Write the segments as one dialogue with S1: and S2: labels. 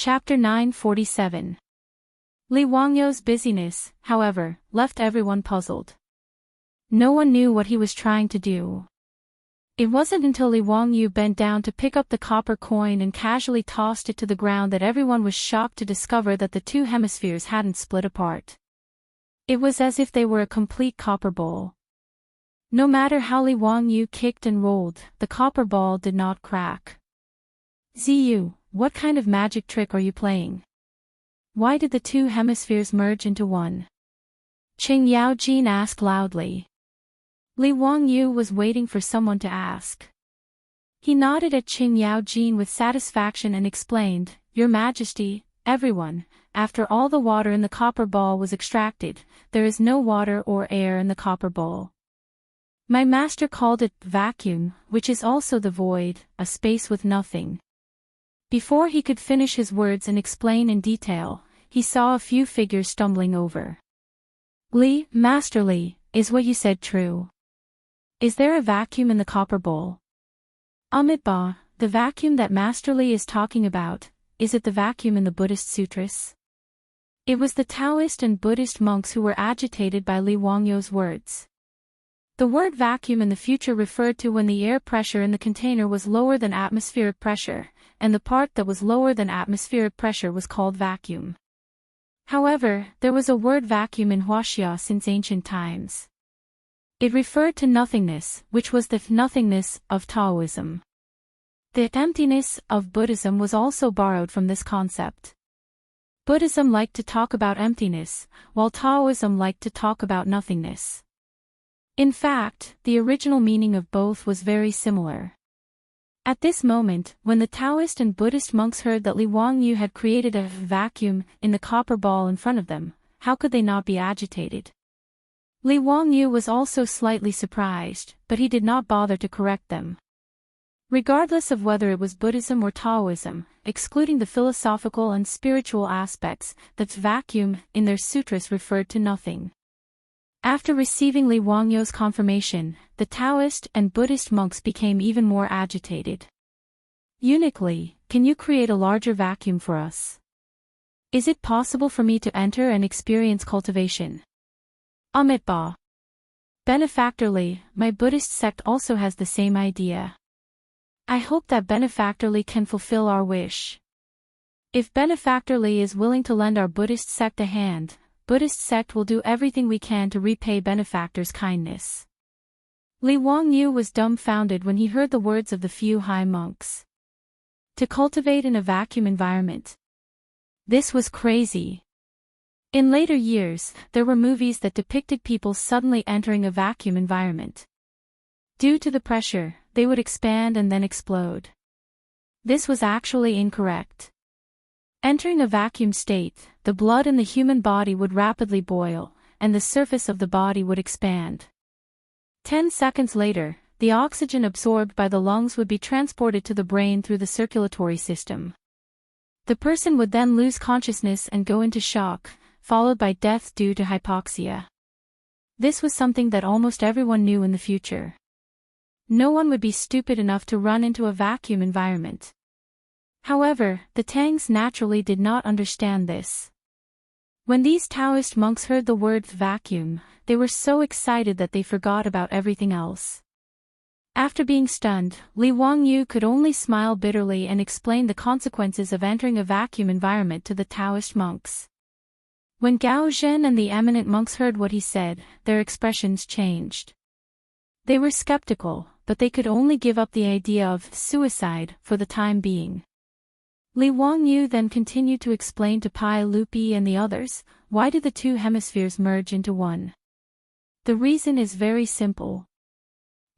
S1: Chapter 947. Li Wangyou's busyness, however, left everyone puzzled. No one knew what he was trying to do. It wasn't until Li Wangyou bent down to pick up the copper coin and casually tossed it to the ground that everyone was shocked to discover that the two hemispheres hadn't split apart. It was as if they were a complete copper ball. No matter how Li Wangyou kicked and rolled, the copper ball did not crack. Ziyu, what kind of magic trick are you playing? Why did the two hemispheres merge into one? Qing Yaojin asked loudly. Li Wangyou was waiting for someone to ask. He nodded at Qing Yaojin with satisfaction and explained, Your Majesty, everyone, after all the water in the copper ball was extracted, there is no water or air in the copper ball. My master called it vacuum, which is also the void, a space with nothing. Before he could finish his words and explain in detail, he saw a few figures stumbling over. Li, Master Li, is what you said true? Is there a vacuum in the copper bowl? Amitabha, the vacuum that Master Li is talking about, is it the vacuum in the Buddhist sutras? It was the Daoist and Buddhist monks who were agitated by Li Wangyou's words. The word vacuum in the future referred to when the air pressure in the container was lower than atmospheric pressure, and the part that was lower than atmospheric pressure was called vacuum. However, there was a word vacuum in Wuxia since ancient times. It referred to nothingness, which was the nothingness of Taoism. The emptiness of Buddhism was also borrowed from this concept. Buddhism liked to talk about emptiness, while Taoism liked to talk about nothingness. In fact, the original meaning of both was very similar. At this moment, when the Taoist and Buddhist monks heard that Li Wangyou had created a vacuum in the copper ball in front of them, how could they not be agitated? Li Wangyou was also slightly surprised, but he did not bother to correct them. Regardless of whether it was Buddhism or Taoism, excluding the philosophical and spiritual aspects, that vacuum in their sutras referred to nothing. After receiving Li Wangyou's confirmation, the Taoist and Buddhist monks became even more agitated. Eunuch Li, can you create a larger vacuum for us? Is it possible for me to enter and experience cultivation? Amitabha. Benefactor Li, my Buddhist sect also has the same idea. I hope that Benefactor Li can fulfill our wish. If Benefactor Li is willing to lend our Buddhist sect a hand, Buddhist sect will do everything we can to repay benefactor's kindness. Li Wangyou was dumbfounded when he heard the words of the few high monks. To cultivate in a vacuum environment. This was crazy. In later years, there were movies that depicted people suddenly entering a vacuum environment. Due to the pressure, they would expand and then explode. This was actually incorrect. Entering a vacuum state, the blood in the human body would rapidly boil, and the surface of the body would expand. 10 seconds later, the oxygen absorbed by the lungs would be transported to the brain through the circulatory system. The person would then lose consciousness and go into shock, followed by death due to hypoxia. This was something that almost everyone knew in the future. No one would be stupid enough to run into a vacuum environment. However, the Tangs naturally did not understand this. When these Taoist monks heard the word vacuum, they were so excited that they forgot about everything else. After being stunned, Li Wangyou could only smile bitterly and explain the consequences of entering a vacuum environment to the Taoist monks. When Gao Zhen and the eminent monks heard what he said, their expressions changed. They were skeptical, but they could only give up the idea of suicide for the time being. Li Wangyou then continued to explain to Pai Lupi and the others, why do the two hemispheres merge into one? The reason is very simple.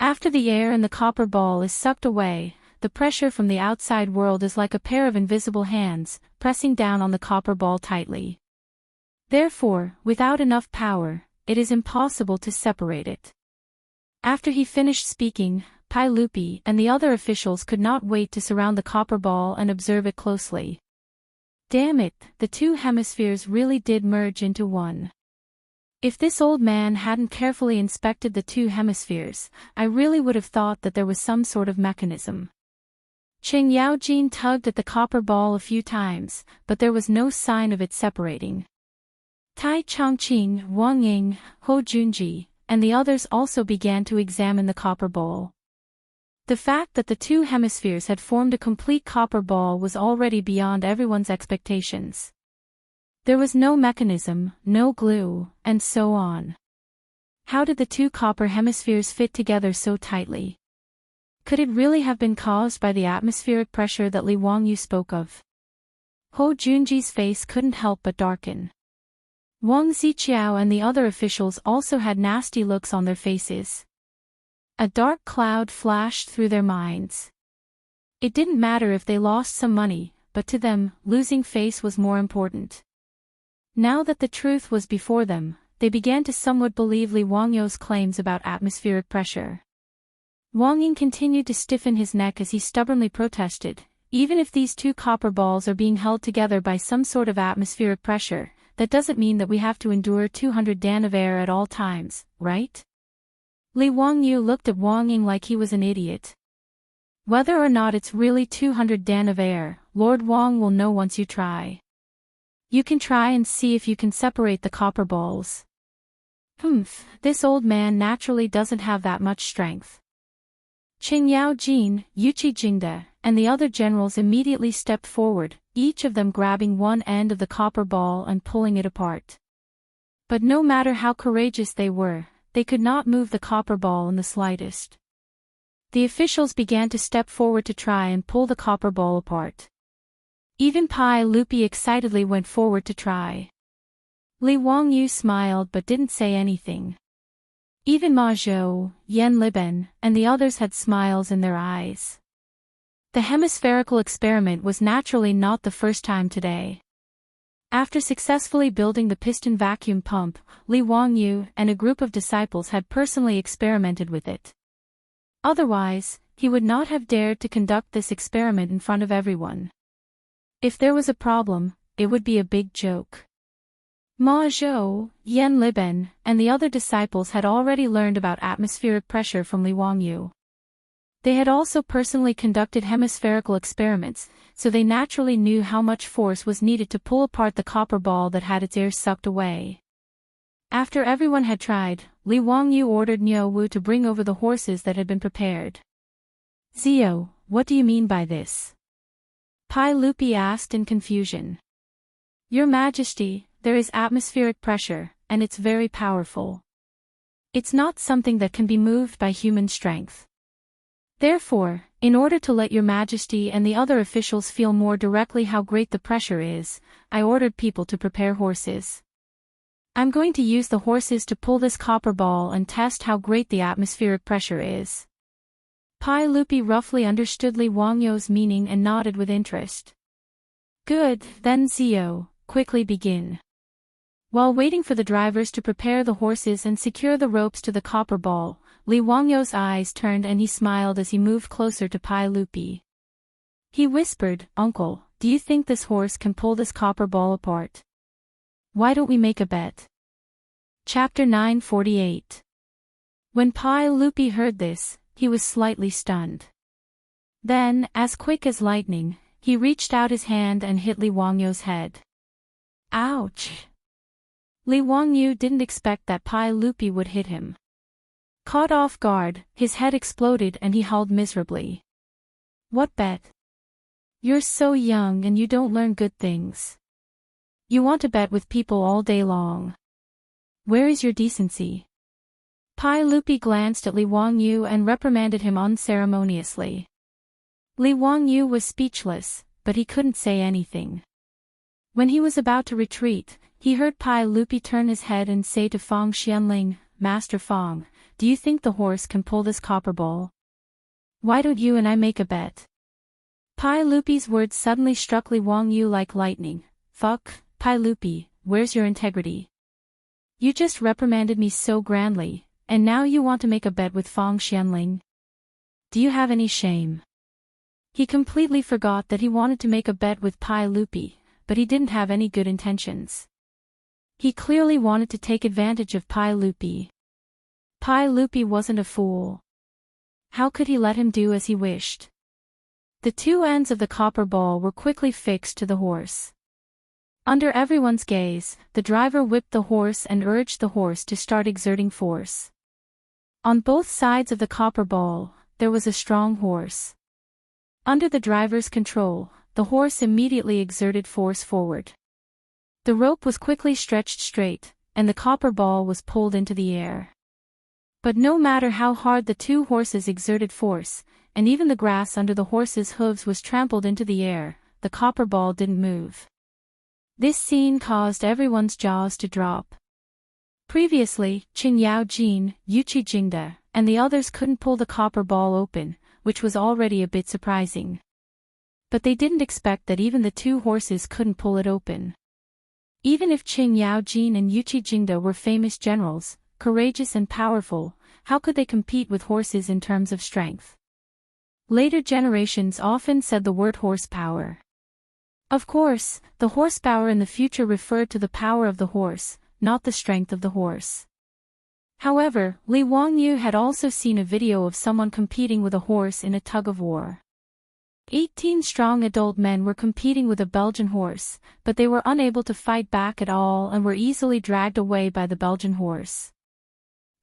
S1: After the air in the copper ball is sucked away, the pressure from the outside world is like a pair of invisible hands, pressing down on the copper ball tightly. Therefore, without enough power, it is impossible to separate it. After he finished speaking, Pai Lupi and the other officials could not wait to surround the copper ball and observe it closely. Damn it, the two hemispheres really did merge into one. If this old man hadn't carefully inspected the two hemispheres, I really would have thought that there was some sort of mechanism. Qing Yaojin tugged at the copper ball a few times, but there was no sign of it separating. Tai Chongqing, Wang Ying, Hou Junji, and the others also began to examine the copper ball. The fact that the two hemispheres had formed a complete copper ball was already beyond everyone's expectations. There was no mechanism, no glue, and so on. How did the two copper hemispheres fit together so tightly? Could it really have been caused by the atmospheric pressure that Li Wangyu spoke of? Hou Junji's face couldn't help but darken. Wang Ziqiao and the other officials also had nasty looks on their faces. A dark cloud flashed through their minds. It didn't matter if they lost some money, but to them, losing face was more important. Now that the truth was before them, they began to somewhat believe Li Wangyu's claims about atmospheric pressure. Wang Ying continued to stiffen his neck as he stubbornly protested, even if these two copper balls are being held together by some sort of atmospheric pressure, that doesn't mean that we have to endure 200 dan of air at all times, right? Li Wangyu looked at Wang Ying like he was an idiot. Whether or not it's really 200 dan of air, Lord Wang will know once you try. You can try and see if you can separate the copper balls. This old man naturally doesn't have that much strength. Qing Yaojin, Yuqi Jingde, and the other generals immediately stepped forward, each of them grabbing one end of the copper ball and pulling it apart. But no matter how courageous they were, they could not move the copper ball in the slightest. The officials began to step forward to try and pull the copper ball apart. Even Pai Lupi excitedly went forward to try. Li Wangyu smiled but didn't say anything. Even Ma Zhou, Yan Liben, and the others had smiles in their eyes. The hemispherical experiment was naturally not the first time today. After successfully building the piston vacuum pump, Li Wangyu and a group of disciples had personally experimented with it. Otherwise, he would not have dared to conduct this experiment in front of everyone. If there was a problem, it would be a big joke. Ma Zhou, Yan Liben, and the other disciples had already learned about atmospheric pressure from Li Wangyu. They had also personally conducted hemispherical experiments, so they naturally knew how much force was needed to pull apart the copper ball that had its air sucked away. After everyone had tried, Li Wangyu ordered Niu Wu to bring over the horses that had been prepared. Zio, what do you mean by this? Pai Lupi asked in confusion. Your Majesty, there is atmospheric pressure, and it's very powerful. It's not something that can be moved by human strength. Therefore, in order to let Your Majesty and the other officials feel more directly how great the pressure is, I ordered people to prepare horses. I'm going to use the horses to pull this copper ball and test how great the atmospheric pressure is. Pai Lupi roughly understood Li Wangyu's meaning and nodded with interest. Good, then Zio, quickly begin. While waiting for the drivers to prepare the horses and secure the ropes to the copper ball, Li Wangyu's eyes turned and he smiled as he moved closer to Pai Lupi. He whispered, Uncle, do you think this horse can pull this copper ball apart? Why don't we make a bet? Chapter 948. When Pai Lupi heard this, he was slightly stunned. Then, as quick as lightning, he reached out his hand and hit Li Wangyu's head. Ouch! Li Wangyu didn't expect that Pai Lupi would hit him. Caught off guard, his head exploded and he howled miserably. What bet? You're so young and you don't learn good things. You want to bet with people all day long. Where is your decency? Pai Lupi glanced at Li Wangyu and reprimanded him unceremoniously. Li Wangyu was speechless, but he couldn't say anything. When he was about to retreat, he heard Pai Lupi turn his head and say to Fang Xianling, Master Fang, do you think the horse can pull this copper ball? Why don't you and I make a bet? Pai Lupi's words suddenly struck Li Wangyu like lightning. Fuck, Pai Lupi, where's your integrity? You just reprimanded me so grandly, and now you want to make a bet with Fang Xianling? Do you have any shame? He completely forgot that he wanted to make a bet with Pai Lupi, but he didn't have any good intentions. He clearly wanted to take advantage of Pai Lupi. Pai Lupi wasn't a fool. How could he let him do as he wished? The two ends of the copper ball were quickly fixed to the horse. Under everyone's gaze, the driver whipped the horse and urged the horse to start exerting force. On both sides of the copper ball, there was a strong horse. Under the driver's control, the horse immediately exerted force forward. The rope was quickly stretched straight, and the copper ball was pulled into the air. But no matter how hard the two horses exerted force, and even the grass under the horses' hooves was trampled into the air, the copper ball didn't move. This scene caused everyone's jaws to drop. Previously, Qin Yaojin, Yuqi Jingde, and the others couldn't pull the copper ball open, which was already a bit surprising. But they didn't expect that even the two horses couldn't pull it open. Even if Qin Yaojin and Yuqi Jingde were famous generals, courageous and powerful, how could they compete with horses in terms of strength? Later generations often said the word horsepower. Of course, the horsepower in the future referred to the power of the horse, not the strength of the horse. However, Li Wangyu had also seen a video of someone competing with a horse in a tug-of-war. 18 strong adult men were competing with a Belgian horse, but they were unable to fight back at all and were easily dragged away by the Belgian horse.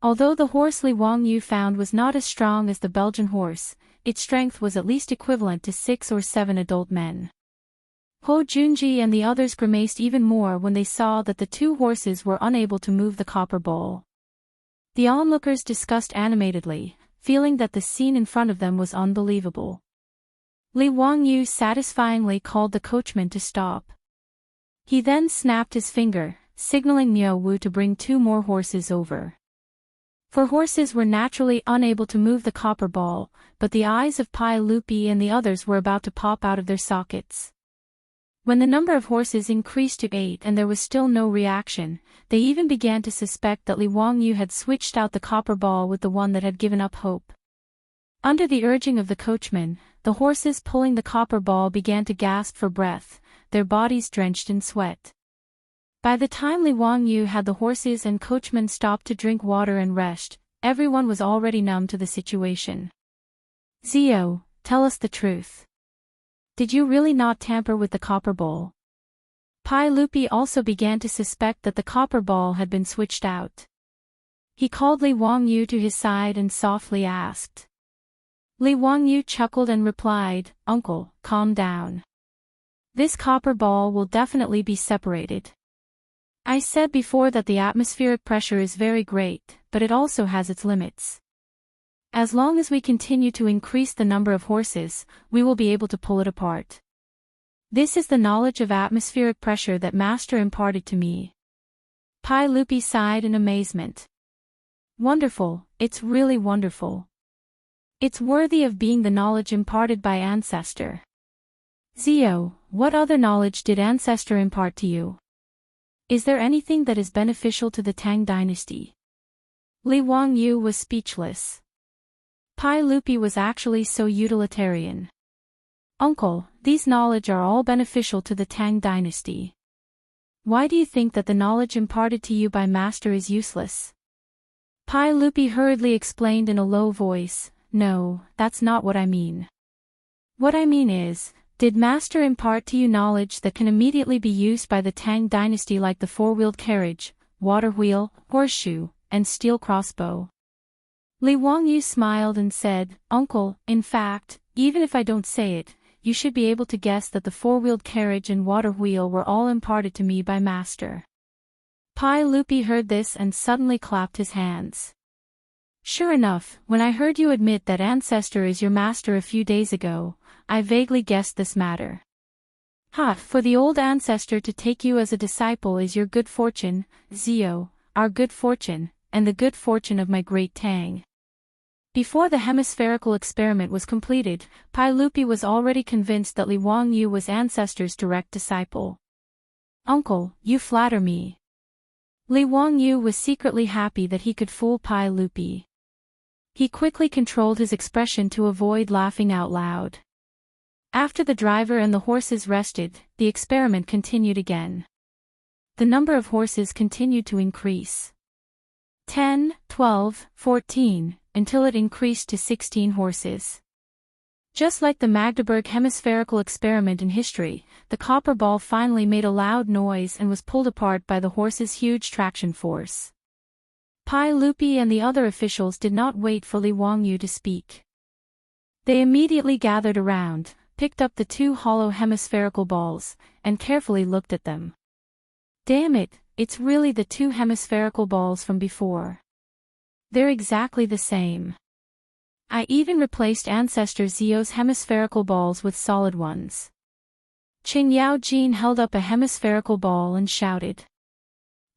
S1: Although the horse Li Wangyu found was not as strong as the Belgian horse, its strength was at least equivalent to 6 or 7 adult men. Ho Junji and the others grimaced even more when they saw that the two horses were unable to move the copper ball. The onlookers discussed animatedly, feeling that the scene in front of them was unbelievable. Li Wangyu satisfyingly called the coachman to stop. He then snapped his finger, signaling Miao Wu to bring 2 more horses over. For horses were naturally unable to move the copper ball, but the eyes of Pai Lupi and the others were about to pop out of their sockets. When the number of horses increased to 8 and there was still no reaction, they even began to suspect that Li Wangyu had switched out the copper ball with the one that had given up hope. Under the urging of the coachman, the horses pulling the copper ball began to gasp for breath, their bodies drenched in sweat. By the time Li Wangyu had the horses and coachman stop to drink water and rest, everyone was already numb to the situation. Zio, tell us the truth. Did you really not tamper with the copper ball? Pai Lupi also began to suspect that the copper ball had been switched out. He called Li Wangyu to his side and softly asked. Li Wangyu chuckled and replied, "Uncle, calm down. This copper ball will definitely be separated. I said before that the atmospheric pressure is very great, but it also has its limits. As long as we continue to increase the number of horses, we will be able to pull it apart. This is the knowledge of atmospheric pressure that Master imparted to me." Pai Lupi sighed in amazement. Wonderful, it's really wonderful. It's worthy of being the knowledge imparted by Ancestor. Zio, what other knowledge did Ancestor impart to you? Is there anything that is beneficial to the Tang dynasty? Li Wangyu was speechless. Pai Lupi was actually so utilitarian. Uncle, these knowledge are all beneficial to the Tang dynasty. Why do you think that the knowledge imparted to you by Master is useless? Pai Lupi hurriedly explained in a low voice, "No, that's not what I mean. What I mean is, did Master impart to you knowledge that can immediately be used by the Tang dynasty like the 4-wheeled carriage, water wheel, horseshoe, and steel crossbow?" Li Wangyu smiled and said, "Uncle, in fact, even if I don't say it, you should be able to guess that the 4-wheeled carriage and water wheel were all imparted to me by Master." Pai Lupi heard this and suddenly clapped his hands. "Sure enough, when I heard you admit that Ancestor is your master a few days ago, I vaguely guessed this matter. Ha, for the old Ancestor to take you as a disciple is your good fortune, Zio, our good fortune, and the good fortune of my great Tang." Before the hemispherical experiment was completed, Pai Lupi was already convinced that Li Wangyu was Ancestor's direct disciple. "Uncle, you flatter me." Li Wangyu was secretly happy that he could fool Pai Lupi. He quickly controlled his expression to avoid laughing out loud. After the driver and the horses rested, the experiment continued again. The number of horses continued to increase. 10, 12, 14, until it increased to 16 horses. Just like the Magdeburg hemispherical experiment in history, the copper ball finally made a loud noise and was pulled apart by the horse's huge traction force. Pai Lupi and the other officials did not wait for Li Wangyu to speak. They immediately gathered around, picked up the two hollow hemispherical balls, and carefully looked at them. Damn it, it's really the two hemispherical balls from before. They're exactly the same. I even replaced Ancestor Zio's hemispherical balls with solid ones. Qing Yaojin held up a hemispherical ball and shouted.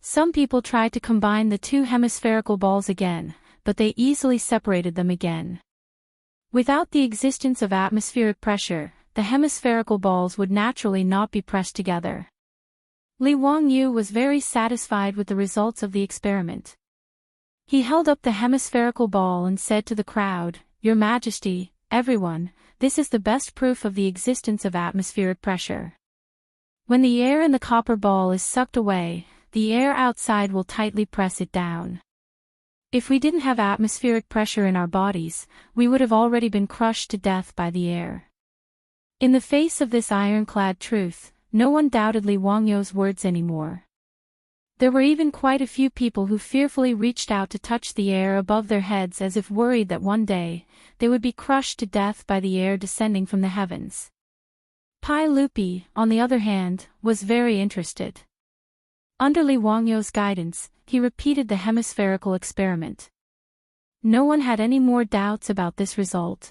S1: Some people tried to combine the two hemispherical balls again, but they easily separated them again. Without the existence of atmospheric pressure, the hemispherical balls would naturally not be pressed together. Li Wangyu was very satisfied with the results of the experiment. He held up the hemispherical ball and said to the crowd, "Your Majesty, everyone, this is the best proof of the existence of atmospheric pressure. When the air in the copper ball is sucked away, the air outside will tightly press it down. If we didn't have atmospheric pressure in our bodies, we would have already been crushed to death by the air." In the face of this ironclad truth, no one doubted Li Wangyu's words anymore. There were even quite a few people who fearfully reached out to touch the air above their heads as if worried that one day, they would be crushed to death by the air descending from the heavens. Pai Lupi, on the other hand, was very interested. Under Li Wangyu's guidance, he repeated the hemispherical experiment. No one had any more doubts about this result.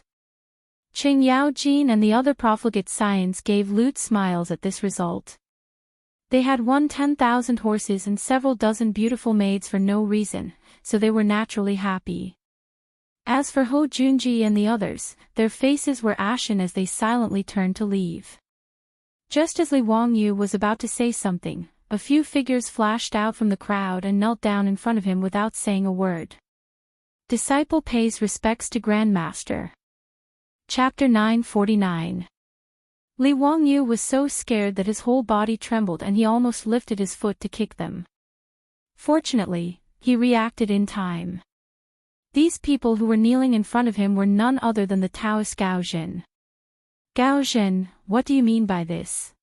S1: Qing Yaojin and the other profligate scions gave lewd smiles at this result. They had won 10,000 horses and several dozen beautiful maids for no reason, so they were naturally happy. As for Ho Junji and the others, their faces were ashen as they silently turned to leave. Just as Li Wangyu was about to say something, a few figures flashed out from the crowd and knelt down in front of him without saying a word. Disciple pays respects to Grandmaster. Chapter 949. Li Wangyu was so scared that his whole body trembled and he almost lifted his foot to kick them. Fortunately, he reacted in time. These people who were kneeling in front of him were none other than the Taoist Gaozhen. "Gaozhen, what do you mean by this?"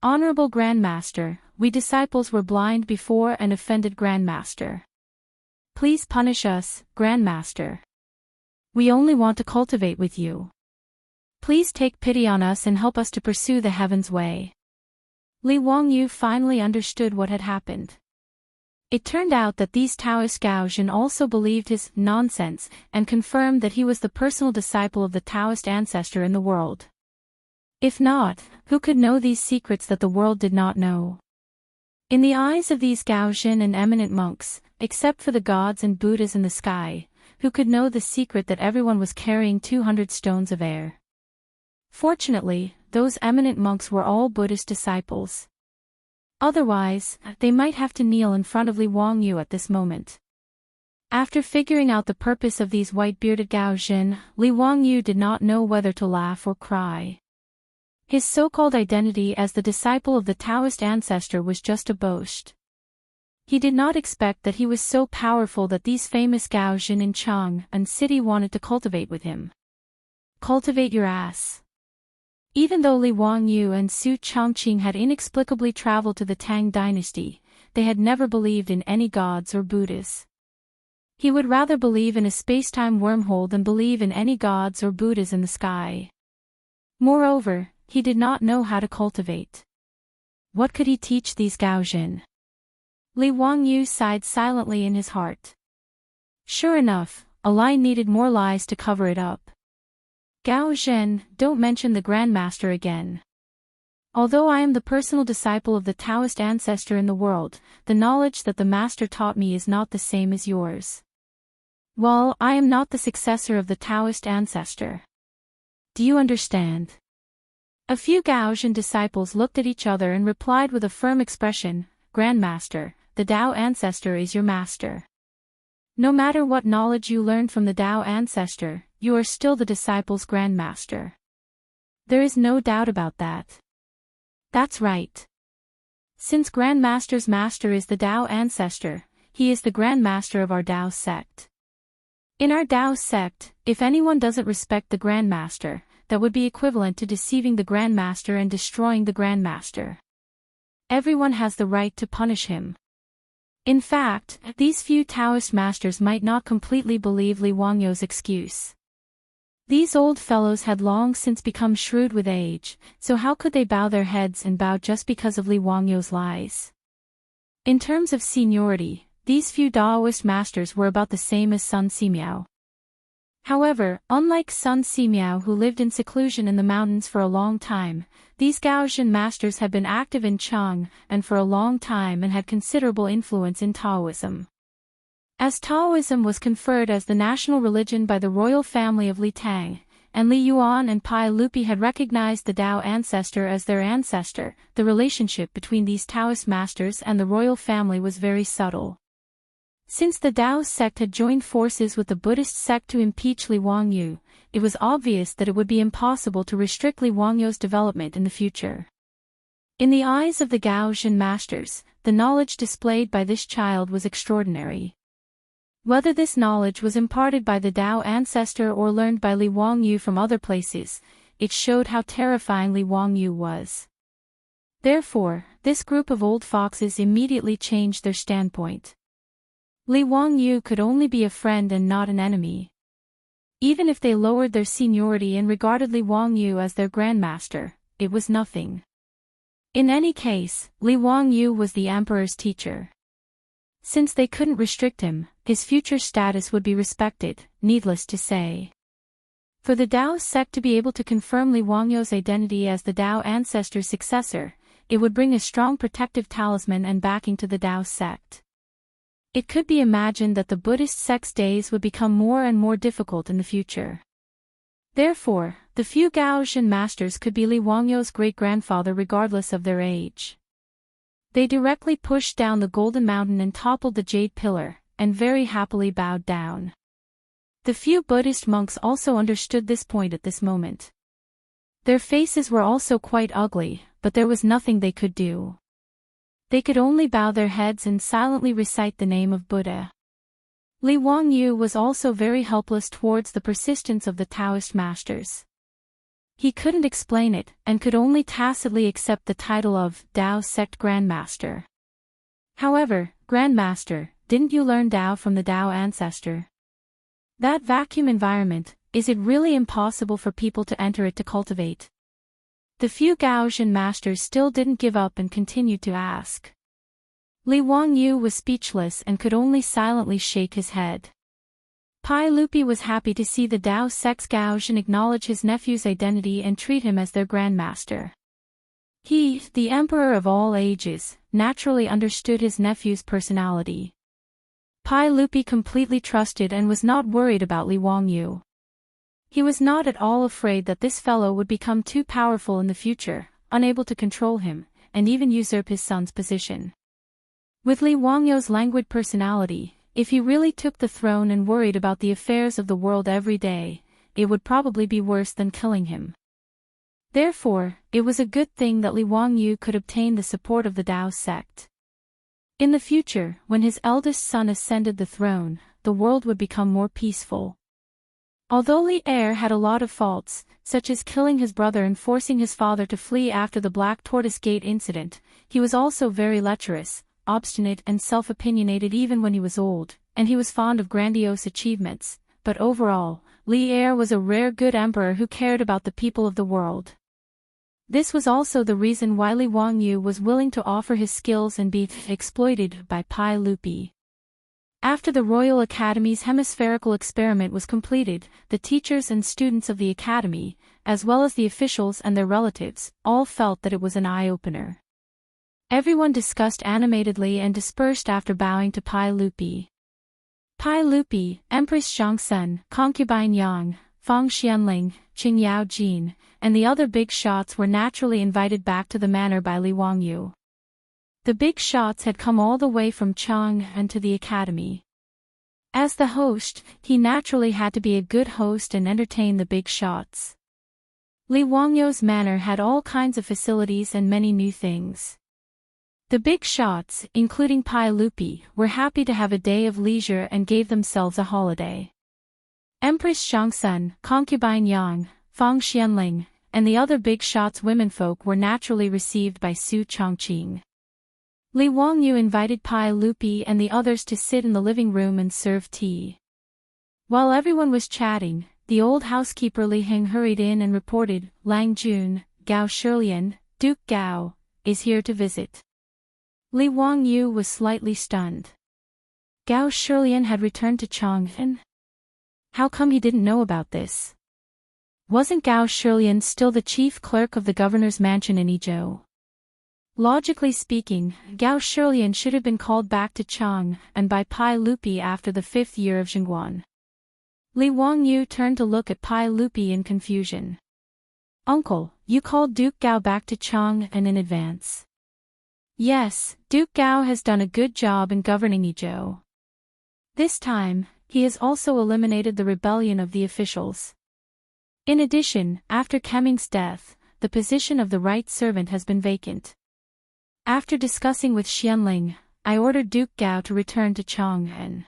S1: "Honorable Grandmaster, we disciples were blind before and offended Grandmaster. Please punish us, Grandmaster. We only want to cultivate with you. Please take pity on us and help us to pursue the heaven's way." Li Wangyu finally understood what had happened. It turned out that these Taoist Gaozhen also believed his nonsense and confirmed that he was the personal disciple of the Taoist ancestor in the world. If not, who could know these secrets that the world did not know? In the eyes of these Gaozhen and eminent monks, except for the gods and Buddhas in the sky, who could know the secret that everyone was carrying 200 stones of air? Fortunately, those eminent monks were all Buddhist disciples. Otherwise, they might have to kneel in front of Li Wangyu at this moment. After figuring out the purpose of these white-bearded Gaozhen, Li Wangyu did not know whether to laugh or cry. His so-called identity as the disciple of the Taoist ancestor was just a boast. He did not expect that he was so powerful that these famous Gaozhen in Chang'an City wanted to cultivate with him. Cultivate your ass. Even though Li Wangyu and Su Chongqing had inexplicably traveled to the Tang dynasty, they had never believed in any gods or Buddhas. He would rather believe in a space-time wormhole than believe in any gods or Buddhas in the sky. Moreover, he did not know how to cultivate. What could he teach these Gaozhen? Li Wangyu sighed silently in his heart. Sure enough, a lie needed more lies to cover it up. "Gaozhen, don't mention the Grandmaster again. Although I am the personal disciple of the Taoist ancestor in the world, the knowledge that the Master taught me is not the same as yours. Well, I am not the successor of the Taoist ancestor. Do you understand?" A few Gaozhen disciples looked at each other and replied with a firm expression, "Grandmaster, the Tao ancestor is your master. No matter what knowledge you learned from the Tao ancestor, you are still the disciple's grandmaster. There is no doubt about that." "That's right. Since Grandmaster's master is the Tao ancestor, he is the Grandmaster of our Tao sect. In our Tao sect, if anyone doesn't respect the Grandmaster, that would be equivalent to deceiving the Grandmaster and destroying the Grandmaster. Everyone has the right to punish him. In fact, these few Taoist masters might not completely believe Li Wangyou's excuse. These old fellows had long since become shrewd with age, so how could they bow their heads and bow just because of Li Wangyou's lies? In terms of seniority, these few Daoist masters were about the same as Sun Simiao. However, unlike Sun Simiao who lived in seclusion in the mountains for a long time, these Gaoxian masters had been active in Chang and for a long time and had considerable influence in Taoism. As Taoism was conferred as the national religion by the royal family of Li Tang, and Li Yuan and Pai Lupi had recognized the Dao ancestor as their ancestor, the relationship between these Taoist masters and the royal family was very subtle. Since the Daoist sect had joined forces with the Buddhist sect to impeach Li Wangyou, it was obvious that it would be impossible to restrict Li Wangyou's development in the future. In the eyes of the Gaoxian masters, the knowledge displayed by this child was extraordinary. Whether this knowledge was imparted by the Dao ancestor or learned by Li Wangyou from other places, it showed how terrifying Li Wangyou was. Therefore, this group of old foxes immediately changed their standpoint. Li Wangyou could only be a friend and not an enemy. Even if they lowered their seniority and regarded Li Wangyou as their grandmaster, it was nothing. In any case, Li Wangyou was the emperor's teacher. Since they couldn't restrict him, his future status would be respected, needless to say. For the Dao sect to be able to confirm Li Wangyou's identity as the Dao ancestor's successor, it would bring a strong protective talisman and backing to the Dao sect. It could be imagined that the Buddhist sect's days would become more and more difficult in the future. Therefore, the few Gaoxian masters could be Li Wangyou's great-grandfather regardless of their age. They directly pushed down the Golden Mountain and toppled the Jade Pillar, and very happily bowed down. The few Buddhist monks also understood this point at this moment. Their faces were also quite ugly, but there was nothing they could do. They could only bow their heads and silently recite the name of Buddha. Li Wangyou was also very helpless towards the persistence of the Taoist masters. He couldn't explain it, and could only tacitly accept the title of Dao Sect Grandmaster. However, Grandmaster, didn't you learn Dao from the Dao ancestor? That vacuum environment, is it really impossible for people to enter it to cultivate? The few Gaoxian masters still didn't give up and continued to ask. Li Wangyou was speechless and could only silently shake his head. Pai Lupi was happy to see the Dao sect's Gaoxian acknowledge his nephew's identity and treat him as their grandmaster. He, the emperor of all ages, naturally understood his nephew's personality. Pai Lupi completely trusted and was not worried about Li Wangyou. He was not at all afraid that this fellow would become too powerful in the future, unable to control him, and even usurp his son's position. With Li Wangyou's languid personality, if he really took the throne and worried about the affairs of the world every day, it would probably be worse than killing him. Therefore, it was a good thing that Li Wangyou could obtain the support of the Dao sect. In the future, when his eldest son ascended the throne, the world would become more peaceful. Although Li Heir had a lot of faults, such as killing his brother and forcing his father to flee after the Black Tortoise Gate incident, he was also very lecherous, obstinate and self-opinionated even when he was old, and he was fond of grandiose achievements, but overall, Li Heir was a rare good emperor who cared about the people of the world. This was also the reason why Li Wangyou was willing to offer his skills and be exploited by Pai Lupi. After the Royal Academy's hemispherical experiment was completed, the teachers and students of the Academy, as well as the officials and their relatives, all felt that it was an eye-opener. Everyone discussed animatedly and dispersed after bowing to Pai Lupi. Pai Lupi, Empress Xianxia, Concubine Yang, Feng Xianling, Qing Yao Jin, and the other big shots were naturally invited back to the manor by Li Wangyou. The big shots had come all the way from Chang and to the academy. As the host, he naturally had to be a good host and entertain the big shots. Li Wangyou's manor had all kinds of facilities and many new things. The big shots, including Pai Lupi, were happy to have a day of leisure and gave themselves a holiday. Empress Xianxia, Concubine Yang, Fang Xianling, and the other big shots womenfolk were naturally received by Su Chongqing. Li Wangyu invited Pai Lupi and the others to sit in the living room and serve tea. While everyone was chatting, the old housekeeper Li Heng hurried in and reported, Lang Jun, Gao Shilian, Duke Gao, is here to visit. Li Wangyu was slightly stunned. Gao Shilian had returned to Chang'an? How come he didn't know about this? Wasn't Gao Shilian still the chief clerk of the governor's mansion in Yizhou? Logically speaking, Gao Shilian should have been called back to Chang and by Pai Lupi after the 5th year of Jingguan. Li Wangyu turned to look at Pai Lupi in confusion. Uncle, you called Duke Gao back to Chang and in advance. Yes, Duke Gao has done a good job in governing Yizhou. This time, he has also eliminated the rebellion of the officials. In addition, after Kemming's death, the position of the right servant has been vacant. After discussing with Xianling, I ordered Duke Gao to return to Chang'an.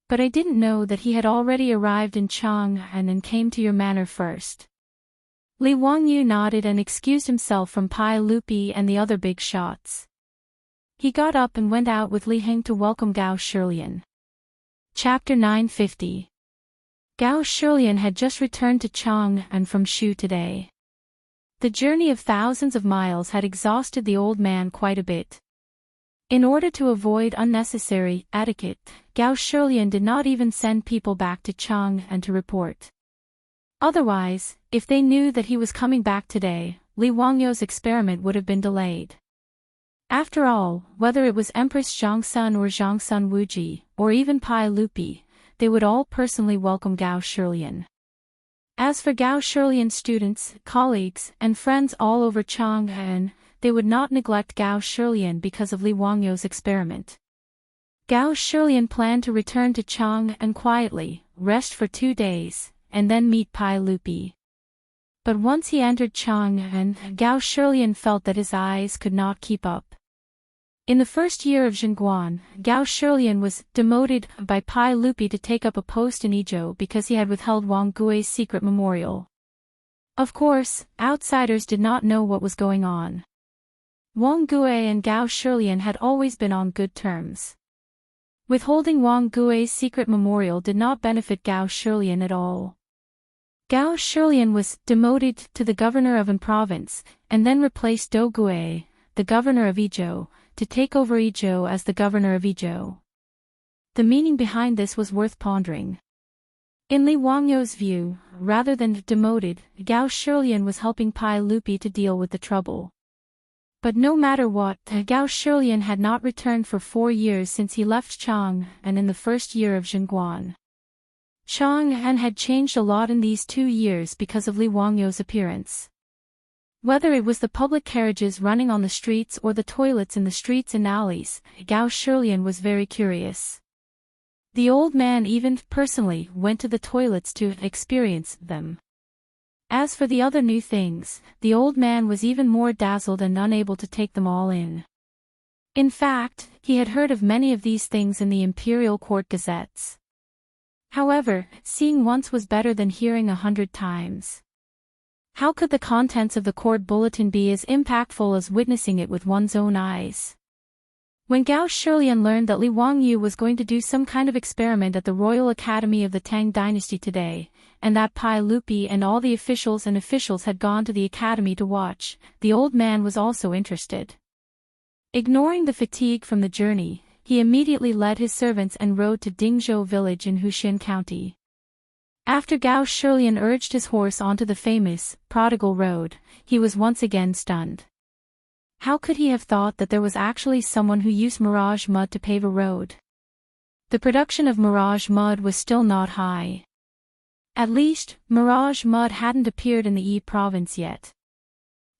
S1: But I didn't know that he had already arrived in Chang'an and came to your manor first. Li Wangyu nodded and excused himself from Pai Lupi and the other big shots. He got up and went out with Li Heng to welcome Gao Shilian. Chapter 950. Gao Shilian had just returned to Chang'an from Shu today. The journey of thousands of miles had exhausted the old man quite a bit. In order to avoid unnecessary etiquette, Gao Shilian did not even send people back to Chang'an to report. Otherwise, if they knew that he was coming back today, Li Wangyu's experiment would have been delayed. After all, whether it was Empress Zhangsun or Zhangsun Wuji, or even Pai Lupi, they would all personally welcome Gao Shilian. As for Gao Shilian's students, colleagues, and friends all over Chang'an, they would not neglect Gao Shilian because of Li Wangyu's experiment. Gao Shilian planned to return to Chang'an quietly, rest for 2 days, and then meet Pai Lupi. But once he entered Chang'an, Gao Shilian felt that his eyes could not keep up. In the first year of Jingguan, Gao Shilian was demoted by Pai Lupi to take up a post in Yizhou because he had withheld Wang Gui's secret memorial. Of course, outsiders did not know what was going on. Wang Gui and Gao Shilian had always been on good terms. Withholding Wang Gui's secret memorial did not benefit Gao Shilian at all. Gao Shilian was demoted to the governor of an province, and then replaced Dou Gui, the governor of Yizhou, to take over Yizhou as the governor of Yizhou. The meaning behind this was worth pondering. In Li Wangyu's view, rather than demoted, Gao Shilian was helping Pai Lupi to deal with the trouble. But no matter what, Gao Shilian had not returned for 4 years since he left Chang'an in the first year of Jingguan. Chang'an had changed a lot in these 2 years because of Li Wangyu's appearance. Whether it was the public carriages running on the streets or the toilets in the streets and alleys, Gao Shilian was very curious. The old man even personally went to the toilets to experience them. As for the other new things, the old man was even more dazzled and unable to take them all in. In fact, he had heard of many of these things in the imperial court gazettes. However, seeing once was better than hearing 100 times. How could the contents of the court bulletin be as impactful as witnessing it with one's own eyes? When Gao Shilian learned that Li Wangyu was going to do some kind of experiment at the Royal Academy of the Tang dynasty today, and that Pai Lupi and all the officials had gone to the academy to watch, the old man was also interested. Ignoring the fatigue from the journey, he immediately led his servants and rode to Dingzhou village in Wuxia County. After Gao Shilian urged his horse onto the famous, prodigal road, he was once again stunned. How could he have thought that there was actually someone who used mirage mud to pave a road? The production of mirage mud was still not high. At least, mirage mud hadn't appeared in the Yi province yet.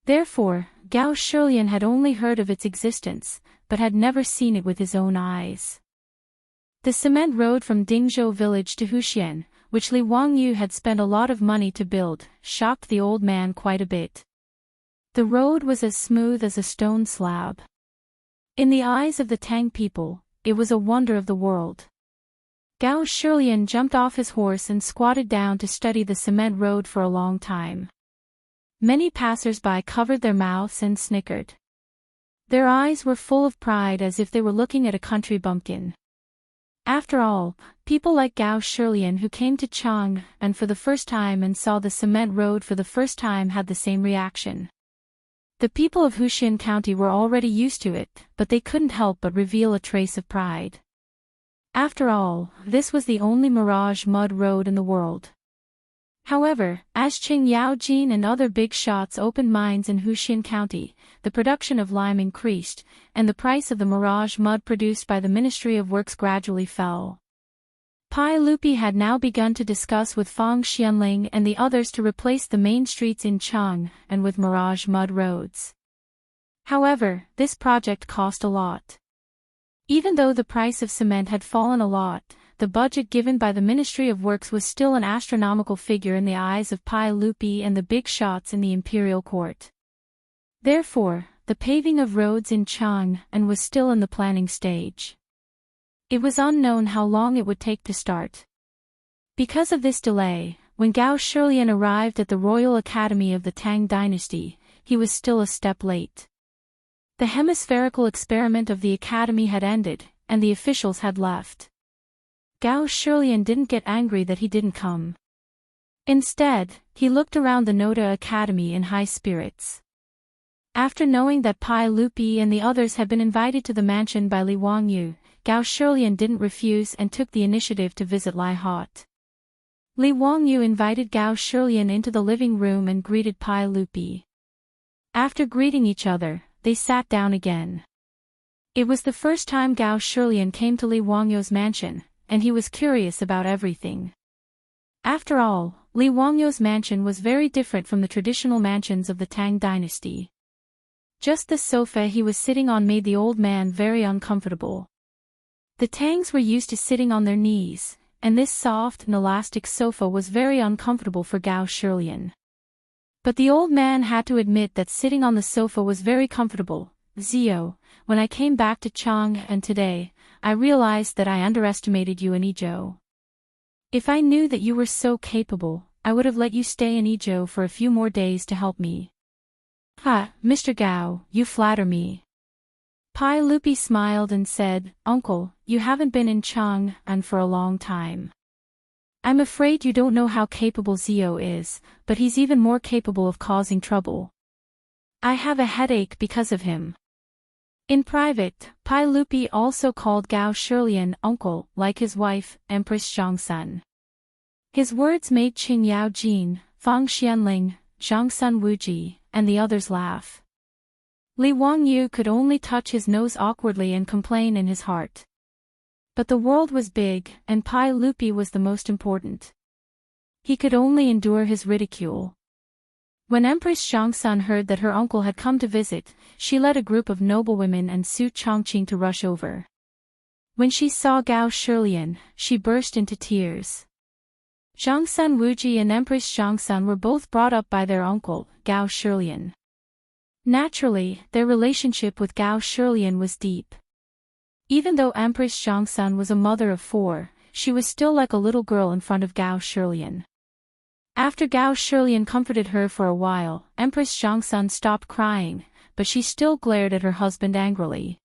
S1: Therefore, Gao Shilian had only heard of its existence, but had never seen it with his own eyes. The cement road from Dingzhou village to Wuxia, which Li Wangyu had spent a lot of money to build, shocked the old man quite a bit. The road was as smooth as a stone slab. In the eyes of the Tang people, it was a wonder of the world. Gao Shilian jumped off his horse and squatted down to study the cement road for a long time. Many passers-by covered their mouths and snickered. Their eyes were full of pride as if they were looking at a country bumpkin. After all, people like Gao Shilian who came to Chang and for the first time and saw the cement road for the first time had the same reaction. The people of Wuxia County were already used to it, but they couldn't help but reveal a trace of pride. After all, this was the only mirage mud road in the world. However, as Qing Yaojin and other big shots opened mines in Wuxia County, the production of lime increased, and the price of the mirage mud produced by the Ministry of Works gradually fell. Pai Lupi had now begun to discuss with Fang Xianling and the others to replace the main streets in Chang and with mirage mud roads. However, this project cost a lot. Even though the price of cement had fallen a lot, the budget given by the Ministry of Works was still an astronomical figure in the eyes of Pai Lupi and the big shots in the imperial court. Therefore, the paving of roads in Chang and was still in the planning stage. It was unknown how long it would take to start. Because of this delay, when Gao Shilian arrived at the Royal Academy of the Tang dynasty, he was still a step late. The hemispherical experiment of the academy had ended, and the officials had left. Gao Shilian didn't get angry that he didn't come. Instead, he looked around the Noda Academy in high spirits. After knowing that Pai Lupi and the others had been invited to the mansion by Li Wangyu, Gao Shilian didn't refuse and took the initiative to visit Lai Hot. Li Wangyu invited Gao Shilian into the living room and greeted Pai Lupi. After greeting each other, they sat down again. It was the first time Gao Shilian came to Li Wangyu's mansion, and he was curious about everything. After all, Li Wangyu's mansion was very different from the traditional mansions of the Tang dynasty. Just the sofa he was sitting on made the old man very uncomfortable. The Tangs were used to sitting on their knees, and this soft and elastic sofa was very uncomfortable for Gao Shilian. But the old man had to admit that sitting on the sofa was very comfortable. Zio, when I came back to Chang and today, I realized that I underestimated you in Izhou. If I knew that you were so capable, I would have let you stay in Izhou for a few more days to help me. Ha, Mr. Gao, you flatter me. Pai Lupi smiled and said, Uncle, you haven't been in Chang and for a long time. I'm afraid you don't know how capable Zio is, but he's even more capable of causing trouble. I have a headache because of him. In private, Pai Lupi also called Gao Shilian uncle, like his wife, Empress Xianxia. His words made Qing Yaojin, Fang Xianling, Zhangsun Wuji, and the others laugh. Li Wangyu could only touch his nose awkwardly and complain in his heart. But the world was big, and Pai Lupi was the most important. He could only endure his ridicule. When Empress Xianxia heard that her uncle had come to visit, she led a group of noblewomen and Su Chongqing to rush over. When she saw Gao Shilian, she burst into tears. Zhangsun Wuji and Empress Xianxia were both brought up by their uncle, Gao Shilian. Naturally, their relationship with Gao Shilian was deep. Even though Empress Xianxia was a mother of 4, she was still like a little girl in front of Gao Shilian. After Gao Shilian comforted her for a while, Empress Xianxia stopped crying, but she still glared at her husband angrily.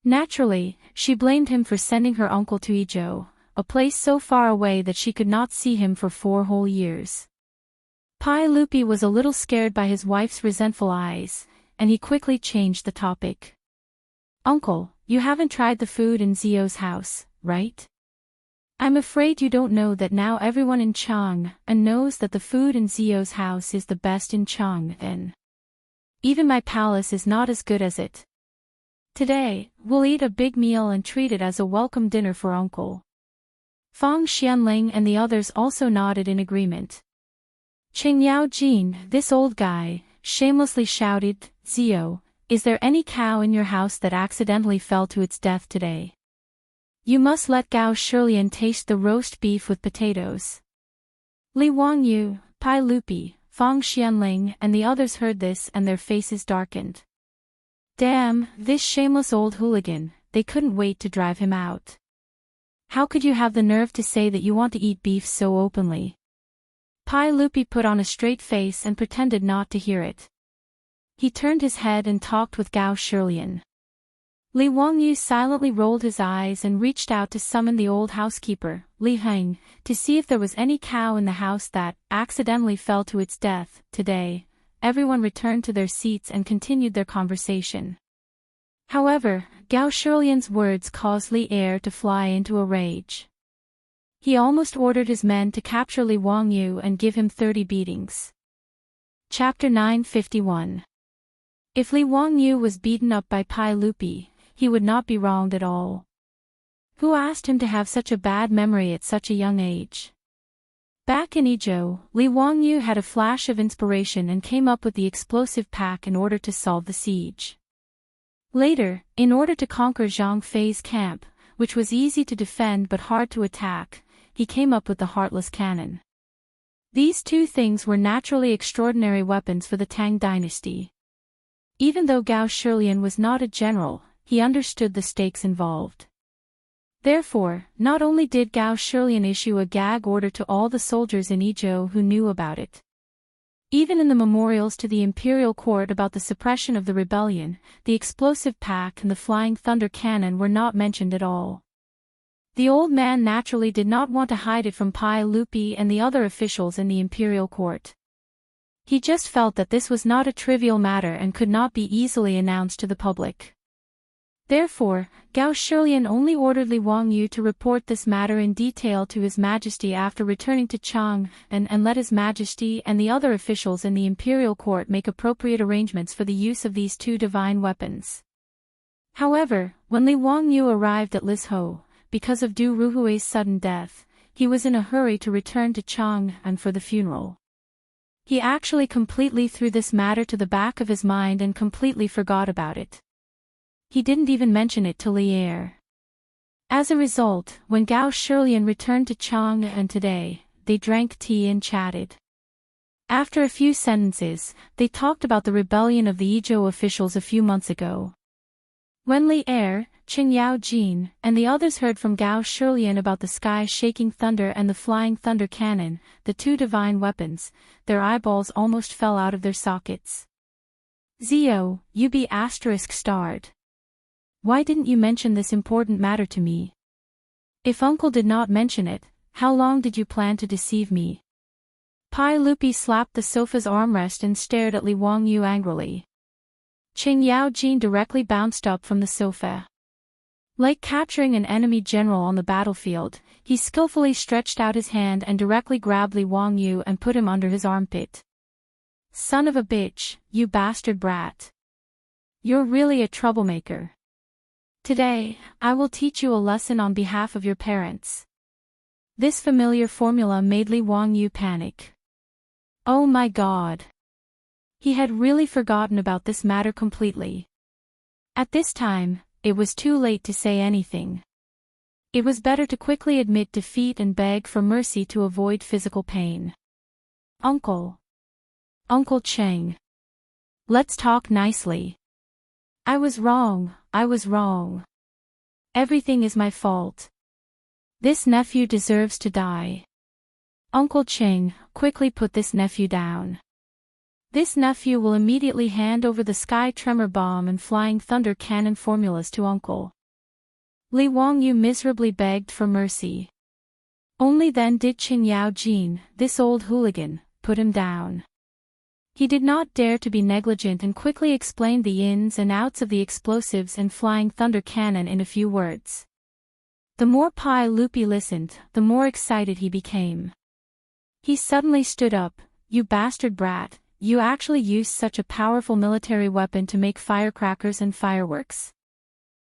S1: Naturally, she blamed him for sending her uncle to Izhou, a place so far away that she could not see him for 4 whole years. Pai Lupi was a little scared by his wife's resentful eyes, and he quickly changed the topic. Uncle, you haven't tried the food in Zio's house, right? I'm afraid you don't know that now everyone in Chang knows that the food in Zio's house is the best in Chang and even my palace is not as good as it. Today, we'll eat a big meal and treat it as a welcome dinner for Uncle. Fang Xianling and the others also nodded in agreement. Qing Yaojin, this old guy, shamelessly shouted, Zio, is there any cow in your house that accidentally fell to its death today? You must let Gao Shilian taste the roast beef with potatoes. Li Wangyu, Pai Lupi, Fang Xianling and the others heard this and their faces darkened. Damn, this shameless old hooligan, they couldn't wait to drive him out. How could you have the nerve to say that you want to eat beef so openly? Pai Lupi put on a straight face and pretended not to hear it. He turned his head and talked with Gao Shilian. Li Wangyu silently rolled his eyes and reached out to summon the old housekeeper, Li Heng, to see if there was any cow in the house that accidentally fell to its death. Today, everyone returned to their seats and continued their conversation. However, Gao Shilian's words caused Li Er to fly into a rage. He almost ordered his men to capture Li Wangyu and give him 30 beatings. Chapter 951. If Li Wangyu was beaten up by Pai Lupi, he would not be wronged at all. Who asked him to have such a bad memory at such a young age? Back in Izhou, Li Wangyu had a flash of inspiration and came up with the explosive pack in order to solve the siege. Later, in order to conquer Zhang Fei's camp, which was easy to defend but hard to attack, he came up with the heartless cannon. These two things were naturally extraordinary weapons for the Tang dynasty. Even though Gao Shilian was not a general, he understood the stakes involved. Therefore, not only did Gao Shilian issue a gag order to all the soldiers in Izhou who knew about it. Even in the memorials to the imperial court about the suppression of the rebellion, the explosive pack and the flying thunder cannon were not mentioned at all. The old man naturally did not want to hide it from Pai Lupi and the other officials in the imperial court. He just felt that this was not a trivial matter and could not be easily announced to the public. Therefore, Gao Shilian only ordered Li Wangyu to report this matter in detail to His Majesty after returning to Chang, and let His Majesty and the other officials in the imperial court make appropriate arrangements for the use of these two divine weapons. However, when Li Wangyu arrived at Lizhou, because of Du Ruhui's sudden death, he was in a hurry to return to Chang and for the funeral. He actually completely threw this matter to the back of his mind and completely forgot about it. He didn't even mention it to Li Er. As a result, when Gao Shilian returned to Chang and today, they drank tea and chatted. After a few sentences, they talked about the rebellion of the Izhou officials a few months ago. When Li Er, Qing Yao Jin, and the others heard from Gao Shilian about the sky-shaking thunder and the flying thunder cannon, the two divine weapons, their eyeballs almost fell out of their sockets. Zio, you be ****. Why didn't you mention this important matter to me? If uncle did not mention it, how long did you plan to deceive me? Pai Lupi slapped the sofa's armrest and stared at Li Wangyu angrily. Qing Yao Jin directly bounced up from the sofa. Like capturing an enemy general on the battlefield, he skillfully stretched out his hand and directly grabbed Li Wangyu and put him under his armpit. Son of a bitch, you bastard brat. You're really a troublemaker. Today, I will teach you a lesson on behalf of your parents. This familiar formula made Li Wangyu panic. Oh my God. He had really forgotten about this matter completely. At this time, it was too late to say anything. It was better to quickly admit defeat and beg for mercy to avoid physical pain. Uncle. Uncle Cheng. Let's talk nicely. I was wrong. Everything is my fault. This nephew deserves to die. Uncle Cheng, quickly put this nephew down. This nephew will immediately hand over the sky tremor bomb and flying thunder cannon formulas to uncle. Li Wangyu miserably begged for mercy. Only then did Qing Yao Jin, this old hooligan, put him down. He did not dare to be negligent and quickly explained the ins and outs of the explosives and flying thunder cannon in a few words. The more Pai Lupi listened, the more excited he became. He suddenly stood up. You bastard brat, you actually used such a powerful military weapon to make firecrackers and fireworks.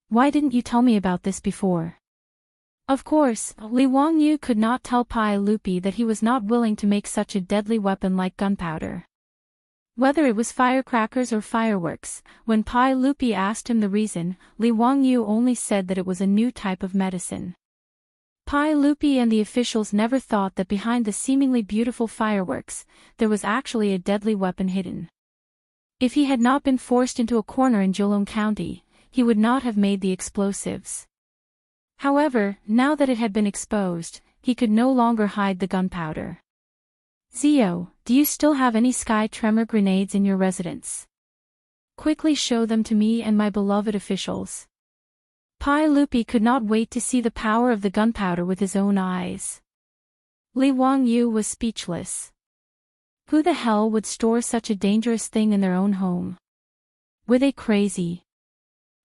S1: Why didn't you tell me about this before? Of course, Li Wangyu could not tell Pai Lupi that he was not willing to make such a deadly weapon like gunpowder. Whether it was firecrackers or fireworks, when Pai Lupi asked him the reason, Li Wangyu only said that it was a new type of medicine. Pai Lupi and the officials never thought that behind the seemingly beautiful fireworks, there was actually a deadly weapon hidden. If he had not been forced into a corner in Zheolong County, he would not have made the explosives. However, now that it had been exposed, he could no longer hide the gunpowder. Zio, do you still have any sky tremor grenades in your residence? Quickly show them to me and my beloved officials. Pai Lupi could not wait to see the power of the gunpowder with his own eyes. Li Wangyu was speechless. Who the hell would store such a dangerous thing in their own home? Were they crazy?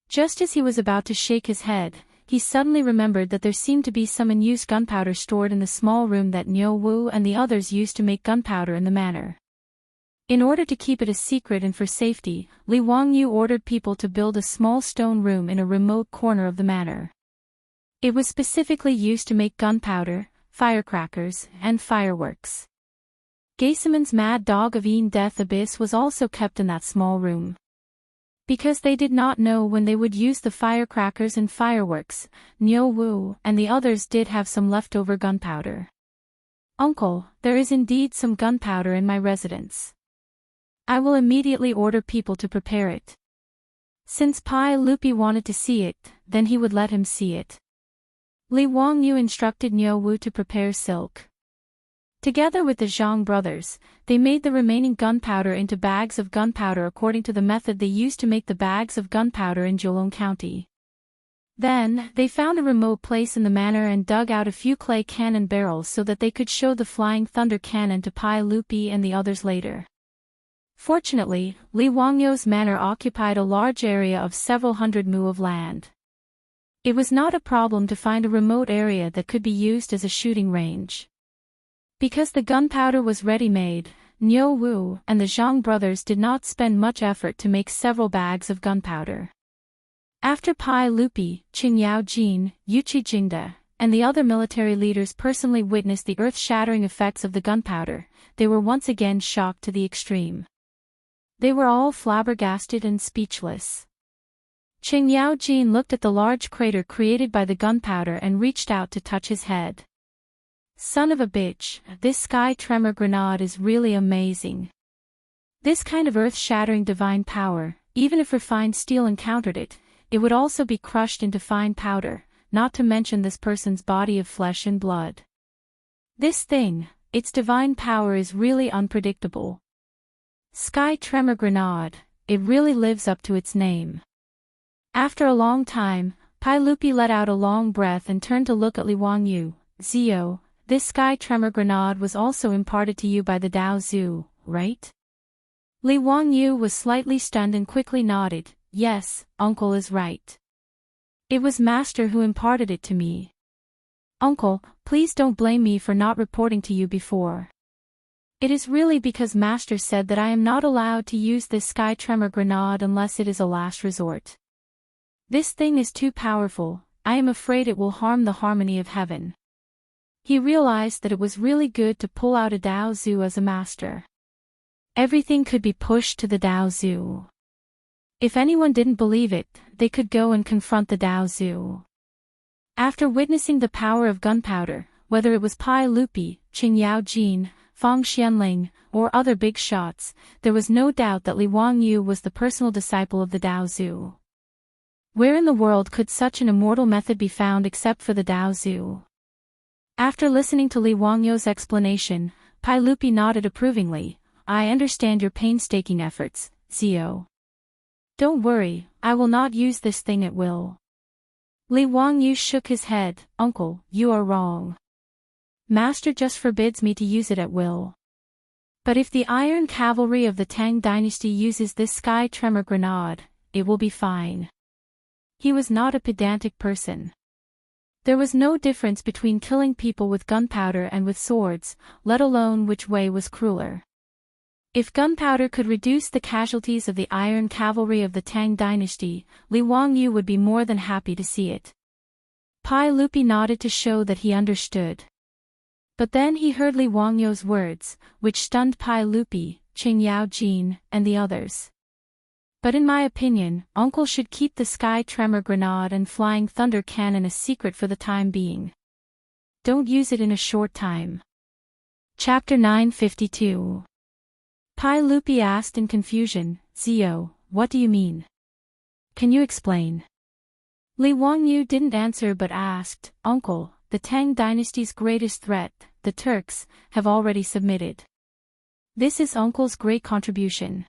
S1: Just as he was about to shake his head, he suddenly remembered that there seemed to be some unused gunpowder stored in the small room that Niu Wu and the others used to make gunpowder in the manor. In order to keep it a secret and for safety, Li Wangyu ordered people to build a small stone room in a remote corner of the manor. It was specifically used to make gunpowder, firecrackers, and fireworks. Gaysimon's mad dog of Een Death Abyss was also kept in that small room. Because they did not know when they would use the firecrackers and fireworks, Niu Wu and the others did have some leftover gunpowder. Uncle, there is indeed some gunpowder in my residence. I will immediately order people to prepare it. Since Pai Lupi wanted to see it, then he would let him see it. Li Wangyu instructed Niu Wu to prepare silk. Together with the Zhang brothers, they made the remaining gunpowder into bags of gunpowder according to the method they used to make the bags of gunpowder in Jiulong County. Then, they found a remote place in the manor and dug out a few clay cannon barrels so that they could show the flying thunder cannon to Pai Lupi and the others later. Fortunately, Li Wangyu's manor occupied a large area of several hundred mu of land. It was not a problem to find a remote area that could be used as a shooting range. Because the gunpowder was ready-made, Niu Wu and the Zhang brothers did not spend much effort to make several bags of gunpowder. After Pai Lupi, Qing Yaojin, Yuqi Jingda, and the other military leaders personally witnessed the earth-shattering effects of the gunpowder, they were once again shocked to the extreme. They were all flabbergasted and speechless. Qing Yaojin looked at the large crater created by the gunpowder and reached out to touch his head. Son of a bitch, this sky tremor grenade is really amazing. This kind of earth-shattering divine power, even if refined steel encountered it, it would also be crushed into fine powder, not to mention this person's body of flesh and blood. This thing, its divine power is really unpredictable. Sky tremor grenade, it really lives up to its name. After a long time, Pai Lupi let out a long breath and turned to look at Li Wangyu. Zio, this sky tremor grenade was also imparted to you by the Dao Zhu, right? Li Wangyu was slightly stunned and quickly nodded. Yes, uncle is right. It was master who imparted it to me. Uncle, please don't blame me for not reporting to you before. It is really because master said that I am not allowed to use this sky tremor grenade unless it is a last resort. This thing is too powerful, I am afraid it will harm the harmony of heaven. He realized that it was really good to pull out a Dao Zhu as a master. Everything could be pushed to the Dao Zhu. If anyone didn't believe it, they could go and confront the Dao Zhu. After witnessing the power of gunpowder, whether it was Pai Lupi, Qing Yaojin, Fang Xianling, or other big shots, there was no doubt that Li Wangyu was the personal disciple of the Dao Zhu. Where in the world could such an immortal method be found except for the Dao Zhu? After listening to Li Wangyu's explanation, Pai Lupi nodded approvingly. I understand your painstaking efforts, Zio. Don't worry, I will not use this thing at will. Li Wangyu shook his head. Uncle, you are wrong. Master just forbids me to use it at will. But if the iron cavalry of the Tang dynasty uses this sky tremor grenade, it will be fine. He was not a pedantic person. There was no difference between killing people with gunpowder and with swords, let alone which way was crueler. If gunpowder could reduce the casualties of the iron cavalry of the Tang dynasty, Li Wangyu would be more than happy to see it. Pai Lupi nodded to show that he understood. But then he heard Li Wangyu's words, which stunned Pai Lupi, Qing Yaojin, and the others. But in my opinion, Uncle should keep the sky tremor grenade and flying thunder cannon a secret for the time being. Don't use it in a short time. Chapter 952. Pai Lupi asked in confusion, Zio, what do you mean? Can you explain? Li Wangyu didn't answer but asked, "Uncle, the Tang dynasty's greatest threat, the Turks, have already submitted. This is Uncle's great contribution.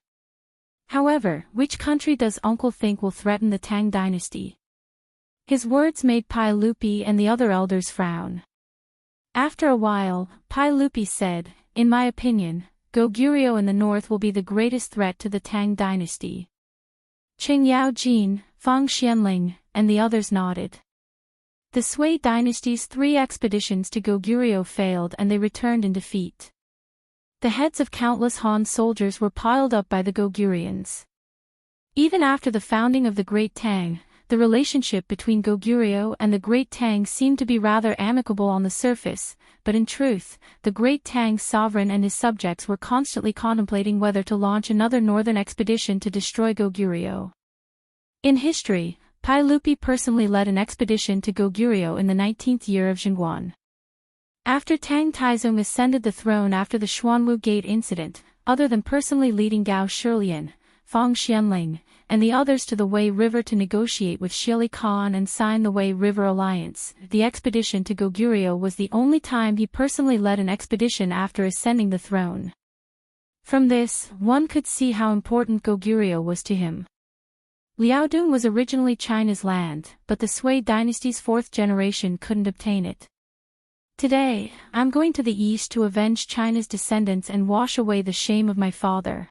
S1: However, which country does Uncle think will threaten the Tang dynasty?" His words made Pai Lupi and the other elders frown. After a while, Pai Lupi said, "In my opinion, Goguryeo in the north will be the greatest threat to the Tang dynasty." Qing Yaojin, Fang Xianling, and the others nodded. The Sui dynasty's 3 expeditions to Goguryeo failed and they returned in defeat. The heads of countless Han soldiers were piled up by the Goguryans. Even after the founding of the Great Tang, the relationship between Goguryeo and the Great Tang seemed to be rather amicable on the surface, but in truth, the Great Tang sovereign and his subjects were constantly contemplating whether to launch another northern expedition to destroy Goguryeo. In history, Pai Lupi personally led an expedition to Goguryeo in the 19th year of Zhenguan. After Tang Taizong ascended the throne after the Xuanwu Gate incident, other than personally leading Gao Shilian, Fang Xianling, and the others to the Wei River to negotiate with Shili Khan and sign the Wei River Alliance, the expedition to Goguryeo was the only time he personally led an expedition after ascending the throne. From this, one could see how important Goguryeo was to him. Liaodong was originally China's land, but the Sui dynasty's 4th generation couldn't obtain it. "Today, I'm going to the east to avenge China's descendants and wash away the shame of my father."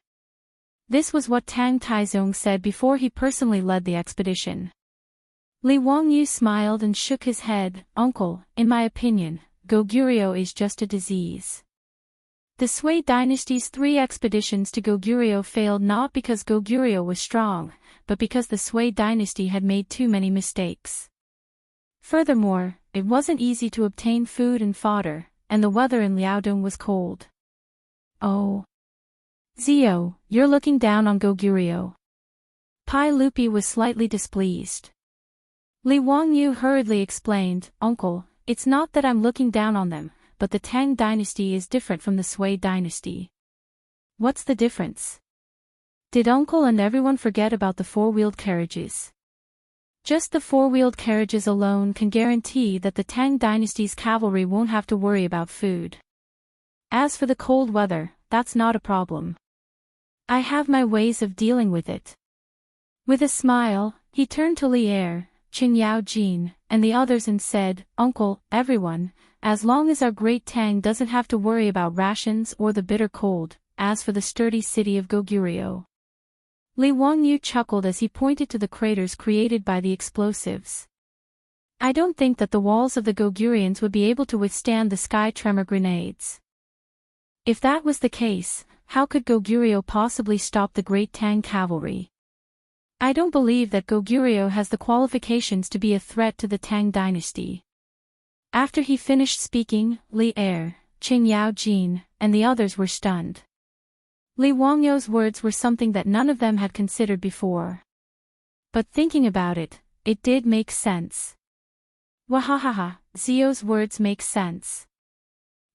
S1: This was what Tang Taizong said before he personally led the expedition. Li Wangyu smiled and shook his head, "Uncle, in my opinion, Goguryeo is just a disease." The Sui dynasty's 3 expeditions to Goguryeo failed not because Goguryeo was strong, but because the Sui dynasty had made too many mistakes. Furthermore, it wasn't easy to obtain food and fodder, and the weather in Liaodong was cold. "Oh. Zio, you're looking down on Goguryeo." Pai Lupi was slightly displeased. Li Wangyu hurriedly explained, "Uncle, it's not that I'm looking down on them, but the Tang dynasty is different from the Sui dynasty." "What's the difference?" "Did Uncle and everyone forget about the 4-wheeled carriages?" Just the 4-wheeled carriages alone can guarantee that the Tang dynasty's cavalry won't have to worry about food. As for the cold weather, that's not a problem. I have my ways of dealing with it." With a smile, he turned to Li Er, Qing Yaojin, and the others and said, "Uncle, everyone, as long as our Great Tang doesn't have to worry about rations or the bitter cold, as for the sturdy city of Goguryeo." Li Wangyu chuckled as he pointed to the craters created by the explosives. "I don't think that the walls of the Goguryans would be able to withstand the sky tremor grenades." If that was the case, how could Goguryeo possibly stop the Great Tang cavalry? "I don't believe that Goguryeo has the qualifications to be a threat to the Tang dynasty." After he finished speaking, Li Er, Qing Yaojin, and the others were stunned. Li Wangyu's words were something that none of them had considered before. But thinking about it, it did make sense. Wahahaha, Zio's words make sense.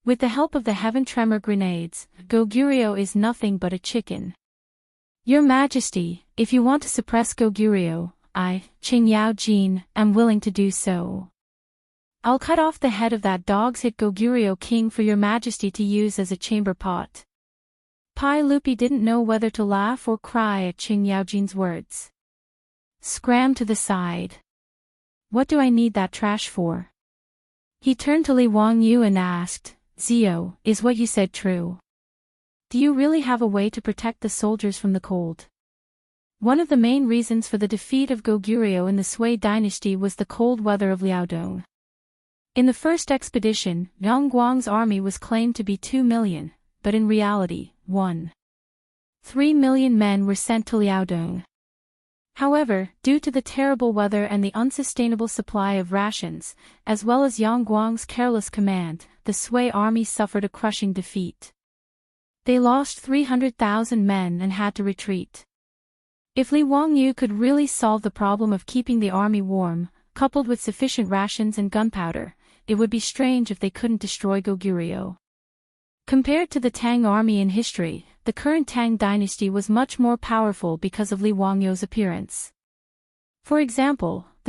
S1: With the help of the heaven tremor grenades, Goguryeo is nothing but a chicken. "Your Majesty, if you want to suppress Goguryeo, I, Qing Yaojin, am willing to do so. I'll cut off the head of that dog's-hit Goguryeo king for your Majesty to use as a chamber pot." Pai Lupi didn't know whether to laugh or cry at Qing Yaojin's words. "Scram to the side. What do I need that trash for?" He turned to Li Wangyu and asked, "Zio, is what you said true? Do you really have a way to protect the soldiers from the cold?" One of the main reasons for the defeat of Goguryeo in the Sui dynasty was the cold weather of Liaodong. In the first expedition, Yang Guang's army was claimed to be 2 million, but in reality, 1.3 million men were sent to Liaodong. However, due to the terrible weather and the unsustainable supply of rations, as well as Yang Guang's careless command, the Sui army suffered a crushing defeat. They lost 300,000 men and had to retreat. If Li Wangyu could really solve the problem of keeping the army warm, coupled with sufficient rations and gunpowder, it would be strange if they couldn't destroy Goguryeo. Compared to the Tang army in history, the current Tang dynasty was much more powerful because of Li Wangyu's appearance. For example, the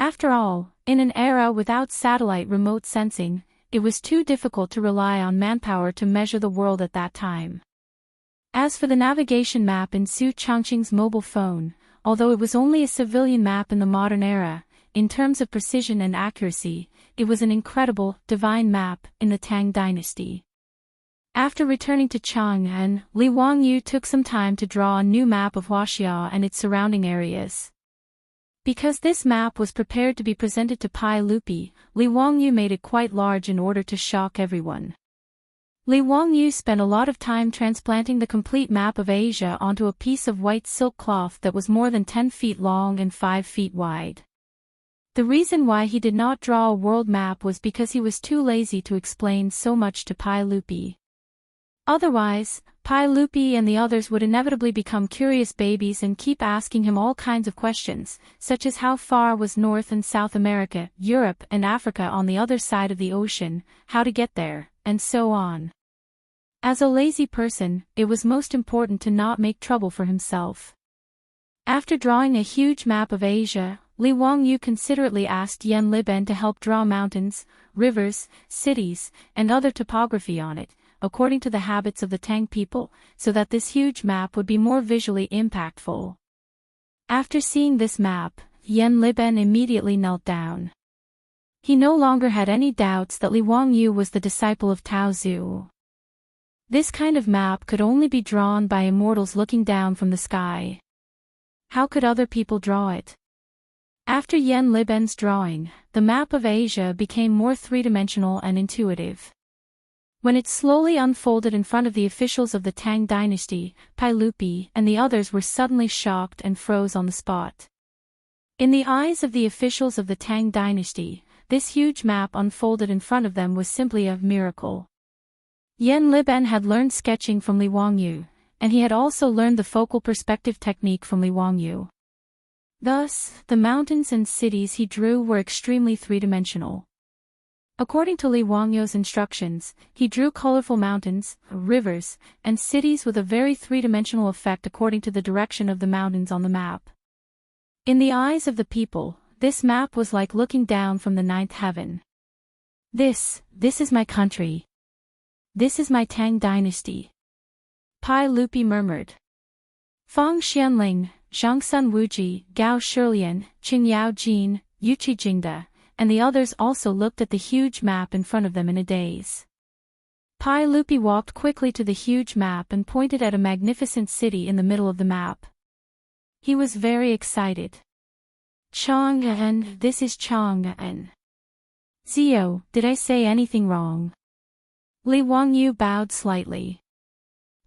S1: After all, in an era without satellite remote sensing, it was too difficult to rely on manpower to measure the world at that time. As for the navigation map in Su Changqing's mobile phone, although it was only a civilian map in the modern era, in terms of precision and accuracy, it was an incredible, divine map in the Tang dynasty. After returning to Chang'an, Li Wangyu took some time to draw a new map of Wuxia and its surrounding areas. Because this map was prepared to be presented to Pai Lupi, Li Wangyu made it quite large in order to shock everyone. Li Wangyu spent a lot of time transplanting the complete map of Asia onto a piece of white silk cloth that was more than 10 feet long and 5 feet wide. The reason why he did not draw a world map was because he was too lazy to explain so much to Pai Lupi. Otherwise, Pai Lupi and the others would inevitably become curious babies and keep asking him all kinds of questions, such as how far was North and South America, Europe and Africa on the other side of the ocean, how to get there, and so on. As a lazy person, it was most important to not make trouble for himself. After drawing a huge map of Asia, Li Wangyu considerately asked Yan Liben to help draw mountains, rivers, cities, and other topography on it, according to the habits of the Tang people, so that this huge map would be more visually impactful. After seeing this map, Yan Liben immediately knelt down. He no longer had any doubts that Li Wangyu was the disciple of Tao Zu. This kind of map could only be drawn by immortals looking down from the sky. How could other people draw it? After Yan Liben's drawing, the map of Asia became more three-dimensional and intuitive. When it slowly unfolded in front of the officials of the Tang dynasty, Pai Lupi and the others were suddenly shocked and froze on the spot. In the eyes of the officials of the Tang dynasty, this huge map unfolded in front of them was simply a miracle. Yan Liben had learned sketching from Li Wangyu, and he had also learned the focal perspective technique from Li Wangyu. Thus, the mountains and cities he drew were extremely three-dimensional. According to Li Wangyu's instructions, he drew colorful mountains, rivers, and cities with a very three-dimensional effect according to the direction of the mountains on the map. In the eyes of the people, this map was like looking down from the ninth heaven. This is my country. This is my Tang dynasty. Pai Lupi murmured. Fang Xianling, Zhangsun Wuji, Gao Shilian, Qingyao Jin, Yuqi Jingda, and the others also looked at the huge map in front of them in a daze. Pai Lupi walked quickly to the huge map and pointed at a magnificent city in the middle of the map. He was very excited. Chang'an, this is Chang'an. Zio, did I say anything wrong? Li Wangyu bowed slightly.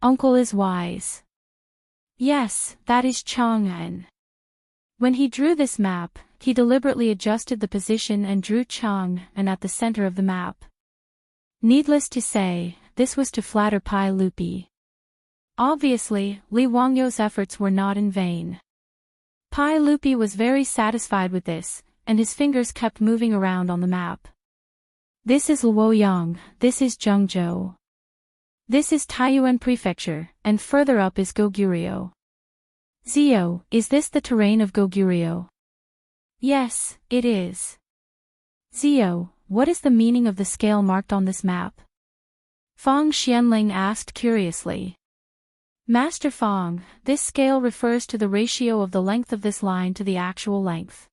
S1: Uncle is wise. Yes, that is Chang'an. When he drew this map, he deliberately adjusted the position and drew Chang'an at the center of the map. Needless to say, this was to flatter Pai Lupi. Obviously, Li Wangyu's efforts were not in vain. Pai Lupi was very satisfied with this, and his fingers kept moving around on the map. This is Luoyang, this is Zhengzhou. This is Taiyuan Prefecture, and further up is Goguryeo. Zio, is this the terrain of Goguryeo? Yes, it is. Zio, what is the meaning of the scale marked on this map? Fang Xianling asked curiously. Master Fang, this scale refers to the ratio of the length of this line to the actual length.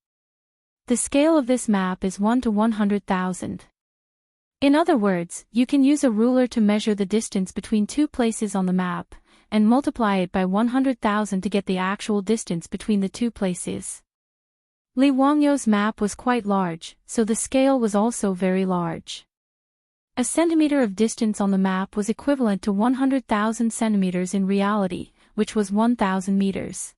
S1: The scale of this map is 1 to 100,000. In other words, you can use a ruler to measure the distance between two places on the map, and multiply it by 100,000 to get the actual distance between the two places. Li Wangyu's map was quite large, so the scale was also very large. A centimeter of distance on the map was equivalent to 100,000 centimeters in reality, which was 1,000 meters.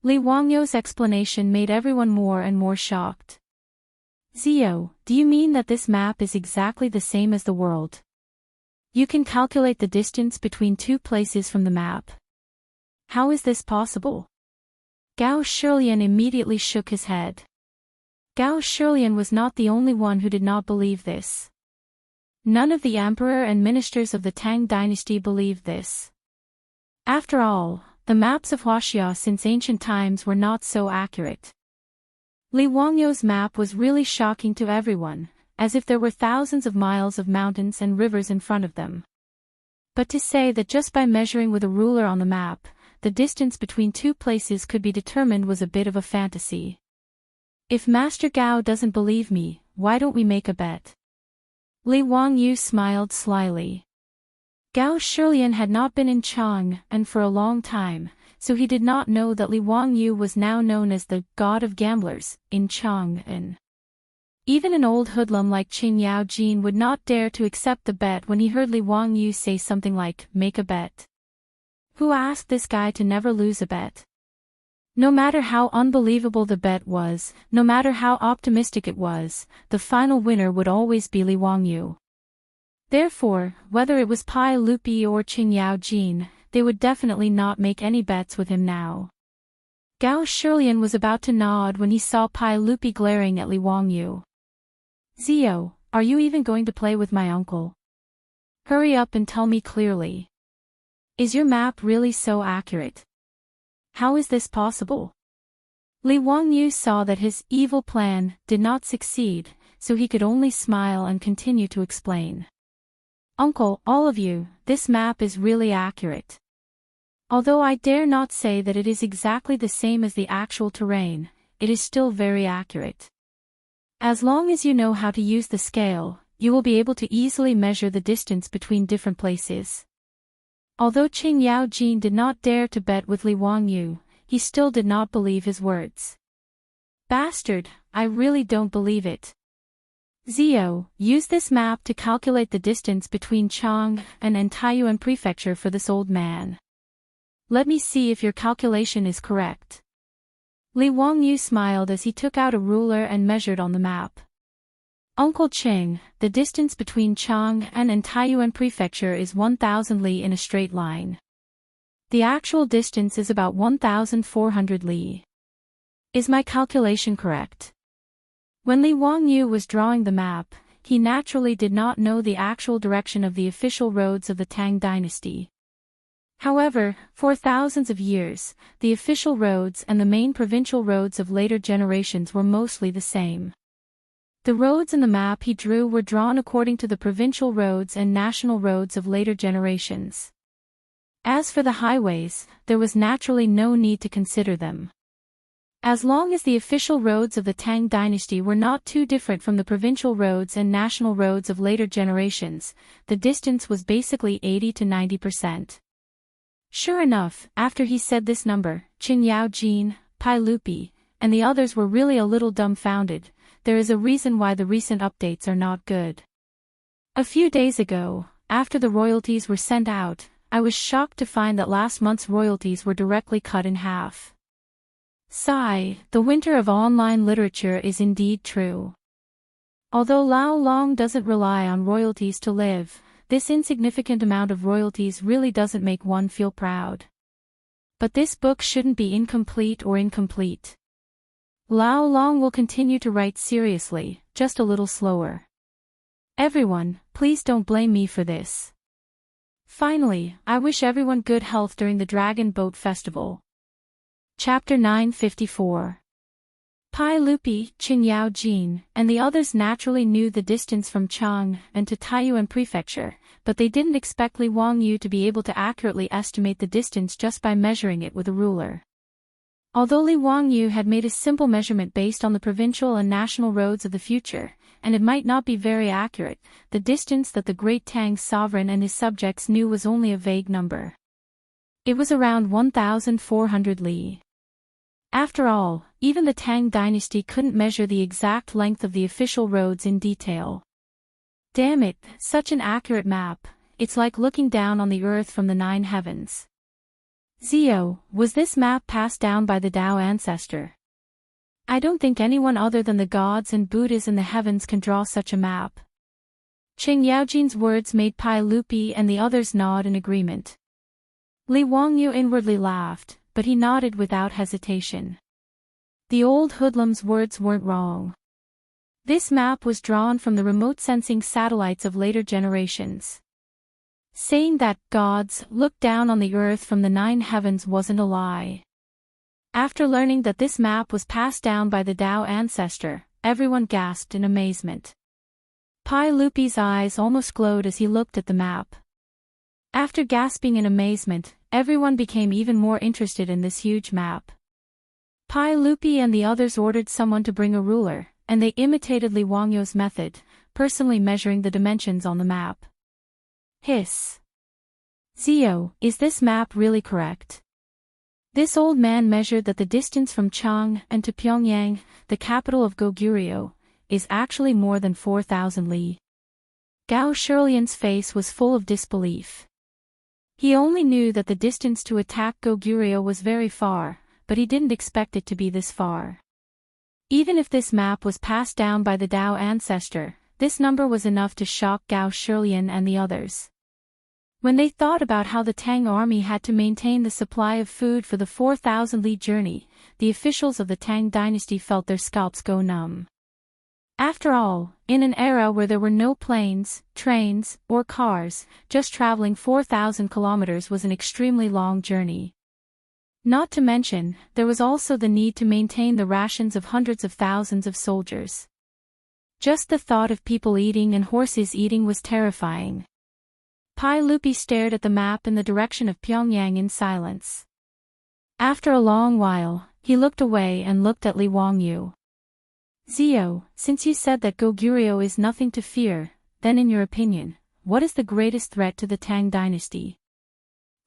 S1: Li Wangyu's explanation made everyone more and more shocked. Zio, do you mean that this map is exactly the same as the world? You can calculate the distance between two places from the map. How is this possible? Gao Shilian immediately shook his head. Gao Shilian was not the only one who did not believe this. None of the emperor and ministers of the Tang dynasty believed this. After all, the maps of Wuxia since ancient times were not so accurate. Li Wangyou's map was really shocking to everyone, as if there were thousands of miles of mountains and rivers in front of them. But to say that just by measuring with a ruler on the map, the distance between two places could be determined was a bit of a fantasy. If Master Gao doesn't believe me, why don't we make a bet? Li Wangyou smiled slyly. Gao Shilian had not been in Chang'an for a long time, so he did not know that Li Wangyou was now known as the God of Gamblers in Chang'an. Even an old hoodlum like Qin Yaojin would not dare to accept the bet when he heard Li Wangyou say something like, "Make a bet." Who asked this guy to never lose a bet? No matter how unbelievable the bet was, no matter how optimistic it was, the final winner would always be Li Wangyou. Therefore, whether it was Pai Lupi or Qin Yaojin, they would definitely not make any bets with him now. Gao Shilian was about to nod when he saw Pai Lupi glaring at Li Wangyou. "Zio, are you even going to play with my uncle? Hurry up and tell me clearly. Is your map really so accurate? How is this possible?" Li Wangyou saw that his evil plan did not succeed, so he could only smile and continue to explain. "Uncle, all of you, this map is really accurate. Although I dare not say that it is exactly the same as the actual terrain, it is still very accurate. As long as you know how to use the scale, you will be able to easily measure the distance between different places." Although Qin Yaojin did not dare to bet with Li Wangyou, he still did not believe his words. "Bastard, I really don't believe it. Zio, use this map to calculate the distance between Chang'an and Taiyuan Prefecture for this old man. Let me see if your calculation is correct." Li Wangyou smiled as he took out a ruler and measured on the map. "Uncle Qing, the distance between Chang'an and Taiyuan Prefecture is 1,000 li in a straight line. The actual distance is about 1,400 li. Is my calculation correct?" When Li Wangyou was drawing the map, he naturally did not know the actual direction of the official roads of the Tang dynasty. However, for thousands of years, the official roads and the main provincial roads of later generations were mostly the same. The roads in the map he drew were drawn according to the provincial roads and national roads of later generations. As for the highways, there was naturally no need to consider them. As long as the official roads of the Tang dynasty were not too different from the provincial roads and national roads of later generations, the distance was basically 80 to 90%. Sure enough, after he said this number, Qin Yaojin, Pai Lupi, and the others were really a little dumbfounded. There is a reason why the recent updates are not good. A few days ago, after the royalties were sent out, I was shocked to find that last month's royalties were directly cut in half. Sigh, the winter of online literature is indeed true. Although Lao Long doesn't rely on royalties to live, this insignificant amount of royalties really doesn't make one feel proud. But this book shouldn't be incomplete or incomplete. Lao Long will continue to write seriously, just a little slower. Everyone, please don't blame me for this. Finally, I wish everyone good health during the Dragon Boat Festival. Chapter 954. Pai Lupi, Qin Yaojin, and the others naturally knew the distance from Chang'an to Taiyuan Prefecture, but they didn't expect Li Wangyou to be able to accurately estimate the distance just by measuring it with a ruler. Although Li Wangyou had made a simple measurement based on the provincial and national roads of the future, and it might not be very accurate, the distance that the great Tang sovereign and his subjects knew was only a vague number. It was around 1,400 li. After all, even the Tang dynasty couldn't measure the exact length of the official roads in detail. Damn it, such an accurate map, it's like looking down on the earth from the 9 heavens. Zio, was this map passed down by the Dao ancestor? I don't think anyone other than the gods and Buddhas in the heavens can draw such a map. Qin Yaojin's words made Pai Lupi and the others nod in agreement. Li Wangyou inwardly laughed, but he nodded without hesitation. The old hoodlum's words weren't wrong. This map was drawn from the remote sensing satellites of later generations. Saying that gods looked down on the earth from the 9 heavens wasn't a lie. After learning that this map was passed down by the Dao ancestor, everyone gasped in amazement. Pai Lupi's eyes almost glowed as he looked at the map. After gasping in amazement, everyone became even more interested in this huge map. Pai Lupi and the others ordered someone to bring a ruler, and they imitated Li Wangyou's method, personally measuring the dimensions on the map. Hiss. Zio, is this map really correct? This old man measured that the distance from Chang'an to Pyongyang, the capital of Goguryeo, is actually more than 4,000 li. Gao Shilian's face was full of disbelief. He only knew that the distance to attack Goguryeo was very far, but he didn't expect it to be this far. Even if this map was passed down by the Dao ancestor, this number was enough to shock Gao Shilian and the others. When they thought about how the Tang army had to maintain the supply of food for the 4,000 li journey, the officials of the Tang dynasty felt their scalps go numb. After all, in an era where there were no planes, trains, or cars, just traveling 4,000 kilometers was an extremely long journey. Not to mention, there was also the need to maintain the rations of hundreds of thousands of soldiers. Just the thought of people eating and horses eating was terrifying. Pai Lupi stared at the map in the direction of Pyongyang in silence. After a long while, he looked away and looked at Li Wangyu. Zio, since you said that Goguryeo is nothing to fear, then in your opinion, what is the greatest threat to the Tang dynasty?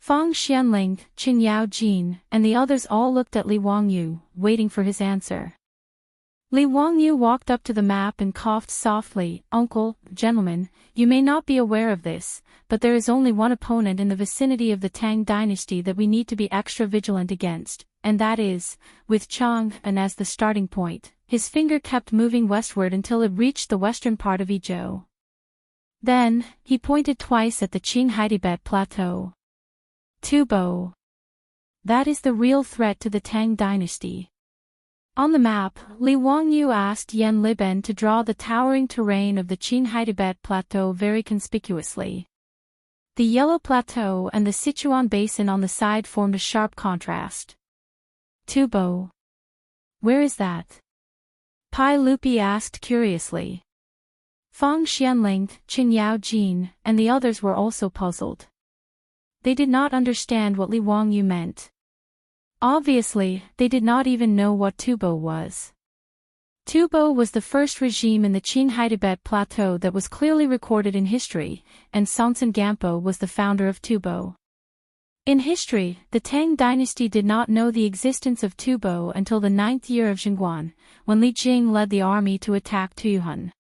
S1: Fang Xianling, Qin Yao Jin, and the others all looked at Li Wangyu, waiting for his answer. Li Wangyu walked up to the map and coughed softly. Uncle, gentlemen, you may not be aware of this, but there is only one opponent in the vicinity of the Tang dynasty that we need to be extra vigilant against, and that is, with Chang'an as the starting point. His finger kept moving westward until it reached the western part of Izhou. Then, he pointed twice at the Qinghai-Tibet plateau. Tubo. That is the real threat to the Tang dynasty. On the map, Li Wangyu asked Yan Liben to draw the towering terrain of the Qinghai-Tibet plateau very conspicuously. The Yellow Plateau and the Sichuan Basin on the side formed a sharp contrast. Tubo. Where is that? Pai Lupi asked curiously. Fang Xianling, Qin Yao Jin, and the others were also puzzled. They did not understand what Li Wangyu meant. Obviously, they did not even know what Tubo was. Tubo was the first regime in the Qinghai-Tibet plateau that was clearly recorded in history, and Songtsen Gampo was the founder of Tubo. In history, the Tang dynasty did not know the existence of Tubo until the 9th year of Xingguan, when Li Jing led the army to attack Tuyuhun.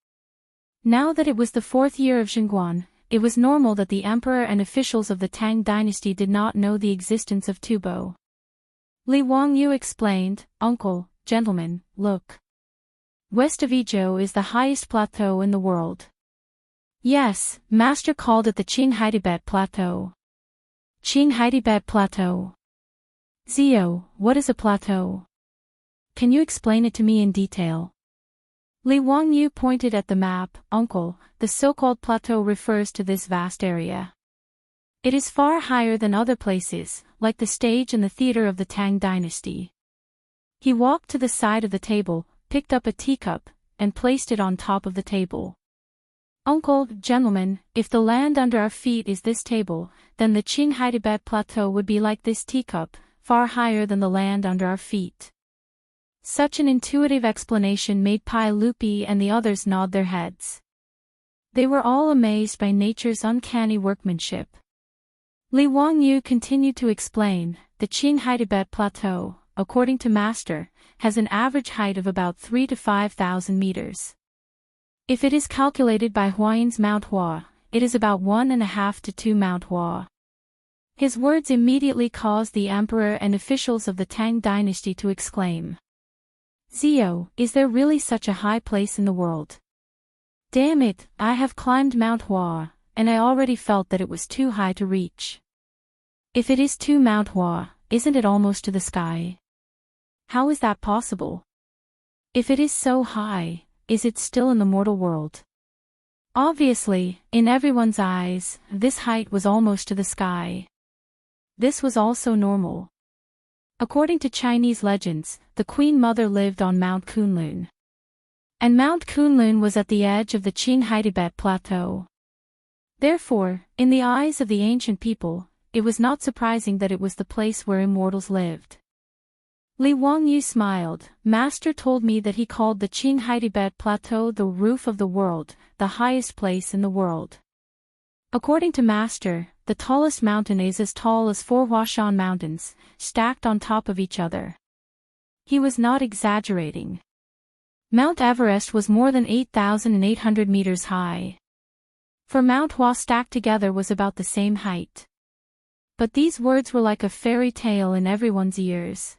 S1: Now that it was the 4th year of Xingguan, it was normal that the emperor and officials of the Tang dynasty did not know the existence of Tubo. Li Wangyu explained, Uncle, gentlemen, look. West of Izhou is the highest plateau in the world. Yes, Master called it the Qinghai-Tibet plateau. Qinghai-Tibet plateau. Zio, what is a plateau? Can you explain it to me in detail? Li Wangyu pointed at the map. Uncle, the so-called plateau refers to this vast area. It is far higher than other places, like the stage and the theater of the Tang dynasty. He walked to the side of the table, picked up a teacup, and placed it on top of the table. Uncle, gentlemen, if the land under our feet is this table, then the Qinghai-Tibet plateau would be like this teacup, far higher than the land under our feet. Such an intuitive explanation made Pai Lupi and the others nod their heads. They were all amazed by nature's uncanny workmanship. Li Wangyu continued to explain, the Qinghai-Tibet plateau, according to Master, has an average height of about 3,000 to 5,000 meters. If it is calculated by Huayan's Mount Hua, it is about 1.5 to 2 Mount Hua. His words immediately caused the emperor and officials of the Tang dynasty to exclaim. Zio, is there really such a high place in the world? Damn it, I have climbed Mount Hua, and I already felt that it was too high to reach. If it is 2 Mount Hua, isn't it almost to the sky? How is that possible? If it is so high, is it still in the mortal world? Obviously, in everyone's eyes, this height was almost to the sky. This was also normal. According to Chinese legends, the Queen Mother lived on Mount Kunlun. And Mount Kunlun was at the edge of the Qinghai Tibet Plateau. Therefore, in the eyes of the ancient people, it was not surprising that it was the place where immortals lived. Li Wangyu smiled. Master told me that he called the Qinghai Tibet Plateau the roof of the world, the highest place in the world. According to Master, the tallest mountain is as tall as 4 Huashan mountains, stacked on top of each other. He was not exaggerating. Mount Everest was more than 8,800 meters high. For Mount Hua stacked together was about the same height. But these words were like a fairy tale in everyone's ears.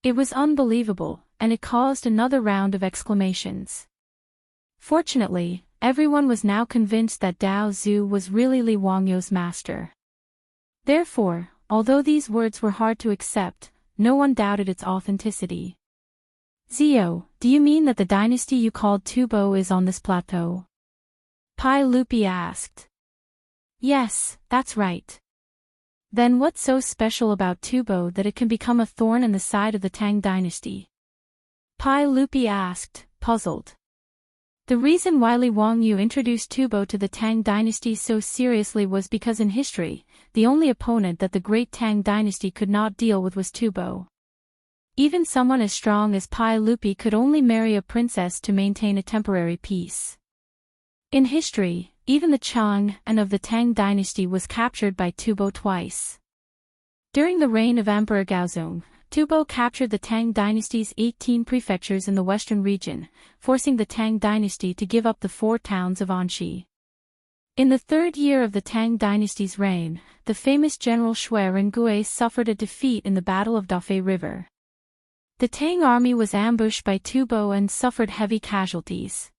S1: It was unbelievable, and it caused another round of exclamations. Fortunately, everyone was now convinced that Dao Zhu was really Li Wangyu's master. Therefore, although these words were hard to accept, no one doubted its authenticity. Zio, do you mean that the dynasty you called Tubo is on this plateau? Pai Lupi asked. Yes, that's right. Then what's so special about Tubo that it can become a thorn in the side of the Tang dynasty? Pai Lupi asked, puzzled. The reason why Li Wangyu introduced Tubo to the Tang dynasty so seriously was because in history, the only opponent that the great Tang dynasty could not deal with was Tubo. Even someone as strong as Pai Lupi could only marry a princess to maintain a temporary peace. In history, even the Chang and of the Tang dynasty was captured by Tubo twice. During the reign of Emperor Gaozong, Tubo captured the Tang dynasty's 18 prefectures in the western region, forcing the Tang dynasty to give up the 4 towns of Anxi. In the 3rd year of the Tang dynasty's reign, the famous general Shui Rengui suffered a defeat in the Battle of Dafei River. The Tang army was ambushed by Tubo and suffered heavy casualties.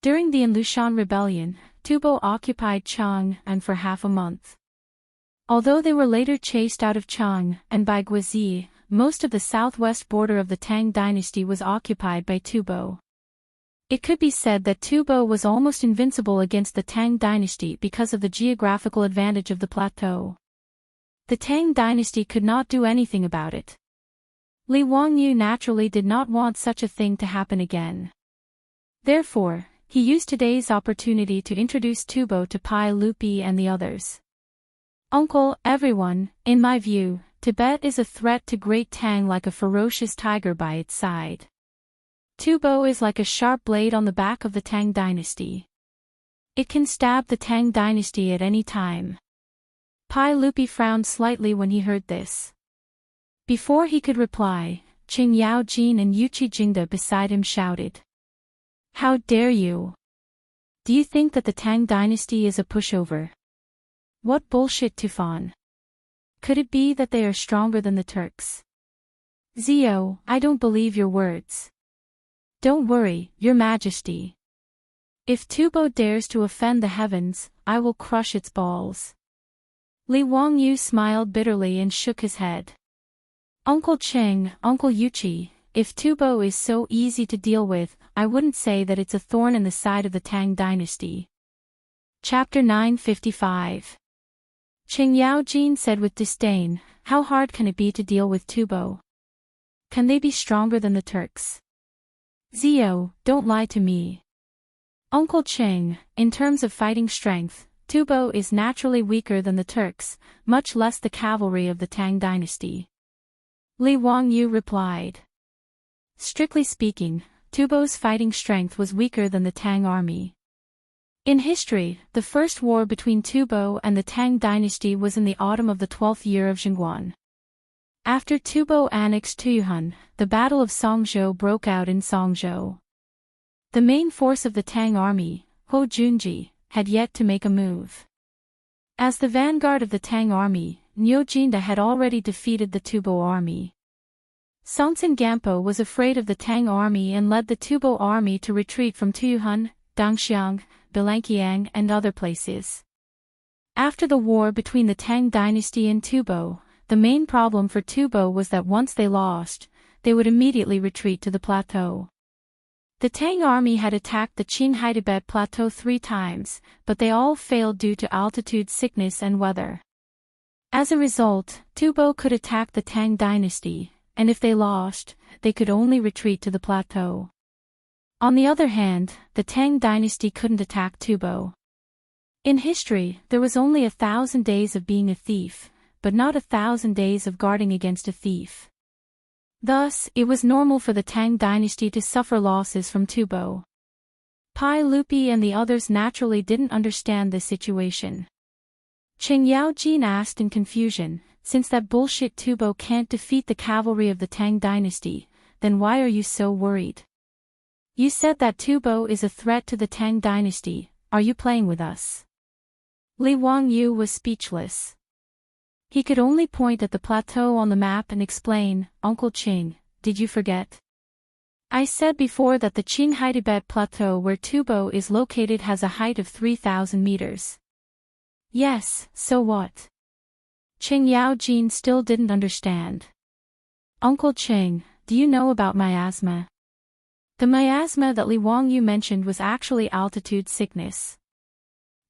S1: During the Anlushan rebellion, Tubo occupied Chang'an for half a month. Although they were later chased out of Chang'an by Guizi, most of the southwest border of the Tang dynasty was occupied by Tubo. It could be said that Tubo was almost invincible against the Tang dynasty because of the geographical advantage of the plateau. The Tang dynasty could not do anything about it. Li Wangyu naturally did not want such a thing to happen again. Therefore, he used today's opportunity to introduce Tubo to Pai Lupi and the others. Uncle, everyone, in my view, Tibet is a threat to Great Tang like a ferocious tiger by its side. Tubo is like a sharp blade on the back of the Tang dynasty. It can stab the Tang dynasty at any time. Pai Lupi frowned slightly when he heard this. Before he could reply, Qing Yaojin and Yuqi Jingda beside him shouted. How dare you? Do you think that the Tang dynasty is a pushover? What bullshit, Tufan. Could it be that they are stronger than the Turks? Zio, I don't believe your words. Don't worry, your majesty. If Tubo dares to offend the heavens, I will crush its balls. Li Wangyu smiled bitterly and shook his head. Uncle Qing, Uncle Yuqi, if Tubo is so easy to deal with, I wouldn't say that it's a thorn in the side of the Tang dynasty. Chapter 955. Qing Yaojin said with disdain, how hard can it be to deal with Tubo? Can they be stronger than the Turks? Zio, don't lie to me. Uncle Qing, in terms of fighting strength, Tubo is naturally weaker than the Turks, much less the cavalry of the Tang dynasty. Li Wangyu replied. Strictly speaking, Tubo's fighting strength was weaker than the Tang army. In history, the first war between Tubo and the Tang dynasty was in the autumn of the 12th year of Jingguan. After Tubo annexed Tuyuhun, the Battle of Songzhou broke out in Songzhou. The main force of the Tang army, Ho Junji, had yet to make a move. As the vanguard of the Tang army, Nyo Jinda had already defeated the Tubo army. Songtsen Gampo was afraid of the Tang army and led the Tubo army to retreat from Tuyuhun, Dangxiang, Bilanqiang and other places. After the war between the Tang dynasty and Tubo, the main problem for Tubo was that once they lost, they would immediately retreat to the plateau. The Tang army had attacked the Qinghai Tibet plateau 3 times, but they all failed due to altitude sickness and weather. As a result, Tubo could attack the Tang dynasty, and if they lost, they could only retreat to the plateau. On the other hand, the Tang dynasty couldn't attack Tubo. In history, there was only 1,000 days of being a thief, but not 1,000 days of guarding against a thief. Thus, it was normal for the Tang dynasty to suffer losses from Tubo. Pai Lupi and the others naturally didn't understand this situation. Qing Yaojin asked in confusion, since that bullshit Tubo can't defeat the cavalry of the Tang dynasty, then why are you so worried? You said that Tubo is a threat to the Tang dynasty, are you playing with us? Li Wangyu was speechless. He could only point at the plateau on the map and explain, Uncle Qing, did you forget? I said before that the Qinghai Tibet plateau where Tubo is located has a height of 3,000 meters. Yes, so what? Qing Yaojin still didn't understand. Uncle Qing, do you know about miasma? The miasma that Li Wangyu mentioned was actually altitude sickness.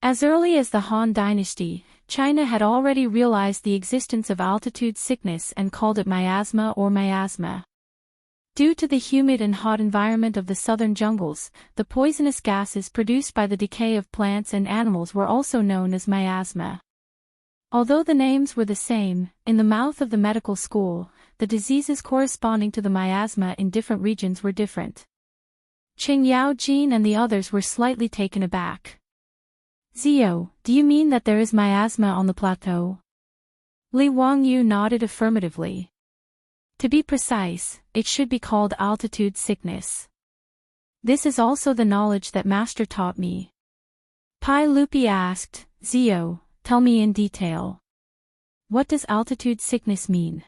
S1: As early as the Han Dynasty, China had already realized the existence of altitude sickness and called it miasma or miasma. Due to the humid and hot environment of the southern jungles, the poisonous gases produced by the decay of plants and animals were also known as miasma. Although the names were the same, in the mouth of the medical school, the diseases corresponding to the miasma in different regions were different. Qing Yaojin and the others were slightly taken aback. Zio, do you mean that there is miasma on the plateau? Li Wangyu nodded affirmatively. To be precise, it should be called altitude sickness. This is also the knowledge that Master taught me. Pai Lupi asked, Zio, tell me in detail. What does altitude sickness mean?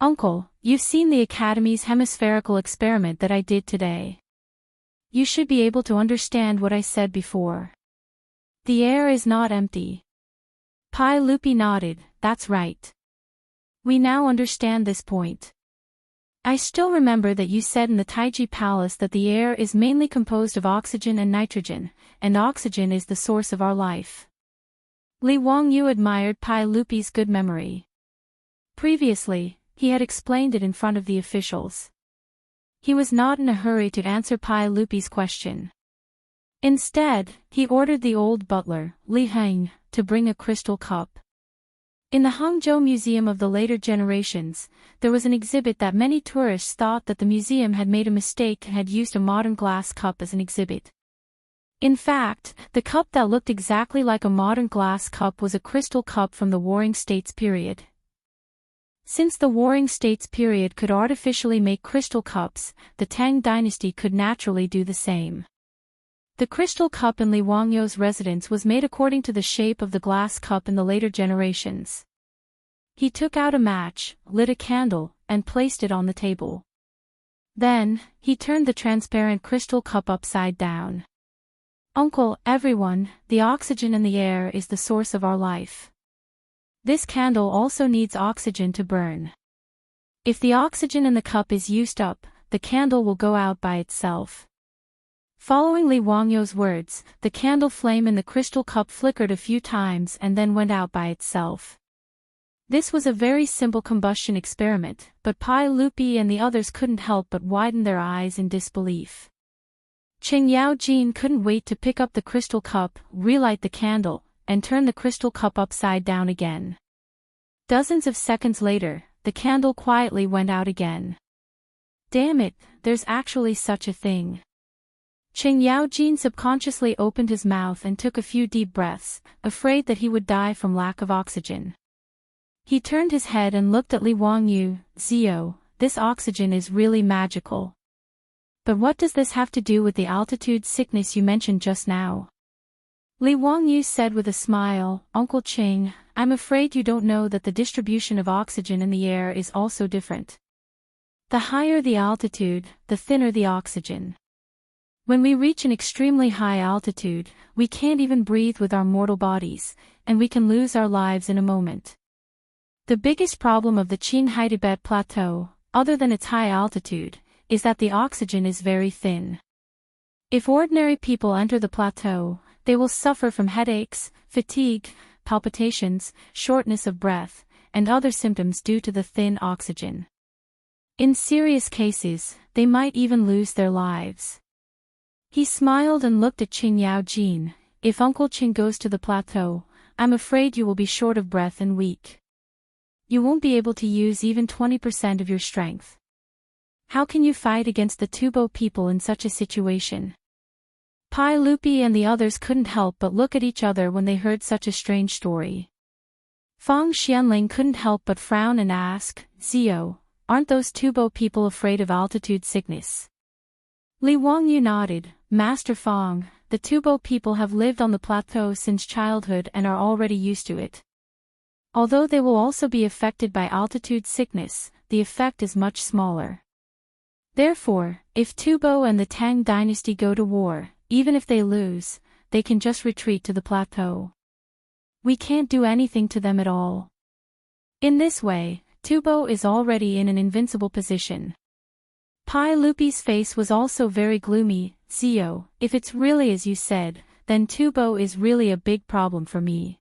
S1: Uncle, you've seen the Academy's hemispherical experiment that I did today. You should be able to understand what I said before. The air is not empty. Pai Lupi nodded, that's right. We now understand this point. I still remember that you said in the Taiji Palace that the air is mainly composed of oxygen and nitrogen, and oxygen is the source of our life. Li Wangyu admired Pai Lupi's good memory. Previously, he had explained it in front of the officials. He was not in a hurry to answer Pai Lupi's question. Instead, he ordered the old butler, Li Heng, to bring a crystal cup. In the Hangzhou Museum of the later generations, there was an exhibit that many tourists thought that the museum had made a mistake and had used a modern glass cup as an exhibit. In fact, the cup that looked exactly like a modern glass cup was a crystal cup from the Warring States period. Since the Warring States period could artificially make crystal cups, the Tang dynasty could naturally do the same. The crystal cup in Li Wangyu's residence was made according to the shape of the glass cup in the later generations. He took out a match, lit a candle, and placed it on the table. Then, he turned the transparent crystal cup upside down. Uncle, everyone, the oxygen in the air is the source of our life. This candle also needs oxygen to burn. If the oxygen in the cup is used up, the candle will go out by itself. Following Li Wangyu's words, the candle flame in the crystal cup flickered a few times and then went out by itself. This was a very simple combustion experiment, but Pai Lupi and the others couldn't help but widen their eyes in disbelief. Qing Yaojin couldn't wait to pick up the crystal cup, relight the candle, and turn the crystal cup upside down again. Dozens of seconds later, the candle quietly went out again. Damn it, there's actually such a thing. Qing Yaojin subconsciously opened his mouth and took a few deep breaths, afraid that he would die from lack of oxygen. He turned his head and looked at Li Wangyu, Zio, this oxygen is really magical. But what does this have to do with the altitude sickness you mentioned just now? Li Wangyu said with a smile, Uncle Qing, I'm afraid you don't know that the distribution of oxygen in the air is also different. The higher the altitude, the thinner the oxygen. When we reach an extremely high altitude, we can't even breathe with our mortal bodies, and we can lose our lives in a moment. The biggest problem of the Qinghai Tibet Plateau, other than its high altitude, is that the oxygen is very thin. If ordinary people enter the plateau, they will suffer from headaches, fatigue, palpitations, shortness of breath, and other symptoms due to the thin oxygen. In serious cases, they might even lose their lives. He smiled and looked at Qing Yaojin. If Uncle Qing goes to the plateau, I'm afraid you will be short of breath and weak. You won't be able to use even 20% of your strength. How can you fight against the Tubo people in such a situation? Pai Lupi and the others couldn't help but look at each other when they heard such a strange story. Fang Xianling couldn't help but frown and ask, Zio, aren't those Tubo people afraid of altitude sickness? Li Wangyu nodded, Master Fang, the Tubo people have lived on the plateau since childhood and are already used to it. Although they will also be affected by altitude sickness, the effect is much smaller. Therefore, if Tubo and the Tang dynasty go to war, even if they lose, they can just retreat to the plateau. We can't do anything to them at all. In this way, Tubo is already in an invincible position. Pai Lupi's face was also very gloomy. Zio, if it's really as you said, then Tubo is really a big problem for me.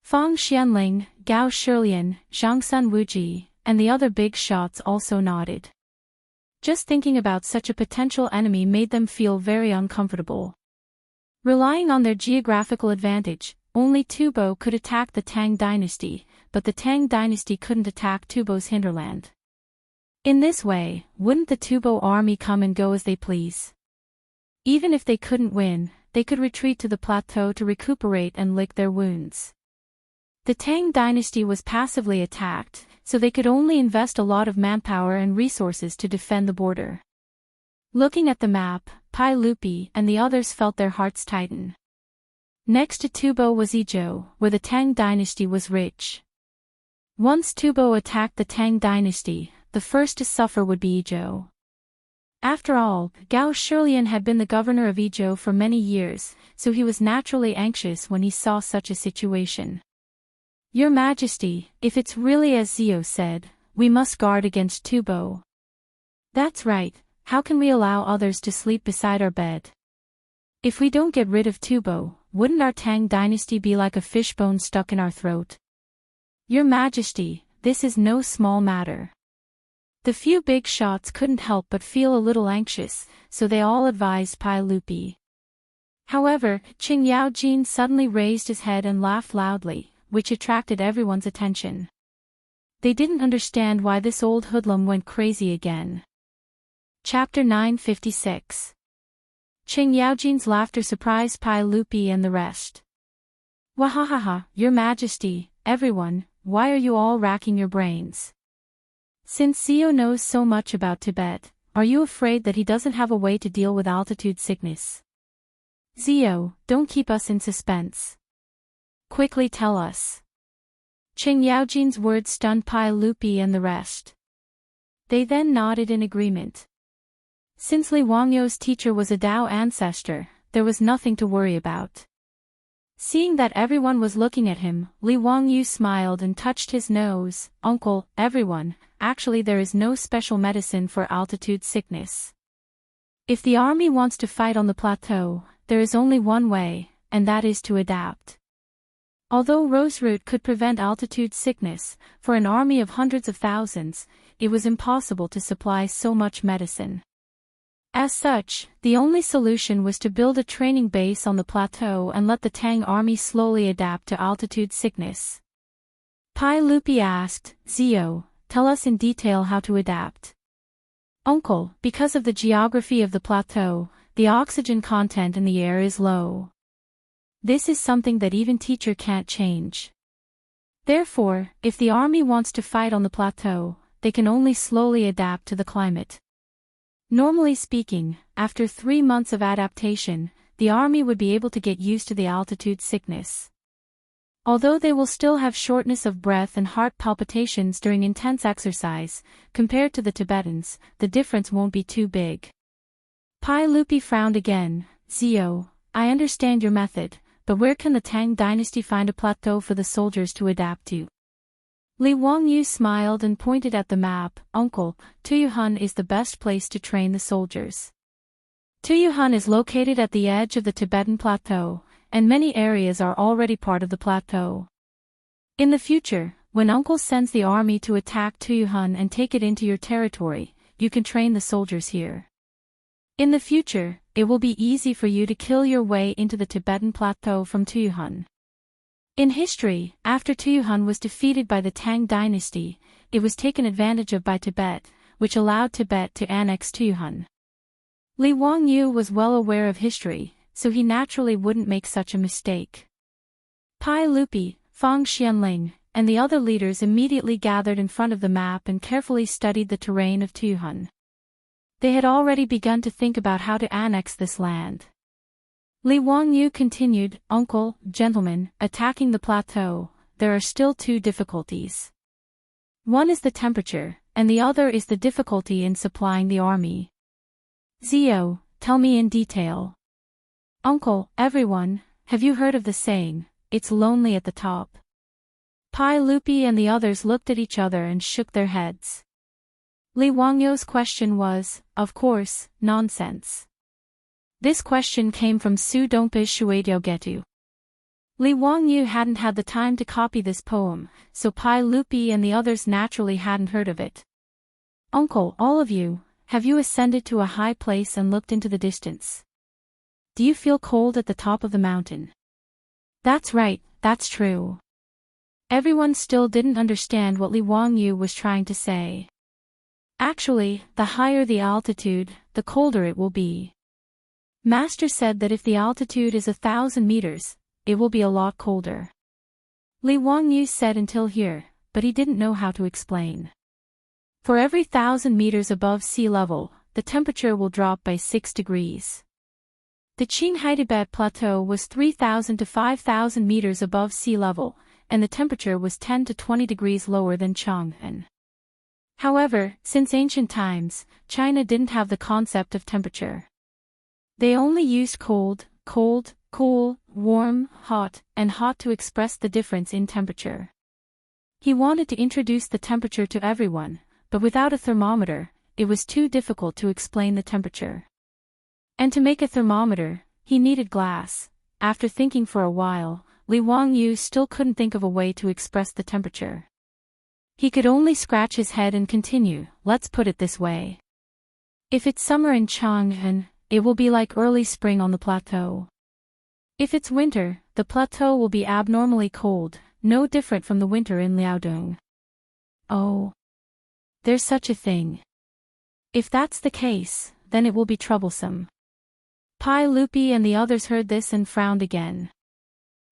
S1: Fang Xianling, Gao Shilian, Zhangsun Wuji, and the other big shots also nodded. Just thinking about such a potential enemy made them feel very uncomfortable. Relying on their geographical advantage, only Tubo could attack the Tang dynasty, but the Tang dynasty couldn't attack Tubo's hinterland. In this way, wouldn't the Tubo army come and go as they please? Even if they couldn't win, they could retreat to the plateau to recuperate and lick their wounds. The Tang dynasty was passively attacked, so they could only invest a lot of manpower and resources to defend the border. Looking at the map, Pai Lupi and the others felt their hearts tighten. Next to Tubo was Izhou, where the Tang dynasty was rich. Once Tubo attacked the Tang dynasty, the first to suffer would be Izhou. After all, Gao Shilian had been the governor of Izhou for many years, so he was naturally anxious when he saw such a situation. Your Majesty, if it's really as Zio said, we must guard against Tubo. That's right, how can we allow others to sleep beside our bed? If we don't get rid of Tubo, wouldn't our Tang dynasty be like a fishbone stuck in our throat? Your Majesty, this is no small matter. The few big shots couldn't help but feel a little anxious, so they all advised Pai Lupi. However, Qing Yaojin suddenly raised his head and laughed loudly, which attracted everyone's attention. They didn't understand why this old hoodlum went crazy again. Chapter 956. Qing Yaojin's laughter surprised Pai Lupi and the rest. Wahahaha, Your Majesty, everyone, why are you all racking your brains? Since Zio knows so much about Tibet, are you afraid that he doesn't have a way to deal with altitude sickness? Zio, don't keep us in suspense. Quickly tell us. Qing Yaojin's words stunned Pai Lupi and the rest. They then nodded in agreement. Since Li Wangyou's teacher was a Dao ancestor, there was nothing to worry about. Seeing that everyone was looking at him, Li Wangyu smiled and touched his nose. Uncle, everyone, actually there is no special medicine for altitude sickness. If the army wants to fight on the plateau, there is only one way, and that is to adapt. Although roseroot could prevent altitude sickness, for an army of hundreds of thousands, it was impossible to supply so much medicine. As such, the only solution was to build a training base on the plateau and let the Tang army slowly adapt to altitude sickness. Pai Lupi asked, Zio, tell us in detail how to adapt. Uncle, because of the geography of the plateau, the oxygen content in the air is low. This is something that even teacher can't change. Therefore, if the army wants to fight on the plateau, they can only slowly adapt to the climate. Normally speaking, after 3 months of adaptation, the army would be able to get used to the altitude sickness. Although they will still have shortness of breath and heart palpitations during intense exercise, compared to the Tibetans, the difference won't be too big. Pai Lupi frowned again. Zio, I understand your method, but where can the Tang dynasty find a plateau for the soldiers to adapt to? Li Wangyu smiled and pointed at the map. Uncle, Tuyuhun is the best place to train the soldiers. Tuyuhun is located at the edge of the Tibetan plateau, and many areas are already part of the plateau. In the future, when Uncle sends the army to attack Tuyuhun and take it into your territory, you can train the soldiers here. In the future, it will be easy for you to kill your way into the Tibetan plateau from Tuyuhun. In history, after Tuyuhun was defeated by the Tang dynasty, it was taken advantage of by Tibet, which allowed Tibet to annex Tuyuhun. Li Wangyu was well aware of history, so he naturally wouldn't make such a mistake. Pai Lupi, Fang Xianling, and the other leaders immediately gathered in front of the map and carefully studied the terrain of Tuyuhun. They had already begun to think about how to annex this land. Li Wangyu continued, "Uncle, gentlemen, attacking the plateau, there are still two difficulties. One is the temperature, and the other is the difficulty in supplying the army. Zio, tell me in detail." "Uncle, everyone, have you heard of the saying, 'It's lonely at the top'?" Pai Lupi and the others looked at each other and shook their heads. Li Wangyu's question was, of course, nonsense. This question came from Su Dongpa's Shueidiogetu. Li Wangyu hadn't had the time to copy this poem, so Pai Lupi and the others naturally hadn't heard of it. "Uncle, all of you, have you ascended to a high place and looked into the distance? Do you feel cold at the top of the mountain?" "That's right, that's true." Everyone still didn't understand what Li Wangyu was trying to say. Actually, the higher the altitude, the colder it will be. Master said that if the altitude is 1,000 meters, it will be a lot colder. Li Wangyu said until here, but he didn't know how to explain. For every 1,000 meters above sea level, the temperature will drop by 6 degrees. The Qinghai Tibet Plateau was 3,000 to 5,000 meters above sea level, and the temperature was 10 to 20 degrees lower than Chang'an. However, since ancient times, China didn't have the concept of temperature. They only used cold, cool, warm, hot, and hot to express the difference in temperature. He wanted to introduce the temperature to everyone, but without a thermometer, it was too difficult to explain the temperature. And to make a thermometer, he needed glass. After thinking for a while, Li Wangyu still couldn't think of a way to express the temperature. He could only scratch his head and continue, "Let's put it this way. If it's summer in Chang'an, it will be like early spring on the plateau. If it's winter, the plateau will be abnormally cold, no different from the winter in Liaodong." "Oh. There's such a thing. If that's the case, then it will be troublesome." Pai Lupi and the others heard this and frowned again.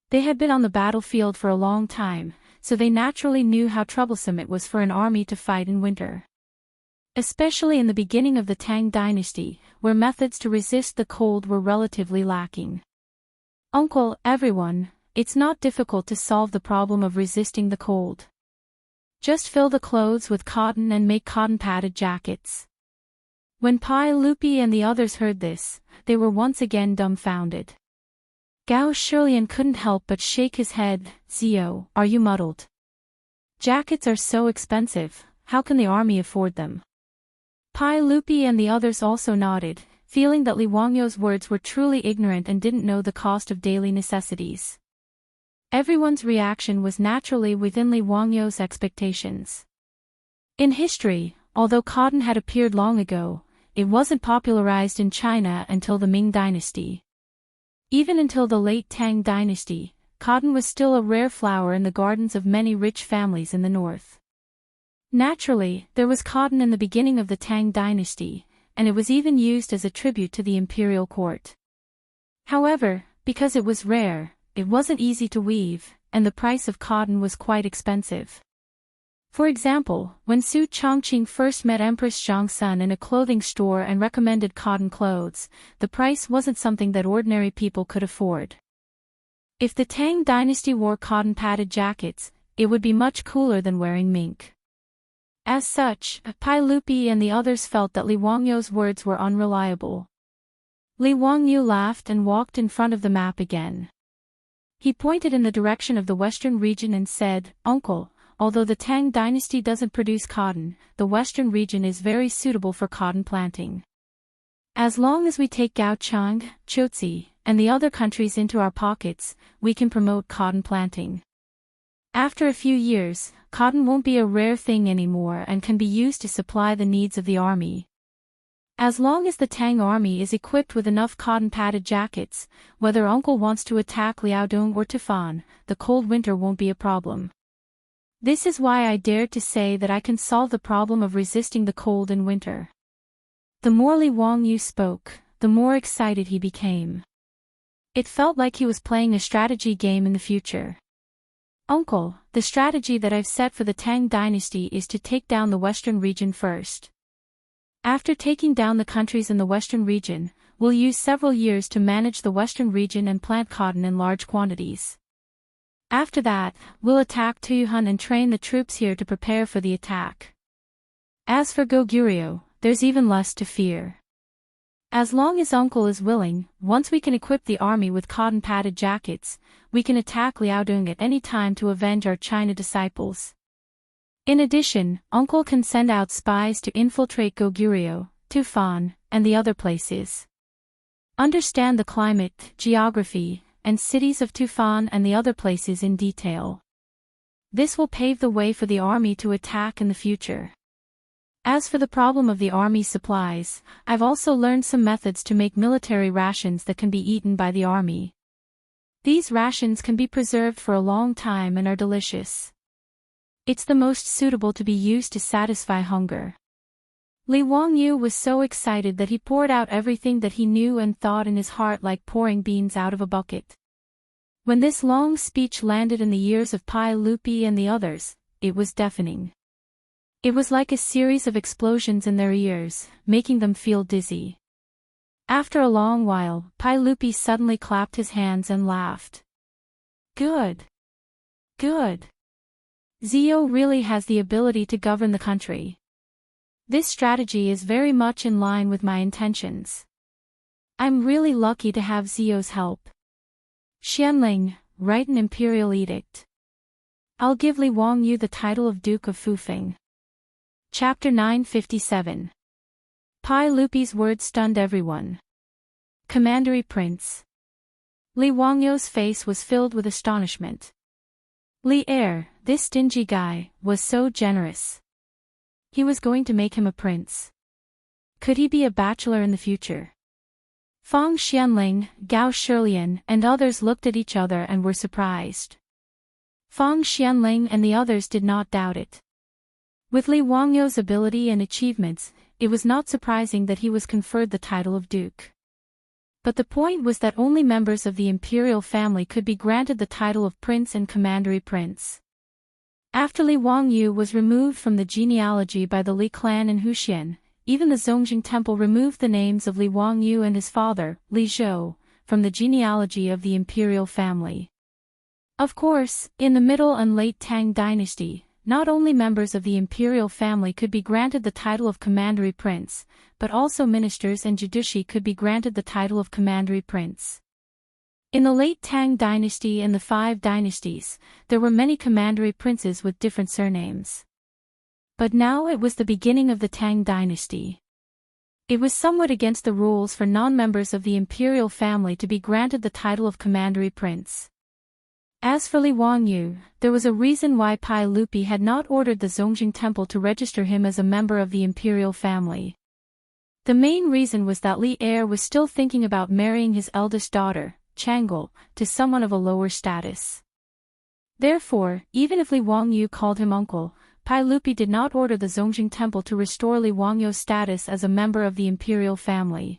S1: They had been on the battlefield for a long time, so they naturally knew how troublesome it was for an army to fight in winter. Especially in the beginning of the Tang dynasty, where methods to resist the cold were relatively lacking. "Uncle, everyone, it's not difficult to solve the problem of resisting the cold. Just fill the clothes with cotton and make cotton-padded jackets." When Pai Lupi and the others heard this, they were once again dumbfounded. Gao Shilian couldn't help but shake his head. "Zio, are you muddled? Jackets are so expensive, how can the army afford them?" Pai Lupi and the others also nodded, feeling that Li Wangyu's words were truly ignorant and didn't know the cost of daily necessities. Everyone's reaction was naturally within Li Wangyu's expectations. In history, although cotton had appeared long ago, it wasn't popularized in China until the Ming dynasty. Even until the late Tang dynasty, cotton was still a rare flower in the gardens of many rich families in the north. Naturally, there was cotton in the beginning of the Tang dynasty, and it was even used as a tribute to the imperial court. However, because it was rare, it wasn't easy to weave, and the price of cotton was quite expensive. For example, when Su Chongqing first met Empress Zhongsun in a clothing store and recommended cotton clothes, the price wasn't something that ordinary people could afford. If the Tang dynasty wore cotton-padded jackets, it would be much cooler than wearing mink. As such, Pai Lupi and the others felt that Li Wangyu's words were unreliable. Li Wangyu laughed and walked in front of the map again. He pointed in the direction of the western region and said, "Uncle, although the Tang dynasty doesn't produce cotton, the western region is very suitable for cotton planting. As long as we take Gaochang, Chotzi, and the other countries into our pockets, we can promote cotton planting. After a few years, cotton won't be a rare thing anymore and can be used to supply the needs of the army. As long as the Tang army is equipped with enough cotton-padded jackets, whether Uncle wants to attack Liaodong or Tufan, the cold winter won't be a problem. This is why I dared to say that I can solve the problem of resisting the cold in winter. The more Li Wangyu spoke, the more excited he became. It felt like he was playing a strategy game in the future. Uncle, the strategy that I've set for the Tang dynasty is to take down the western region first. After taking down the countries in the western region, we'll use several years to manage the western region and plant cotton in large quantities. After that, we'll attack Tuyuhun and train the troops here to prepare for the attack. As for Goguryeo, there's even less to fear. As long as Uncle is willing, once we can equip the army with cotton-padded jackets, we can attack Liaodong at any time to avenge our China disciples. In addition, Uncle can send out spies to infiltrate Goguryeo, Tufan, and the other places. Understand the climate, geography, and cities of Tufan and the other places in detail. This will pave the way for the army to attack in the future. As for the problem of the army's supplies, I've also learned some methods to make military rations that can be eaten by the army. These rations can be preserved for a long time and are delicious. It's the most suitable to be used to satisfy hunger. Li Wangyu was so excited that he poured out everything that he knew and thought in his heart like pouring beans out of a bucket. When this long speech landed in the ears of Pai Lupi and the others, it was deafening. It was like a series of explosions in their ears, making them feel dizzy. After a long while, Pai Lupi suddenly clapped his hands and laughed. Good. Good. Zio really has the ability to govern the country. This strategy is very much in line with my intentions. I'm really lucky to have Zio's help. Xianling, write an imperial edict. I'll give Li Wangyu the title of Duke of Fufeng. Chapter 957. Pai Lupi's words stunned everyone. Commandery Prince. Li Wangyu's face was filled with astonishment. Li Er, this stingy guy, was so generous. He was going to make him a prince. Could he be a bachelor in the future? Fang Xianling, Gao Shilian, and others looked at each other and were surprised. Fang Xianling and the others did not doubt it. With Li Wangyu's ability and achievements, it was not surprising that he was conferred the title of duke. But the point was that only members of the imperial family could be granted the title of prince and commandery prince. After Li Wangyu was removed from the genealogy by the Li clan in Huxian, even the Zongjing temple removed the names of Li Wangyu and his father, Li Zhou, from the genealogy of the imperial family. Of course, in the Middle and Late Tang dynasty, not only members of the imperial family could be granted the title of commandery prince, but also ministers and judici could be granted the title of commandery prince. In the late Tang dynasty and the Five Dynasties, there were many commandery princes with different surnames. But now it was the beginning of the Tang dynasty. It was somewhat against the rules for non-members of the imperial family to be granted the title of commandery prince. As for Li Wangyu, there was a reason why Pai Lupi had not ordered the Zongjing temple to register him as a member of the imperial family. The main reason was that Li Er was still thinking about marrying his eldest daughter, Changel, to someone of a lower status. Therefore, even if Li Wangyu called him uncle, Pai Lupi did not order the Zongjing temple to restore Li Wangyu's status as a member of the imperial family.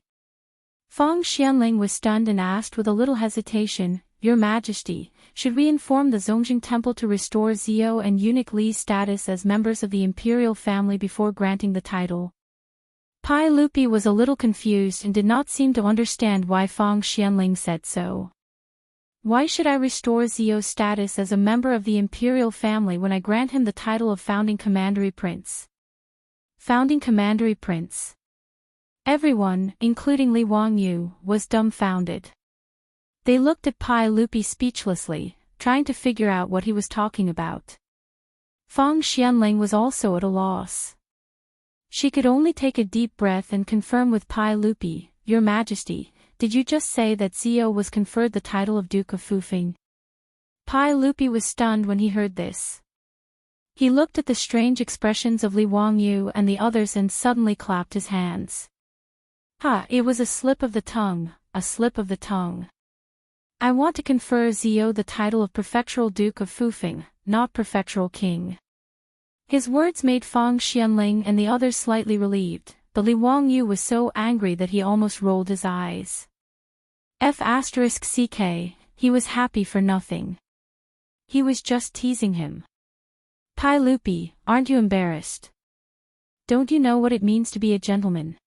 S1: Fang Xianling was stunned and asked with a little hesitation, Your Majesty, should we inform the Zongjing temple to restore Zio and eunuch Li's status as members of the imperial family before granting the title? Pai Lupi was a little confused and did not seem to understand why Fang Xianling said so. Why should I restore Zio's status as a member of the imperial family when I grant him the title of founding commandery prince? Founding commandery prince. Everyone, including Li Wangyu, was dumbfounded. They looked at Pai Lupi speechlessly, trying to figure out what he was talking about. Fang Xianling was also at a loss. She could only take a deep breath and confirm with Pai Lupi, "Your Majesty, did you just say that Zio was conferred the title of Duke of Fufeng?" Pai Lupi was stunned when he heard this. He looked at the strange expressions of Li Wangyu and the others and suddenly clapped his hands. It was a slip of the tongue, a slip of the tongue. I want to confer Zio the title of Prefectural Duke of Fufeng, not Prefectural King. His words made Fang Xianling and the others slightly relieved, but Li Wangyu was so angry that he almost rolled his eyes. *CK, he was happy for nothing. He was just teasing him. Pai Lupi, aren't you embarrassed? Don't you know what it means to be a gentleman?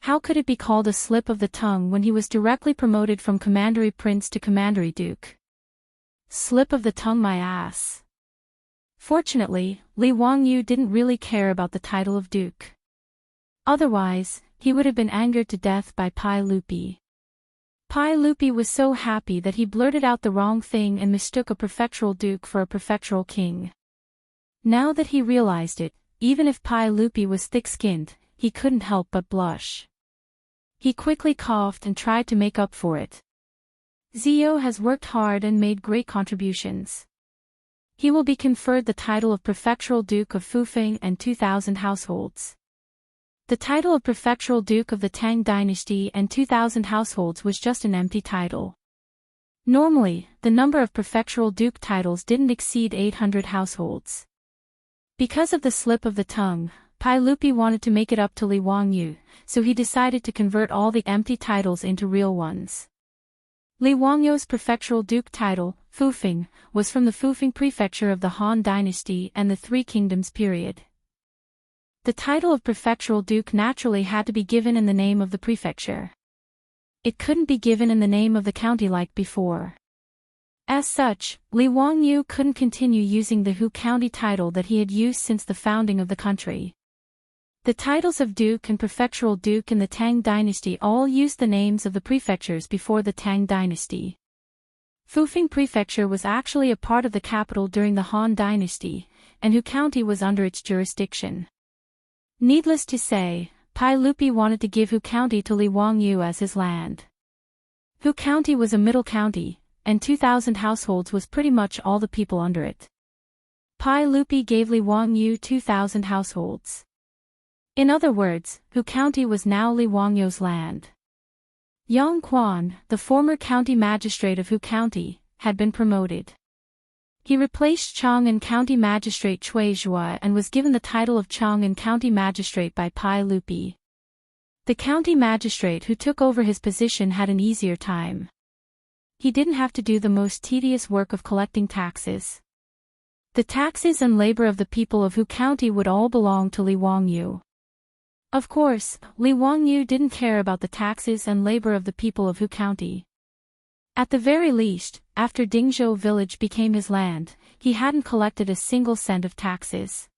S1: How could it be called a slip of the tongue when he was directly promoted from Commandery Prince to Commandery Duke? Slip of the tongue, my ass. Fortunately, Li Wangyu didn't really care about the title of Duke. Otherwise, he would have been angered to death by Pai Lupi. Pai Lupi was so happy that he blurted out the wrong thing and mistook a prefectural duke for a prefectural king. Now that he realized it, even if Pai Lupi was thick-skinned, he couldn't help but blush. He quickly coughed and tried to make up for it. Zio has worked hard and made great contributions. He will be conferred the title of Prefectural Duke of Fufeng and 2,000 households. The title of Prefectural Duke of the Tang dynasty and 2,000 households was just an empty title. Normally, the number of Prefectural Duke titles didn't exceed 800 households. Because of the slip of the tongue, Pai Lupi wanted to make it up to Li Wangyu, so he decided to convert all the empty titles into real ones. Li Wangyu's Prefectural Duke title, Fufeng, was from the Fufeng Prefecture of the Han Dynasty and the Three Kingdoms period. The title of Prefectural Duke naturally had to be given in the name of the prefecture. It couldn't be given in the name of the county like before. As such, Li Wangyu couldn't continue using the Hu County title that he had used since the founding of the country. The titles of Duke and Prefectural Duke in the Tang Dynasty all used the names of the prefectures before the Tang Dynasty. Fufeng Prefecture was actually a part of the capital during the Han Dynasty, and Hu County was under its jurisdiction. Needless to say, Pai Lupi wanted to give Hu County to Li Wangyu as his land. Hu County was a middle county, and 2,000 households was pretty much all the people under it. Pai Lupi gave Li Wangyu 2,000 households. In other words, Hu County was now Li Wangyu's land. Yang Quan, the former county magistrate of Hu County, had been promoted. He replaced Chang'an County Magistrate Cui Zhua and was given the title of Chang'an County Magistrate by Pai Lupi. The county magistrate who took over his position had an easier time. He didn't have to do the most tedious work of collecting taxes. The taxes and labor of the people of Hu County would all belong to Li Wangyu. Of course, Li Wangyu didn't care about the taxes and labor of the people of Hu County. At the very least, after Dingzhou village became his land, he hadn't collected a single cent of taxes.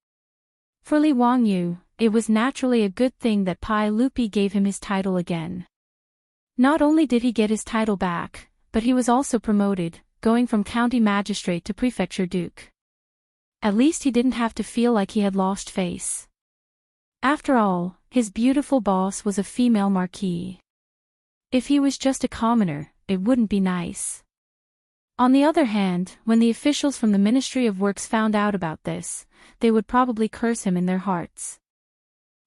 S1: For Li Wangyu, it was naturally a good thing that Pai Lupi gave him his title again. Not only did he get his title back, but he was also promoted, going from county magistrate to prefecture duke. At least he didn't have to feel like he had lost face. After all, his beautiful boss was a female marquis. If he was just a commoner, it wouldn't be nice. On the other hand, when the officials from the Ministry of Works found out about this, they would probably curse him in their hearts.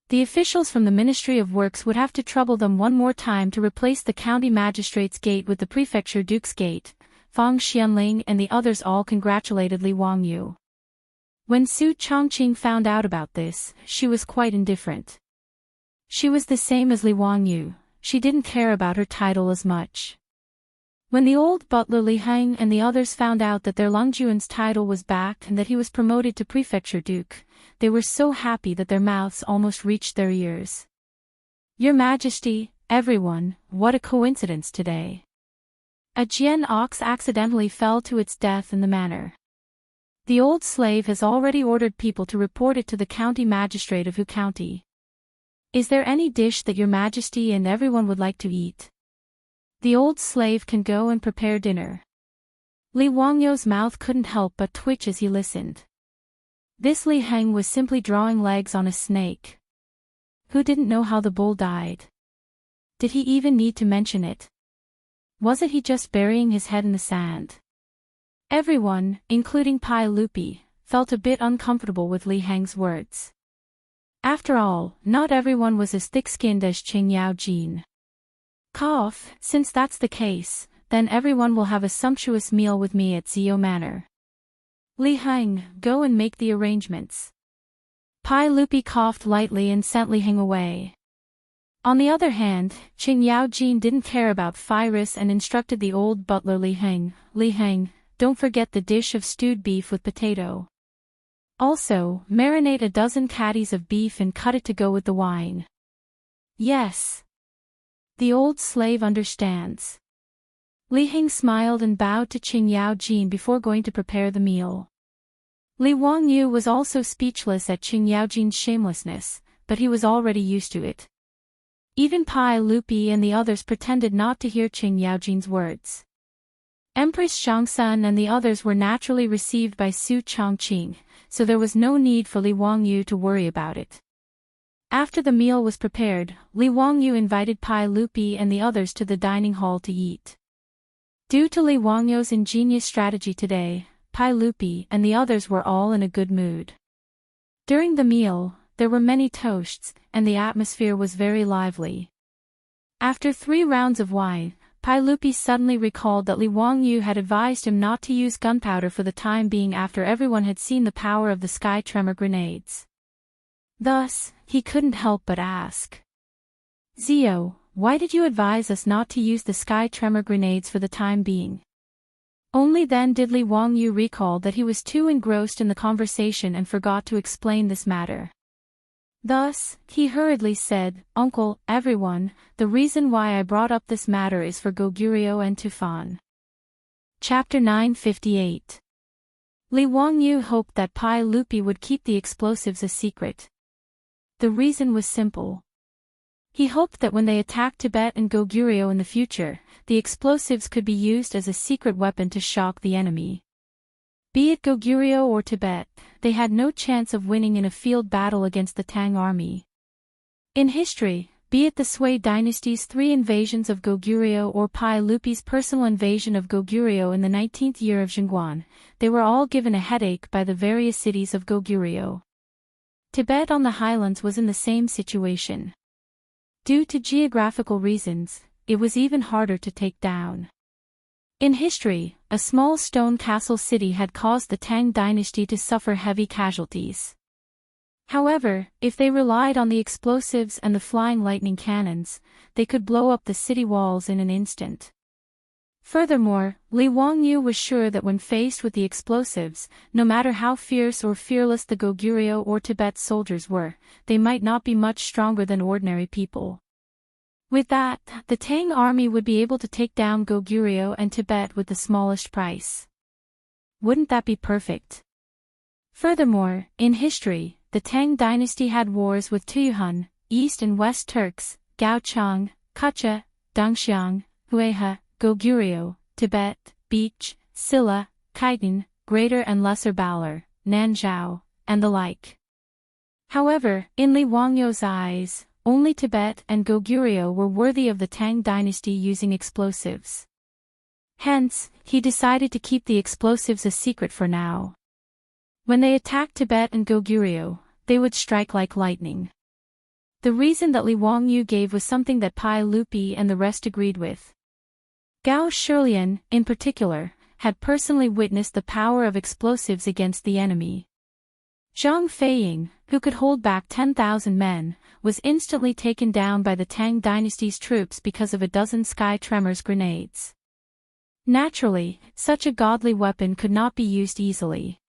S1: The officials from the Ministry of Works would have to trouble them one more time to replace the county magistrate's gate with the prefecture duke's gate. Fang Xianling and the others all congratulated Li Wangyu. When Su Chongqing found out about this, she was quite indifferent. She was the same as Li Wangyu, she didn't care about her title as much. When the old butler Li Heng and the others found out that their Longjuan's title was back and that he was promoted to prefecture duke, they were so happy that their mouths almost reached their ears. Your Majesty, everyone, what a coincidence today. A Jian ox accidentally fell to its death in the manor. The old slave has already ordered people to report it to the county magistrate of Hu County. Is there any dish that your Majesty and everyone would like to eat? The old slave can go and prepare dinner. Li Wangyu's mouth couldn't help but twitch as he listened. This Li Heng was simply drawing legs on a snake. Who didn't know how the bull died? Did he even need to mention it? Wasn't he just burying his head in the sand? Everyone, including Pai Lupi, felt a bit uncomfortable with Li Heng's words. After all, not everyone was as thick-skinned as Qing Yao Jin. Cough, since that's the case, then everyone will have a sumptuous meal with me at Zio Manor. Li Heng, go and make the arrangements. Pai Lupi coughed lightly and sent Li Heng away. On the other hand, Qing Yao Jin didn't care about Phyrus and instructed the old butler Li Heng, don't forget the dish of stewed beef with potato. Also, marinate a dozen caddies of beef and cut it to go with the wine. Yes. The old slave understands. Li Heng smiled and bowed to Qing Yao Jin before going to prepare the meal. Li Wangyu was also speechless at Qing Yao Jin's shamelessness, but he was already used to it. Even Pai Lupi and the others pretended not to hear Qing Yao Jin's words. Empress Xiangxia and the others were naturally received by Su Chongqing, so there was no need for Li Wangyu to worry about it. After the meal was prepared, Li Wangyu invited Pai Lupi and the others to the dining hall to eat. Due to Li Wangyu's ingenious strategy today, Pai Lupi and the others were all in a good mood. During the meal, there were many toasts, and the atmosphere was very lively. After 3 rounds of wine, Pai Lupi suddenly recalled that Li Wangyu had advised him not to use gunpowder for the time being after everyone had seen the power of the sky tremor grenades. Thus, he couldn't help but ask. Zio, why did you advise us not to use the sky tremor grenades for the time being? Only then did Li Wangyu recall that he was too engrossed in the conversation and forgot to explain this matter. Thus, he hurriedly said, Uncle, everyone, the reason why I brought up this matter is for Goguryeo and Tufan. Chapter 958. Li Wangyu hoped that Pai Lupi would keep the explosives a secret. The reason was simple. He hoped that when they attacked Tibet and Goguryeo in the future, the explosives could be used as a secret weapon to shock the enemy. Be it Goguryeo or Tibet, they had no chance of winning in a field battle against the Tang army. In history, be it the Sui dynasty's 3 invasions of Goguryeo or Pai Lupi's personal invasion of Goguryeo in the 19th year of Zhengguan, they were all given a headache by the various cities of Goguryeo. Tibet on the highlands was in the same situation. Due to geographical reasons, it was even harder to take down. In history, a small stone castle city had caused the Tang dynasty to suffer heavy casualties. However, if they relied on the explosives and the flying lightning cannons, they could blow up the city walls in an instant. Furthermore, Li Wangyu was sure that when faced with the explosives, no matter how fierce or fearless the Goguryeo or Tibet soldiers were, they might not be much stronger than ordinary people. With that, the Tang army would be able to take down Goguryeo and Tibet with the smallest price. Wouldn't that be perfect? Furthermore, in history, the Tang dynasty had wars with Tuyuhun, East and West Turks, Gaochang, Kucha, Dongxiang, Hueha, Goguryeo, Tibet, Beach, Silla, Khitan, Greater and Lesser Balor, Nanzhao, and the like. However, in Li Wangyu's eyes, only Tibet and Goguryeo were worthy of the Tang dynasty using explosives. Hence, he decided to keep the explosives a secret for now. When they attacked Tibet and Goguryeo, they would strike like lightning. The reason that Li Wangyu gave was something that Pai Lupi and the rest agreed with. Gao Shilian, in particular, had personally witnessed the power of explosives against the enemy. Zhang Feiying, who could hold back 10,000 men, was instantly taken down by the Tang dynasty's troops because of a dozen sky tremors grenades. Naturally, such a godly weapon could not be used easily.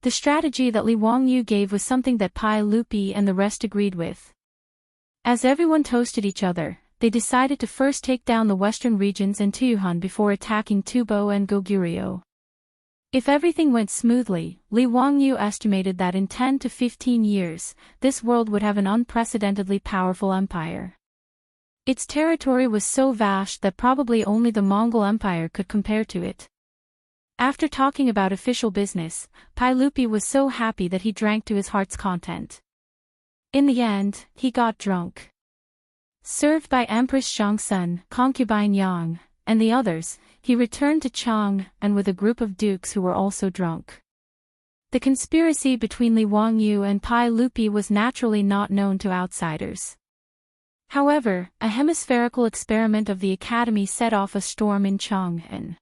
S1: The strategy that Li Wangyu gave was something that Pai Lupi and the rest agreed with. As everyone toasted each other, they decided to first take down the western regions and Tuyuhun before attacking Tubo and Goguryeo. If everything went smoothly, Li Wangyu estimated that in 10 to 15 years, this world would have an unprecedentedly powerful empire. Its territory was so vast that probably only the Mongol Empire could compare to it. After talking about official business, Pai Lupi was so happy that he drank to his heart's content. In the end, he got drunk. Served by Empress Xiangsun, concubine Yang, and the others, he returned to Chang and with a group of dukes who were also drunk. The conspiracy between Li Wangyu and Pai Lupi was naturally not known to outsiders. However, a hemispherical experiment of the academy set off a storm in Chang'an.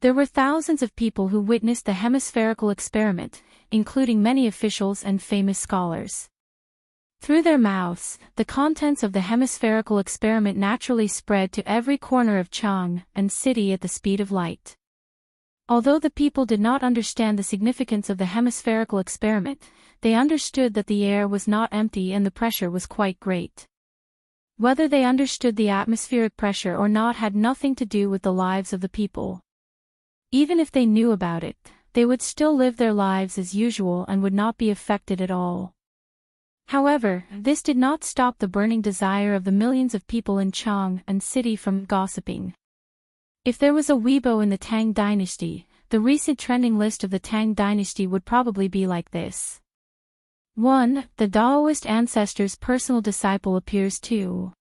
S1: There were thousands of people who witnessed the hemispherical experiment, including many officials and famous scholars. Through their mouths, the contents of the hemispherical experiment naturally spread to every corner of Chang'an city at the speed of light. Although the people did not understand the significance of the hemispherical experiment, they understood that the air was not empty and the pressure was quite great. Whether they understood the atmospheric pressure or not had nothing to do with the lives of the people. Even if they knew about it, they would still live their lives as usual and would not be affected at all. However, this did not stop the burning desire of the millions of people in Chang'an city from gossiping. If there was a Weibo in the Tang dynasty, the recent trending list of the Tang dynasty would probably be like this. 1. The Daoist ancestor's personal disciple appears too.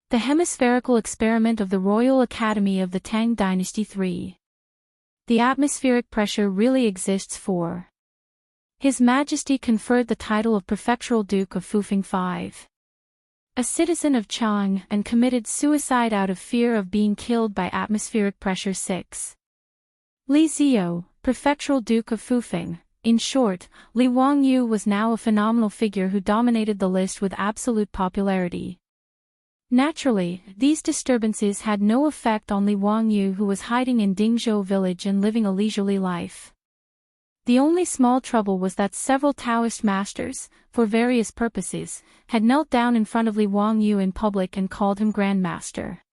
S1: The hemispherical experiment of the Royal Academy of the Tang dynasty 3. The atmospheric pressure really exists 4. His Majesty conferred the title of Prefectural Duke of Fufeng 5. A citizen of Chang and committed suicide out of fear of being killed by atmospheric pressure 6. Li Ziyou, Prefectural Duke of Fufeng. In short, Li Wangyu was now a phenomenal figure who dominated the list with absolute popularity. Naturally, these disturbances had no effect on Li Wangyu, who was hiding in Dingzhou village and living a leisurely life. The only small trouble was that several Taoist masters, for various purposes, had knelt down in front of Li Wangyu in public and called him Grand Master.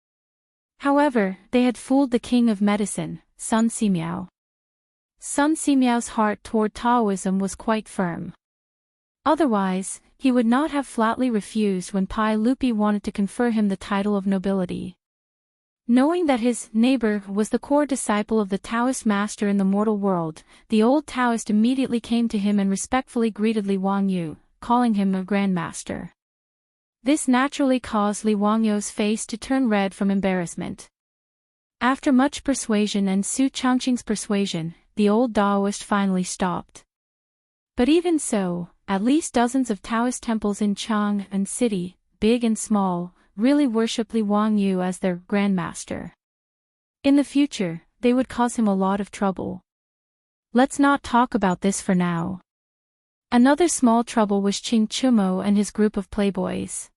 S1: However, they had fooled the king of medicine, Sun Simiao. Sun Simiao's heart toward Taoism was quite firm. Otherwise, he would not have flatly refused when Pai Lupi wanted to confer him the title of nobility. Knowing that his neighbor was the core disciple of the Taoist master in the mortal world, the old Taoist immediately came to him and respectfully greeted Li Wangyu, calling him a Grand Master. This naturally caused Li Wangyu's face to turn red from embarrassment. After much persuasion and Su Changqing's persuasion, the old Daoist finally stopped. But even so, at least dozens of Taoist temples in Chang'an city, big and small, really worship Li Wangyu as their Grand Master. In the future, they would cause him a lot of trouble. Let's not talk about this for now. Another small trouble was Qing Chumo and his group of playboys.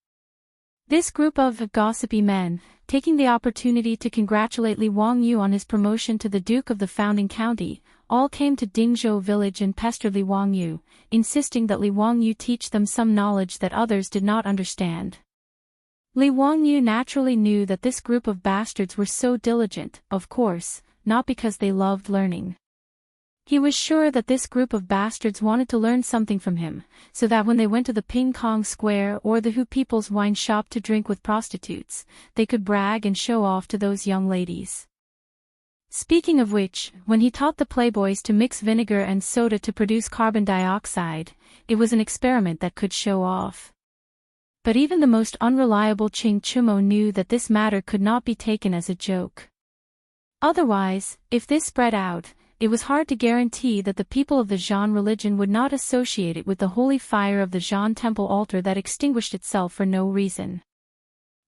S1: This group of gossipy men, taking the opportunity to congratulate Li Wangyu on his promotion to the Duke of the founding county, all came to Dingzhou village and pestered Li Wangyu, insisting that Li Wangyu teach them some knowledge that others did not understand. Li Wangyu naturally knew that this group of bastards were so diligent, of course, not because they loved learning. He was sure that this group of bastards wanted to learn something from him, so that when they went to the Ping Kong Square or the Hu People's wine shop to drink with prostitutes, they could brag and show off to those young ladies. Speaking of which, when he taught the playboys to mix vinegar and soda to produce carbon dioxide, it was an experiment that could show off. But even the most unreliable Qing Chumo knew that this matter could not be taken as a joke. Otherwise, if this spread out, it was hard to guarantee that the people of the Zhan religion would not associate it with the holy fire of the Zhan temple altar that extinguished itself for no reason.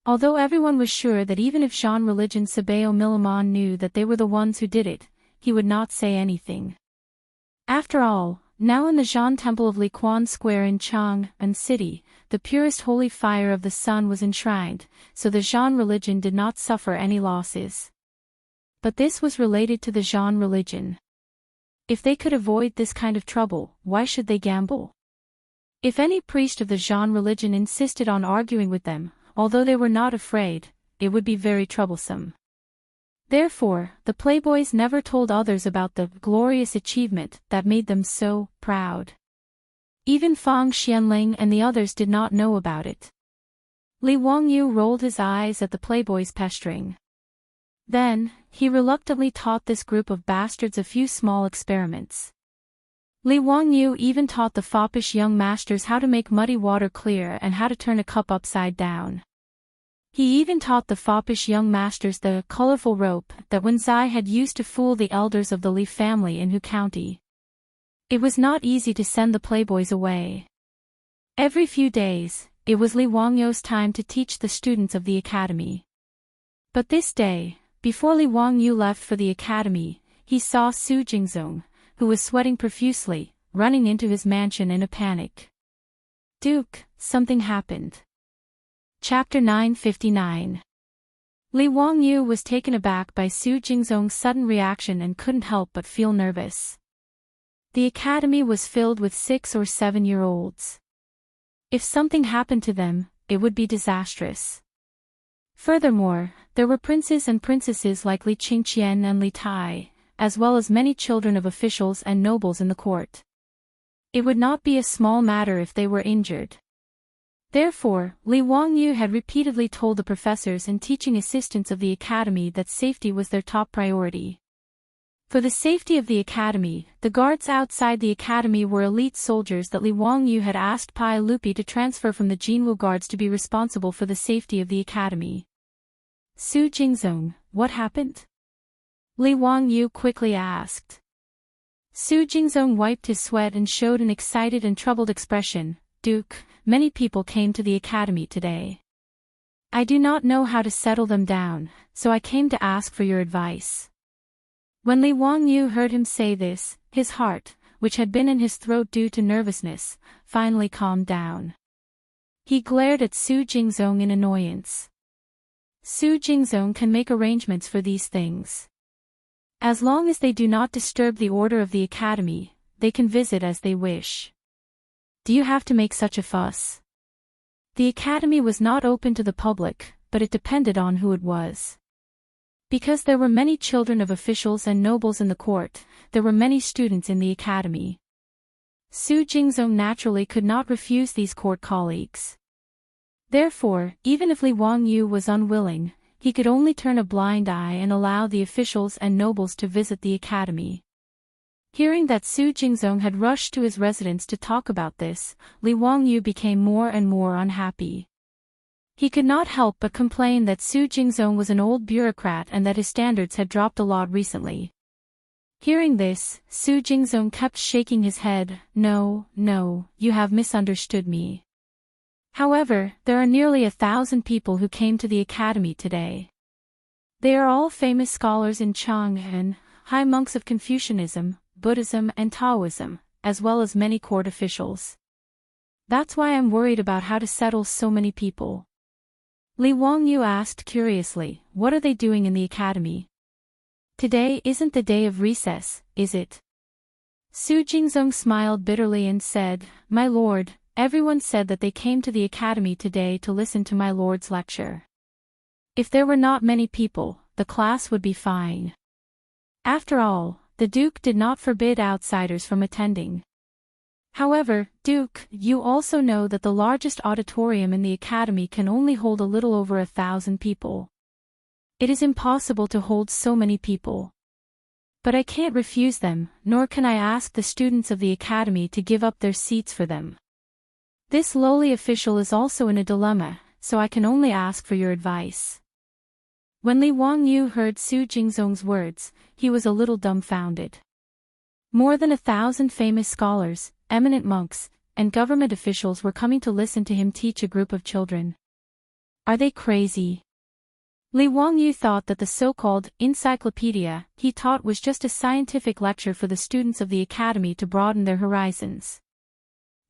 S1: Although everyone was sure that even if Zhan religion Sabeo Milamon knew that they were the ones who did it, he would not say anything. After all, now in the Zhan temple of Liquan Square in Chang'an city, the purest holy fire of the sun was enshrined, so the Zhan religion did not suffer any losses. But this was related to the Zhan religion. If they could avoid this kind of trouble, why should they gamble? If any priest of the Zhan religion insisted on arguing with them, although they were not afraid, it would be very troublesome. Therefore, the playboys never told others about the glorious achievement that made them so proud. Even Fang Xianling and the others did not know about it. Li Wangyu rolled his eyes at the playboys' pestering. Then, he reluctantly taught this group of bastards a few small experiments. Li Wangyu even taught the foppish young masters how to make muddy water clear and how to turn a cup upside down. He even taught the foppish young masters the colorful rope that Wen Zai had used to fool the elders of the Li family in Hu County. It was not easy to send the playboys away. Every few days, it was Li Wangyu's time to teach the students of the academy. But this day, before Li Wangyu left for the academy, he saw Su Jingzong, who was sweating profusely, running into his mansion in a panic. "Duke, something happened." Chapter 959. Li Wangyu was taken aback by Su Jingzong's sudden reaction and couldn't help but feel nervous. The academy was filled with 6 or 7-year-olds. If something happened to them, it would be disastrous. Furthermore, there were princes and princesses like Li Qingqian and Li Tai, as well as many children of officials and nobles in the court. It would not be a small matter if they were injured. Therefore, Li Wangyu had repeatedly told the professors and teaching assistants of the academy that safety was their top priority. For the safety of the academy, the guards outside the academy were elite soldiers that Li Wangyu had asked Pai Lupi to transfer from the Jinwu guards to be responsible for the safety of the academy. "Su Jingzong, what happened?" Li Wangyu quickly asked. Su Jingzong wiped his sweat and showed an excited and troubled expression. "Duke, many people came to the academy today. I do not know how to settle them down, so I came to ask for your advice." When Li Wangyu heard him say this, his heart, which had been in his throat due to nervousness, finally calmed down. He glared at Su Jingzong in annoyance. Su Jingzong can make arrangements for these things. As long as they do not disturb the order of the academy, they can visit as they wish. Do you have to make such a fuss? The academy was not open to the public, but it depended on who it was. Because there were many children of officials and nobles in the court, there were many students in the academy. Su Jingzong naturally could not refuse these court colleagues. Therefore, even if Li Wangyu was unwilling, he could only turn a blind eye and allow the officials and nobles to visit the academy. Hearing that Su Jingzong had rushed to his residence to talk about this, Li Wangyu became more and more unhappy. He could not help but complain that Su Jingzong was an old bureaucrat and that his standards had dropped a lot recently. Hearing this, Su Jingzong kept shaking his head. No, you have misunderstood me. However, there are nearly 1,000 people who came to the academy today. They are all famous scholars in Chang'an, high monks of Confucianism, Buddhism and Taoism, as well as many court officials. That's why I'm worried about how to settle so many people. Li Wangyu asked curiously, "What are they doing in the academy? Today isn't the day of recess, is it?" Su Jingzong smiled bitterly and said, "My lord, everyone said that they came to the academy today to listen to my lord's lecture. If there were not many people, the class would be fine. After all, the Duke did not forbid outsiders from attending. However, Duke, you also know that the largest auditorium in the academy can only hold a little over 1,000 people. It is impossible to hold so many people. But I can't refuse them, nor can I ask the students of the academy to give up their seats for them. This lowly official is also in a dilemma, so I can only ask for your advice." When Li Wangyu heard Su Jingzong's words, he was a little dumbfounded. More than 1,000 famous scholars, eminent monks, and government officials were coming to listen to him teach a group of children. Are they crazy? Li Wangyu thought that the so-called encyclopedia he taught was just a scientific lecture for the students of the academy to broaden their horizons.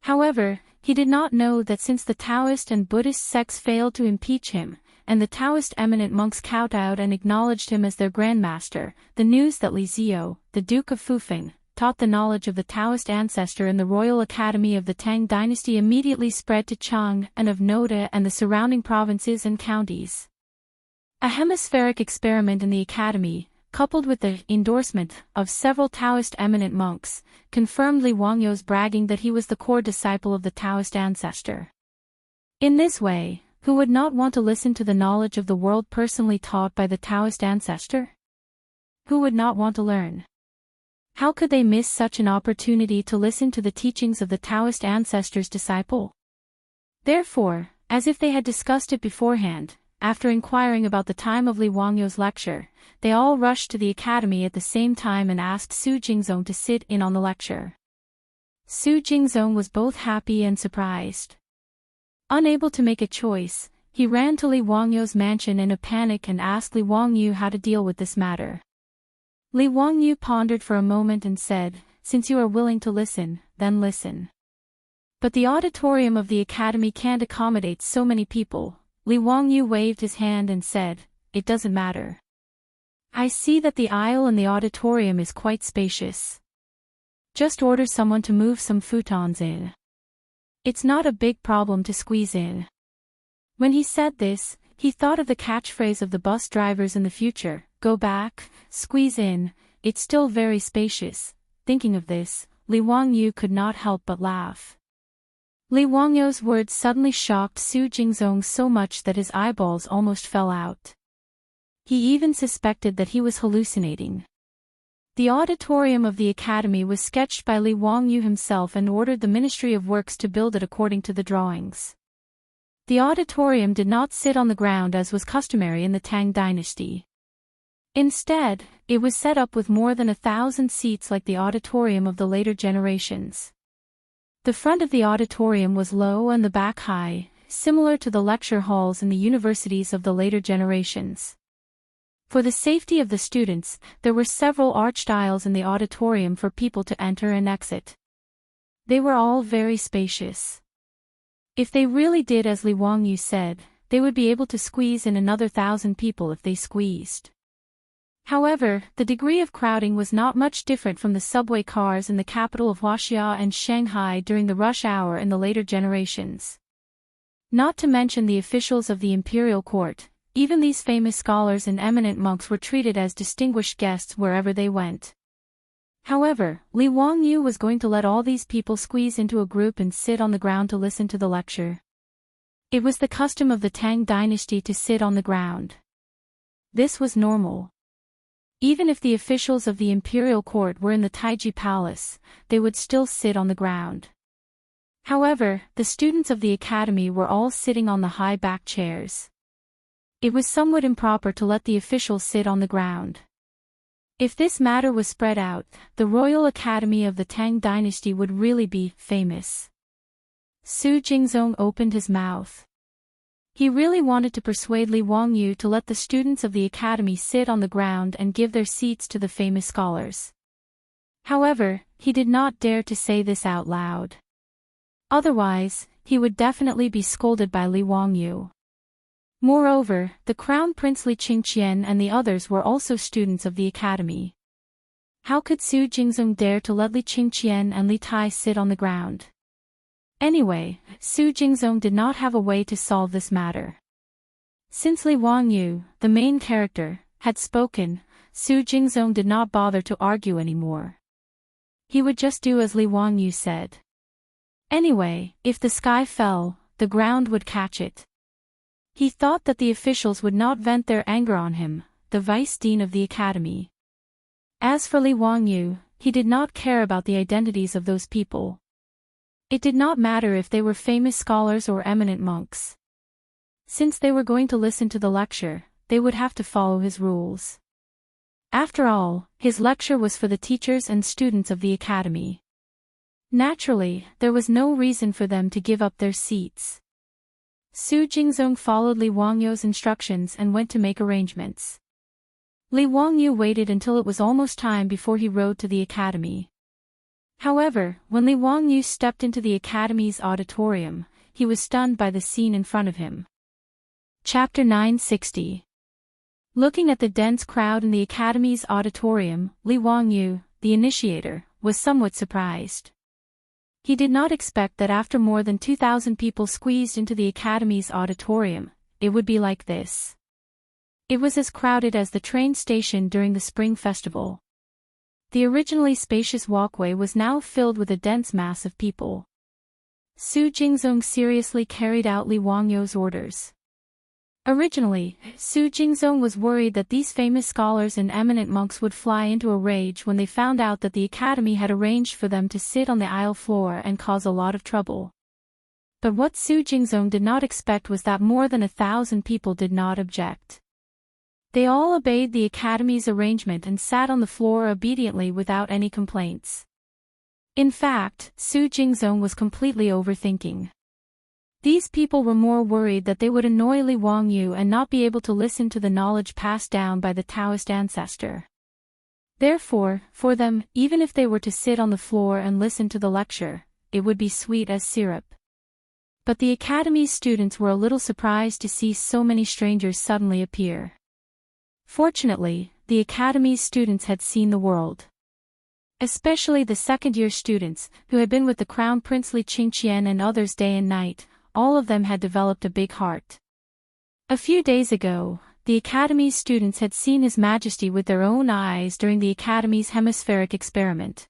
S1: However, he did not know that since the Taoist and Buddhist sects failed to impeach him, and the Taoist eminent monks kowtowed and acknowledged him as their grandmaster, the news that Li Zio, the Duke of Fufeng, taught the knowledge of the Taoist ancestor in the Royal Academy of the Tang dynasty immediately spread to Chang and of Noda and the surrounding provinces and counties. A hemispheric experiment in the academy, coupled with the endorsement of several Taoist eminent monks, confirmed Li Wangyu's bragging that he was the core disciple of the Taoist ancestor. In this way, who would not want to listen to the knowledge of the world personally taught by the Taoist ancestor? Who would not want to learn? How could they miss such an opportunity to listen to the teachings of the Taoist ancestors' disciple? Therefore, as if they had discussed it beforehand, after inquiring about the time of Li Wangyou's lecture, they all rushed to the academy at the same time and asked Su Jingzong to sit in on the lecture. Su Jingzong was both happy and surprised. Unable to make a choice, he ran to Li Wangyou's mansion in a panic and asked Li Wangyu how to deal with this matter. Li Wangyu pondered for a moment and said, "Since you are willing to listen, then listen. But the auditorium of the academy can't accommodate so many people." Li Wangyu waved his hand and said, "It doesn't matter. I see that the aisle in the auditorium is quite spacious. Just order someone to move some futons in. It's not a big problem to squeeze in." When he said this, he thought of the catchphrase of the bus drivers in the future, "Go back, squeeze in, it's still very spacious." Thinking of this, Li Wangyu could not help but laugh. Li Wangyou's words suddenly shocked Su Jingzong so much that his eyeballs almost fell out. He even suspected that he was hallucinating. The auditorium of the academy was sketched by Li Wangyu himself and ordered the Ministry of Works to build it according to the drawings. The auditorium did not sit on the ground as was customary in the Tang dynasty. Instead, it was set up with more than 1,000 seats like the auditorium of the later generations. The front of the auditorium was low and the back high, similar to the lecture halls in the universities of the later generations. For the safety of the students, there were several arched aisles in the auditorium for people to enter and exit. They were all very spacious. If they really did as Li Wangyu said, they would be able to squeeze in another 1,000 people if they squeezed. However, the degree of crowding was not much different from the subway cars in the capital of Wuxia and Xianxia during the rush hour in the later generations. Not to mention the officials of the imperial court, even these famous scholars and eminent monks were treated as distinguished guests wherever they went. However, Li Wangyu was going to let all these people squeeze into a group and sit on the ground to listen to the lecture. It was the custom of the Tang dynasty to sit on the ground. This was normal. Even if the officials of the imperial court were in the Taiji palace, they would still sit on the ground. However, the students of the academy were all sitting on the high back chairs. It was somewhat improper to let the officials sit on the ground. If this matter was spread out, the Royal Academy of the Tang dynasty would really be famous. Su Jingzong opened his mouth. He really wanted to persuade Li Wangyu to let the students of the academy sit on the ground and give their seats to the famous scholars. However, he did not dare to say this out loud. Otherwise, he would definitely be scolded by Li Wangyu. Moreover, the Crown Prince Li Qingqian and the others were also students of the academy. How could Su Jingzong dare to let Li Qingqian and Li Tai sit on the ground? Anyway, Su Jingzong did not have a way to solve this matter. Since Li Wangyu, the main character, had spoken, Su Jingzong did not bother to argue anymore. He would just do as Li Wangyu said. Anyway, if the sky fell, the ground would catch it. He thought that the officials would not vent their anger on him, the vice dean of the academy. As for Li Wangyu, he did not care about the identities of those people. It did not matter if they were famous scholars or eminent monks. Since they were going to listen to the lecture, they would have to follow his rules. After all, his lecture was for the teachers and students of the academy. Naturally, there was no reason for them to give up their seats. Su Jingzong followed Li Wangyu's instructions and went to make arrangements. Li Wangyu waited until it was almost time before he rode to the academy. However, when Li Wangyu stepped into the academy's auditorium, he was stunned by the scene in front of him. Chapter 960. Looking at the dense crowd in the academy's auditorium, Li Wangyu, the initiator, was somewhat surprised. He did not expect that after more than 2,000 people squeezed into the academy's auditorium, it would be like this. It was as crowded as the train station during the spring festival. The originally spacious walkway was now filled with a dense mass of people. Su Jingzong seriously carried out Li Wangyu's orders. Originally, Su Jingzong was worried that these famous scholars and eminent monks would fly into a rage when they found out that the academy had arranged for them to sit on the aisle floor and cause a lot of trouble. But what Su Jingzong did not expect was that more than 1,000 people did not object. They all obeyed the academy's arrangement and sat on the floor obediently without any complaints. In fact, Su Jingzong was completely overthinking. These people were more worried that they would annoy Li Wangyu and not be able to listen to the knowledge passed down by the Daoist ancestor. Therefore, for them, even if they were to sit on the floor and listen to the lecture, it would be sweet as syrup. But the academy's students were a little surprised to see so many strangers suddenly appear. Fortunately, the academy's students had seen the world. Especially the second-year students, who had been with the Crown Prince Li Qingqian and others day and night. All of them had developed a big heart. A few days ago, the Academy's students had seen His Majesty with their own eyes during the Academy's hemispheric experiment.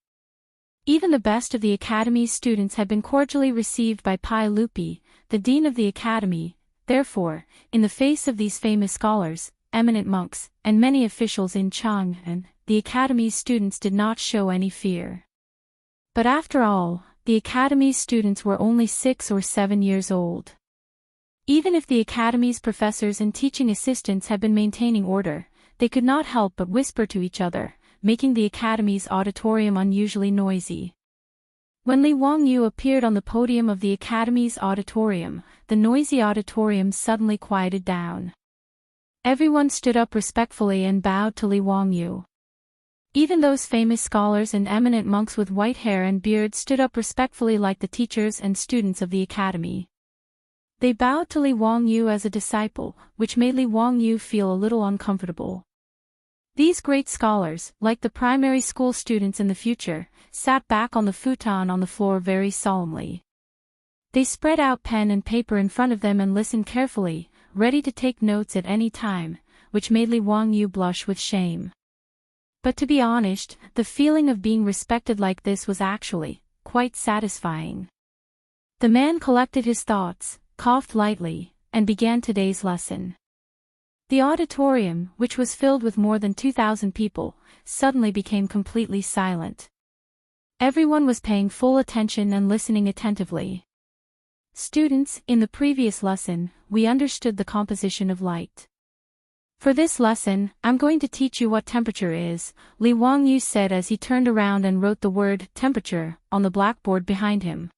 S1: Even the best of the Academy's students had been cordially received by Pai Lupi, the Dean of the Academy. Therefore, in the face of these famous scholars, eminent monks, and many officials in Chang'an, the Academy's students did not show any fear. But after all, the Academy's students were only 6 or 7 years old. Even if the Academy's professors and teaching assistants had been maintaining order, they could not help but whisper to each other, making the Academy's auditorium unusually noisy. When Li Wangyu appeared on the podium of the Academy's auditorium, the noisy auditorium suddenly quieted down. Everyone stood up respectfully and bowed to Li Wangyu. Even those famous scholars and eminent monks with white hair and beards stood up respectfully like the teachers and students of the academy. They bowed to Li Wangyu as a disciple, which made Li Wangyu feel a little uncomfortable. These great scholars, like the primary school students in the future, sat back on the futon on the floor very solemnly. They spread out pen and paper in front of them and listened carefully, ready to take notes at any time, which made Li Wangyu blush with shame. But to be honest, the feeling of being respected like this was actually quite satisfying. The man collected his thoughts, coughed lightly, and began today's lesson. The auditorium, which was filled with more than 2,000 people, suddenly became completely silent. Everyone was paying full attention and listening attentively. Students, in the previous lesson, we understood the composition of light. For this lesson, I'm going to teach you what temperature is, Li Wangyu said as he turned around and wrote the word temperature on the blackboard behind him.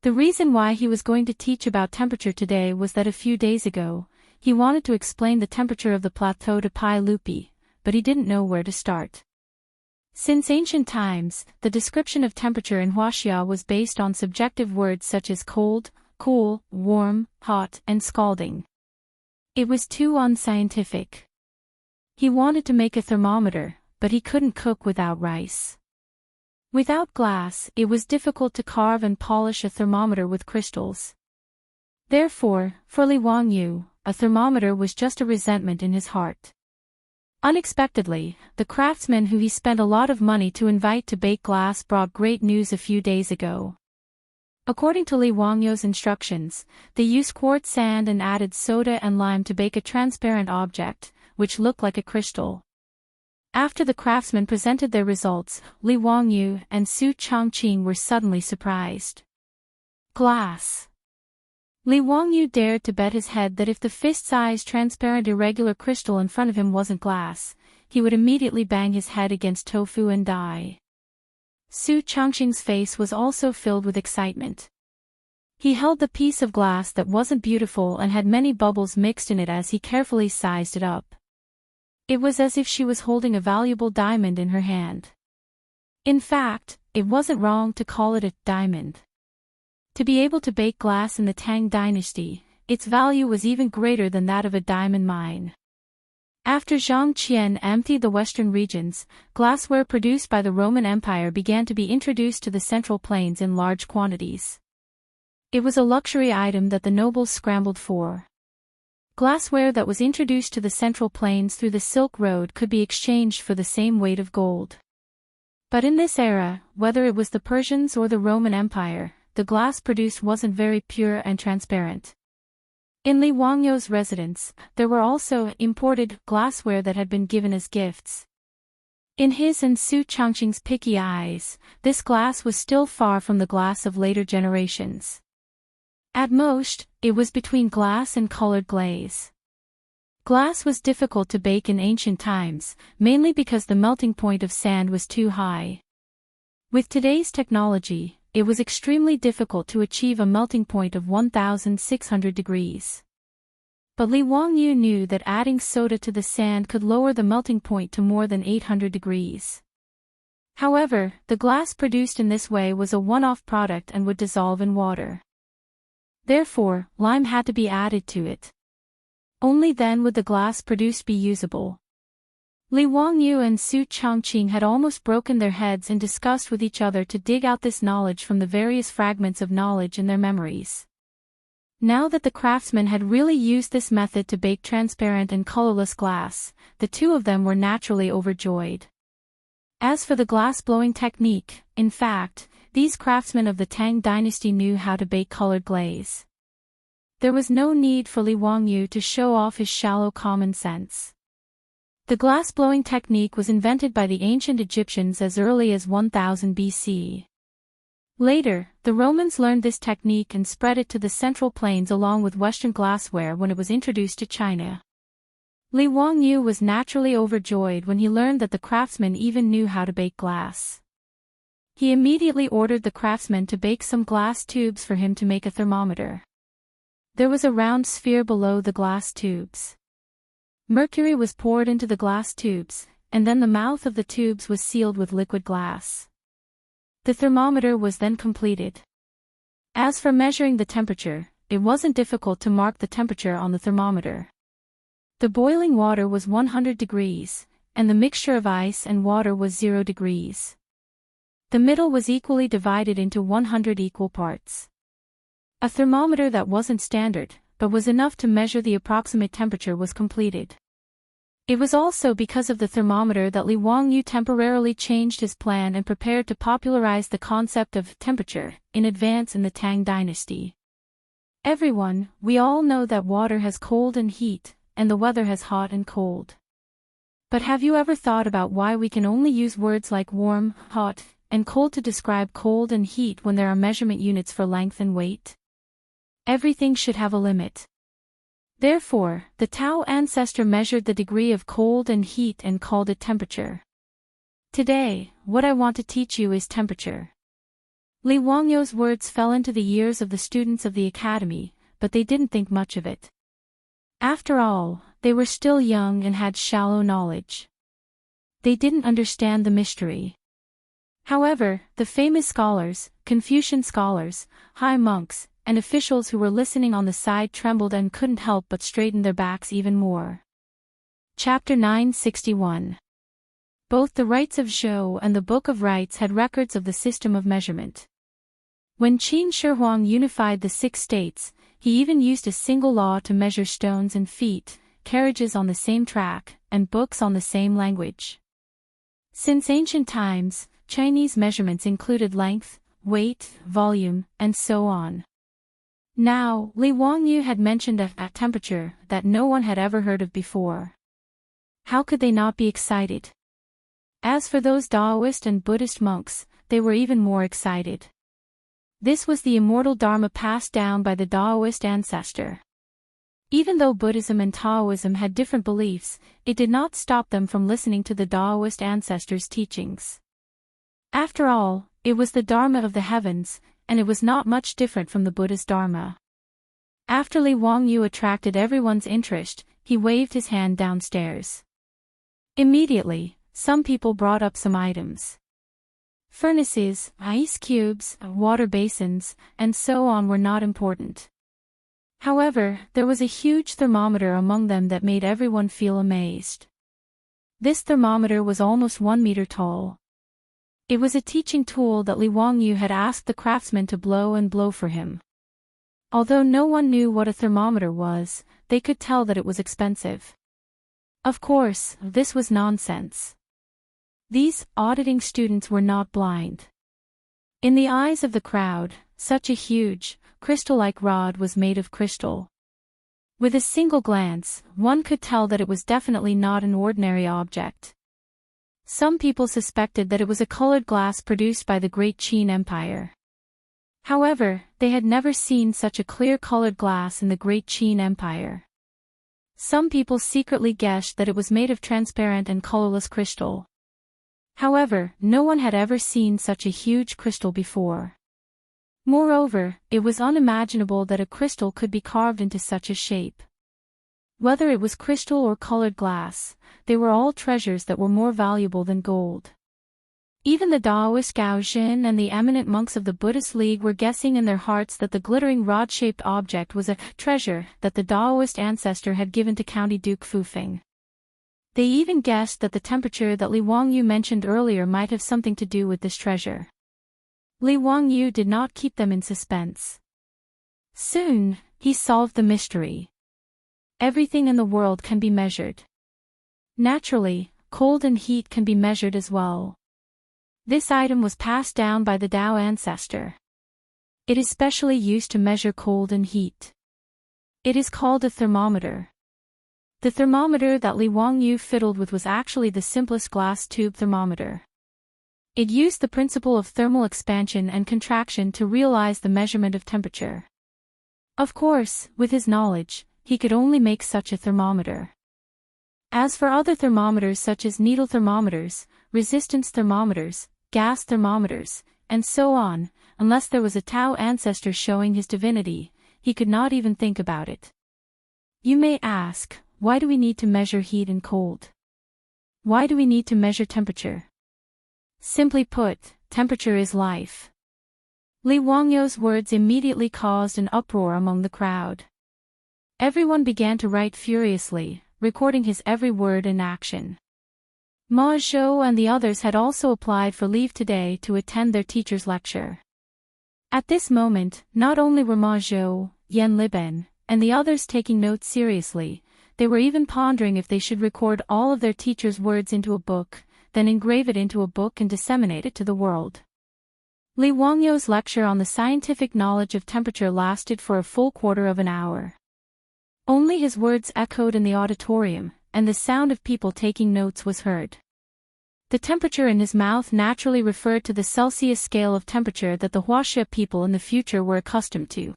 S1: The reason why he was going to teach about temperature today was that a few days ago, he wanted to explain the temperature of the plateau to Pai Lupi, but he didn't know where to start. Since ancient times, the description of temperature in Wuxia was based on subjective words such as cold, cool, warm, hot, and scalding. It was too unscientific. He wanted to make a thermometer, but he couldn't cook without rice. Without glass, it was difficult to carve and polish a thermometer with crystals. Therefore, for Li Wangyu, a thermometer was just a resentment in his heart. Unexpectedly, the craftsman who he spent a lot of money to invite to bake glass brought great news a few days ago. According to Li Wangyu's instructions, they used quartz sand and added soda and lime to bake a transparent object, which looked like a crystal. After the craftsmen presented their results, Li Wangyu and Su Chongqing were suddenly surprised. Glass. Li Wangyu dared to bet his head that if the fist-sized transparent irregular crystal in front of him wasn't glass, he would immediately bang his head against tofu and die. Su Chongqing's face was also filled with excitement. He held the piece of glass that wasn't beautiful and had many bubbles mixed in it as he carefully sized it up. It was as if she was holding a valuable diamond in her hand. In fact, it wasn't wrong to call it a diamond. To be able to bake glass in the Tang dynasty, its value was even greater than that of a diamond mine. After Zhang Qian emptied the western regions, glassware produced by the Roman Empire began to be introduced to the Central Plains in large quantities. It was a luxury item that the nobles scrambled for. Glassware that was introduced to the Central Plains through the Silk Road could be exchanged for the same weight of gold. But in this era, whether it was the Persians or the Roman Empire, the glass produced wasn't very pure and transparent. In Li Wangyou's residence, there were also imported glassware that had been given as gifts. In his and Su Changqing's picky eyes, this glass was still far from the glass of later generations. At most, it was between glass and colored glaze. Glass was difficult to bake in ancient times, mainly because the melting point of sand was too high. With today's technology, it was extremely difficult to achieve a melting point of 1,600 degrees. But Li Wangyou knew that adding soda to the sand could lower the melting point to more than 800 degrees. However, the glass produced in this way was a one-off product and would dissolve in water. Therefore, lime had to be added to it. Only then would the glass produced be usable. Li Wangyou and Su Changqing had almost broken their heads and discussed with each other to dig out this knowledge from the various fragments of knowledge in their memories. Now that the craftsmen had really used this method to bake transparent and colorless glass, the two of them were naturally overjoyed. As for the glass-blowing technique, in fact, these craftsmen of the Tang dynasty knew how to bake colored glaze. There was no need for Li Wangyou to show off his shallow common sense. The glass-blowing technique was invented by the ancient Egyptians as early as 1000 BC. Later, the Romans learned this technique and spread it to the Central Plains along with Western glassware when it was introduced to China. Li Wangyou was naturally overjoyed when he learned that the craftsmen even knew how to bake glass. He immediately ordered the craftsmen to bake some glass tubes for him to make a thermometer. There was a round sphere below the glass tubes. Mercury was poured into the glass tubes, and then the mouth of the tubes was sealed with liquid glass. The thermometer was then completed. As for measuring the temperature, it wasn't difficult to mark the temperature on the thermometer. The boiling water was 100 degrees, and the mixture of ice and water was 0 degrees. The middle was equally divided into 100 equal parts. A thermometer that wasn't standard, but was enough to measure the approximate temperature was completed. It was also because of the thermometer that Li Wangyou temporarily changed his plan and prepared to popularize the concept of temperature in advance in the Tang dynasty. Everyone, we all know that water has cold and heat, and the weather has hot and cold. But have you ever thought about why we can only use words like warm, hot, and cold to describe cold and heat when there are measurement units for length and weight? Everything should have a limit. Therefore, the Tao ancestor measured the degree of cold and heat and called it temperature. Today, what I want to teach you is temperature. Li Wangyou's words fell into the ears of the students of the academy, but they didn't think much of it. After all, they were still young and had shallow knowledge. They didn't understand the mystery. However, the famous scholars, Confucian scholars, high monks, and officials who were listening on the side trembled and couldn't help but straighten their backs even more. Chapter 961. Both the Rites of Zhou and the Book of Rites had records of the system of measurement. When Qin Shi Huang unified the 6 states, he even used a single law to measure stones and feet, carriages on the same track, and books on the same language. Since ancient times, Chinese measurements included length, weight, volume, and so on. Now, Li Wangyou had mentioned a temperature that no one had ever heard of before. How could they not be excited? As for those Daoist and Buddhist monks, they were even more excited. This was the immortal Dharma passed down by the Daoist ancestor. Even though Buddhism and Taoism had different beliefs, it did not stop them from listening to the Daoist ancestors' teachings. After all, it was the Dharma of the heavens, and it was not much different from the Buddhist Dharma. After Li Wangyou attracted everyone's interest, he waved his hand downstairs. Immediately, some people brought up some items. Furnaces, ice cubes, water basins, and so on were not important. However, there was a huge thermometer among them that made everyone feel amazed. This thermometer was almost 1 meter tall. It was a teaching tool that Li Wangyou had asked the craftsmen to blow and blow for him. Although no one knew what a thermometer was, they could tell that it was expensive. Of course, this was nonsense. These auditing students were not blind. In the eyes of the crowd, such a huge, crystal-like rod was made of crystal. With a single glance, one could tell that it was definitely not an ordinary object. Some people suspected that it was a colored glass produced by the Great Qin Empire. However, they had never seen such a clear colored glass in the Great Qin Empire. Some people secretly guessed that it was made of transparent and colorless crystal. However, no one had ever seen such a huge crystal before. Moreover, it was unimaginable that a crystal could be carved into such a shape. Whether it was crystal or colored glass, they were all treasures that were more valuable than gold. Even the Daoist Gaozhen and the eminent monks of the Buddhist League were guessing in their hearts that the glittering rod-shaped object was a treasure that the Daoist ancestor had given to County Duke Fufeng. They even guessed that the temperature that Li Wangyu mentioned earlier might have something to do with this treasure. Li Wangyu did not keep them in suspense. Soon, he solved the mystery. Everything in the world can be measured. Naturally, cold and heat can be measured as well. This item was passed down by the Dao ancestor. It is specially used to measure cold and heat. It is called a thermometer. The thermometer that Li Wangyu fiddled with was actually the simplest glass tube thermometer. It used the principle of thermal expansion and contraction to realize the measurement of temperature. Of course, with his knowledge, he could only make such a thermometer. As for other thermometers such as needle thermometers, resistance thermometers, gas thermometers, and so on, unless there was a Tao ancestor showing his divinity, he could not even think about it. You may ask, why do we need to measure heat and cold? Why do we need to measure temperature? Simply put, temperature is life. Li Wangyu's words immediately caused an uproar among the crowd. Everyone began to write furiously, recording his every word and action. Ma Zhou and the others had also applied for leave today to attend their teacher's lecture. At this moment, not only were Ma Zhou, Yan Liben, and the others taking notes seriously, they were even pondering if they should record all of their teacher's words into a book, then engrave it into a book and disseminate it to the world. Li Wangyu's lecture on the scientific knowledge of temperature lasted for a full quarter of an hour. Only his words echoed in the auditorium, and the sound of people taking notes was heard. The temperature in his mouth naturally referred to the Celsius scale of temperature that the Wuxia people in the future were accustomed to.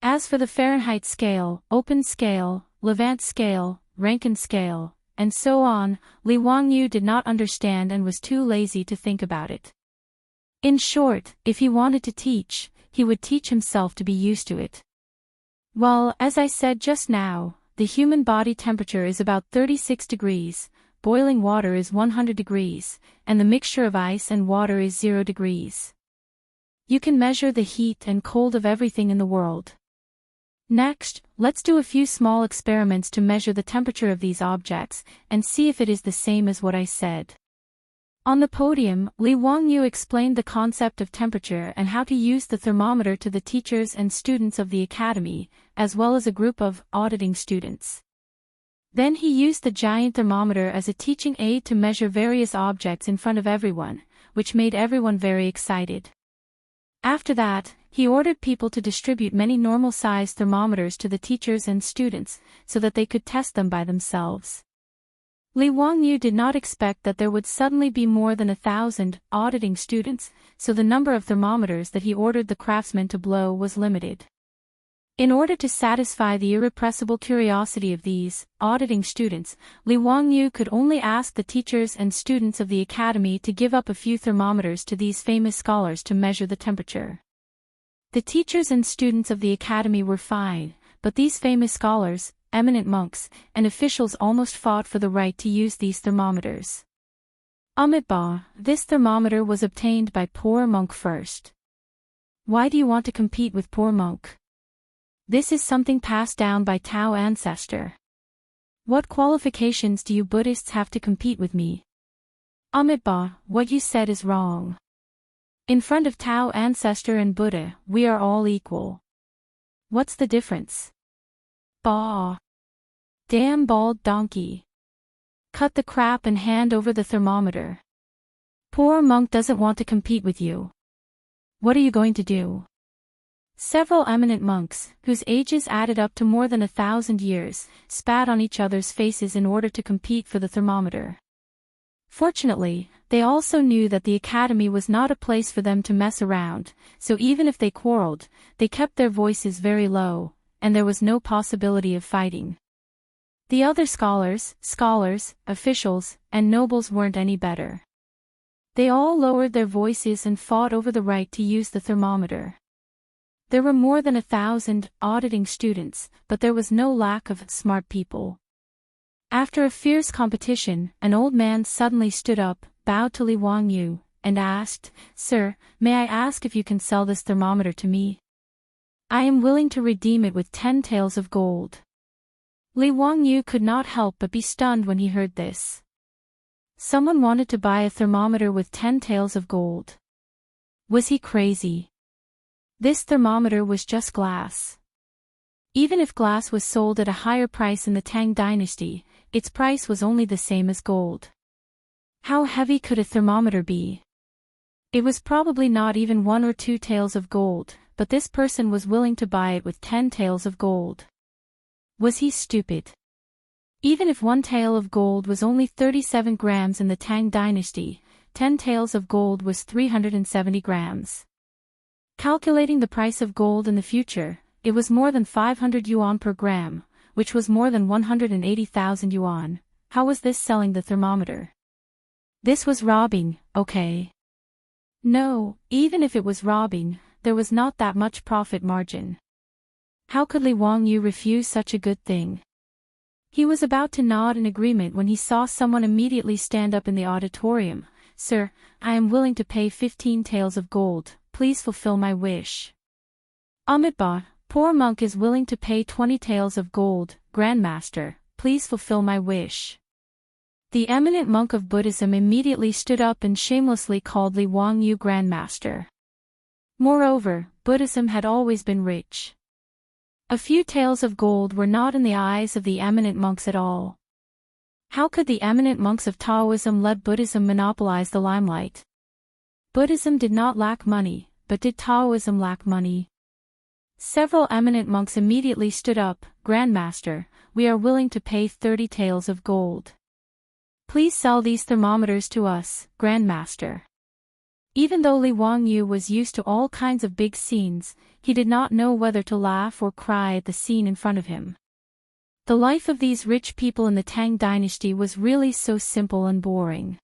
S1: As for the Fahrenheit scale, Open scale, Levant scale, Rankine scale, and so on, Li Wangyu did not understand and was too lazy to think about it. In short, if he wanted to teach, he would teach himself to be used to it. Well, as I said just now, the human body temperature is about 36 degrees, boiling water is 100 degrees, and the mixture of ice and water is 0 degrees. You can measure the heat and cold of everything in the world. Next, let's do a few small experiments to measure the temperature of these objects, and see if it is the same as what I said. On the podium, Li Wangyu explained the concept of temperature and how to use the thermometer to the teachers and students of the academy, as well as a group of auditing students. Then he used the giant thermometer as a teaching aid to measure various objects in front of everyone, which made everyone very excited. After that, he ordered people to distribute many normal-sized thermometers to the teachers and students, so that they could test them by themselves. Li Wangyu did not expect that there would suddenly be more than 1,000 auditing students, so the number of thermometers that he ordered the craftsmen to blow was limited. In order to satisfy the irrepressible curiosity of these auditing students, Li Wangyu could only ask the teachers and students of the academy to give up a few thermometers to these famous scholars to measure the temperature. The teachers and students of the academy were fine, but these famous scholars, eminent monks, and officials almost fought for the right to use these thermometers. Amitabha, this thermometer was obtained by poor monk first. Why do you want to compete with poor monk? This is something passed down by Tao ancestor. What qualifications do you Buddhists have to compete with me? Amitabha, what you said is wrong. In front of Tao ancestor and Buddha, we are all equal. What's the difference? Bah! Damn bald donkey. Cut the crap and hand over the thermometer. Poor monk doesn't want to compete with you. What are you going to do? Several eminent monks, whose ages added up to more than 1,000 years, spat on each other's faces in order to compete for the thermometer. Fortunately, they also knew that the academy was not a place for them to mess around, so even if they quarreled, they kept their voices very low, and there was no possibility of fighting. The other scholars, officials, and nobles weren't any better. They all lowered their voices and fought over the right to use the thermometer. There were more than 1,000 auditing students, but there was no lack of smart people. After a fierce competition, an old man suddenly stood up, bowed to Li Wangyu, and asked, "Sir, may I ask if you can sell this thermometer to me? I am willing to redeem it with 10 taels of gold." Li Wangyu could not help but be stunned when he heard this. Someone wanted to buy a thermometer with 10 taels of gold. Was he crazy? This thermometer was just glass. Even if glass was sold at a higher price in the Tang dynasty, its price was only the same as gold. How heavy could a thermometer be? It was probably not even 1 or 2 taels of gold, but this person was willing to buy it with 10 taels of gold. Was he stupid? Even if 1 tael of gold was only 37 grams in the Tang dynasty, 10 taels of gold was 370 grams. Calculating the price of gold in the future, it was more than 500 yuan per gram, which was more than 180,000 yuan. How was this selling the thermometer? This was robbing, okay? No, even if it was robbing, there was not that much profit margin. How could Li Wangyu refuse such a good thing? He was about to nod in agreement when he saw someone immediately stand up in the auditorium. "Sir, I am willing to pay 15 taels of gold, please fulfill my wish." "Amitabha, poor monk is willing to pay 20 taels of gold, Grandmaster, please fulfill my wish." The eminent monk of Buddhism immediately stood up and shamelessly called Li Wangyu Grandmaster. Moreover, Buddhism had always been rich. A few taels of gold were not in the eyes of the eminent monks at all. How could the eminent monks of Taoism let Buddhism monopolize the limelight? Buddhism did not lack money, but did Taoism lack money? Several eminent monks immediately stood up. "Grandmaster, we are willing to pay 30 taels of gold. Please sell these thermometers to us, Grandmaster." Even though Li Wangyu was used to all kinds of big scenes, he did not know whether to laugh or cry at the scene in front of him. The life of these rich people in the Tang dynasty was really so simple and boring.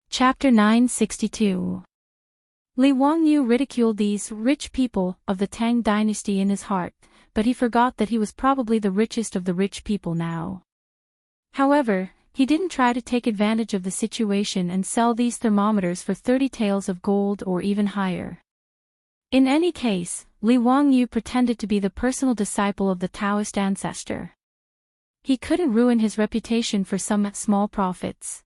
S1: Chapter 962. Li Wangyu ridiculed these rich people of the Tang dynasty in his heart, but he forgot that he was probably the richest of the rich people now. However, he didn't try to take advantage of the situation and sell these thermometers for 30 taels of gold or even higher. In any case, Li Wangyu pretended to be the personal disciple of the Daoist ancestor. He couldn't ruin his reputation for some small profits.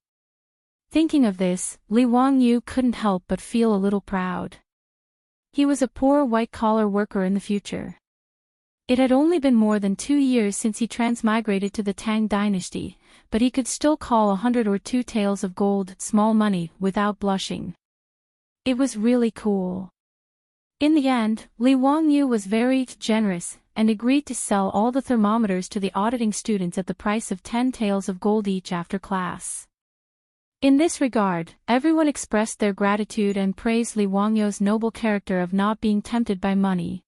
S1: Thinking of this, Li Wangyu couldn't help but feel a little proud. He was a poor white-collar worker in the future. It had only been more than 2 years since he transmigrated to the Tang dynasty, but he could still call 100 or 2 taels of gold small money without blushing. It was really cool. In the end, Li Wangyu was very generous and agreed to sell all the thermometers to the auditing students at the price of 10 taels of gold each after class. In this regard, everyone expressed their gratitude and praised Li Wangyu's noble character of not being tempted by money.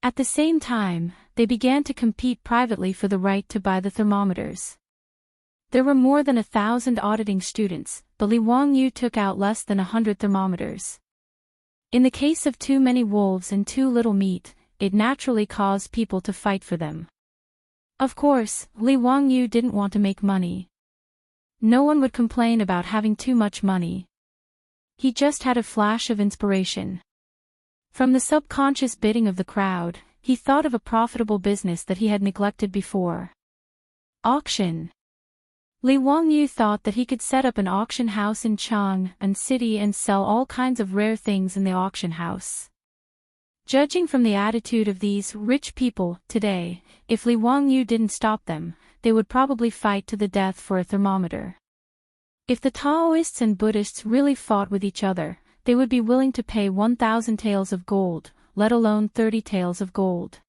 S1: At the same time, they began to compete privately for the right to buy the thermometers. There were more than 1,000 auditing students, but Li Wangyu took out less than 100 thermometers. In the case of too many wolves and too little meat, it naturally caused people to fight for them. Of course, Li Wangyu didn't want to make money. No one would complain about having too much money. He just had a flash of inspiration. From the subconscious bidding of the crowd, he thought of a profitable business that he had neglected before. Auction. Li Wangyu thought that he could set up an auction house in Chang'an City and sell all kinds of rare things in the auction house. Judging from the attitude of these rich people today, if Li Wangyu didn't stop them, they would probably fight to the death for a thermometer. If the Taoists and Buddhists really fought with each other, they would be willing to pay 1,000 taels of gold, let alone 30 taels of gold.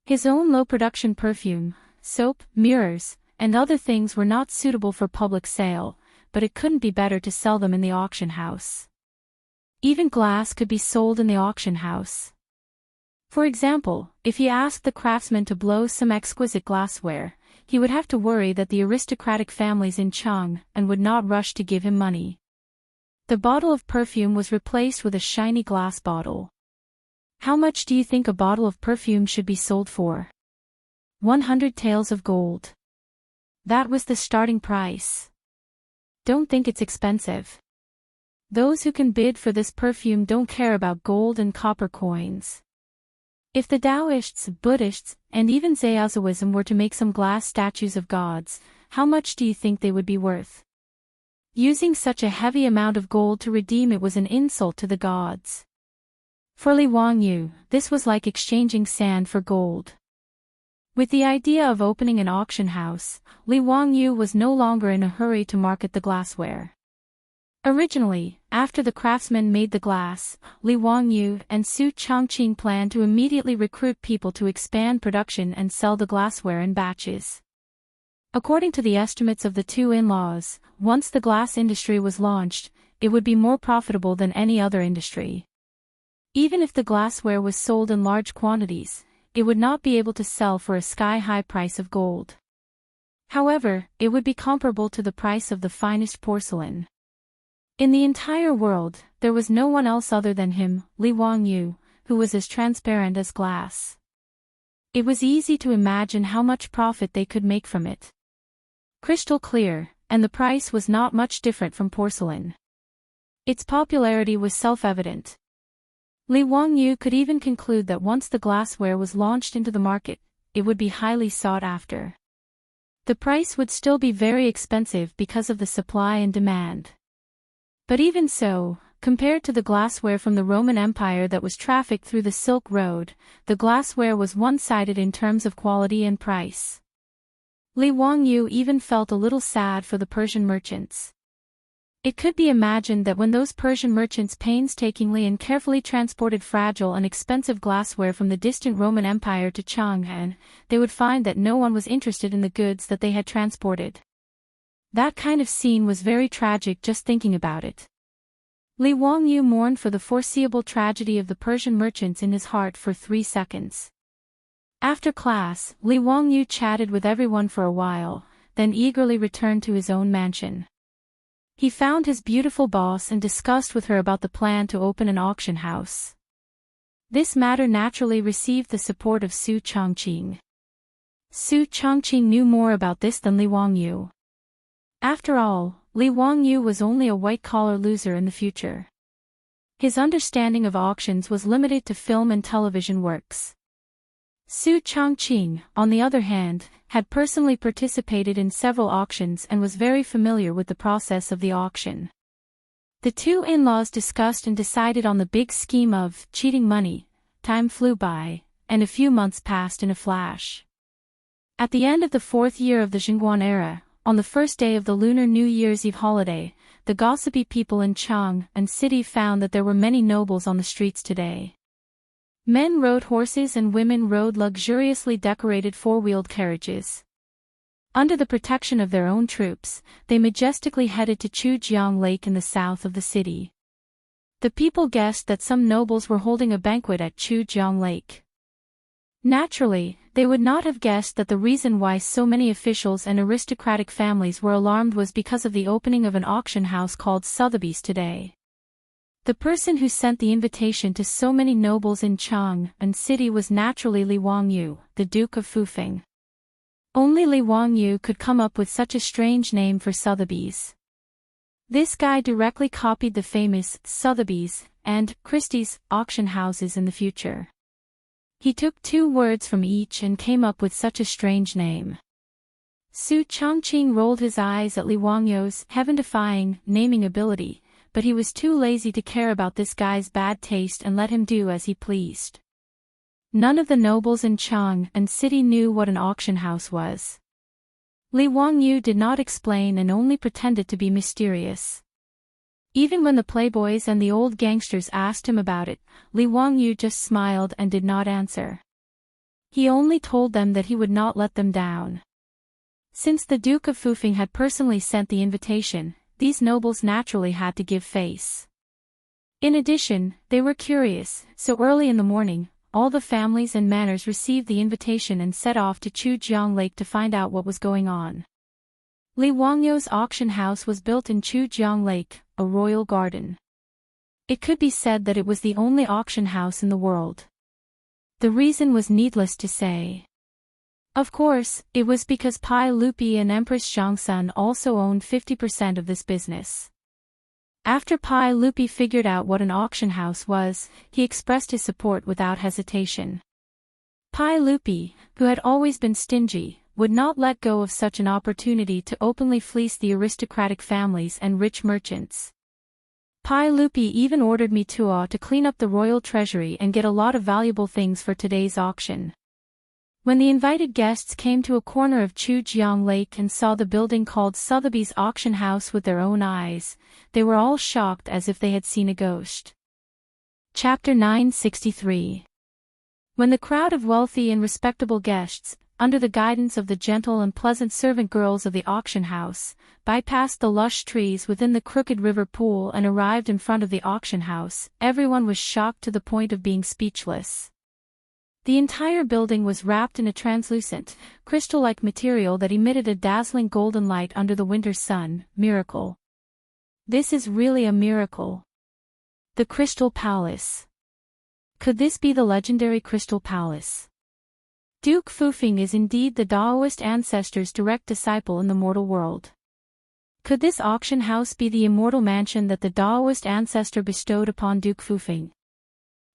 S1: His own low-production perfume, soap, mirrors, and other things were not suitable for public sale, but it couldn't be better to sell them in the auction house. Even glass could be sold in the auction house. For example, if he asked the craftsman to blow some exquisite glassware, he would have to worry that the aristocratic families in Chang and would not rush to give him money. The bottle of perfume was replaced with a shiny glass bottle. How much do you think a bottle of perfume should be sold for? 100 taels of gold. That was the starting price. Don't think it's expensive. Those who can bid for this perfume don't care about gold and copper coins. If the Daoists, Buddhists, and even Taoism were to make some glass statues of gods, how much do you think they would be worth? Using such a heavy amount of gold to redeem it was an insult to the gods. For Li Wangyu, this was like exchanging sand for gold. With the idea of opening an auction house, Li Wangyu was no longer in a hurry to market the glassware. Originally, after the craftsmen made the glass, Li Wangyu and Su Chongqing planned to immediately recruit people to expand production and sell the glassware in batches. According to the estimates of the two in-laws, once the glass industry was launched, it would be more profitable than any other industry. Even if the glassware was sold in large quantities, it would not be able to sell for a sky-high price of gold. However, it would be comparable to the price of the finest porcelain. In the entire world, there was no one else other than him, Li Wangyu, who was as transparent as glass. It was easy to imagine how much profit they could make from it. Crystal clear, and the price was not much different from porcelain. Its popularity was self-evident. Li Wangyu could even conclude that once the glassware was launched into the market, it would be highly sought after. The price would still be very expensive because of the supply and demand. But even so, compared to the glassware from the Roman Empire that was trafficked through the Silk Road, the glassware was one-sided in terms of quality and price. Li Wangyu even felt a little sad for the Persian merchants. It could be imagined that when those Persian merchants painstakingly and carefully transported fragile and expensive glassware from the distant Roman Empire to Chang'an, they would find that no one was interested in the goods that they had transported. That kind of scene was very tragic just thinking about it. Li Wangyu mourned for the foreseeable tragedy of the Persian merchants in his heart for 3 seconds. After class, Li Wangyu chatted with everyone for a while, then eagerly returned to his own mansion. He found his beautiful boss and discussed with her about the plan to open an auction house. This matter naturally received the support of Su Chongqing. Su Chongqing knew more about this than Li Wangyu. After all, Li Wangyu was only a white-collar loser in the future. His understanding of auctions was limited to film and television works. Su Chongqing, on the other hand, had personally participated in several auctions and was very familiar with the process of the auction. The two in-laws discussed and decided on the big scheme of cheating money. Time flew by, and a few months passed in a flash. At the end of the 4th year of the Xinguan era, on the first day of the Lunar New Year's Eve holiday, the gossipy people in Chang'an city found that there were many nobles on the streets today. Men rode horses and women rode luxuriously decorated 4-wheeled carriages. Under the protection of their own troops, they majestically headed to Chujiang Lake in the south of the city. The people guessed that some nobles were holding a banquet at Chujiang Lake. Naturally, they would not have guessed that the reason why so many officials and aristocratic families were alarmed was because of the opening of an auction house called Sotheby's today. The person who sent the invitation to so many nobles in Chang'an city was naturally Li Wangyu, the Duke of Fufeng. Only Li Wangyu could come up with such a strange name for Sotheby's. This guy directly copied the famous Sotheby's and Christie's auction houses in the future. He took 2 words from each and came up with such a strange name. Su Chongqing rolled his eyes at Li Wangyu's heaven-defying naming ability, but he was too lazy to care about this guy's bad taste and let him do as he pleased. None of the nobles in Chang'an city knew what an auction house was. Li Wangyu did not explain and only pretended to be mysterious. Even when the playboys and the old gangsters asked him about it, Li Wangyu just smiled and did not answer. He only told them that he would not let them down. Since the Duke of Fufeng had personally sent the invitation, these nobles naturally had to give face. In addition, they were curious, so early in the morning, all the families and manors received the invitation and set off to Chujiang Lake to find out what was going on. Li Wangyu's auction house was built in Chujiang Lake, a royal garden. It could be said that it was the only auction house in the world. The reason was needless to say. Of course, it was because Pai Lupi and Empress Xiangxia also owned 50% of this business. After Pai Lupi figured out what an auction house was, he expressed his support without hesitation. Pai Lupi, who had always been stingy, would not let go of such an opportunity to openly fleece the aristocratic families and rich merchants. Pai Lupi even ordered Mitua to clean up the royal treasury and get a lot of valuable things for today's auction. When the invited guests came to a corner of Chujiang Lake and saw the building called Sotheby's auction house with their own eyes, they were all shocked as if they had seen a ghost. Chapter 963. When the crowd of wealthy and respectable guests, under the guidance of the gentle and pleasant servant girls of the auction house, bypassed the lush trees within the crooked river pool and arrived in front of the auction house, everyone was shocked to the point of being speechless. The entire building was wrapped in a translucent, crystal-like material that emitted a dazzling golden light under the winter sun. Miracle. This is really a miracle. The Crystal Palace. Could this be the legendary Crystal Palace? Duke Fufeng is indeed the Daoist ancestor's direct disciple in the mortal world. Could this auction house be the immortal mansion that the Daoist ancestor bestowed upon Duke Fufeng?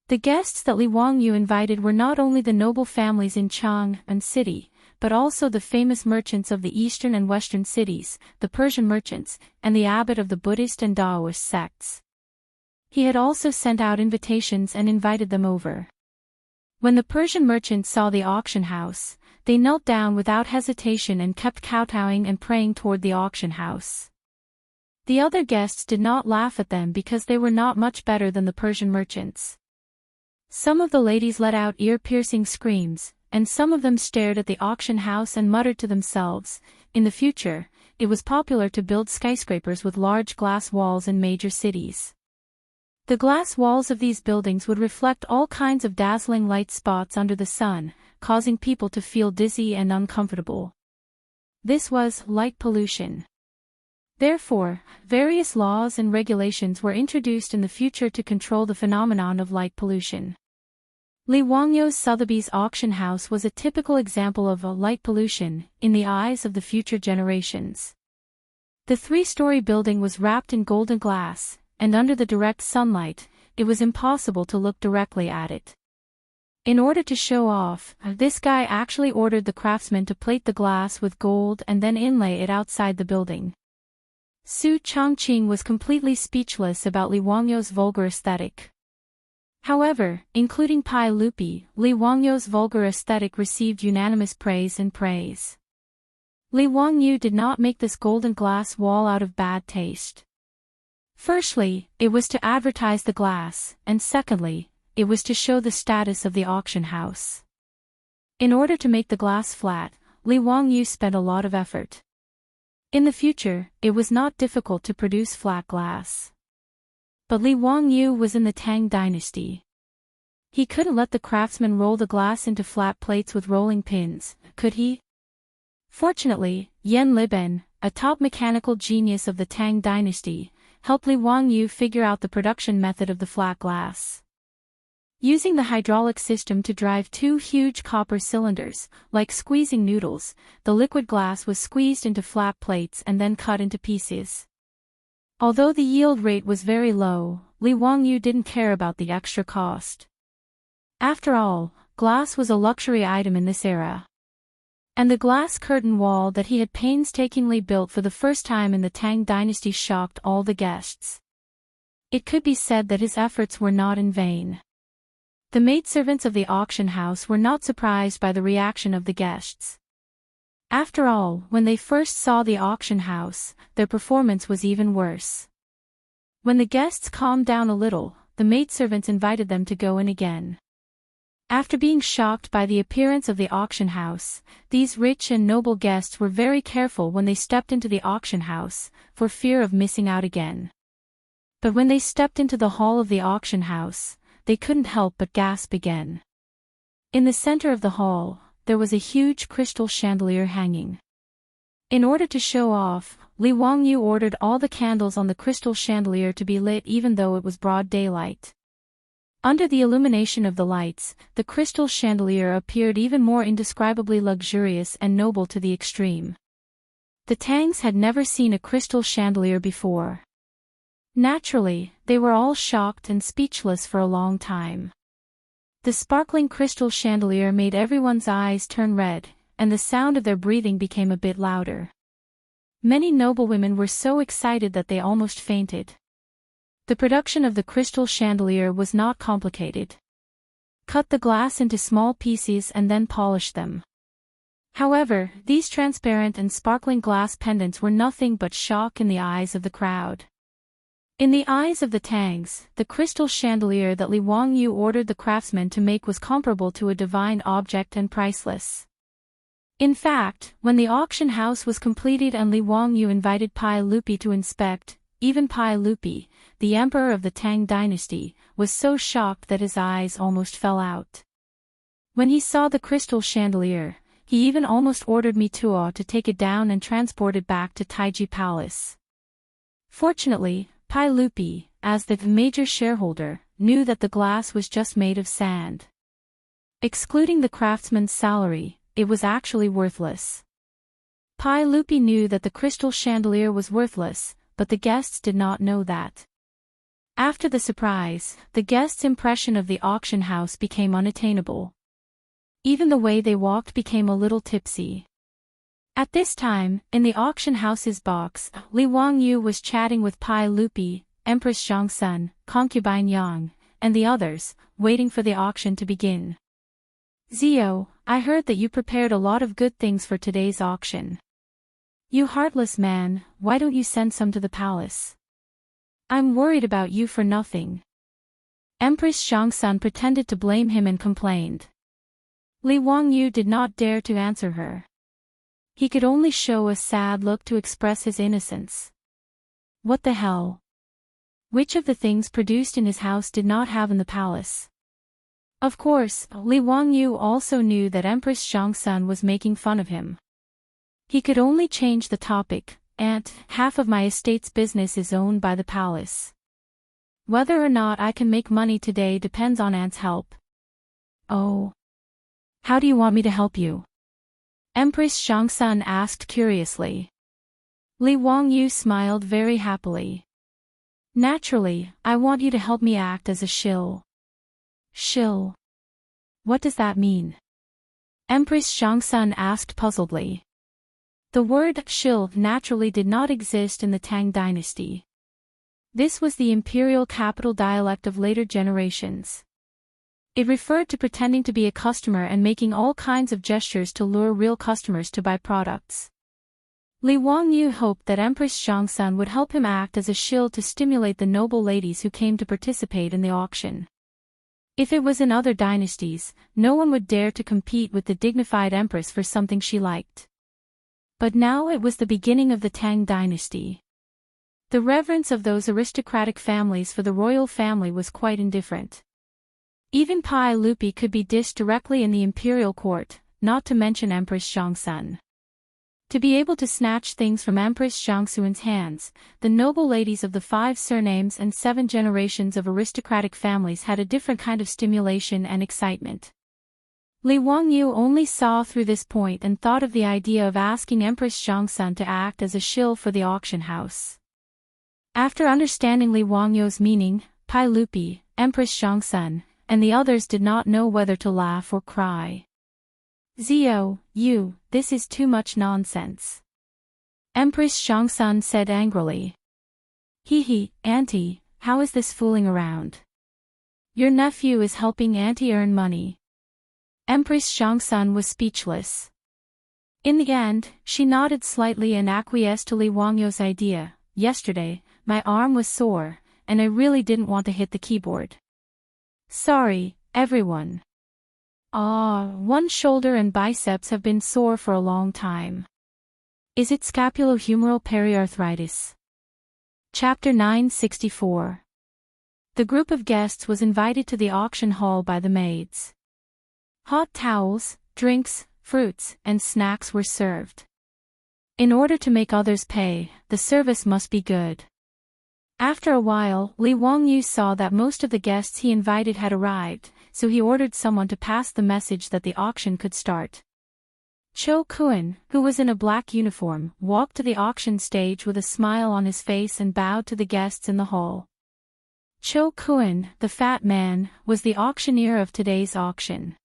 S1: The guests that Li Wangyu invited were not only the noble families in Chang'an City, but also the famous merchants of the eastern and western cities, the Persian merchants, and the abbot of the Buddhist and Daoist sects. He had also sent out invitations and invited them over. When the Persian merchants saw the auction house, they knelt down without hesitation and kept kowtowing and praying toward the auction house. The other guests did not laugh at them because they were not much better than the Persian merchants. Some of the ladies let out ear-piercing screams, and some of them stared at the auction house and muttered to themselves. In the future, it was popular to build skyscrapers with large glass walls in major cities. The glass walls of these buildings would reflect all kinds of dazzling light spots under the sun, causing people to feel dizzy and uncomfortable. This was light pollution. Therefore, various laws and regulations were introduced in the future to control the phenomenon of light pollution. Li Wangyu's Sotheby's auction house was a typical example of a light pollution in the eyes of the future generations. The three-story building was wrapped in golden glass, and under the direct sunlight, it was impossible to look directly at it. In order to show off, this guy actually ordered the craftsman to plate the glass with gold and then inlay it outside the building. Su Chongqing was completely speechless about Li Wangyu's vulgar aesthetic. However, including Pai Lupi, Li Wangyu's vulgar aesthetic received unanimous praise and praise. Li Wangyu did not make this golden glass wall out of bad taste. Firstly, it was to advertise the glass, and secondly, it was to show the status of the auction house. In order to make the glass flat, Li Wangyu spent a lot of effort. In the future, it was not difficult to produce flat glass. But Li Wangyu was in the Tang dynasty. He couldn't let the craftsman roll the glass into flat plates with rolling pins, could he? Fortunately, Yan Liben, a top mechanical genius of the Tang dynasty, helped Li Wangyu figure out the production method of the flat glass. Using the hydraulic system to drive two huge copper cylinders, like squeezing noodles, the liquid glass was squeezed into flat plates and then cut into pieces. Although the yield rate was very low, Li Wangyu didn't care about the extra cost. After all, glass was a luxury item in this era. And the glass curtain wall that he had painstakingly built for the first time in the Tang dynasty shocked all the guests. It could be said that his efforts were not in vain. The maidservants of the auction house were not surprised by the reaction of the guests. After all, when they first saw the auction house, their performance was even worse. When the guests calmed down a little, the maidservants invited them to go in again. After being shocked by the appearance of the auction house, these rich and noble guests were very careful when they stepped into the auction house, for fear of missing out again. But when they stepped into the hall of the auction house, they couldn't help but gasp again. In the center of the hall, there was a huge crystal chandelier hanging. In order to show off, Li Wangyu ordered all the candles on the crystal chandelier to be lit even though it was broad daylight. Under the illumination of the lights, the crystal chandelier appeared even more indescribably luxurious and noble to the extreme. The Tangs had never seen a crystal chandelier before. Naturally, they were all shocked and speechless for a long time. The sparkling crystal chandelier made everyone's eyes turn red, and the sound of their breathing became a bit louder. Many noblewomen were so excited that they almost fainted. The production of the crystal chandelier was not complicated. Cut the glass into small pieces and then polish them. However, these transparent and sparkling glass pendants were nothing but shock in the eyes of the crowd. In the eyes of the Tangs, the crystal chandelier that Li Wangyu ordered the craftsmen to make was comparable to a divine object and priceless. In fact, when the auction house was completed and Li Wangyu invited Pai Lupi to inspect, even Pai Lupi, the emperor of the Tang dynasty, was so shocked that his eyes almost fell out. When he saw the crystal chandelier, he even almost ordered Mituo to take it down and transport it back to Taiji Palace. Fortunately, Pai Lupi, as the major shareholder, knew that the glass was just made of sand. Excluding the craftsman's salary, it was actually worthless. Pai Lupi knew that the crystal chandelier was worthless, but the guests did not know that. After the surprise, the guests' impression of the auction house became unattainable. Even the way they walked became a little tipsy. At this time, in the auction house's box, Li Wangyu was chatting with Pai Lupi, Empress Xianxia, concubine Yang, and the others, waiting for the auction to begin. Zio, I heard that you prepared a lot of good things for today's auction. You heartless man, why don't you send some to the palace? I'm worried about you for nothing. Empress Xianxia pretended to blame him and complained. Li Wangyu did not dare to answer her. He could only show a sad look to express his innocence. What the hell? Which of the things produced in his house did not have in the palace? Of course, Li Wangyu also knew that Empress Xianxia was making fun of him. He could only change the topic. Aunt, half of my estate's business is owned by the palace. Whether or not I can make money today depends on Aunt's help. Oh. How do you want me to help you? Empress Xianxia asked curiously. Li Wangyu smiled very happily. Naturally, I want you to help me act as a shill. Shill? What does that mean? Empress Xianxia asked puzzledly. The word shill naturally did not exist in the Tang dynasty. This was the imperial capital dialect of later generations. It referred to pretending to be a customer and making all kinds of gestures to lure real customers to buy products. Li Wangyu hoped that Empress Xianxia would help him act as a shill to stimulate the noble ladies who came to participate in the auction. If it was in other dynasties, no one would dare to compete with the dignified empress for something she liked. But now it was the beginning of the Tang dynasty. The reverence of those aristocratic families for the royal family was quite indifferent. Even Pai Lupi could be dished directly in the imperial court, not to mention Empress Xianxia. To be able to snatch things from Empress Xianxia's hands, the noble ladies of the 5 surnames and 7 generations of aristocratic families had a different kind of stimulation and excitement. Li Wangyu only saw through this point and thought of the idea of asking Empress Xianxia to act as a shill for the auction house. After understanding Li Wangyu's meaning, Pai Lupi, Empress Xianxia, and the others did not know whether to laugh or cry. Zio, this is too much nonsense. Empress Xianxia said angrily. Auntie, how is this fooling around? Your nephew is helping Auntie earn money. Empress Xianxia was speechless. In the end, she nodded slightly and acquiesced to Li Wangyu's idea. Yesterday, my arm was sore, and I really didn't want to hit the keyboard. Sorry, everyone. One shoulder and biceps have been sore for a long time. Is it scapulohumeral periarthritis? Chapter 964. The group of guests was invited to the auction hall by the maids. Hot towels, drinks, fruits, and snacks were served. In order to make others pay, the service must be good. After a while, Li Wangyu saw that most of the guests he invited had arrived, so he ordered someone to pass the message that the auction could start. Cho Kun, who was in a black uniform, walked to the auction stage with a smile on his face and bowed to the guests in the hall. Cho Kun, the fat man, was the auctioneer of today's auction.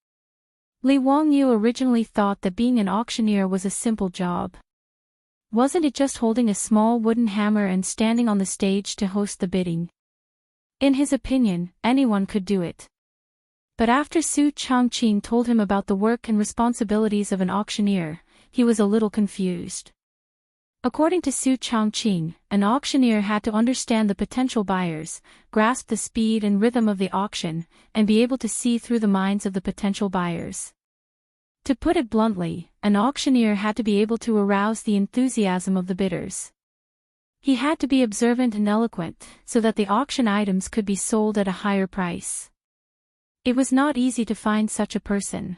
S1: Li Wangyu originally thought that being an auctioneer was a simple job. Wasn't it just holding a small wooden hammer and standing on the stage to host the bidding? In his opinion, anyone could do it. But after Su Changqing told him about the work and responsibilities of an auctioneer, he was a little confused. According to Su Changqing, an auctioneer had to understand the potential buyers, grasp the speed and rhythm of the auction, and be able to see through the minds of the potential buyers. To put it bluntly, an auctioneer had to be able to arouse the enthusiasm of the bidders. He had to be observant and eloquent, so that the auction items could be sold at a higher price. It was not easy to find such a person.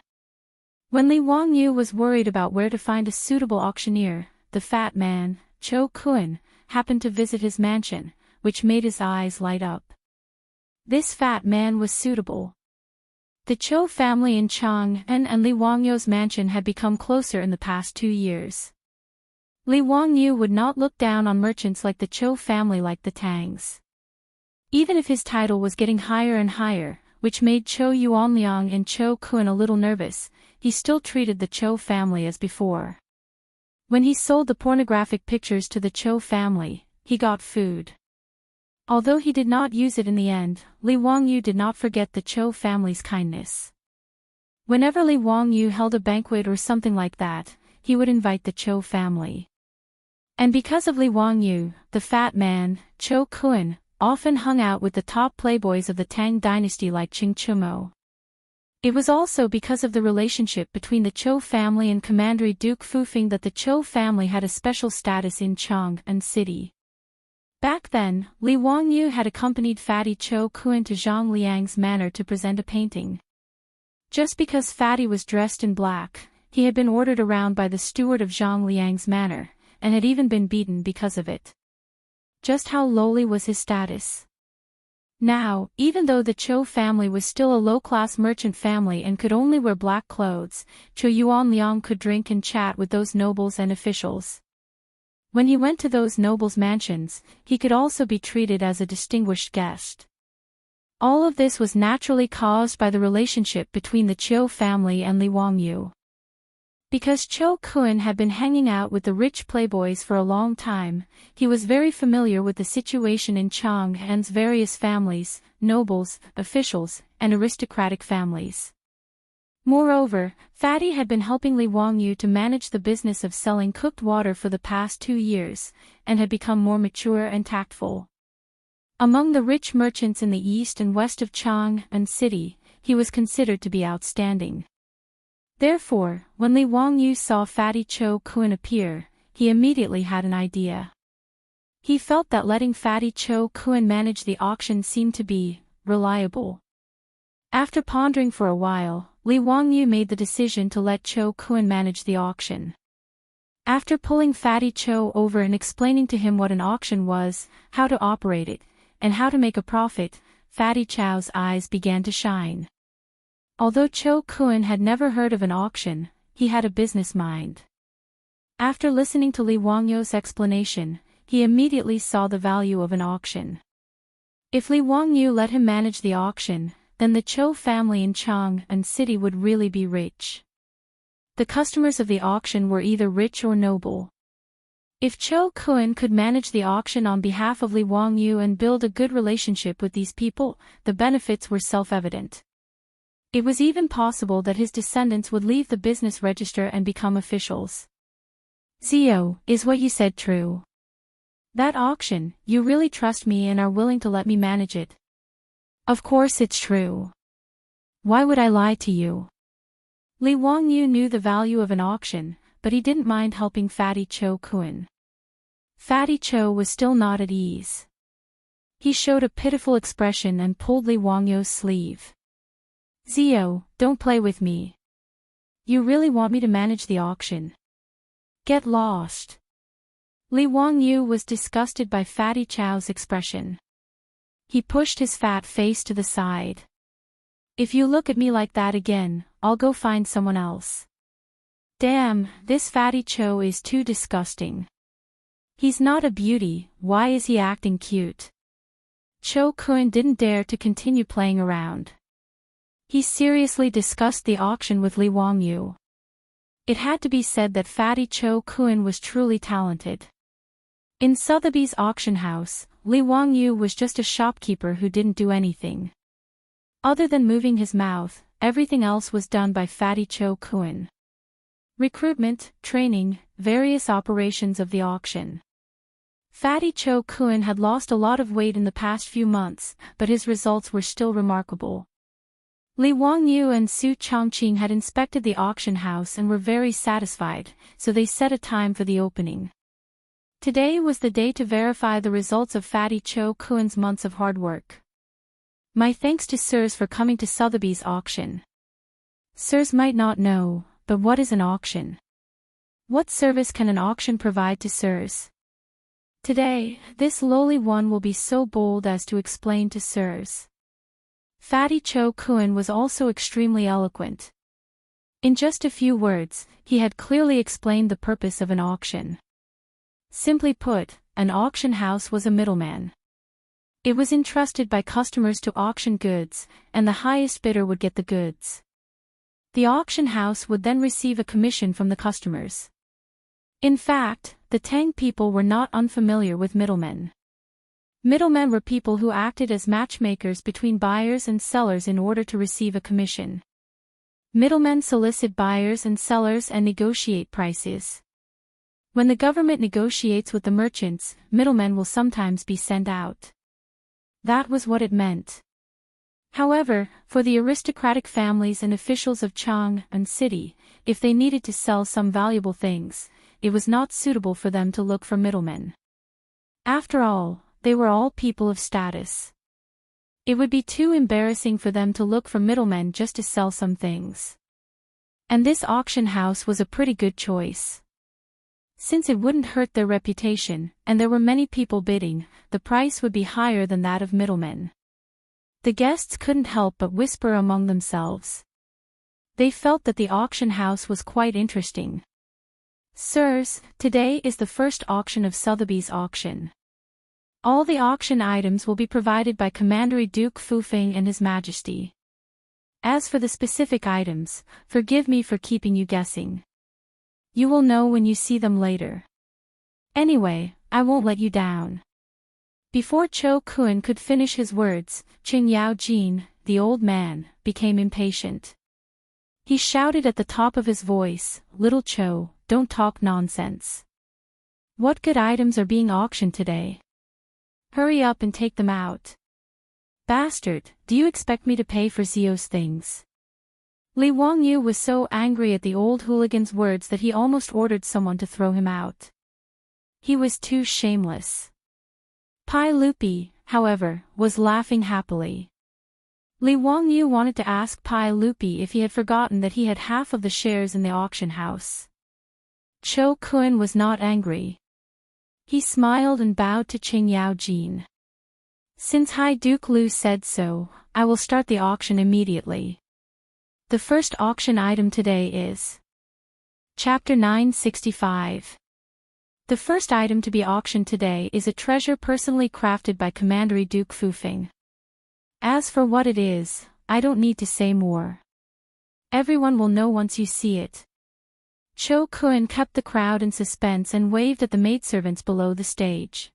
S1: When Li Wangyu was worried about where to find a suitable auctioneer, the fat man, Cho Kun, happened to visit his mansion, which made his eyes light up. This fat man was suitable. The Cho family in Chang'an and Li Wangyu's mansion had become closer in the past 2 years. Li Wangyu would not look down on merchants like the Cho family like the Tangs. Even if his title was getting higher and higher, which made Cho Yuanliang and Cho Kun a little nervous, he still treated the Cho family as before. When he sold the pornographic pictures to the Cho family, he got food. Although he did not use it in the end, Li Wangyu did not forget the Cho family's kindness. Whenever Li Wangyu held a banquet or something like that, he would invite the Cho family. And because of Li Wangyu, the fat man, Cho Kun, often hung out with the top playboys of the Tang dynasty like Qing Chumo. It was also because of the relationship between the Cho family and Commandery Duke Fufing that the Cho family had a special status in Chang'an City. Back then, Li Wangyu had accompanied Fatty Cho Kun to Zhang Liang's manor to present a painting. Just because Fatty was dressed in black, he had been ordered around by the steward of Zhang Liang's manor, and had even been beaten because of it. Just how lowly was his status? Now, even though the Cho family was still a low-class merchant family and could only wear black clothes, Cho Yuanliang could drink and chat with those nobles and officials. When he went to those nobles' mansions, he could also be treated as a distinguished guest. All of this was naturally caused by the relationship between the Cho family and Li Wangyu. Because Cho Kun had been hanging out with the rich playboys for a long time, he was very familiar with the situation in Chang'an's various families, nobles, officials, and aristocratic families. Moreover, Fatty had been helping Li Wangyu to manage the business of selling cooked water for the past 2 years, and had become more mature and tactful. Among the rich merchants in the east and west of Chang'an City, he was considered to be outstanding. Therefore, when Li Wangyu saw Fatty Cho Kun appear, he immediately had an idea. He felt that letting Fatty Cho Kun manage the auction seemed to be reliable. After pondering for a while, Li Wangyu made the decision to let Cho Kun manage the auction. After pulling Fatty Cho over and explaining to him what an auction was, how to operate it, and how to make a profit, Fatty Cho's eyes began to shine. Although Cho Kun had never heard of an auction, he had a business mind. After listening to Li Wangyu's explanation, he immediately saw the value of an auction. If Li Wangyu let him manage the auction, then the Cho family in Chang'an City would really be rich. The customers of the auction were either rich or noble. If Cho Kun could manage the auction on behalf of Li Wangyu and build a good relationship with these people, the benefits were self-evident. It was even possible that his descendants would leave the business register and become officials. Zio, is what you said true? That auction, you really trust me and are willing to let me manage it? Of course it's true. Why would I lie to you? Li Wangyu knew the value of an auction, but he didn't mind helping Fatty Cho Kun. Fatty Cho was still not at ease. He showed a pitiful expression and pulled Li Wangyu's sleeve. Zio, don't play with me. You really want me to manage the auction? Get lost. Li Wangyu was disgusted by Fatty Chow's expression. He pushed his fat face to the side. If you look at me like that again, I'll go find someone else. Damn, this Fatty Cho is too disgusting. He's not a beauty, why is he acting cute? Cho Kun didn't dare to continue playing around. He seriously discussed the auction with Li Wangyu. It had to be said that Fatty Cho Kun was truly talented. In Sotheby's auction house, Li Wangyu was just a shopkeeper who didn't do anything. Other than moving his mouth, everything else was done by Fatty Cho Kun. Recruitment, training, various operations of the auction. Fatty Cho Kun had lost a lot of weight in the past few months, but his results were still remarkable. Li Wangyu and Su Chongqing had inspected the auction house and were very satisfied, so they set a time for the opening. Today was the day to verify the results of Fatty Cho Kun's months of hard work. My thanks to sirs for coming to Sotheby's auction. Sirs might not know, but what is an auction? What service can an auction provide to sirs? Today, this lowly one will be so bold as to explain to sirs. Fatty Cho Kun was also extremely eloquent. In just a few words, he had clearly explained the purpose of an auction. Simply put, an auction house was a middleman. It was entrusted by customers to auction goods, and the highest bidder would get the goods. The auction house would then receive a commission from the customers. In fact, the Tang people were not unfamiliar with middlemen. Middlemen were people who acted as matchmakers between buyers and sellers in order to receive a commission. Middlemen solicit buyers and sellers and negotiate prices. When the government negotiates with the merchants, middlemen will sometimes be sent out. That was what it meant. However, for the aristocratic families and officials of Chang'an City, if they needed to sell some valuable things, it was not suitable for them to look for middlemen. After all, they were all people of status. It would be too embarrassing for them to look for middlemen just to sell some things. And this auction house was a pretty good choice. Since it wouldn't hurt their reputation, and there were many people bidding, the price would be higher than that of middlemen. The guests couldn't help but whisper among themselves. They felt that the auction house was quite interesting. Sirs, today is the first auction of Sotheby's auction. All the auction items will be provided by Commandery Duke Fufeng and His Majesty. As for the specific items, forgive me for keeping you guessing. You will know when you see them later. Anyway, I won't let you down. Before Cho Kun could finish his words, Qing Yao Jin, the old man, became impatient. He shouted at the top of his voice, "Little Cho, don't talk nonsense. What good items are being auctioned today? Hurry up and take them out. Bastard, do you expect me to pay for Zio's things?" Li Wangyu was so angry at the old hooligan's words that he almost ordered someone to throw him out. He was too shameless. Pai Lupi, however, was laughing happily. Li Wangyu wanted to ask Pai Lupi if he had forgotten that he had half of the shares in the auction house. Cho Kun was not angry. He smiled and bowed to Qing Yao Jin. Since High Duke Lu said so, I will start the auction immediately. The first auction item today is Chapter 965. The first item to be auctioned today is a treasure personally crafted by Commandery Duke Fufeng. As for what it is, I don't need to say more. Everyone will know once you see it. Cho Kun kept the crowd in suspense and waved at the maidservants below the stage.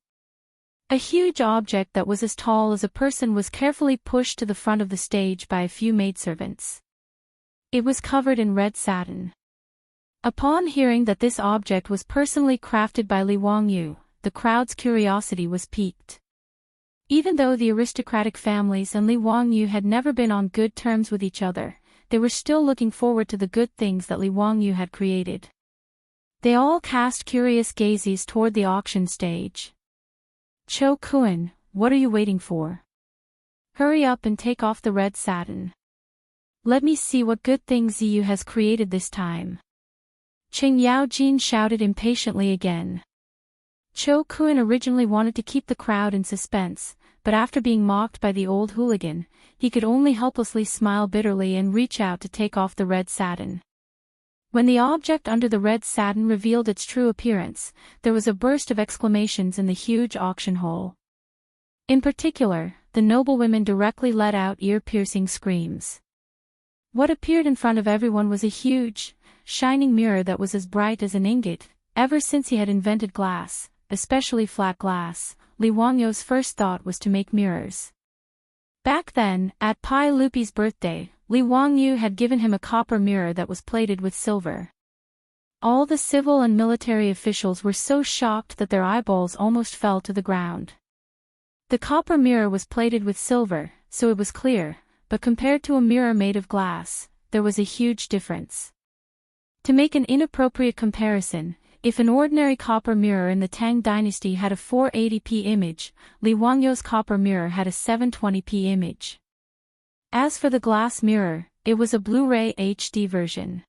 S1: A huge object that was as tall as a person was carefully pushed to the front of the stage by a few maidservants. It was covered in red satin. Upon hearing that this object was personally crafted by Li Wangyu, the crowd's curiosity was piqued. Even though the aristocratic families and Li Wangyu had never been on good terms with each other, they were still looking forward to the good things that Li Wangyu had created. They all cast curious gazes toward the auction stage. "Cho Kun, what are you waiting for? Hurry up and take off the red satin. Let me see what good things Ziyu has created this time." Qing Yaojin shouted impatiently again. Cho Kun originally wanted to keep the crowd in suspense, but after being mocked by the old hooligan, he could only helplessly smile bitterly and reach out to take off the red satin. When the object under the red satin revealed its true appearance, there was a burst of exclamations in the huge auction hall. In particular, the noblewomen directly let out ear-piercing screams. What appeared in front of everyone was a huge, shining mirror that was as bright as an ingot. Ever since he had invented glass, especially flat glass, Li Wangyu's first thought was to make mirrors. Back then, at Pai Lupi's birthday, Li Wangyu had given him a copper mirror that was plated with silver. All the civil and military officials were so shocked that their eyeballs almost fell to the ground. The copper mirror was plated with silver, so it was clear, but compared to a mirror made of glass, there was a huge difference. To make an inappropriate comparison, if an ordinary copper mirror in the Tang dynasty had a 480p image, Li Wangyu's copper mirror had a 720p image. As for the glass mirror, it was a Blu-ray HD version.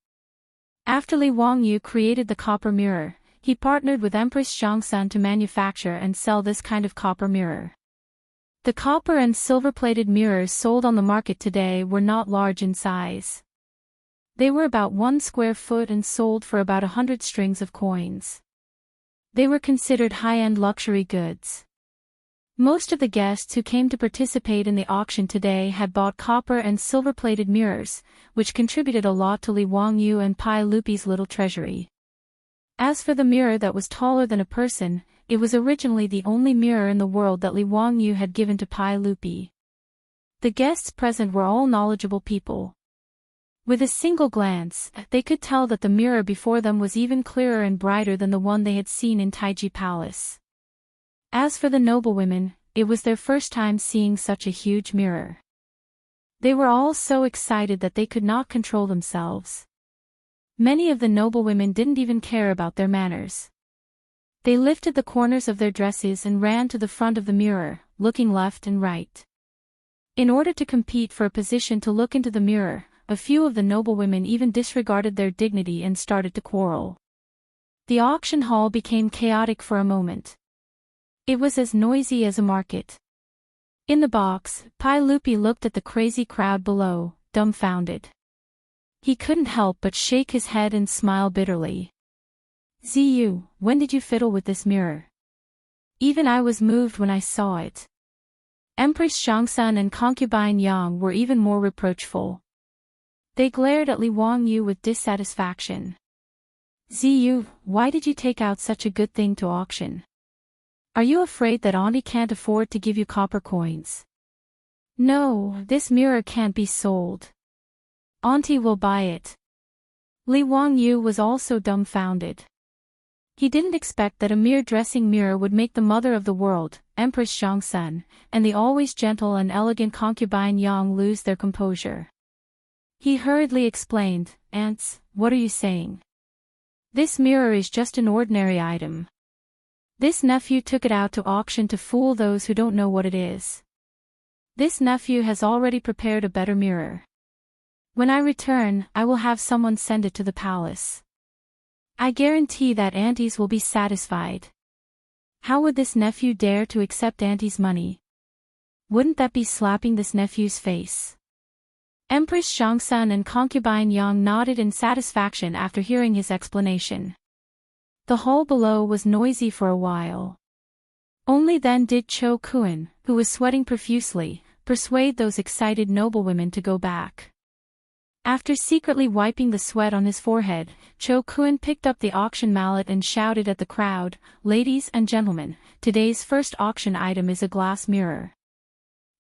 S1: After Li Wangyu created the copper mirror, he partnered with Empress Xianxia to manufacture and sell this kind of copper mirror. The copper and silver-plated mirrors sold on the market today were not large in size. They were about 1 square foot and sold for about 100 strings of coins. They were considered high-end luxury goods. Most of the guests who came to participate in the auction today had bought copper and silver-plated mirrors, which contributed a lot to Li Wangyu and Pai Lupi's little treasury. As for the mirror that was taller than a person, it was originally the only mirror in the world that Li Wangyu had given to Pai Lupi. The guests present were all knowledgeable people. With a single glance, they could tell that the mirror before them was even clearer and brighter than the one they had seen in Taiji Palace. As for the noblewomen, it was their first time seeing such a huge mirror. They were all so excited that they could not control themselves. Many of the noblewomen didn't even care about their manners. They lifted the corners of their dresses and ran to the front of the mirror, looking left and right. In order to compete for a position to look into the mirror, a few of the noblewomen even disregarded their dignity and started to quarrel. The auction hall became chaotic for a moment. It was as noisy as a market. In the box, Pai Lupi looked at the crazy crowd below, dumbfounded. He couldn't help but shake his head and smile bitterly. "Ziyu, when did you fiddle with this mirror? Even I was moved when I saw it." Empress Xianxia and concubine Yang were even more reproachful. They glared at Li Wangyu with dissatisfaction. "Ziyu, why did you take out such a good thing to auction? Are you afraid that Auntie can't afford to give you copper coins?" "No, this mirror can't be sold. Auntie will buy it." Li Wangyu was also dumbfounded. He didn't expect that a mere dressing mirror would make the mother of the world, Empress Xianxia, and the always gentle and elegant concubine Yang lose their composure. He hurriedly explained, "Aunts, what are you saying? This mirror is just an ordinary item. This nephew took it out to auction to fool those who don't know what it is. This nephew has already prepared a better mirror. When I return, I will have someone send it to the palace. I guarantee that aunties will be satisfied. How would this nephew dare to accept auntie's money? Wouldn't that be slapping this nephew's face?" Empress Xianxia and concubine Yang nodded in satisfaction after hearing his explanation. The hall below was noisy for a while. Only then did Cho Kun, who was sweating profusely, persuade those excited noblewomen to go back. After secretly wiping the sweat on his forehead, Cho Kun picked up the auction mallet and shouted at the crowd, "Ladies and gentlemen, today's first auction item is a glass mirror.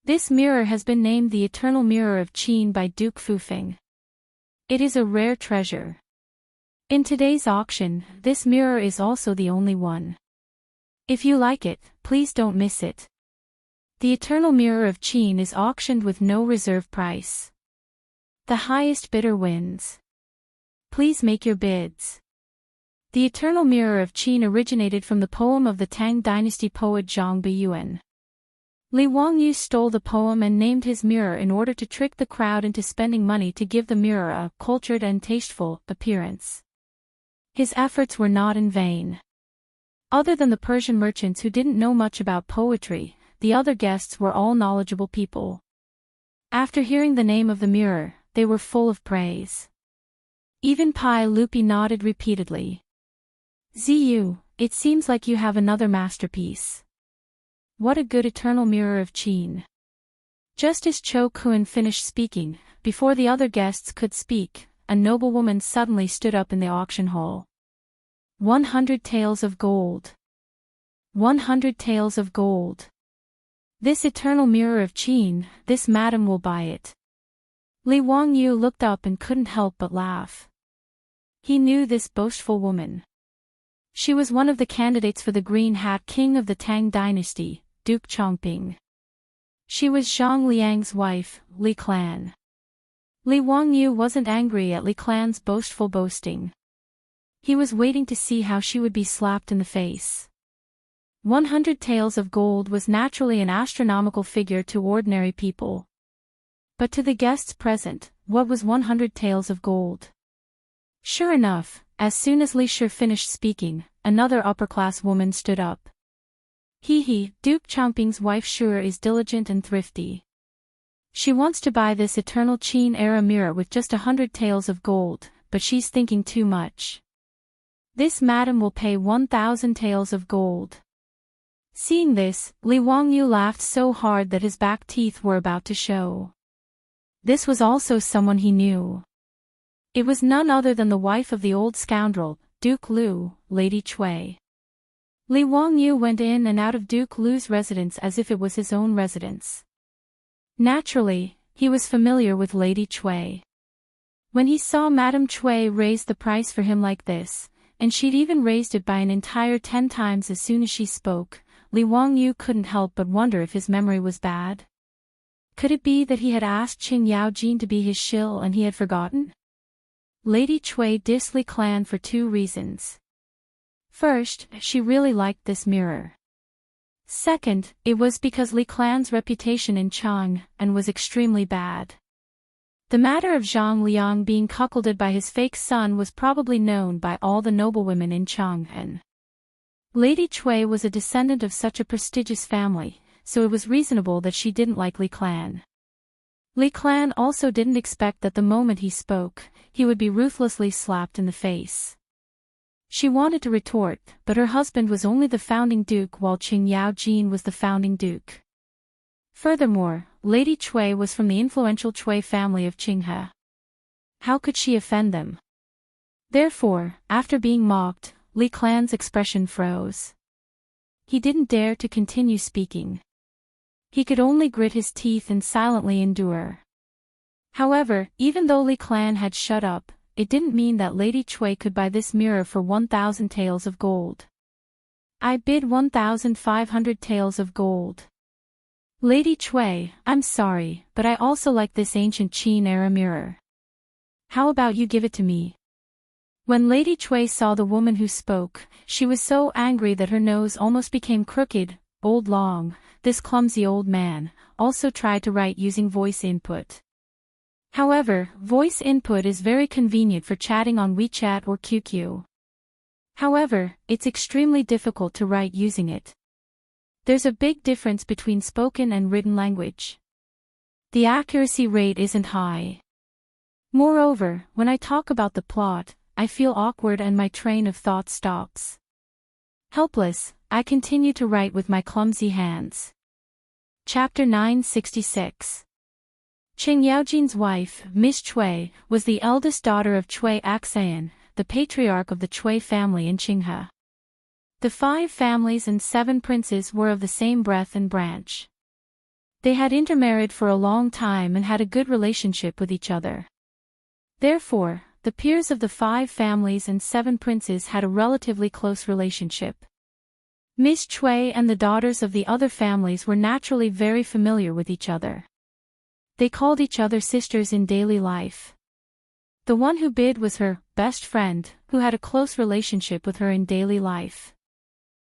S1: This mirror has been named the Eternal Mirror of Qin by Duke Fufeng. It is a rare treasure. In today's auction, this mirror is also the only one. If you like it, please don't miss it. The Eternal Mirror of Qin is auctioned with no reserve price. The highest bidder wins. Please make your bids. The Eternal Mirror of Qin originated from the poem of the Tang dynasty poet Zhang Biyuan. Li Wangyu stole the poem and named his mirror in order to trick the crowd into spending money to give the mirror a cultured and tasteful appearance. His efforts were not in vain. Other than the Persian merchants who didn't know much about poetry, the other guests were all knowledgeable people. After hearing the name of the mirror, they were full of praise. Even Pai Lupi nodded repeatedly. Ziyu, it seems like you have another masterpiece. What a good Eternal Mirror of Qin. Just as Cho Kun finished speaking, before the other guests could speak, a noblewoman suddenly stood up in the auction hall. 100 taels of gold. 100 taels of gold. This Eternal Mirror of Qin, this madam will buy it. Li Wangyu looked up and couldn't help but laugh. He knew this boastful woman. She was one of the candidates for the Green Hat King of the Tang dynasty, Duke Chongping. She was Zhang Liang's wife, Li Clan. Li Wangyu wasn't angry at Li Clan's boastful boasting. He was waiting to see how she would be slapped in the face. 100 taels of gold was naturally an astronomical figure to ordinary people. But to the guests present, what was 100 taels of gold? Sure enough, as soon as Li Shi finished speaking, another upper-class woman stood up. Duke Chongping's wife Sure is diligent and thrifty. She wants to buy this Eternal Qin-era mirror with just 100 taels of gold, but she's thinking too much. This madam will pay 1,000 taels of gold. Seeing this, Li Wangyu laughed so hard that his back teeth were about to show. This was also someone he knew. It was none other than the wife of the old scoundrel, Duke Lu, Lady Cui. Li Wangyu went in and out of Duke Lu's residence as if it was his own residence. Naturally, he was familiar with Lady Cui. When he saw Madame Cui raise the price for him like this, and she'd even raised it by an entire 10 times as soon as she spoke, Li Wangyu couldn't help but wonder if his memory was bad. Could it be that he had asked Qing Yaojin to be his shill and he had forgotten? Lady Cui dissed Li Clan for 2 reasons. First, she really liked this mirror. Second, it was because Li Clan's reputation in Chang'an was extremely bad. The matter of Zhang Liang being cuckolded by his fake son was probably known by all the noblewomen in Chang'an. Lady Cui was a descendant of such a prestigious family, so it was reasonable that she didn't like Li Clan. Li Clan also didn't expect that the moment he spoke, he would be ruthlessly slapped in the face. She wanted to retort, but her husband was only the founding duke while Qing Yaojin was the founding duke. Furthermore, Lady Cui was from the influential Cui family of Qinghe. How could she offend them? Therefore, after being mocked, Li Clan's expression froze. He didn't dare to continue speaking. He could only grit his teeth and silently endure. However, even though Li Clan had shut up, it didn't mean that Lady Cui could buy this mirror for 1,000 taels of gold. I bid 1,500 taels of gold. Lady Cui, I'm sorry, but I also like this ancient Qin-era mirror. How about you give it to me? When Lady Cui saw the woman who spoke, she was so angry that her nose almost became crooked. Old Long, this clumsy old man, also tried to write using voice input. However, voice input is very convenient for chatting on WeChat or QQ. However, it's extremely difficult to write using it. There's a big difference between spoken and written language. The accuracy rate isn't high. Moreover, when I talk about the plot, I feel awkward and my train of thought stops. Helpless, I continue to write with my clumsy hands. Chapter 966. Qing Yaojin's wife, Miss Cui, was the eldest daughter of Cui Axian, the patriarch of the Cui family in Qinghe. The 5 families and 7 princes were of the same breadth and branch. They had intermarried for a long time and had a good relationship with each other. Therefore, the peers of the 5 families and 7 princes had a relatively close relationship. Miss Chui and the daughters of the other families were naturally very familiar with each other. They called each other sisters in daily life. The one who bid was her best friend, who had a close relationship with her in daily life.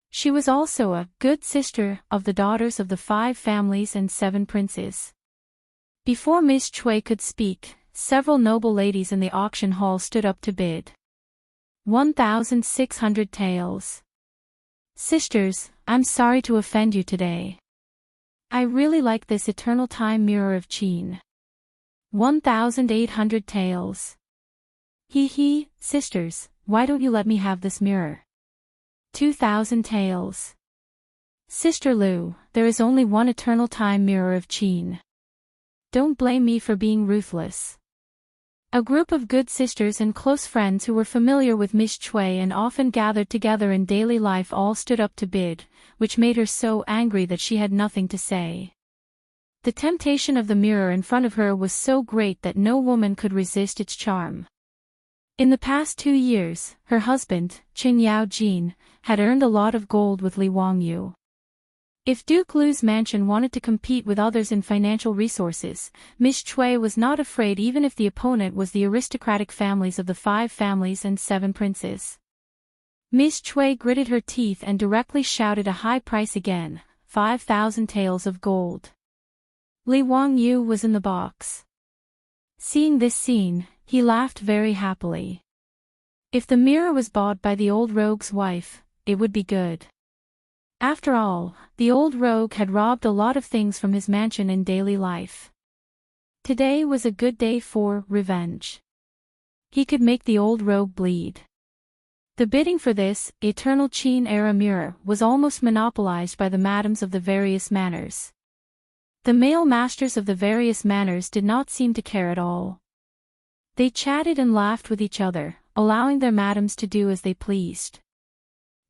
S1: She was also a good sister of the daughters of the 5 families and 7 princes. Before Miss Chui could speak, several noble ladies in the auction hall stood up to bid. 1,600 taels. Sisters, I'm sorry to offend you today. I really like this eternal time mirror of Qin. 1,800 taels. Hee, sisters, why don't you let me have this mirror? 2,000 taels. Sister Lu, there is only one eternal time mirror of Qin. Don't blame me for being ruthless. A group of good sisters and close friends who were familiar with Miss Chui and often gathered together in daily life all stood up to bid, which made her so angry that she had nothing to say. The temptation of the mirror in front of her was so great that no woman could resist its charm. In the past 2 years, her husband, Qing Yaojin, had earned a lot of gold with Li Wangyu. If Duke Lu's mansion wanted to compete with others in financial resources, Miss Chui was not afraid even if the opponent was the aristocratic families of the 5 families and 7 princes. Miss Chui gritted her teeth and directly shouted a high price again, 5,000 taels of gold. Li Wangyu was in the box. Seeing this scene, he laughed very happily. If the mirror was bought by the old rogue's wife, it would be good. After all, the old rogue had robbed a lot of things from his mansion in daily life. Today was a good day for revenge. He could make the old rogue bleed. The bidding for this eternal Qin-era mirror was almost monopolized by the madams of the various manors. The male masters of the various manors did not seem to care at all. They chatted and laughed with each other, allowing their madams to do as they pleased.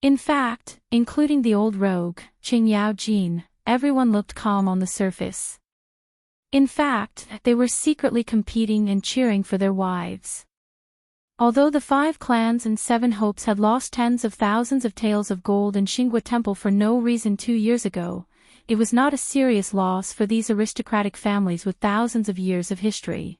S1: In fact, including the old rogue, Qing Yaojin, everyone looked calm on the surface. In fact, they were secretly competing and cheering for their wives. Although the 5 clans and 7 hopes had lost tens of thousands of taels of gold in Xinghua Temple for no reason 2 years ago, it was not a serious loss for these aristocratic families with thousands of years of history.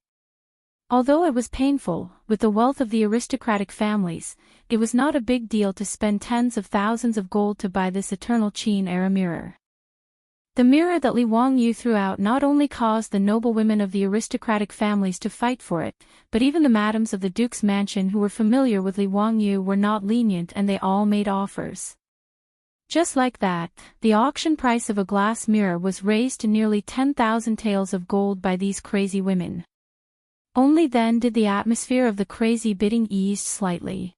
S1: Although it was painful, with the wealth of the aristocratic families, it was not a big deal to spend tens of thousands of gold to buy this eternal Qin-era mirror. The mirror that Li Wangyu threw out not only caused the noble women of the aristocratic families to fight for it, but even the madams of the duke's mansion who were familiar with Li Wangyu were not lenient and they all made offers. Just like that, the auction price of a glass mirror was raised to nearly 10,000 taels of gold by these crazy women. Only then did the atmosphere of the crazy bidding ease slightly.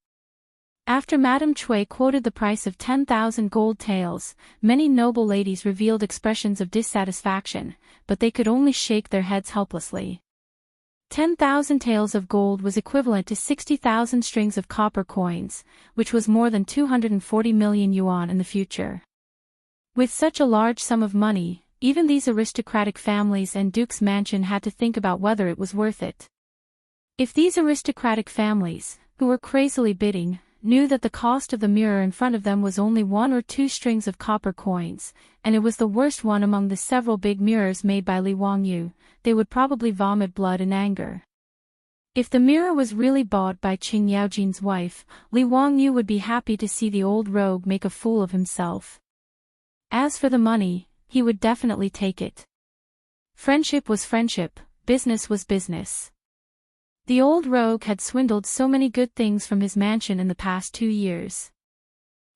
S1: After Madame Chui quoted the price of 10,000 gold taels, many noble ladies revealed expressions of dissatisfaction, but they could only shake their heads helplessly. 10,000 taels of gold was equivalent to 60,000 strings of copper coins, which was more than 240 million yuan in the future. With such a large sum of money, even these aristocratic families and Duke's mansion had to think about whether it was worth it. If these aristocratic families, who were crazily bidding, knew that the cost of the mirror in front of them was only 1 or 2 strings of copper coins, and it was the worst one among the several big mirrors made by Li Wangyu, they would probably vomit blood in anger. If the mirror was really bought by Qing Yaojin's wife, Li Wangyu would be happy to see the old rogue make a fool of himself. As for the money, he would definitely take it. Friendship was friendship, business was business. The old rogue had swindled so many good things from his mansion in the past 2 years.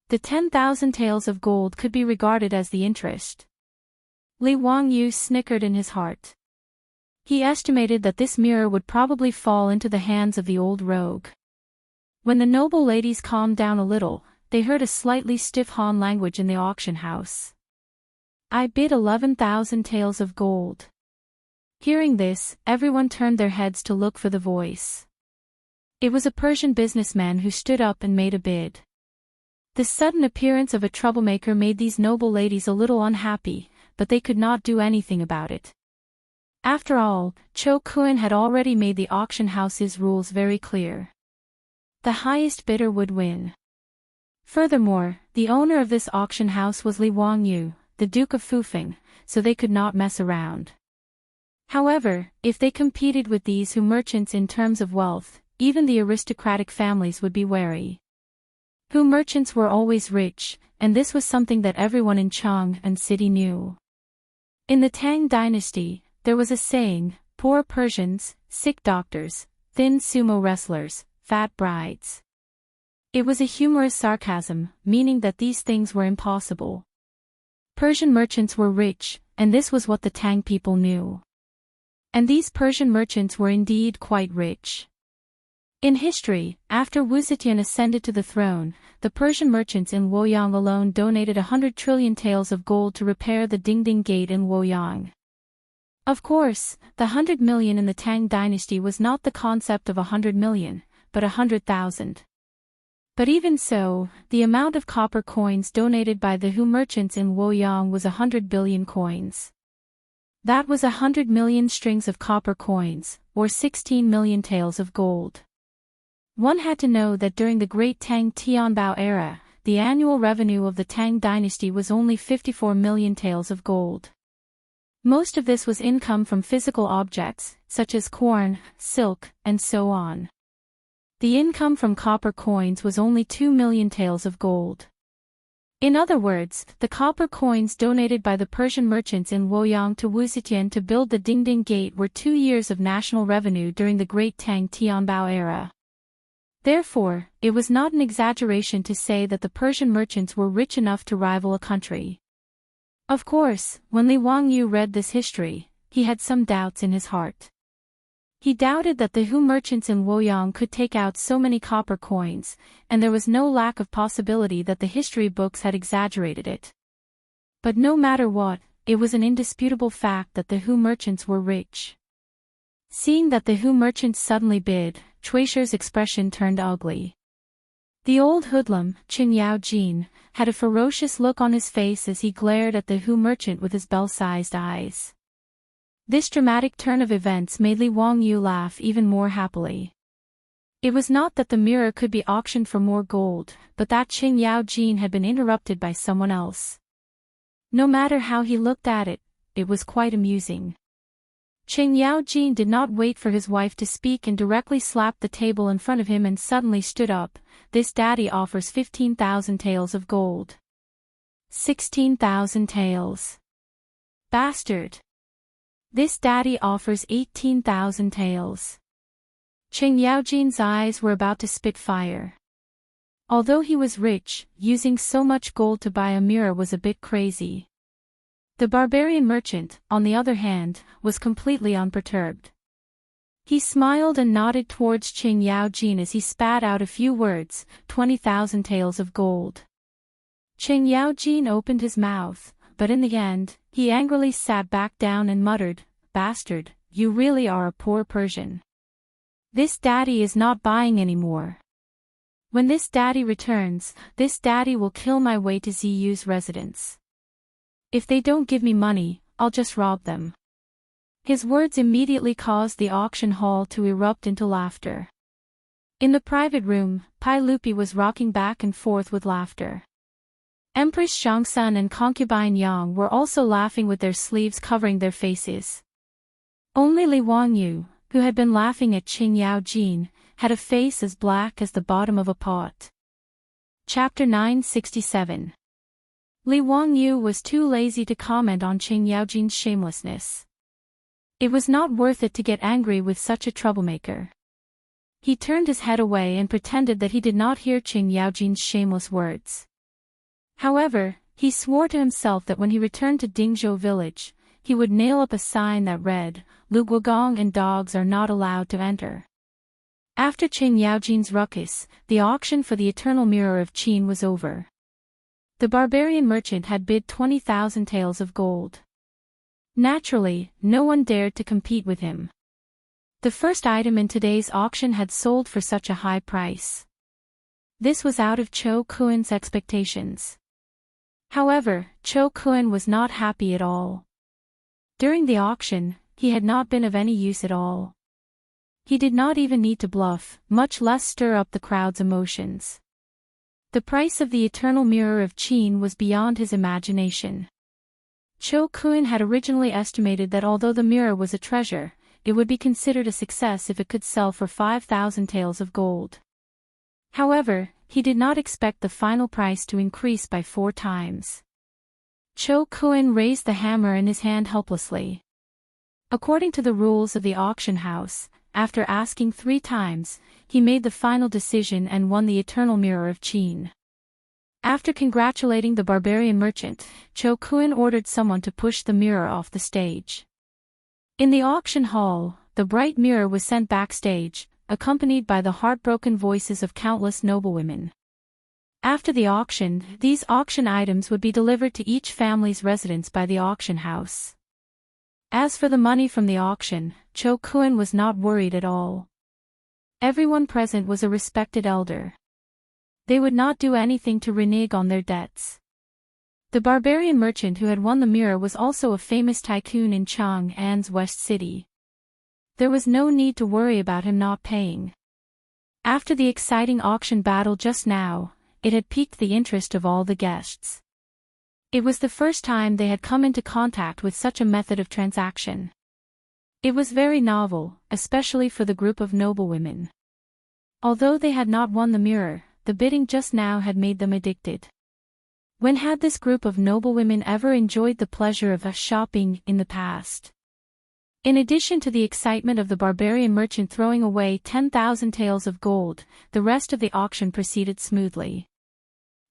S1: The 10,000 taels of gold could be regarded as the interest. Li Wangyu snickered in his heart. He estimated that this mirror would probably fall into the hands of the old rogue. When the noble ladies calmed down a little, they heard a slightly stiff Han language in the auction house. I bid 11,000 taels of gold. Hearing this, everyone turned their heads to look for the voice. It was a Persian businessman who stood up and made a bid. The sudden appearance of a troublemaker made these noble ladies a little unhappy, but they could not do anything about it. After all, Cho Kun had already made the auction house's rules very clear. The highest bidder would win. Furthermore, the owner of this auction house was Li Wangyu, the Duke of Fufeng, so they could not mess around. However, if they competed with these Hu merchants in terms of wealth, even the aristocratic families would be wary. Hu merchants were always rich, and this was something that everyone in Chang and city knew. In the Tang dynasty, there was a saying, poor Persians, sick doctors, thin sumo wrestlers, fat brides. It was a humorous sarcasm, meaning that these things were impossible. Persian merchants were rich, and this was what the Tang people knew. And these Persian merchants were indeed quite rich. In history, after Wuxia ascended to the throne, the Persian merchants in Luoyang alone donated 100 trillion taels of gold to repair the Dingding Gate in Luoyang. Of course, the 100 million in the Tang dynasty was not the concept of 100 million, but 100,000. But even so, the amount of copper coins donated by the Hu merchants in Luoyang was 100 billion coins. That was 100 million strings of copper coins, or 16 million taels of gold. One had to know that during the Great Tang Tianbao era, the annual revenue of the Tang dynasty was only 54 million taels of gold. Most of this was income from physical objects, such as corn, silk, and so on. The income from copper coins was only 2 million taels of gold. In other words, the copper coins donated by the Persian merchants in Luoyang to Wuxia to build the Dingding Gate were 2 years of national revenue during the Great Tang Tianbao era. Therefore, it was not an exaggeration to say that the Persian merchants were rich enough to rival a country. Of course, when Li Wangyu read this history, he had some doubts in his heart. He doubted that the Hu merchants in Luoyang could take out so many copper coins, and there was no lack of possibility that the history books had exaggerated it. But no matter what, it was an indisputable fact that the Hu merchants were rich. Seeing that the Hu merchants suddenly bid, Chuisher's expression turned ugly. The old hoodlum, Qin Yaojin, had a ferocious look on his face as he glared at the Hu merchant with his bell-sized eyes. This dramatic turn of events made Li Wangyu laugh even more happily. It was not that the mirror could be auctioned for more gold, but that Qin Yaojin had been interrupted by someone else. No matter how he looked at it, it was quite amusing. Qin Yaojin did not wait for his wife to speak and directly slapped the table in front of him and suddenly stood up. This daddy offers 15,000 taels of gold. 16,000 taels. Bastard. This daddy offers 18,000 taels. Qin Yaojin's eyes were about to spit fire. Although he was rich, using so much gold to buy a mirror was a bit crazy. The barbarian merchant, on the other hand, was completely unperturbed. He smiled and nodded towards Qin Yaojin as he spat out a few words, 20,000 taels of gold. Qin Yaojin opened his mouth, but in the end, he angrily sat back down and muttered, "Bastard, you really are a poor Persian. This daddy is not buying anymore. When this daddy returns, this daddy will kill my way to ZU's residence. If they don't give me money, I'll just rob them." His words immediately caused the auction hall to erupt into laughter. In the private room, Pai Lupi was rocking back and forth with laughter. Empress Xiangxia and concubine Yang were also laughing with their sleeves covering their faces. Only Li Wangyu, who had been laughing at Qin Yaojin, had a face as black as the bottom of a pot. Chapter 967. Li Wangyu was too lazy to comment on Qin Yaojin's shamelessness. It was not worth it to get angry with such a troublemaker. He turned his head away and pretended that he did not hear Qin Yaojin's shameless words. However, he swore to himself that when he returned to Dingzhou village, he would nail up a sign that read, "Lu Guogong and dogs are not allowed to enter." After Qin Yaojin's ruckus, the auction for the eternal mirror of Qin was over. The barbarian merchant had bid 20,000 taels of gold. Naturally, no one dared to compete with him. The first item in today's auction had sold for such a high price. This was out of Cho Kuen's expectations. However, Cho Kuen was not happy at all. During the auction, he had not been of any use at all. He did not even need to bluff, much less stir up the crowd's emotions. The price of the eternal mirror of Qin was beyond his imagination. Cho Kun had originally estimated that although the mirror was a treasure, it would be considered a success if it could sell for 5,000 taels of gold. However, he did not expect the final price to increase by 4 times. Cho Kun raised the hammer in his hand helplessly. According to the rules of the auction house, after asking 3 times, he made the final decision and won the eternal mirror of Qin. After congratulating the barbarian merchant, Cho Kun ordered someone to push the mirror off the stage. In the auction hall, the bright mirror was sent backstage, accompanied by the heartbroken voices of countless noblewomen. After the auction, these auction items would be delivered to each family's residence by the auction house. As for the money from the auction, Cho Kun was not worried at all. Everyone present was a respected elder. They would not do anything to renege on their debts. The barbarian merchant who had won the mirror was also a famous tycoon in Chang'an's West City. There was no need to worry about him not paying. After the exciting auction battle just now, it had piqued the interest of all the guests. It was the first time they had come into contact with such a method of transaction. It was very novel, especially for the group of noblewomen. Although they had not won the mirror, the bidding just now had made them addicted. When had this group of noblewomen ever enjoyed the pleasure of shopping in the past? In addition to the excitement of the barbarian merchant throwing away 10,000 taels of gold, the rest of the auction proceeded smoothly.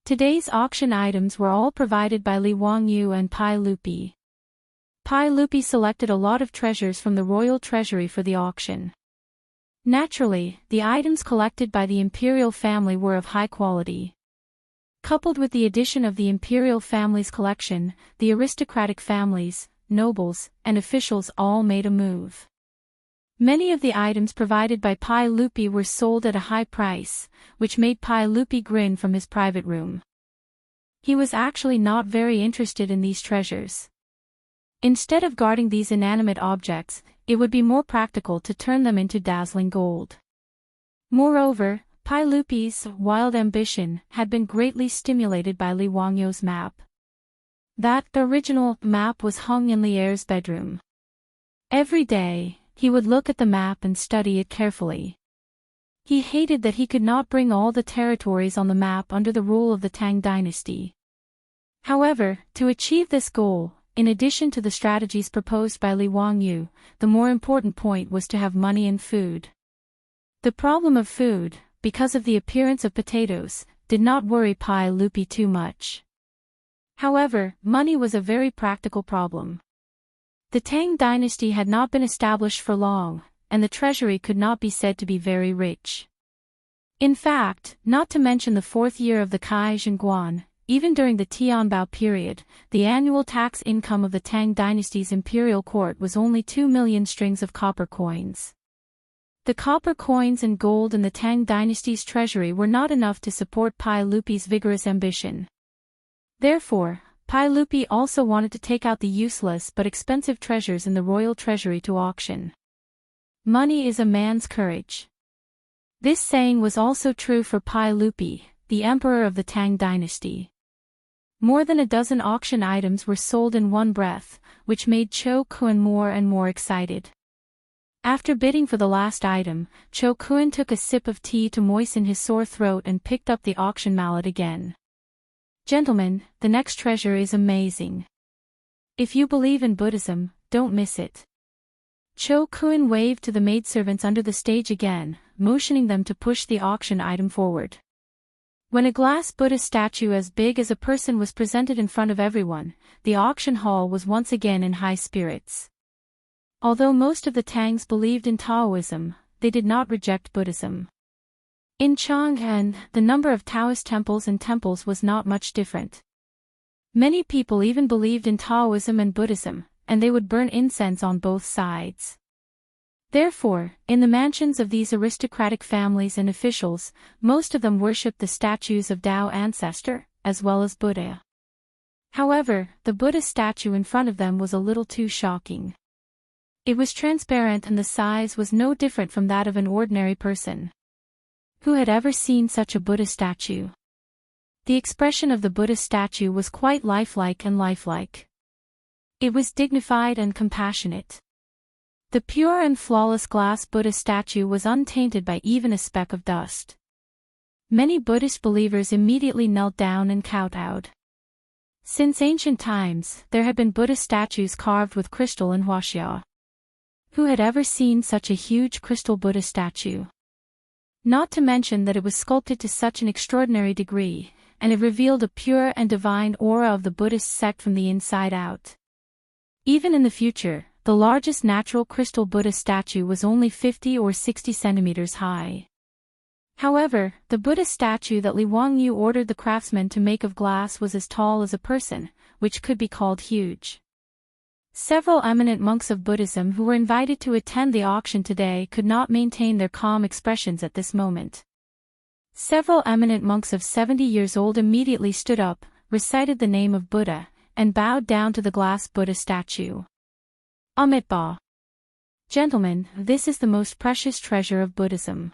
S1: Today's auction items were all provided by Li Wangyu and Pai Lupi. Pai Lupi selected a lot of treasures from the royal treasury for the auction. Naturally, the items collected by the imperial family were of high quality. Coupled with the addition of the imperial family's collection, the aristocratic families, nobles, and officials all made a move. Many of the items provided by Pai Lupi were sold at a high price, which made Pai Lupi grin from his private room. He was actually not very interested in these treasures. Instead of guarding these inanimate objects, it would be more practical to turn them into dazzling gold. Moreover, Pai Lupi's wild ambition had been greatly stimulated by Li Wangyu's map. That original map was hung in Li Er's bedroom. Every day, he would look at the map and study it carefully. He hated that he could not bring all the territories on the map under the rule of the Tang dynasty. However, to achieve this goal, in addition to the strategies proposed by Li Wangyu, the more important point was to have money and food. The problem of food, because of the appearance of potatoes, did not worry Pai Lupi too much. However, money was a very practical problem. The Tang dynasty had not been established for long, and the treasury could not be said to be very rich. In fact, not to mention the 4th year of the Kai Zhengguan, even during the Tianbao period, the annual tax income of the Tang dynasty's imperial court was only 2 million strings of copper coins. The copper coins and gold in the Tang dynasty's treasury were not enough to support Pai Lupi's vigorous ambition. Therefore, Pai Lupi also wanted to take out the useless but expensive treasures in the royal treasury to auction. Money is a man's courage. This saying was also true for Pai Lupi, the emperor of the Tang dynasty. More than a dozen auction items were sold in one breath, which made Cho Kun more and more excited. After bidding for the last item, Cho Kun took a sip of tea to moisten his sore throat and picked up the auction mallet again. Gentlemen, the next treasure is amazing. If you believe in Buddhism, don't miss it. Cho Kun waved to the maidservants under the stage again, motioning them to push the auction item forward. When a glass Buddha statue as big as a person was presented in front of everyone, the auction hall was once again in high spirits. Although most of the Tangs believed in Taoism, they did not reject Buddhism. In Chang'an, the number of Taoist temples and temples was not much different. Many people even believed in Taoism and Buddhism, and they would burn incense on both sides. Therefore, in the mansions of these aristocratic families and officials, most of them worshipped the statues of Tao ancestor, as well as Buddha. However, the Buddha statue in front of them was a little too shocking. It was transparent and the size was no different from that of an ordinary person. Who had ever seen such a Buddha statue? The expression of the Buddha statue was quite lifelike and lifelike. It was dignified and compassionate. The pure and flawless glass Buddha statue was untainted by even a speck of dust. Many Buddhist believers immediately knelt down and kowtowed. Since ancient times, there had been Buddha statues carved with crystal in Wuxia. Who had ever seen such a huge crystal Buddha statue? Not to mention that it was sculpted to such an extraordinary degree, and it revealed a pure and divine aura of the Buddhist sect from the inside out. Even in the future, the largest natural crystal Buddha statue was only 50 or 60 centimeters high. However, the Buddha statue that Li Wangyu ordered the craftsmen to make of glass was as tall as a person, which could be called huge. Several eminent monks of Buddhism who were invited to attend the auction today could not maintain their calm expressions at this moment. Several eminent monks of 70 years old immediately stood up, recited the name of Buddha, and bowed down to the glass Buddha statue. Amitabha. Gentlemen, this is the most precious treasure of Buddhism.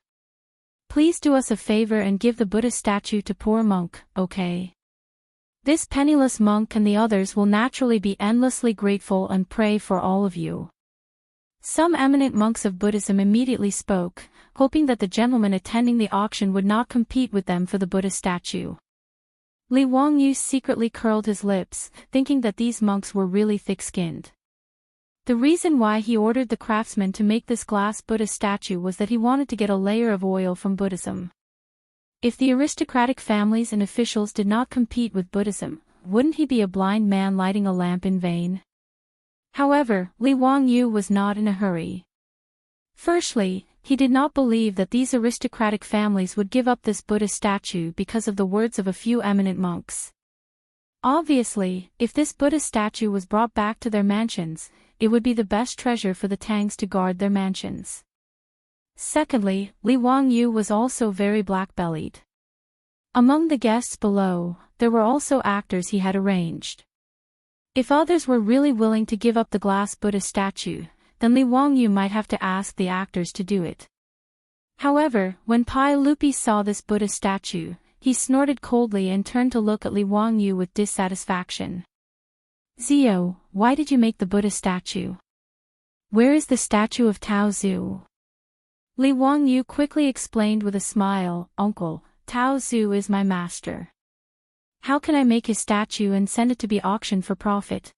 S1: Please do us a favor and give the Buddha statue to poor monk, okay? This penniless monk and the others will naturally be endlessly grateful and pray for all of you. Some eminent monks of Buddhism immediately spoke, hoping that the gentlemen attending the auction would not compete with them for the Buddha statue. Li Wangyu secretly curled his lips, thinking that these monks were really thick-skinned. The reason why he ordered the craftsmen to make this glass Buddha statue was that he wanted to get a layer of oil from Buddhism. If the aristocratic families and officials did not compete with Buddhism, wouldn't he be a blind man lighting a lamp in vain? However, Li Wangyu was not in a hurry. Firstly, he did not believe that these aristocratic families would give up this Buddha statue because of the words of a few eminent monks. Obviously, if this Buddha statue was brought back to their mansions, it would be the best treasure for the Tangs to guard their mansions. Secondly, Li Wangyu was also very black-bellied. Among the guests below, there were also actors he had arranged. If others were really willing to give up the glass Buddha statue, then Li Wangyu might have to ask the actors to do it. However, when Pai Lupi saw this Buddha statue, he snorted coldly and turned to look at Li Wangyu with dissatisfaction. Zio, why did you make the Buddha statue? Where is the statue of Tao Zu? Li Wangyu quickly explained with a smile, Uncle, Tao Zu is my master. How can I make his statue and send it to be auctioned for profit?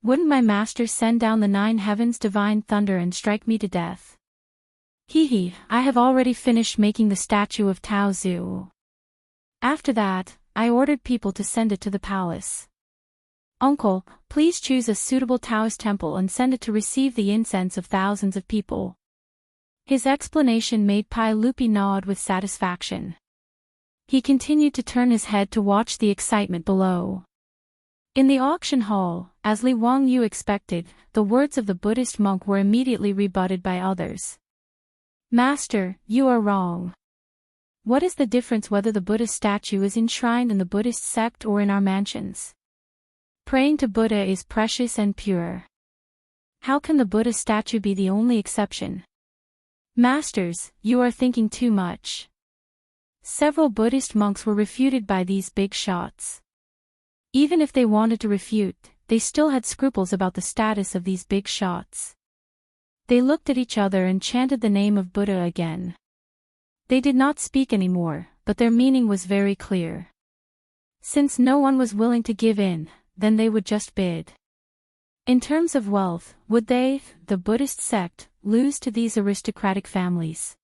S1: Wouldn't my master send down the 9 heavens divine thunder and strike me to death? Hee, I have already finished making the statue of Tao Zu. After that, I ordered people to send it to the palace. Uncle, please choose a suitable Taoist temple and send it to receive the incense of thousands of people. His explanation made Pai Lupi nod with satisfaction. He continued to turn his head to watch the excitement below. In the auction hall, as Li Wangyu expected, the words of the Buddhist monk were immediately rebutted by others. Master, you are wrong. What is the difference whether the Buddha statue is enshrined in the Buddhist sect or in our mansions? Praying to Buddha is precious and pure. How can the Buddha statue be the only exception? Masters, you are thinking too much. Several Buddhist monks were refuted by these big shots. Even if they wanted to refute, they still had scruples about the status of these big shots. They looked at each other and chanted the name of Buddha again. They did not speak anymore, but their meaning was very clear. Since no one was willing to give in, then they would just bid. In terms of wealth, would they, the Buddhist sect, lose to these aristocratic families?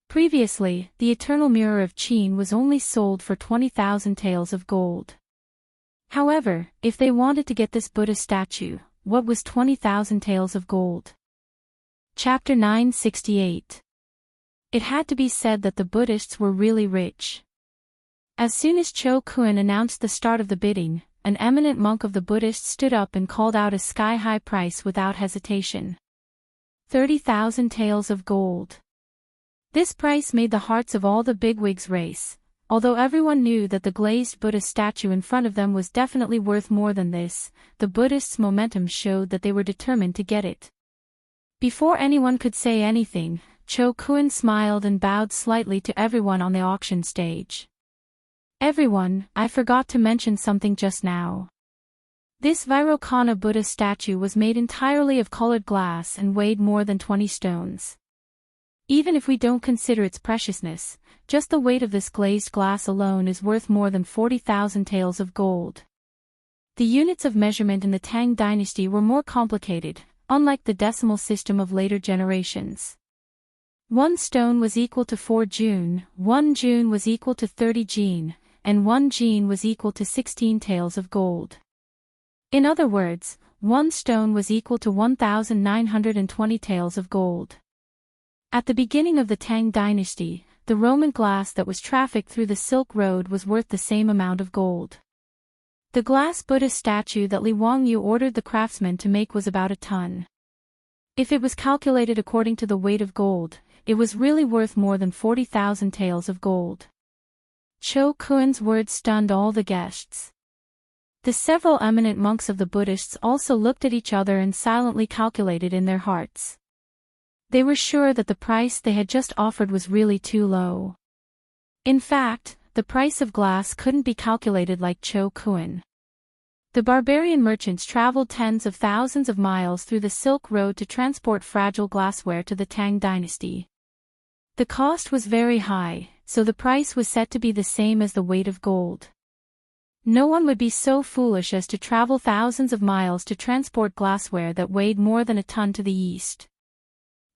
S1: Previously, the Eternal Mirror of Qin was only sold for 20,000 taels of gold. However, if they wanted to get this Buddha statue, what was 20,000 taels of gold? Chapter 968. It had to be said that the Buddhists were really rich. As soon as Cho Kun announced the start of the bidding, an eminent monk of the Buddhists stood up and called out a sky-high price without hesitation. 30,000 taels of gold. This price made the hearts of all the bigwigs race, although everyone knew that the glazed Buddha statue in front of them was definitely worth more than this. The Buddhists' momentum showed that they were determined to get it. Before anyone could say anything, Cho Kun smiled and bowed slightly to everyone on the auction stage. Everyone, I forgot to mention something just now. This Vairocana Buddha statue was made entirely of colored glass and weighed more than 20 stones. Even if we don't consider its preciousness, just the weight of this glazed glass alone is worth more than 40,000 taels of gold. The units of measurement in the Tang dynasty were more complicated, unlike the decimal system of later generations. 1 stone was equal to 4 jun, 1 jun was equal to 30 jin, and 1 jin was equal to 16 taels of gold. In other words, 1 stone was equal to 1,920 taels of gold. At the beginning of the Tang dynasty, the Roman glass that was trafficked through the Silk Road was worth the same amount of gold. The glass Buddha statue that Li Wangyu ordered the craftsman to make was about a ton. If it was calculated according to the weight of gold, it was really worth more than 40,000 taels of gold. Cho Kuan's words stunned all the guests. The several eminent monks of the Buddhists also looked at each other and silently calculated in their hearts. They were sure that the price they had just offered was really too low. In fact, the price of glass couldn't be calculated like Cho Kuan. The barbarian merchants traveled tens of thousands of miles through the Silk Road to transport fragile glassware to the Tang dynasty. The cost was very high, so the price was set to be the same as the weight of gold. No one would be so foolish as to travel thousands of miles to transport glassware that weighed more than a ton to the east.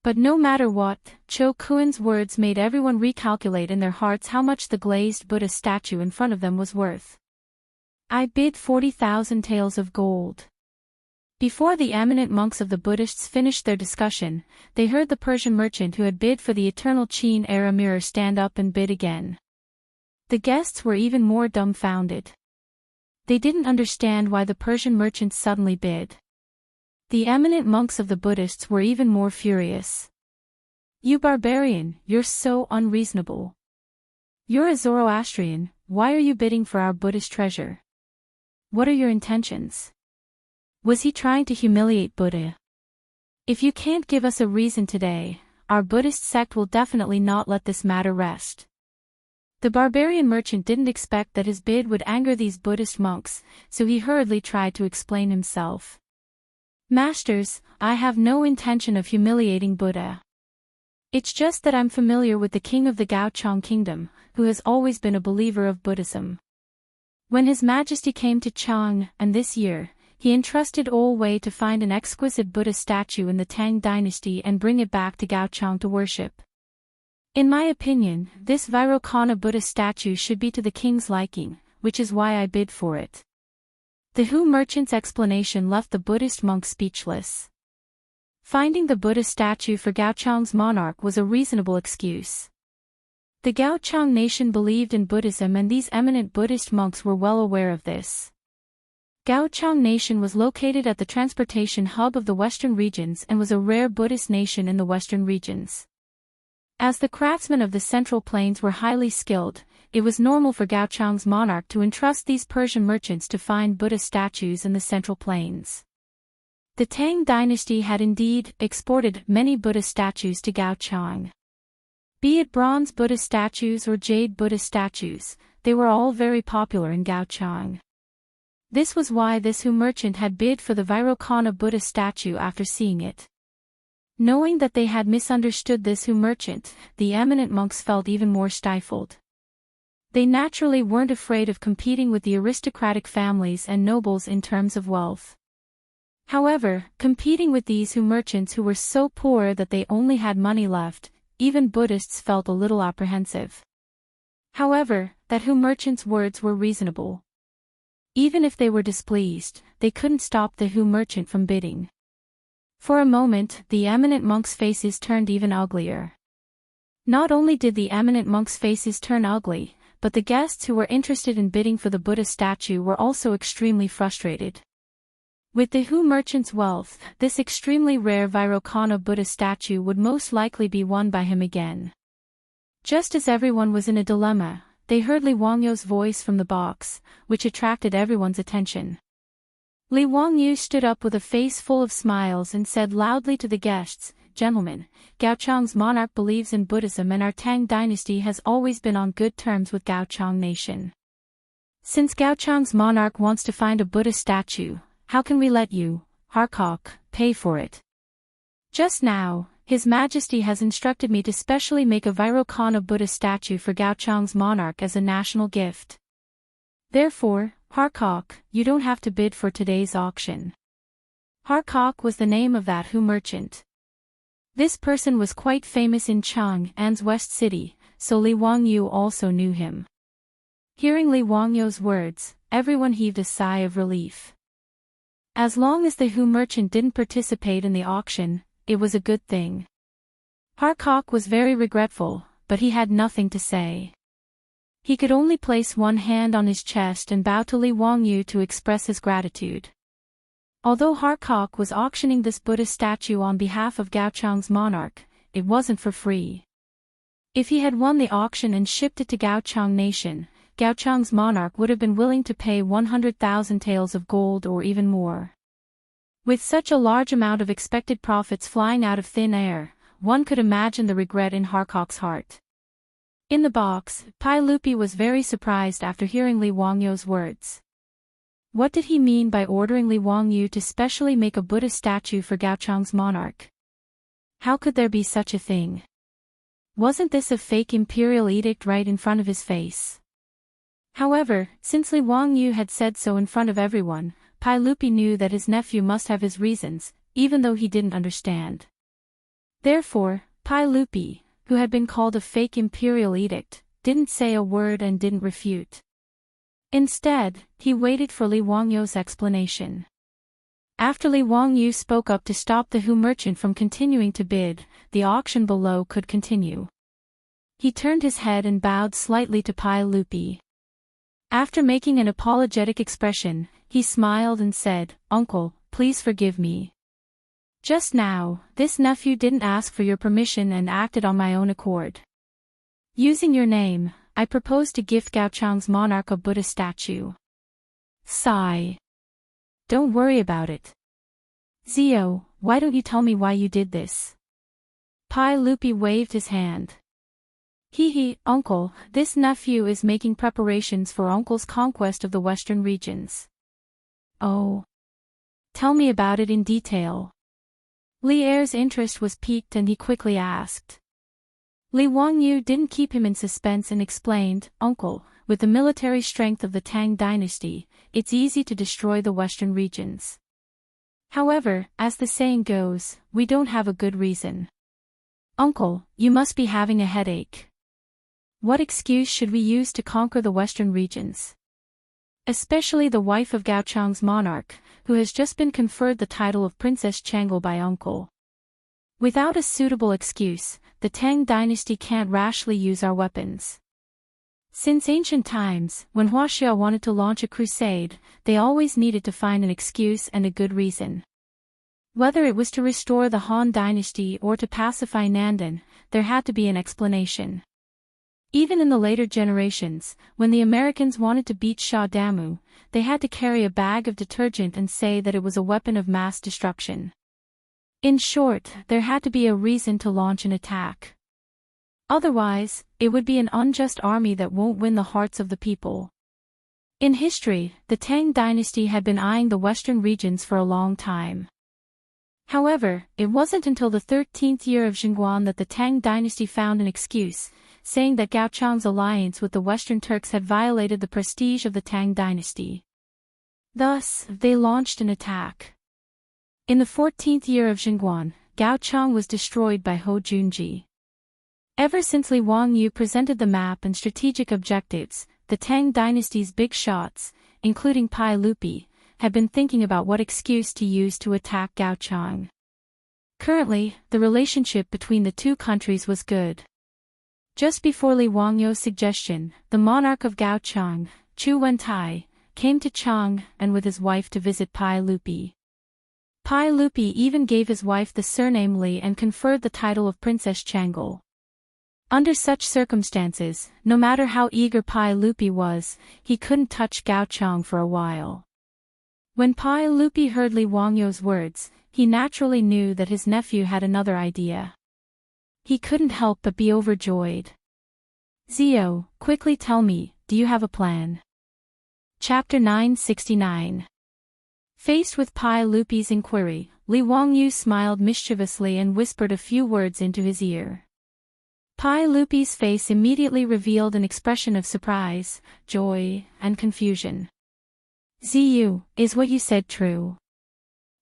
S1: But no matter what, Cho Kuan's words made everyone recalculate in their hearts how much the glazed Buddha statue in front of them was worth. I bid 40,000 taels of gold. Before the eminent monks of the Buddhists finished their discussion, they heard the Persian merchant who had bid for the eternal Qin-era mirror stand up and bid again. The guests were even more dumbfounded. They didn't understand why the Persian merchant suddenly bid. The eminent monks of the Buddhists were even more furious. You barbarian, you're so unreasonable. You're a Zoroastrian, why are you bidding for our Buddhist treasure? What are your intentions? Was he trying to humiliate Buddha? If you can't give us a reason today, our Buddhist sect will definitely not let this matter rest. The barbarian merchant didn't expect that his bid would anger these Buddhist monks, so he hurriedly tried to explain himself. Masters, I have no intention of humiliating Buddha. It's just that I'm familiar with the king of the Gaochang kingdom, who has always been a believer of Buddhism. When His Majesty came to Chang, and this year, he entrusted Ol Wei to find an exquisite Buddha statue in the Tang dynasty and bring it back to Gaochang to worship. In my opinion, this Vairocana Buddha statue should be to the king's liking, which is why I bid for it. The Hu merchant's explanation left the Buddhist monk speechless. Finding the Buddha statue for Gaochang's monarch was a reasonable excuse. The Gaochang nation believed in Buddhism and these eminent Buddhist monks were well aware of this. Gaochang nation was located at the transportation hub of the western regions and was a rare Buddhist nation in the western regions. As the craftsmen of the Central Plains were highly skilled, it was normal for Gaochang's monarch to entrust these Persian merchants to find Buddha statues in the Central Plains. The Tang dynasty had indeed exported many Buddha statues to Gaochang. Be it bronze Buddha statues or jade Buddha statues, they were all very popular in Gaochang. This was why this Hu merchant had bid for the Vairocana Buddha statue after seeing it. Knowing that they had misunderstood this Hu merchant, the eminent monks felt even more stifled. They naturally weren't afraid of competing with the aristocratic families and nobles in terms of wealth. However, competing with these Hu merchants who were so poor that they only had money left, even Buddhists felt a little apprehensive. However, that Hu merchants' words were reasonable. Even if they were displeased, they couldn't stop the Hu merchant from bidding. For a moment, the eminent monks' faces turned even uglier. Not only did the eminent monks' faces turn ugly, but the guests who were interested in bidding for the Buddha statue were also extremely frustrated. With the Hu merchant's wealth, this extremely rare Vairocana Buddha statue would most likely be won by him again. Just as everyone was in a dilemma, they heard Li Wangyu's voice from the box, which attracted everyone's attention. Li Wangyu stood up with a face full of smiles and said loudly to the guests, "Gentlemen, Gaochang's monarch believes in Buddhism and our Tang dynasty has always been on good terms with Gaochang nation. Since Gaochang's monarch wants to find a Buddha statue, how can we let you, Harkok, pay for it? Just now, His Majesty has instructed me to specially make a Virokana Buddha statue for Gaochang's monarch as a national gift. Therefore, Harkok, you don't have to bid for today's auction. Harkok was the name of that Hu merchant. This person was quite famous in Chang'an's West City, so Li Wangyu also knew him. Hearing Li Wangyu's words, everyone heaved a sigh of relief. As long as the Hu merchant didn't participate in the auction, it was a good thing. Harkok was very regretful, but he had nothing to say. He could only place one hand on his chest and bow to Li Wangyu to express his gratitude. Although Harkok was auctioning this Buddha statue on behalf of Gaochang's monarch, it wasn't for free. If he had won the auction and shipped it to Gaochang Nation, Gaochang's monarch would have been willing to pay 100,000 taels of gold or even more. With such a large amount of expected profits flying out of thin air, one could imagine the regret in Harkok's heart. In the box, Pai Lupi was very surprised after hearing Li Wangyu's words. What did he mean by ordering Li Wangyu to specially make a Buddha statue for Gaochang's monarch? How could there be such a thing? Wasn't this a fake imperial edict right in front of his face? However, since Li Wangyu had said so in front of everyone, Pai Lupi knew that his nephew must have his reasons, even though he didn't understand. Therefore, Pai Lupi, who had been called a fake imperial edict, didn't say a word and didn't refute. Instead, he waited for Li Wangyu's explanation. After Li Wangyu spoke up to stop the Hu merchant from continuing to bid, the auction below could continue. He turned his head and bowed slightly to Pai Lupi. After making an apologetic expression, he smiled and said, "Uncle, please forgive me. Just now, this nephew didn't ask for your permission and acted on my own accord. Using your name, I propose to gift Gaochang's monarch a Buddha statue." Sigh. Don't worry about it. Zio, why don't you tell me why you did this? Pai Lupi waved his hand. Uncle, this nephew is making preparations for Uncle's conquest of the western regions. Oh. Tell me about it in detail. Li Er's interest was piqued and he quickly asked. Li Wangyu didn't keep him in suspense and explained, "Uncle, with the military strength of the Tang dynasty, it's easy to destroy the western regions. However, as the saying goes, we don't have a good reason. Uncle, you must be having a headache. What excuse should we use to conquer the western regions? Especially the wife of Gaochang's monarch, who has just been conferred the title of Princess Changel by Uncle. Without a suitable excuse, the Tang dynasty can't rashly use our weapons. Since ancient times, when Wuxia wanted to launch a crusade, they always needed to find an excuse and a good reason. Whether it was to restore the Han dynasty or to pacify Nandan, there had to be an explanation. Even in the later generations, when the Americans wanted to beat Shah Damu, they had to carry a bag of detergent and say that it was a weapon of mass destruction. In short, there had to be a reason to launch an attack. Otherwise, it would be an unjust army that won't win the hearts of the people. In history, the Tang dynasty had been eyeing the western regions for a long time. However, it wasn't until the 13th year of Xinguan that the Tang dynasty found an excuse, saying that Gaochang's alliance with the Western Turks had violated the prestige of the Tang dynasty. Thus, they launched an attack. In the 14th year of Xinguan, Gaochang was destroyed by Ho Junji. Ever since Li Wangyu presented the map and strategic objectives, the Tang dynasty's big shots, including Pai Lupi, had been thinking about what excuse to use to attack Gaochang. Currently, the relationship between the two countries was good. Just before Li Wangyu's suggestion, the monarch of Gaochang, Chu Wentai, came to Chang and with his wife to visit Pai Lupi. Pai Lupi even gave his wife the surname Li and conferred the title of Princess Changel. Under such circumstances, no matter how eager Pai Lupi was, he couldn't touch Gaochang for a while. When Pai Lupi heard Li Wangyu's words, he naturally knew that his nephew had another idea. He couldn't help but be overjoyed. Zio, quickly tell me, do you have a plan? Chapter 969. Faced with Pai Lupi's inquiry, Li Wangyu smiled mischievously and whispered a few words into his ear. Pai Lupi's face immediately revealed an expression of surprise, joy, and confusion. Ziyu, is what you said true?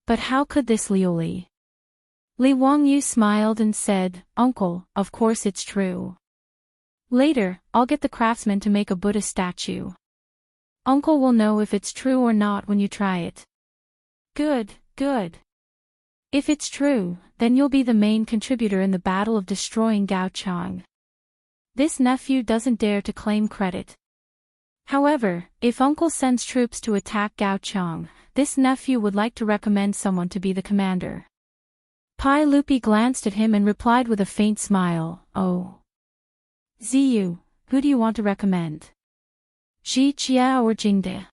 S1: But how could this, Liuli? Li Wangyu smiled and said, Uncle, of course it's true. Later, I'll get the craftsman to make a Buddha statue. Uncle will know if it's true or not when you try it. Good, good. If it's true, then you'll be the main contributor in the battle of destroying Gaochang. This nephew doesn't dare to claim credit. However, if Uncle sends troops to attack Gaochang, this nephew would like to recommend someone to be the commander. Pai Lupi glanced at him and replied with a faint smile, Oh. Ziyu, who do you want to recommend? Ji Jia or Jingde?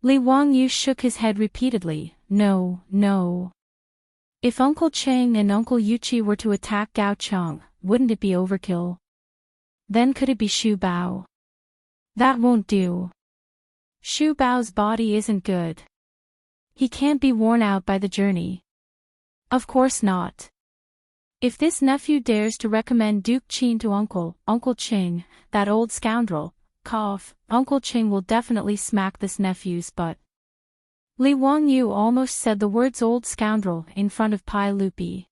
S1: Li Wangyu shook his head repeatedly, No, no. If Uncle Cheng and Uncle Yuqi were to attack Gaochang, wouldn't it be overkill? Then could it be Xu Bao? That won't do. Xu Bao's body isn't good. He can't be worn out by the journey. Of course not. If this nephew dares to recommend Duke Qin to Uncle Cheng, that old scoundrel, Uncle Cheng will definitely smack this nephew's butt. Li Wangyu almost said the words old scoundrel in front of Pai Lupi.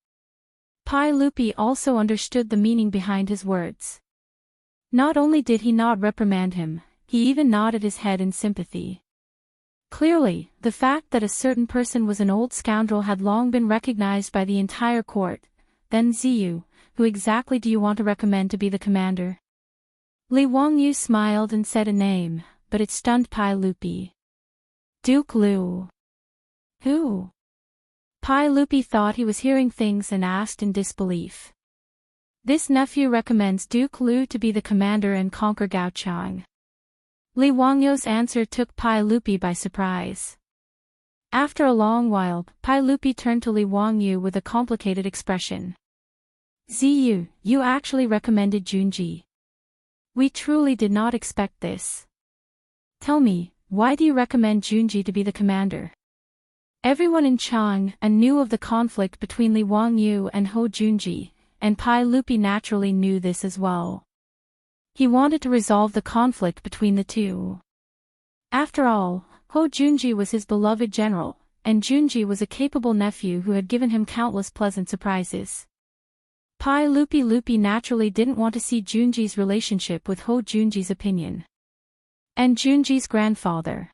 S1: Pai Lupi also understood the meaning behind his words. Not only did he not reprimand him, he even nodded his head in sympathy. Clearly, the fact that a certain person was an old scoundrel had long been recognized by the entire court. Then Ziyu, who exactly do you want to recommend to be the commander? Li Wangyu smiled and said a name, but it stunned Pai Lupi. Duke Lu. Who? Pai Lupi thought he was hearing things and asked in disbelief. This nephew recommends Duke Lu to be the commander and conquer Gaochang. Li Wangyu's answer took Pai Lupi by surprise. After a long while, Pai Lupi turned to Li Wangyu with a complicated expression. Ziyu, you actually recommended Junji. We truly did not expect this. Tell me, why do you recommend Junji to be the commander? Everyone in Chang knew of the conflict between Li Wangyu and Ho Junji, and Pai Lupi naturally knew this as well. He wanted to resolve the conflict between the two. After all, Ho Junji was his beloved general, and Junji was a capable nephew who had given him countless pleasant surprises. Pai Lupi naturally didn't want to see Junji's relationship with Ho Junji's opinion. And Junji's grandfather.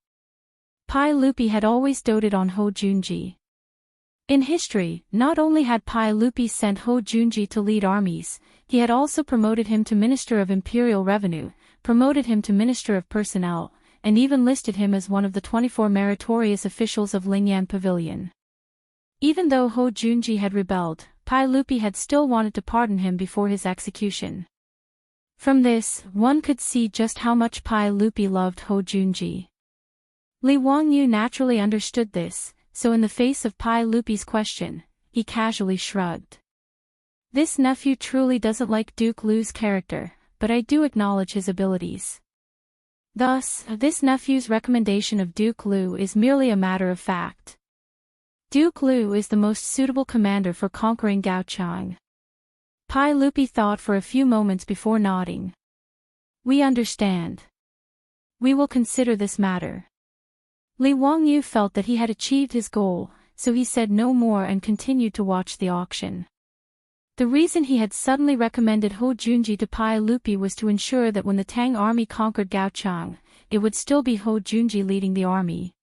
S1: Pai Lupi had always doted on Ho Junji. In history, not only had Pai Lupi sent Ho Junji to lead armies, he had also promoted him to Minister of Imperial Revenue, promoted him to Minister of Personnel, and even listed him as one of the 24 meritorious officials of Lingyan Pavilion. Even though Ho Junji had rebelled, Pai Lupi had still wanted to pardon him before his execution. From this, one could see just how much Pai Lupi loved Ho Junji. Li Wangyu naturally understood this, so in the face of Pai Lupi's question, he casually shrugged. This nephew truly doesn't like Duke Lu's character, but I do acknowledge his abilities. Thus, this nephew's recommendation of Duke Lu is merely a matter of fact. Duke Lu is the most suitable commander for conquering Gaochang. Pai Lupi thought for a few moments before nodding. We understand. We will consider this matter. Li Wangyu felt that he had achieved his goal, so he said no more and continued to watch the auction. The reason he had suddenly recommended Ho Junji to Pai Lupi was to ensure that when the Tang army conquered Gaochang, it would still be Ho Junji leading the army.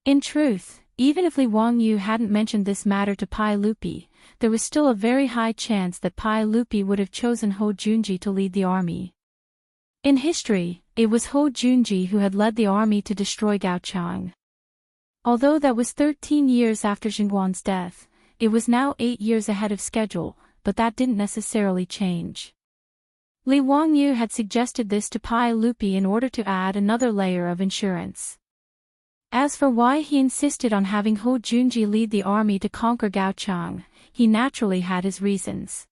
S1: In truth, even if Li Wangyu hadn't mentioned this matter to Pai Lupi, there was still a very high chance that Pai Lupi would have chosen Ho Junji to lead the army. In history, it was Ho Junji who had led the army to destroy Gaochang. Although that was 13 years after Xingguan's death, it was now 8 years ahead of schedule, but that didn't necessarily change. Li Wangyu had suggested this to Pai Lupi in order to add another layer of insurance. As for why he insisted on having Ho Junji lead the army to conquer Gaochang, he naturally had his reasons.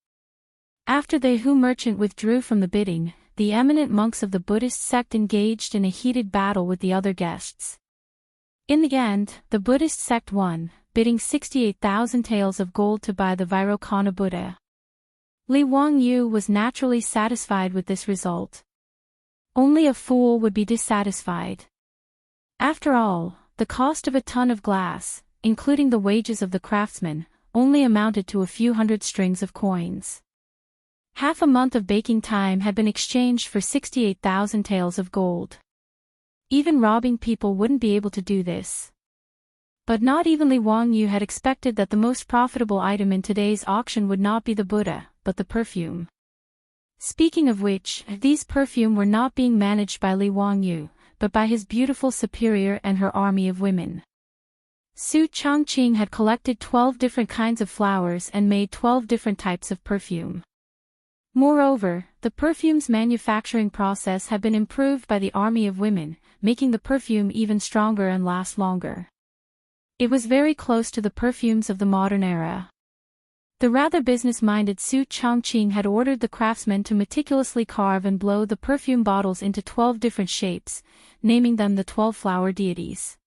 S1: After the Hu merchant withdrew from the bidding, the eminent monks of the Buddhist sect engaged in a heated battle with the other guests. In the end, the Buddhist sect won, bidding 68,000 taels of gold to buy the Vairocana Buddha. Li Wangyu was naturally satisfied with this result. Only a fool would be dissatisfied. After all, the cost of a ton of glass, including the wages of the craftsmen, only amounted to a few hundred strings of coins. Half a month of baking time had been exchanged for 68,000 taels of gold. Even robbing people wouldn't be able to do this. But not even Li Wangyu had expected that the most profitable item in today's auction would not be the Buddha, but the perfume. Speaking of which, these perfume were not being managed by Li Wangyu, but by his beautiful superior and her army of women. Su Chongqing had collected 12 different kinds of flowers and made 12 different types of perfume. Moreover, the perfume's manufacturing process had been improved by the army of women, making the perfume even stronger and last longer. It was very close to the perfumes of the modern era. The rather business-minded Su Chongqing had ordered the craftsmen to meticulously carve and blow the perfume bottles into 12 different shapes, naming them the 12 flower deities.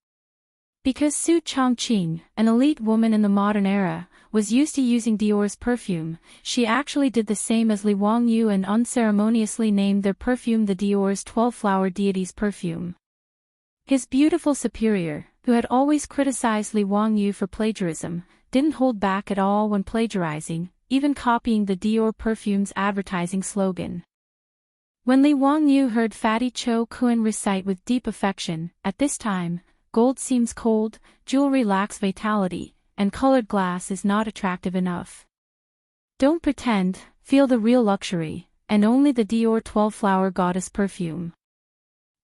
S1: Because Su Chongqing, an elite woman in the modern era, was used to using Dior's perfume, she actually did the same as Li Wangyu and unceremoniously named their perfume the Dior's 12 flower deities perfume. His beautiful superior, who had always criticized Li Wangyu for plagiarism, didn't hold back at all when plagiarizing, even copying the Dior perfume's advertising slogan. When Li Wangyu heard Fatty Cho Kun recite with deep affection, "At this time, gold seems cold, jewelry lacks vitality, and colored glass is not attractive enough. Don't pretend, feel the real luxury, and only the Dior 12-flower goddess perfume."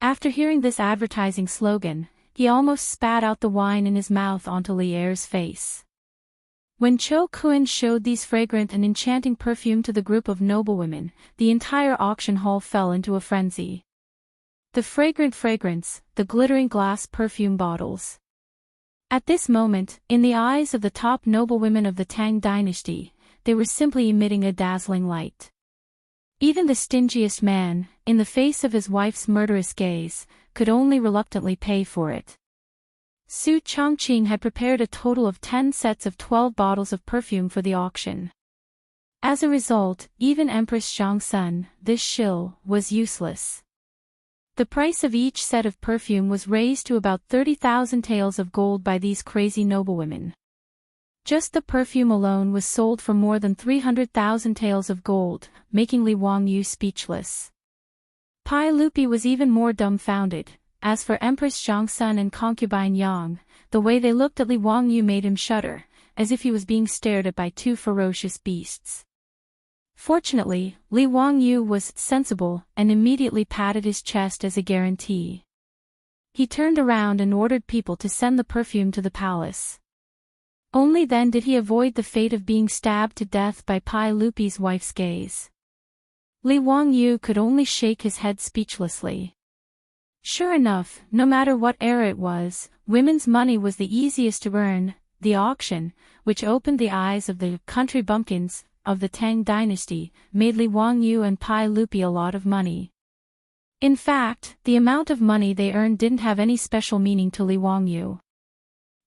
S1: After hearing this advertising slogan, he almost spat out the wine in his mouth onto Li Er's face. When Cho Kun showed these fragrant and enchanting perfume to the group of noblewomen, the entire auction hall fell into a frenzy. The fragrant fragrance, the glittering glass perfume bottles. At this moment, in the eyes of the top noblewomen of the Tang dynasty, they were simply emitting a dazzling light. Even the stingiest man, in the face of his wife's murderous gaze, could only reluctantly pay for it. Su Chongqing had prepared a total of 10 sets of 12 bottles of perfume for the auction. As a result, even Empress Xianxia, this shill, was useless. The price of each set of perfume was raised to about 30,000 taels of gold by these crazy noblewomen. Just the perfume alone was sold for more than 300,000 taels of gold, making Li Wangyu speechless. Pai Lupi was even more dumbfounded. As for Empress Xianxia and concubine Yang, the way they looked at Li Wangyu made him shudder, as if he was being stared at by two ferocious beasts. Fortunately, Li Wangyu was sensible and immediately patted his chest as a guarantee. He turned around and ordered people to send the perfume to the palace. Only then did he avoid the fate of being stabbed to death by Pai Lupi's wife's gaze. Li Wangyu could only shake his head speechlessly. Sure enough, no matter what era it was, women's money was the easiest to earn. The auction, which opened the eyes of the country bumpkins of the Tang dynasty, made Li Wangyu and Pai Lupi a lot of money. In fact, the amount of money they earned didn't have any special meaning to Li Wangyu.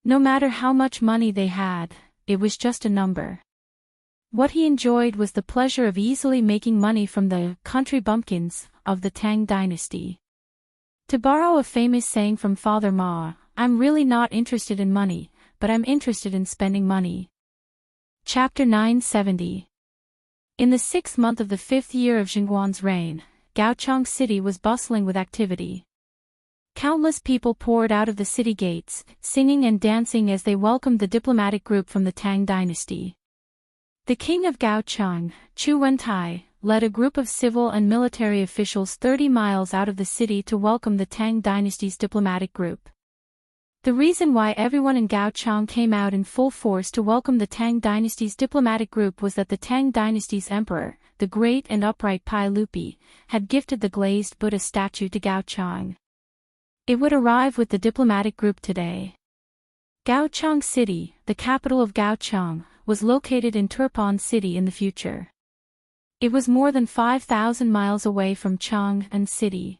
S1: No matter how much money they had, it was just a number. What he enjoyed was the pleasure of easily making money from the country bumpkins of the Tang dynasty. To borrow a famous saying from Father Ma, "I'm really not interested in money, but I'm interested in spending money." Chapter 970. In the 6th month of the 5th year of Xinguan's reign, Gaochang City was bustling with activity. Countless people poured out of the city gates, singing and dancing as they welcomed the diplomatic group from the Tang dynasty. The king of Gaochang, Chu Wentai, led a group of civil and military officials 30 miles out of the city to welcome the Tang dynasty's diplomatic group. The reason why everyone in Gaochang came out in full force to welcome the Tang dynasty's diplomatic group was that the Tang dynasty's emperor, the great and upright Pai Lupi, had gifted the glazed Buddha statue to Gaochang. It would arrive with the diplomatic group today. Gaochang City, the capital of Gaochang, was located in Turpan City in the future. It was more than 5,000 miles away from Chang and city.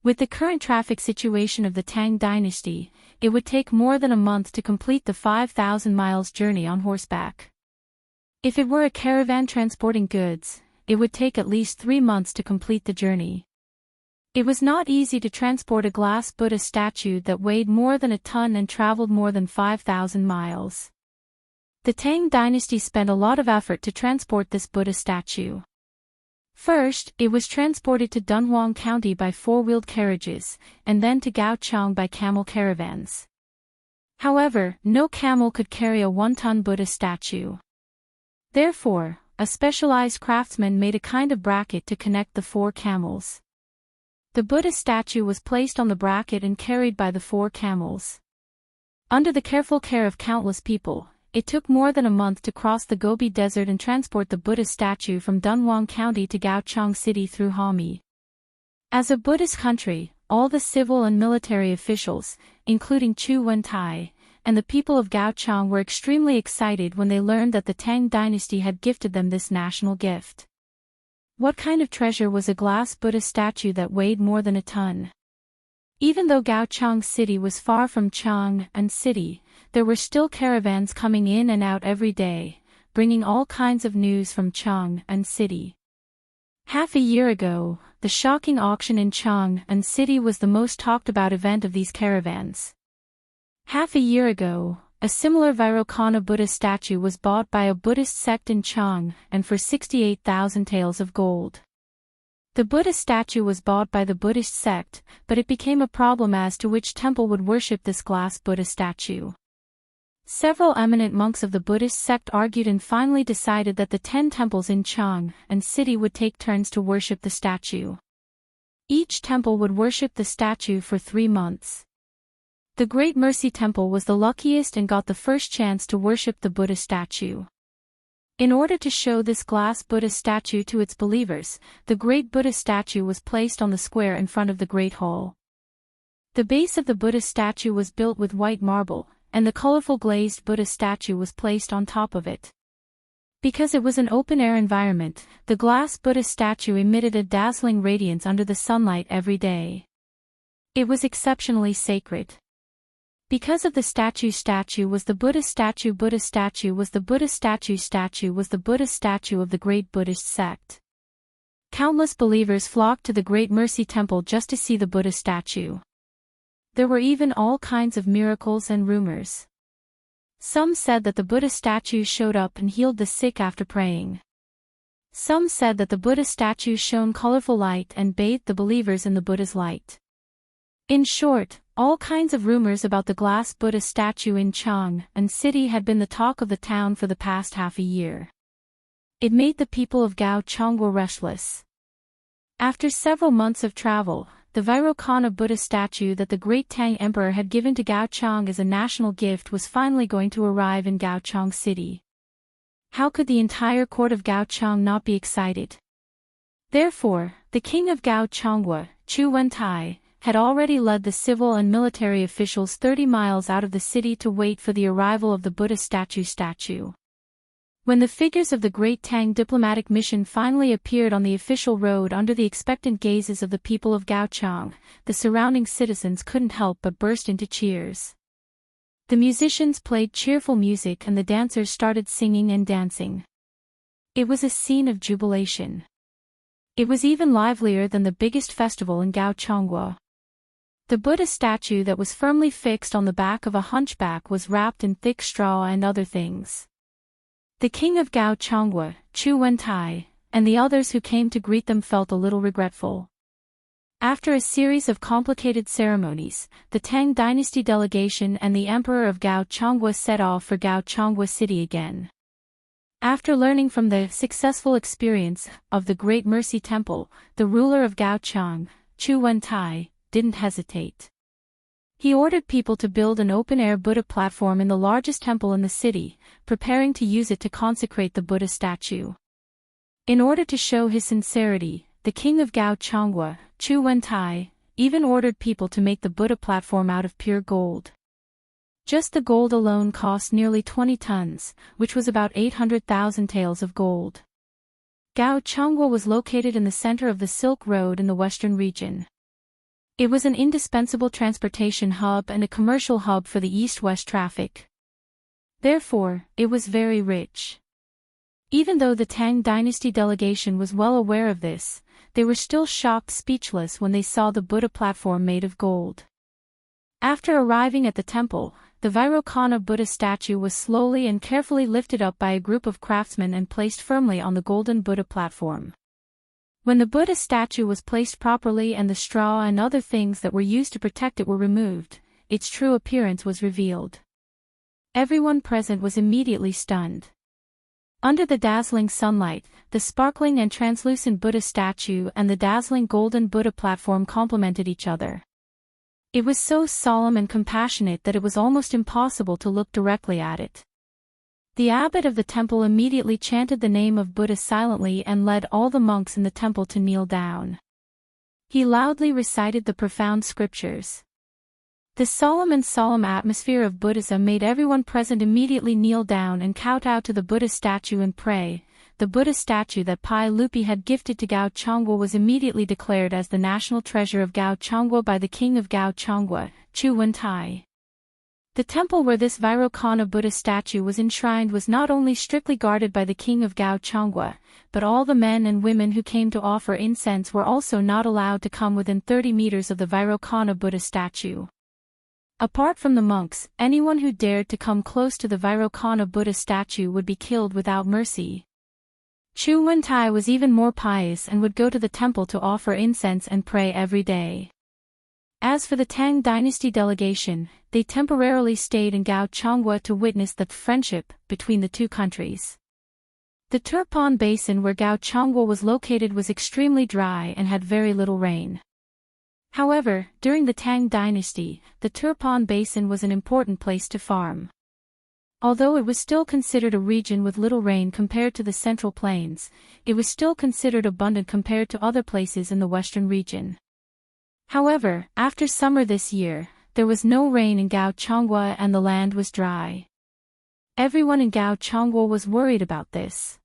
S1: With the current traffic situation of the Tang dynasty, it would take more than a month to complete the 5,000 miles journey on horseback. If it were a caravan transporting goods, it would take at least 3 months to complete the journey. It was not easy to transport a glass Buddha statue that weighed more than a ton and traveled more than 5,000 miles. The Tang dynasty spent a lot of effort to transport this Buddha statue. First, it was transported to Dunhuang County by four-wheeled carriages, and then to Gaochang by camel caravans. However, no camel could carry a 1-ton Buddha statue. Therefore, a specialized craftsman made a kind of bracket to connect the 4 camels. The Buddha statue was placed on the bracket and carried by the 4 camels. Under the careful care of countless people, it took more than a month to cross the Gobi Desert and transport the Buddha statue from Dunhuang County to Gaochang City through Hami. As a Buddhist country, all the civil and military officials, including Chu Wentai, and the people of Gaochang were extremely excited when they learned that the Tang dynasty had gifted them this national gift. What kind of treasure was a glass Buddha statue that weighed more than a ton? Even though Gaochang City was far from Chang and city, there were still caravans coming in and out every day, bringing all kinds of news from Chang and city. Half a year ago, the shocking auction in Chang and city was the most talked about event of these caravans. Half a year ago, a similar Vairocana Buddha statue was bought by a Buddhist sect in Chang and for 68,000 taels of gold. The Buddha statue was bought by the Buddhist sect, but it became a problem as to which temple would worship this glass Buddha statue. Several eminent monks of the Buddhist sect argued and finally decided that the 10 temples in Chang and city would take turns to worship the statue. Each temple would worship the statue for 3 months. The Great Mercy Temple was the luckiest and got the first chance to worship the Buddha statue. In order to show this glass Buddha statue to its believers, the Great Buddha statue was placed on the square in front of the Great Hall. The base of the Buddha statue was built with white marble, and the colorful glazed Buddha statue was placed on top of it. Because it was an open-air environment, the glass Buddha statue emitted a dazzling radiance under the sunlight every day. It was exceptionally sacred. Because of the statue was the Buddha statue was the Buddha statue was the Buddha statue of the great Buddhist sect. Countless believers flocked to the Great Mercy Temple just to see the Buddha statue. There were even all kinds of miracles and rumors. Some said that the Buddha statue showed up and healed the sick after praying. Some said that the Buddha statue shone colorful light and bathed the believers in the Buddha's light. In short, all kinds of rumors about the glass Buddha statue in Chang and city had been the talk of the town for the past half a year. It made the people of Gaochang restless. After several months of travel, the Vairocana Buddha statue that the great Tang Emperor had given to Gaochang as a national gift was finally going to arrive in Gaochang City. How could the entire court of Gaochang not be excited? Therefore, the king of Gaochang, Chu Wentai, had already led the civil and military officials 30 miles out of the city to wait for the arrival of the Buddha statue. When the figures of the great Tang diplomatic mission finally appeared on the official road under the expectant gazes of the people of Gaochang, the surrounding citizens couldn't help but burst into cheers. The musicians played cheerful music and the dancers started singing and dancing. It was a scene of jubilation. It was even livelier than the biggest festival in Gaochang. The Buddha statue that was firmly fixed on the back of a hunchback was wrapped in thick straw and other things. The king of Gaochang, Chu Wentai, and the others who came to greet them felt a little regretful. After a series of complicated ceremonies, the Tang dynasty delegation and the emperor of Gaochang set off for Gaochang city again. After learning from the successful experience of the Great Mercy Temple, the ruler of Gaochang, Chu Wentai, didn't hesitate. He ordered people to build an open-air Buddha platform in the largest temple in the city, preparing to use it to consecrate the Buddha statue. In order to show his sincerity, the king of Gaochang, Chu Wentai, even ordered people to make the Buddha platform out of pure gold. Just the gold alone cost nearly 20 tons, which was about 800,000 taels of gold. Gao Changguo was located in the center of the Silk Road in the western region. It was an indispensable transportation hub and a commercial hub for the east-west traffic. Therefore, it was very rich. Even though the Tang dynasty delegation was well aware of this, they were still shocked speechless when they saw the Buddha platform made of gold. After arriving at the temple, the Vairocana Buddha statue was slowly and carefully lifted up by a group of craftsmen and placed firmly on the golden Buddha platform. When the Buddha statue was placed properly and the straw and other things that were used to protect it were removed, its true appearance was revealed. Everyone present was immediately stunned. Under the dazzling sunlight, the sparkling and translucent Buddha statue and the dazzling golden Buddha platform complemented each other. It was so solemn and compassionate that it was almost impossible to look directly at it. The abbot of the temple immediately chanted the name of Buddha silently and led all the monks in the temple to kneel down. He loudly recited the profound scriptures. The solemn atmosphere of Buddhism made everyone present immediately kneel down and kowtow to the Buddha statue and pray. The Buddha statue that Pai Lupi had gifted to Gao Changguo was immediately declared as the national treasure of Gao Changguo by the king of Gao Changguo, Chu Wentai. The temple where this Vairocana Buddha statue was enshrined was not only strictly guarded by the king of Gao Changguo, but all the men and women who came to offer incense were also not allowed to come within 30 meters of the Vairocana Buddha statue. Apart from the monks, anyone who dared to come close to the Vairocana Buddha statue would be killed without mercy. Chu Wentai was even more pious and would go to the temple to offer incense and pray every day. As for the Tang dynasty delegation, they temporarily stayed in Gao Changguo to witness the friendship between the two countries. The Turpan basin where Gao Changguo was located was extremely dry and had very little rain. However, during the Tang dynasty, the Turpan basin was an important place to farm. Although it was still considered a region with little rain compared to the Central Plains, it was still considered abundant compared to other places in the western region. However, after summer this year, there was no rain in Gao Changguo and the land was dry. Everyone in Gao Changguo was worried about this.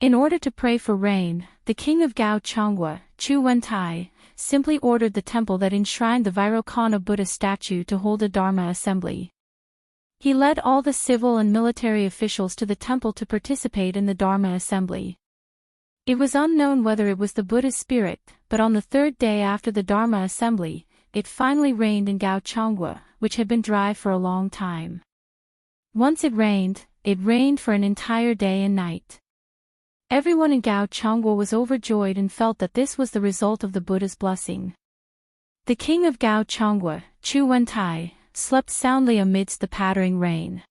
S1: In order to pray for rain, the king of Gao Changguo, Chu Wentai, simply ordered the temple that enshrined the Vairocana Buddha statue to hold a Dharma assembly. He led all the civil and military officials to the temple to participate in the Dharma assembly. It was unknown whether it was the Buddha's spirit, but on the third day after the Dharma assembly, it finally rained in Gao Changguo, which had been dry for a long time. Once it rained for an entire day and night. Everyone in Gao Changguo was overjoyed and felt that this was the result of the Buddha's blessing. The king of Gao Changguo, Chu Wentai, slept soundly amidst the pattering rain.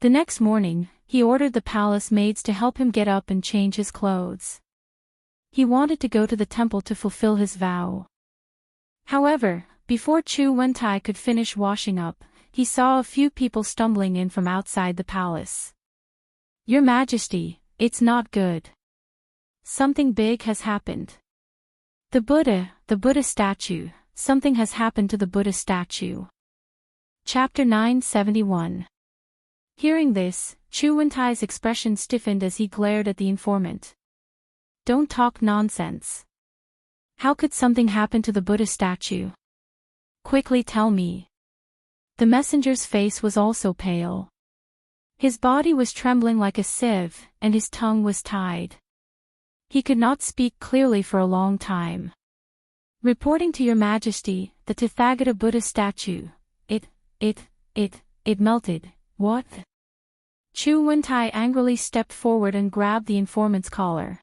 S1: The next morning, he ordered the palace maids to help him get up and change his clothes. He wanted to go to the temple to fulfill his vow. However, before Chu Wentai could finish washing up, he saw a few people stumbling in from outside the palace. "Your Majesty, it's not good. Something big has happened. The Buddha statue, something has happened to the Buddha statue." Chapter 971. Hearing this, Chu Wentai's expression stiffened as he glared at the informant. "Don't talk nonsense. How could something happen to the Buddha statue? Quickly tell me." The messenger's face was also pale. His body was trembling like a sieve, and his tongue was tied. He could not speak clearly for a long time. "Reporting to your Majesty, the Tathagata Buddha statue, it melted." "What?" Chu Wentai angrily stepped forward and grabbed the informant's collar.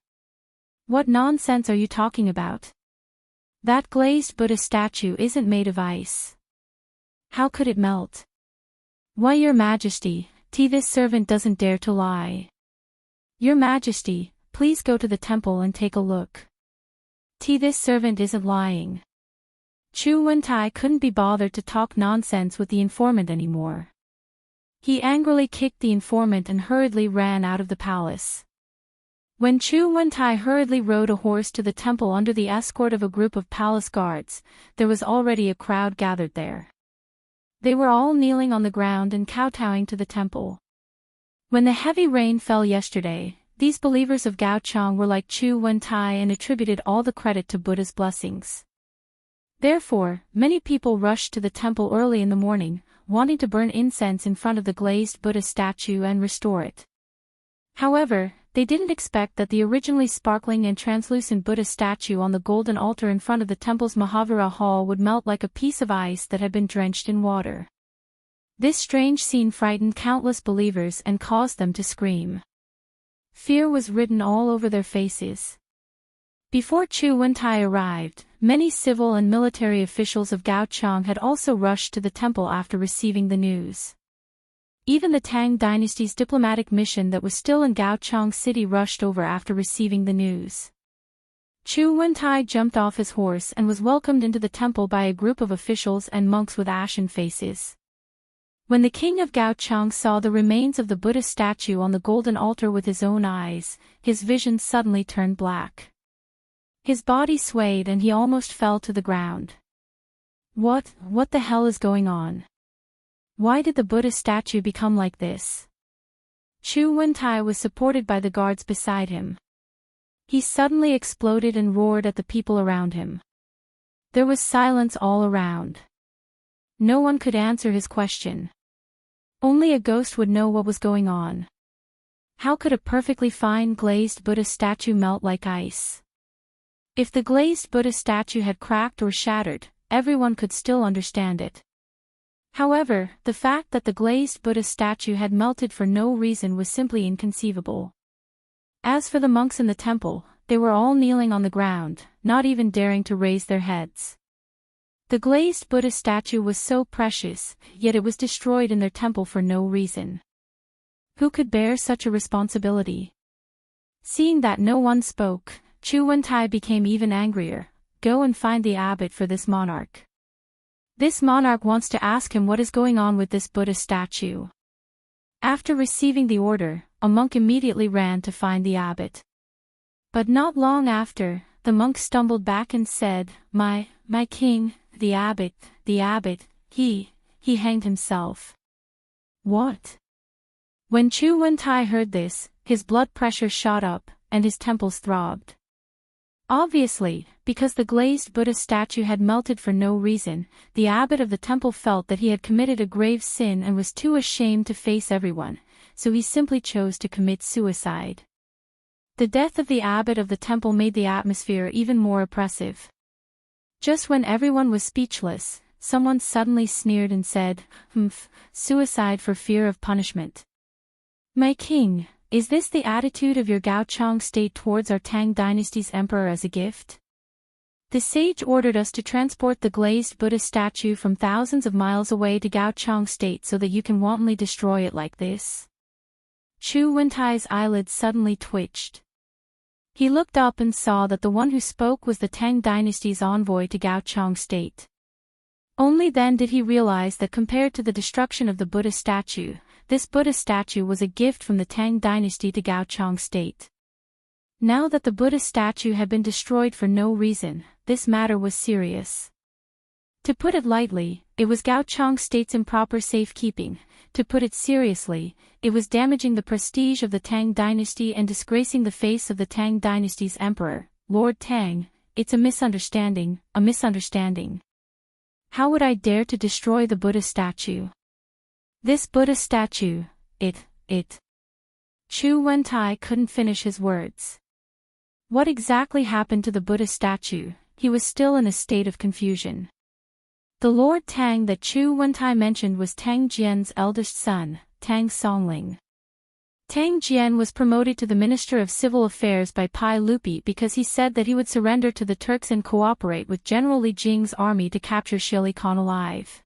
S1: "What nonsense are you talking about? That glazed Buddha statue isn't made of ice. How could it melt?" "Why, Your Majesty, this servant doesn't dare to lie. Your Majesty, please go to the temple and take a look. This servant isn't lying." Chu Wentai couldn't be bothered to talk nonsense with the informant anymore. He angrily kicked the informant and hurriedly ran out of the palace. When Chu Wentai hurriedly rode a horse to the temple under the escort of a group of palace guards, there was already a crowd gathered there. They were all kneeling on the ground and kowtowing to the temple. When the heavy rain fell yesterday, these believers of Gaochang were like Chu Wentai and attributed all the credit to Buddha's blessings. Therefore, many people rushed to the temple early in the morning, wanting to burn incense in front of the glazed Buddha statue and restore it. However, they didn't expect that the originally sparkling and translucent Buddha statue on the golden altar in front of the temple's Mahavira hall would melt like a piece of ice that had been drenched in water. This strange scene frightened countless believers and caused them to scream. Fear was written all over their faces. Before Chu Wentai arrived, many civil and military officials of Gaochang had also rushed to the temple after receiving the news. Even the Tang dynasty's diplomatic mission that was still in Gaochang City rushed over after receiving the news. Chu Wentai jumped off his horse and was welcomed into the temple by a group of officials and monks with ashen faces. When the king of Gaochang saw the remains of the Buddha statue on the golden altar with his own eyes, his vision suddenly turned black. His body swayed and he almost fell to the ground. What the hell is going on? Why did the Buddha statue become like this? Chu Wentai was supported by the guards beside him. He suddenly exploded and roared at the people around him. There was silence all around. No one could answer his question. Only a ghost would know what was going on. How could a perfectly fine glazed Buddha statue melt like ice? If the glazed Buddha statue had cracked or shattered, everyone could still understand it. However, the fact that the glazed Buddha statue had melted for no reason was simply inconceivable. As for the monks in the temple, they were all kneeling on the ground, not even daring to raise their heads. The glazed Buddha statue was so precious, yet it was destroyed in their temple for no reason. Who could bear such a responsibility? Seeing that no one spoke, Chu Wentai became even angrier. Go and find the abbot for this monarch. This monarch wants to ask him what is going on with this Buddha statue. After receiving the order, a monk immediately ran to find the abbot. But not long after, the monk stumbled back and said, My king, the abbot, he hanged himself. What? When Chu Wentai heard this, his blood pressure shot up, and his temples throbbed. Obviously, because the glazed Buddha statue had melted for no reason, the abbot of the temple felt that he had committed a grave sin and was too ashamed to face everyone, so he simply chose to commit suicide. The death of the abbot of the temple made the atmosphere even more oppressive. Just when everyone was speechless, someone suddenly sneered and said, suicide for fear of punishment. My king, is this the attitude of your Gaochang state towards our Tang dynasty's emperor as a gift? The sage ordered us to transport the glazed Buddha statue from thousands of miles away to Gaochang state so that you can wantonly destroy it like this. Chu Wentai's eyelids suddenly twitched. He looked up and saw that the one who spoke was the Tang dynasty's envoy to Gaochang state. Only then did he realize that compared to the destruction of the Buddha statue, this Buddha statue was a gift from the Tang dynasty to Gaochang state. Now that the Buddha statue had been destroyed for no reason, this matter was serious. To put it lightly, it was Gaochang state's improper safekeeping. To put it seriously, it was damaging the prestige of the Tang dynasty and disgracing the face of the Tang dynasty's emperor, Lord Tang. It's a misunderstanding, a misunderstanding. How would I dare to destroy the Buddha statue? This Buddha statue, it. Chu Wentai couldn't finish his words. What exactly happened to the Buddha statue? He was still in a state of confusion. The Lord Tang that Chu Wentai mentioned was Tang Jian's eldest son, Tang Songling. Tang Jian was promoted to the Minister of Civil Affairs by Pai Lupi because he said that he would surrender to the Turks and cooperate with General Li Jing's army to capture Shili Khan alive.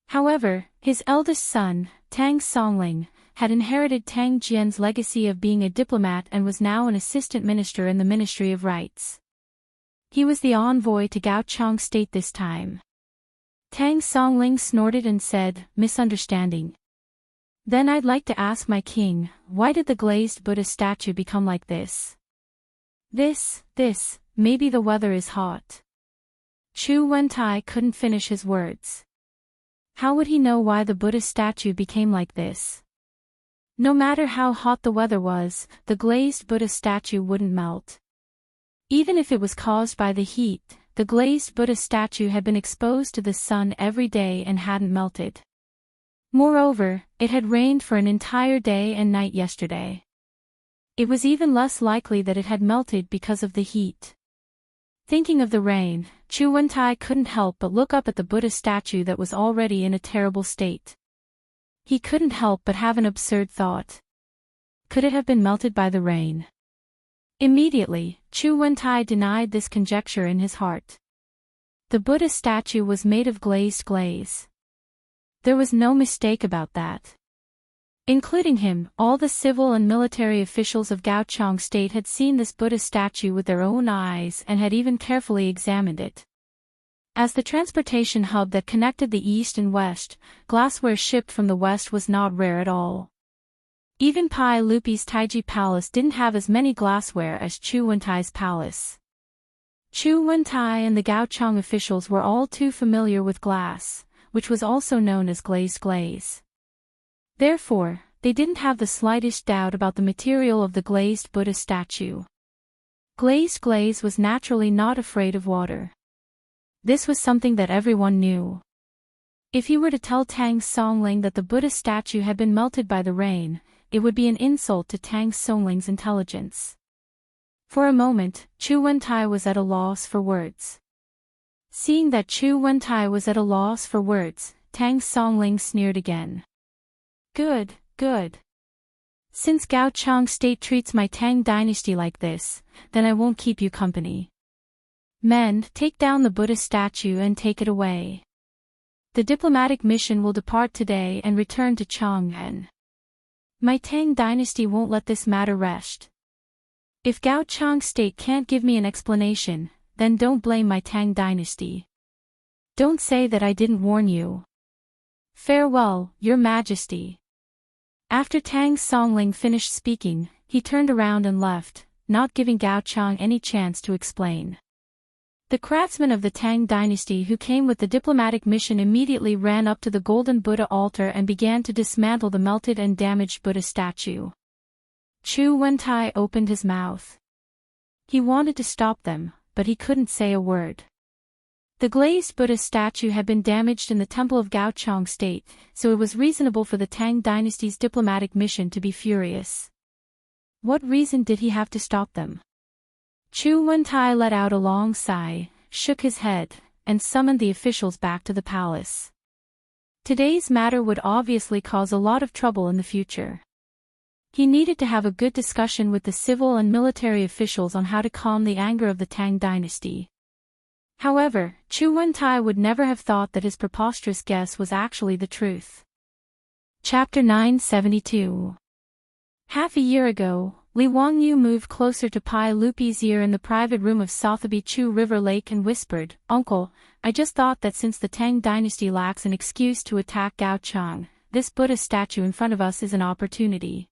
S1: However, his eldest son, Tang Songling, had inherited Tang Jian's legacy of being a diplomat and was now an assistant minister in the Ministry of Rights. He was the envoy to Gaochang state this time. Tang Songling snorted and said, misunderstanding. Then I'd like to ask my king, why did the glazed Buddha statue become like this? Maybe the weather is hot. Chu Wentai couldn't finish his words. How would he know why the Buddha statue became like this? No matter how hot the weather was, the glazed Buddha statue wouldn't melt. Even if it was caused by the heat, the glazed Buddha statue had been exposed to the sun every day and hadn't melted. Moreover, it had rained for an entire day and night yesterday. It was even less likely that it had melted because of the heat. Thinking of the rain, Chu Wentai couldn't help but look up at the Buddha statue that was already in a terrible state. He couldn't help but have an absurd thought. Could it have been melted by the rain? Immediately, Chu Wentai denied this conjecture in his heart. The Buddha statue was made of glazed glaze. There was no mistake about that. Including him, all the civil and military officials of Gaochang State had seen this Buddha statue with their own eyes and had even carefully examined it. As the transportation hub that connected the east and west, glassware shipped from the west was not rare at all. Even Pai Lupi's Taiji Palace didn't have as many glassware as Chu Wentai's palace. Chu Wentai and the Gaochang officials were all too familiar with glass, which was also known as glazed glaze. Therefore, they didn't have the slightest doubt about the material of the glazed Buddha statue. Glazed glaze was naturally not afraid of water. This was something that everyone knew. If he were to tell Tang Songling that the Buddha statue had been melted by the rain, it would be an insult to Tang Songling's intelligence. For a moment, Chu Wentai was at a loss for words. Seeing that Chu Wentai was at a loss for words, Tang Songling sneered again. Good, good. Since Gaochang State treats my Tang dynasty like this, then I won't keep you company. Men, take down the Buddha statue and take it away. The diplomatic mission will depart today and return to Chang'an. My Tang dynasty won't let this matter rest. If Gaochang State can't give me an explanation, then don't blame my Tang dynasty. Don't say that I didn't warn you. Farewell, Your Majesty. After Tang Songling finished speaking, he turned around and left, not giving Gaochang any chance to explain. The craftsmen of the Tang dynasty who came with the diplomatic mission immediately ran up to the golden Buddha altar and began to dismantle the melted and damaged Buddha statue. Chu Wentai opened his mouth. He wanted to stop them, but he couldn't say a word. The glazed Buddha statue had been damaged in the temple of Gaochang State, so it was reasonable for the Tang dynasty's diplomatic mission to be furious. What reason did he have to stop them? Chu Wentai let out a long sigh, shook his head, and summoned the officials back to the palace. Today's matter would obviously cause a lot of trouble in the future. He needed to have a good discussion with the civil and military officials on how to calm the anger of the Tang dynasty. However, Chu Wentai would never have thought that his preposterous guess was actually the truth. Chapter 972. Half a year ago, Li Wangyu moved closer to Pai Lupi's ear in the private room of Sotheby Chu River Lake and whispered, "Uncle, I just thought that since the Tang dynasty lacks an excuse to attack Gaochang, this Buddha statue in front of us is an opportunity.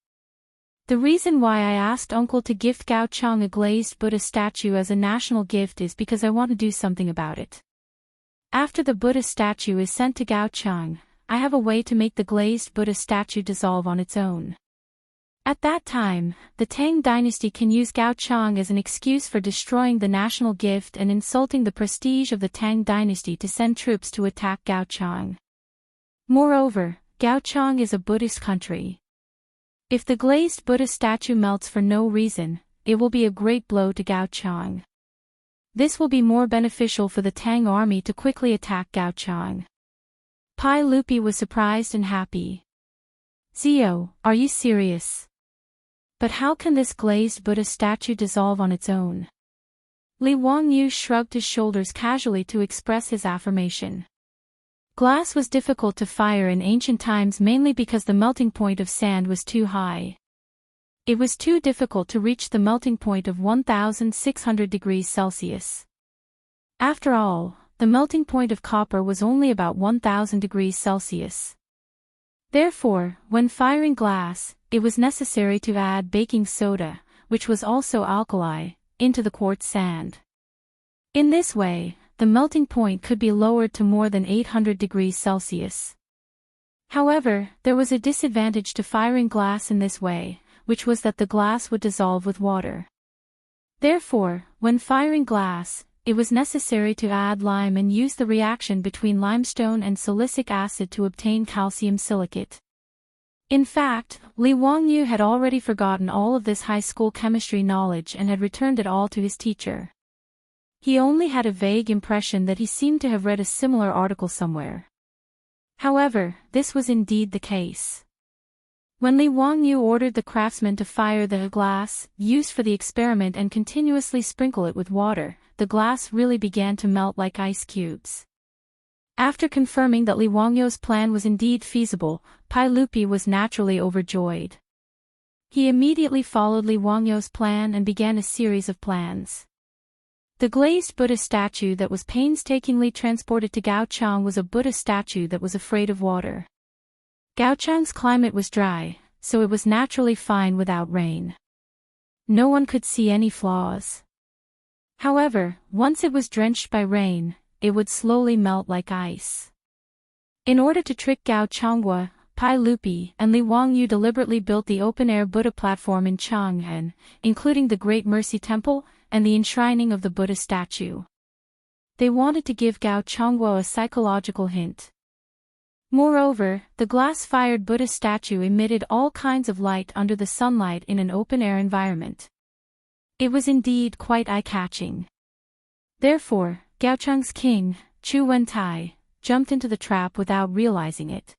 S1: The reason why I asked Uncle to gift Gaochang a glazed Buddha statue as a national gift is because I want to do something about it. After the Buddha statue is sent to Gaochang, I have a way to make the glazed Buddha statue dissolve on its own. At that time, the Tang dynasty can use Gaochang as an excuse for destroying the national gift and insulting the prestige of the Tang dynasty to send troops to attack Gaochang. Moreover, Gaochang is a Buddhist country. If the glazed Buddha statue melts for no reason, it will be a great blow to Gaochang. This will be more beneficial for the Tang army to quickly attack Gaochang." Pai Lupi was surprised and happy. "Zio, are you serious? But how can this glazed Buddha statue dissolve on its own?" Li Wangyu shrugged his shoulders casually to express his affirmation. Glass was difficult to fire in ancient times mainly because the melting point of sand was too high. It was too difficult to reach the melting point of 1,600 degrees Celsius. After all, the melting point of copper was only about 1,000 degrees Celsius. Therefore, when firing glass, it was necessary to add baking soda, which was also alkali, into the quartz sand. In this way, the melting point could be lowered to more than 800 degrees Celsius. However, there was a disadvantage to firing glass in this way, which was that the glass would dissolve with water. Therefore, when firing glass, it was necessary to add lime and use the reaction between limestone and silicic acid to obtain calcium silicate. In fact, Li Wangyu had already forgotten all of this high school chemistry knowledge and had returned it all to his teacher. He only had a vague impression that he seemed to have read a similar article somewhere. However, this was indeed the case. When Li Wangyu ordered the craftsman to fire the glass used for the experiment and continuously sprinkle it with water, the glass really began to melt like ice cubes. After confirming that Li Wangyu's plan was indeed feasible, Pai Lupi was naturally overjoyed. He immediately followed Li Wangyu's plan and began a series of plans. The glazed Buddha statue that was painstakingly transported to Gaochang was a Buddha statue that was afraid of water. Gaochang's climate was dry, so it was naturally fine without rain. No one could see any flaws. However, once it was drenched by rain, it would slowly melt like ice. In order to trick Gao Changhua, Pai Lupi and Li Wangyu deliberately built the open-air Buddha platform in Chang'an, including the Great Mercy Temple and the enshrining of the Buddha statue. They wanted to give Gao Changhua a psychological hint. Moreover, the glass-fired Buddha statue emitted all kinds of light under the sunlight in an open-air environment. It was indeed quite eye-catching. Therefore, Gaochang's king, Chu Wentai, jumped into the trap without realizing it.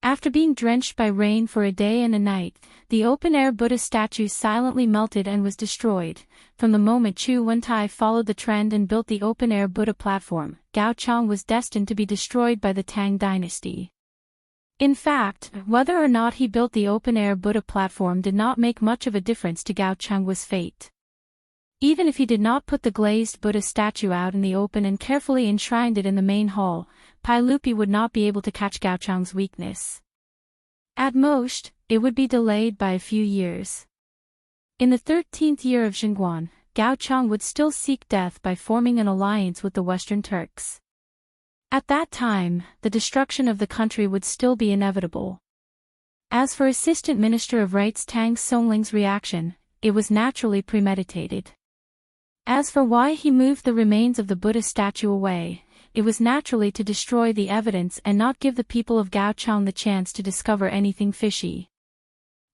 S1: After being drenched by rain for a day and a night, the open-air Buddha statue silently melted and was destroyed. From the moment Chu Wentai followed the trend and built the open-air Buddha platform, Gaochang was destined to be destroyed by the Tang dynasty. In fact, whether or not he built the open-air Buddha platform did not make much of a difference to Gaochang's fate. Even if he did not put the glazed Buddha statue out in the open and carefully enshrined it in the main hall, Pai Lupi would not be able to catch Gaochang's weakness. At most, it would be delayed by a few years. In the 13th year of Xinguan, Gaochang would still seek death by forming an alliance with the Western Turks. At that time, the destruction of the country would still be inevitable. As for Assistant Minister of Rights Tang Songling's reaction, it was naturally premeditated. As for why he moved the remains of the Buddha statue away, it was naturally to destroy the evidence and not give the people of Gaochang the chance to discover anything fishy.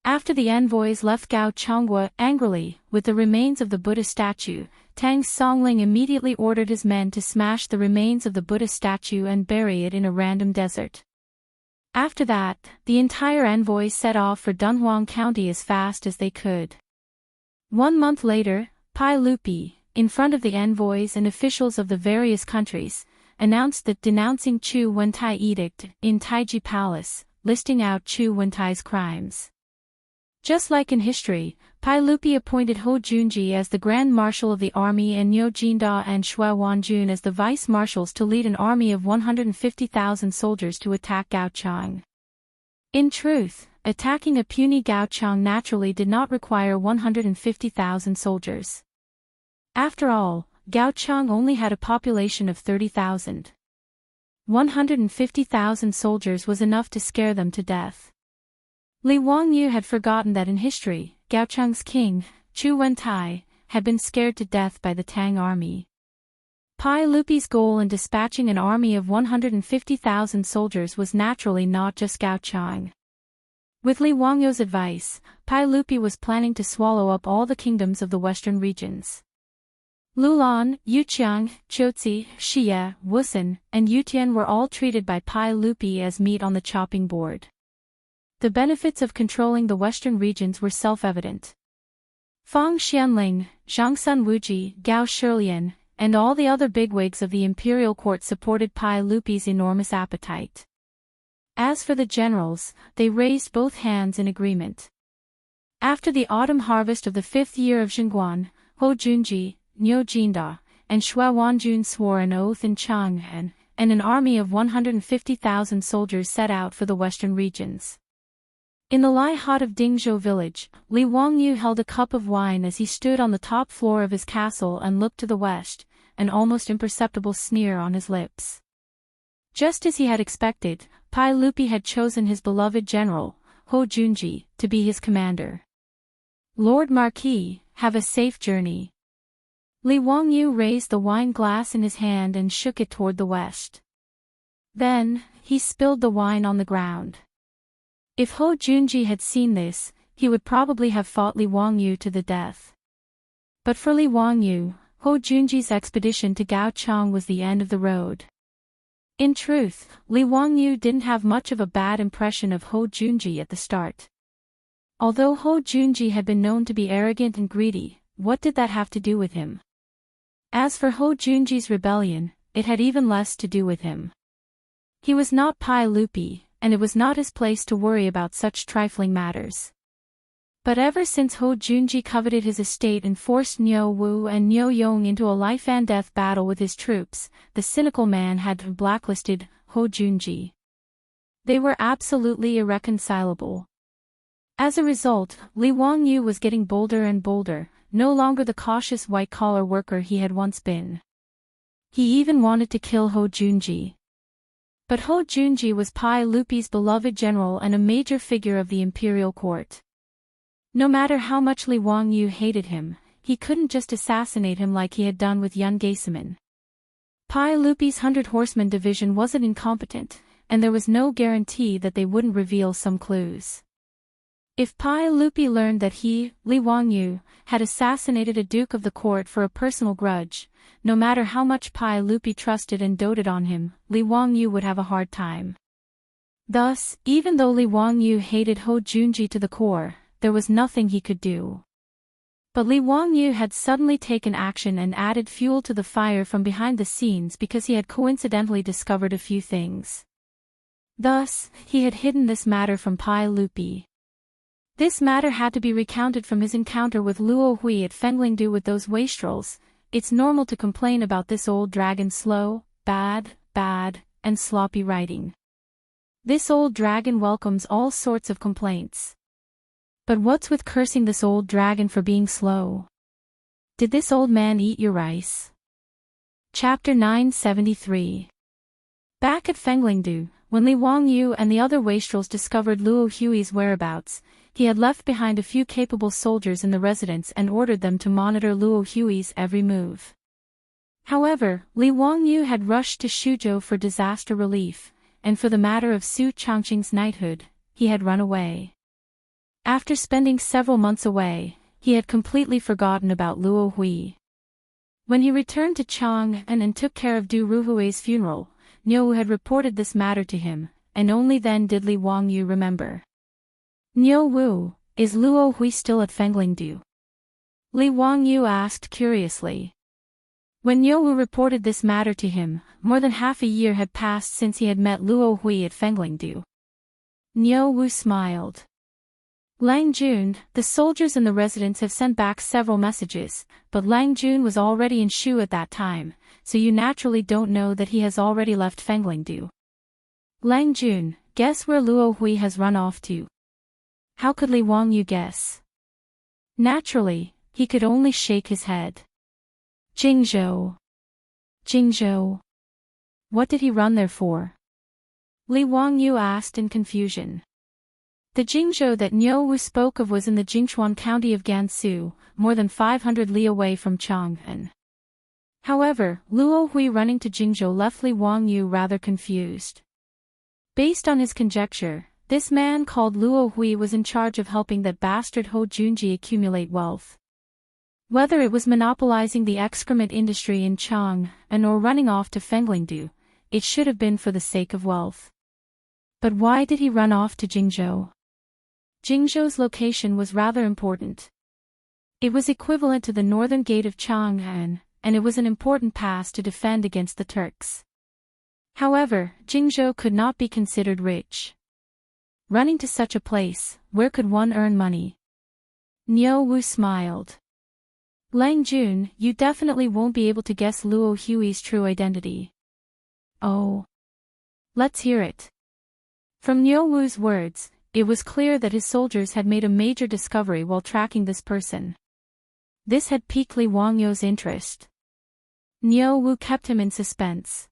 S1: After the envoys left Gaochang angrily with the remains of the Buddha statue, Tang Songling immediately ordered his men to smash the remains of the Buddha statue and bury it in a random desert. After that, the entire envoys set off for Dunhuang County as fast as they could. 1 month later, Pai Lupi, in front of the envoys and officials of the various countries, announced that denouncing Chu Wentai edict in Taiji Palace, listing out Chu Wentai's crimes. Just like in history, Pai Lupi appointed Ho Junji as the Grand Marshal of the army and Niu Jinda and Shui Wanjun as the vice marshals to lead an army of 150,000 soldiers to attack Gaochang. In truth, attacking a puny Gaochang naturally did not require 150,000 soldiers. After all, Gaochang only had a population of 30,000. 150,000 soldiers was enough to scare them to death. Li Wangyu had forgotten that in history, Gaochang's king, Chu Wentai, had been scared to death by the Tang army. Pai Lupi's goal in dispatching an army of 150,000 soldiers was naturally not just Gaochang. With Li Wangyu's advice, Pai Lupi was planning to swallow up all the kingdoms of the western regions. Lulan, Yuqiang, Jiuzi, Xie, Wuxia, and Yutian were all treated by Pai Lupi as meat on the chopping board. The benefits of controlling the western regions were self-evident. Fang Xianling, Zhangsun Wuji, Gao Shilian, and all the other bigwigs of the imperial court supported Pai Lupi's enormous appetite. As for the generals, they raised both hands in agreement. After the autumn harvest of the 5th year of Xinguan, Ho Junji, Niu Jinda, and Shui Wanjun swore an oath in Chang'an, and an army of 150,000 soldiers set out for the western regions. In the Lai hut of Dingzhou village, Li Wangyu held a cup of wine as he stood on the top floor of his castle and looked to the west, an almost imperceptible sneer on his lips. Just as he had expected, Pai Lupi had chosen his beloved general, Ho Junji, to be his commander. Lord Marquis, have a safe journey. Li Wangyu raised the wine glass in his hand and shook it toward the west. Then, he spilled the wine on the ground. If Ho Junji had seen this, he would probably have fought Li Wangyu to the death. But for Li Wangyu, Ho Junji's expedition to Gaochang was the end of the road. In truth, Li Wangyu didn't have much of a bad impression of Ho Junji at the start. Although Ho Junji had been known to be arrogant and greedy, what did that have to do with him? As for Ho Junji's rebellion, it had even less to do with him. He was not Pai Lupi, and it was not his place to worry about such trifling matters. But ever since Ho Junji coveted his estate and forced Niu Wu and Niu Yong into a life-and-death battle with his troops, the cynical man had blacklisted Ho Junji. They were absolutely irreconcilable. As a result, Li Wangyu was getting bolder and bolder, no longer the cautious white-collar worker he had once been. He even wanted to kill Ho Junji. But Ho Junji was Pai Lupi's beloved general and a major figure of the imperial court. No matter how much Li Wangyu hated him, he couldn't just assassinate him like he had done with Yun Gaesaman. Pai Lupi's 100 Horsemen division wasn't incompetent, and there was no guarantee that they wouldn't reveal some clues. If Pai Lupi learned that he, Li Wangyu, had assassinated a duke of the court for a personal grudge, no matter how much Pai Lupi trusted and doted on him, Li Wangyu would have a hard time. Thus, even though Li Wangyu hated Ho Junji to the core, there was nothing he could do. But Li Wangyu had suddenly taken action and added fuel to the fire from behind the scenes because he had coincidentally discovered a few things. Thus, he had hidden this matter from Pai Lupi. This matter had to be recounted from his encounter with Luo Hui at Fenglingdu with those wastrels. It's normal to complain about this old dragon's slow, bad, and sloppy writing. This old dragon welcomes all sorts of complaints. But what's with cursing this old dragon for being slow? Did this old man eat your rice? Chapter 973. Back at Fenglingdu, when Li Wangyu and the other wastrels discovered Luo Hui's whereabouts, he had left behind a few capable soldiers in the residence and ordered them to monitor Luo Hui's every move. However, Li Wangyu had rushed to Shuzhou for disaster relief, and for the matter of Su Changqing's knighthood, he had run away. After spending several months away, he had completely forgotten about Luo Hui. When he returned to Chang'an and took care of Du Ruhui's funeral, Niu had reported this matter to him, and only then did Li Wangyu remember. Niu Wu, is Luo Hui still at Fenglingdu? Li Wangyu asked curiously. When Niu Wu reported this matter to him, more than half a year had passed since he had met Luo Hui at Fenglingdu. Niu Wu smiled. Lang Jun, the soldiers in the residence have sent back several messages, but Lang Jun was already in Shu at that time, so you naturally don't know that he has already left Fenglingdu. Lang Jun, guess where Luo Hui has run off to? How could Li Wangyu guess? Naturally, he could only shake his head. Jingzhou. Jingzhou. What did he run there for? Li Wangyu asked in confusion. The Jingzhou that Niu Wu spoke of was in the Jingchuan county of Gansu, more than 500 li away from Chang'an. However, Luo Hui running to Jingzhou left Li Wangyu rather confused. Based on his conjecture, this man called Luo Hui was in charge of helping that bastard Ho Junji accumulate wealth. Whether it was monopolizing the excrement industry in Chang'an or running off to Fenglingdu, it should have been for the sake of wealth. But why did he run off to Jingzhou? Jingzhou's location was rather important. It was equivalent to the northern gate of Chang'an, and it was an important pass to defend against the Turks. However, Jingzhou could not be considered rich. Running to such a place, where could one earn money? Niu Wu smiled. Lang Jun, you definitely won't be able to guess Luo Hui's true identity. Oh. Let's hear it. From Niu Wu's words, it was clear that his soldiers had made a major discovery while tracking this person. This had piqued Li Wangyu's interest. Niu Wu kept him in suspense.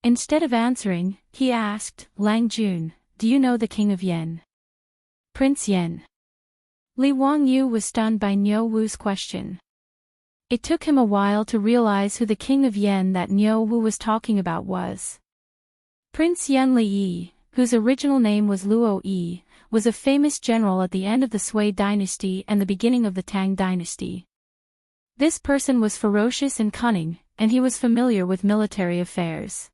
S1: Instead of answering, he asked, Lang Jun, do you know the king of Yen? Prince Yen. Li Wangyu was stunned by Niu Wu's question. It took him a while to realize who the king of Yen that Niu Wu was talking about was. Prince Yen Li, whose original name was Luo Yi, was a famous general at the end of the Sui dynasty and the beginning of the Tang dynasty. This person was ferocious and cunning, and he was familiar with military affairs.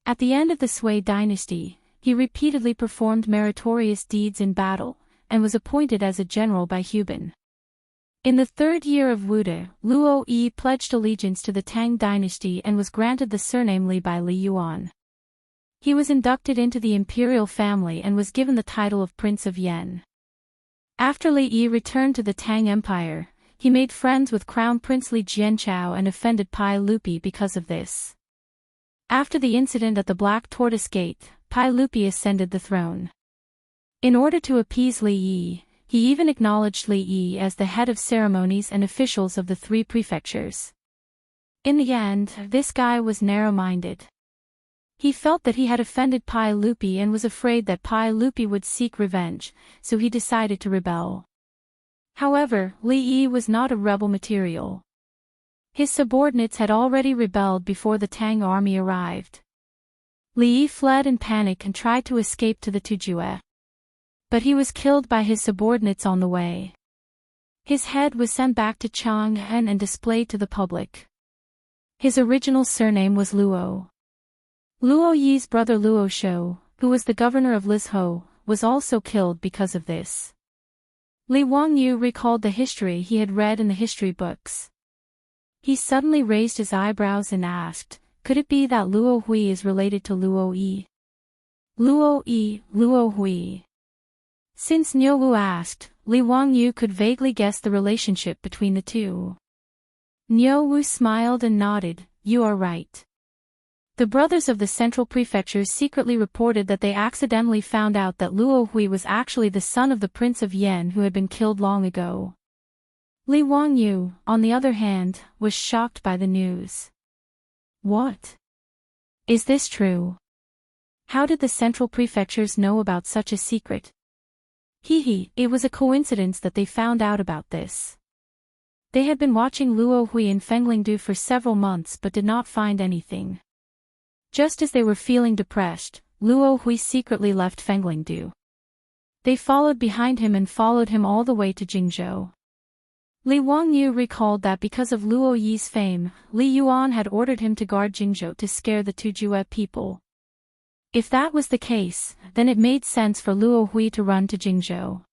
S1: At the end of the Sui dynasty, he repeatedly performed meritorious deeds in battle, and was appointed as a general by Huban. In the third year of Wude, Luo Yi pledged allegiance to the Tang dynasty and was granted the surname Li by Li Yuan. He was inducted into the imperial family and was given the title of Prince of Yen. After Li Yi returned to the Tang Empire, he made friends with Crown Prince Li Jianchao and offended Pai Lupi because of this. After the incident at the Black Tortoise Gate, Pai Lupi ascended the throne. In order to appease Li Yi, he even acknowledged Li Yi as the head of ceremonies and officials of the three prefectures. In the end, this guy was narrow-minded. He felt that he had offended Pai Lupi and was afraid that Pai Lupi would seek revenge, so he decided to rebel. However, Li Yi was not a rebel material. His subordinates had already rebelled before the Tang army arrived. Li Yi fled in panic and tried to escape to the Tujue. But he was killed by his subordinates on the way. His head was sent back to Chang'an and displayed to the public. His original surname was Luo. Luo Yi's brother Luo Shou, who was the governor of Lizhou, was also killed because of this. Li Wangyu recalled the history he had read in the history books. He suddenly raised his eyebrows and asked, could it be that Luo Hui is related to Luo Yi? Luo Yi, Luo Hui. Since Niu Wu asked, Li Wangyu could vaguely guess the relationship between the two. Niu Wu smiled and nodded, you are right. The brothers of the central prefecture secretly reported that they accidentally found out that Luo Hui was actually the son of the Prince of Yen who had been killed long ago. Li Wangyu, on the other hand, was shocked by the news. What? Is this true? How did the central prefectures know about such a secret? It was a coincidence that they found out about this. They had been watching Luo Hui in Fenglingdu for several months but did not find anything. Just as they were feeling depressed, Luo Hui secretly left Fenglingdu. They followed behind him and followed him all the way to Jingzhou. Li Wangyu recalled that because of Luo Yi's fame, Li Yuan had ordered him to guard Jingzhou to scare the Tujue people. If that was the case, then it made sense for Luo Hui to run to Jingzhou.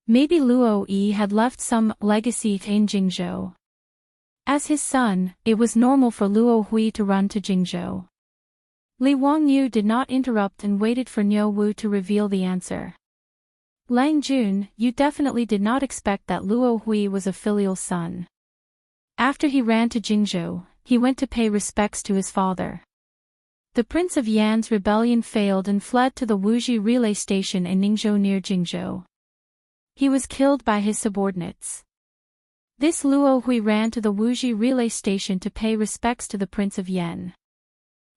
S1: Maybe Luo Yi had left some legacy in Jingzhou. As his son, it was normal for Luo Hui to run to Jingzhou. Li Wangyu did not interrupt and waited for Niu Wu to reveal the answer. Lang Jun, you definitely did not expect that Luo Hui was a filial son. After he ran to Jingzhou, he went to pay respects to his father. The Prince of Yan's rebellion failed and fled to the Wuxi relay station in Ningzhou near Jingzhou. He was killed by his subordinates. This Luo Hui ran to the Wuxi relay station to pay respects to the Prince of Yan.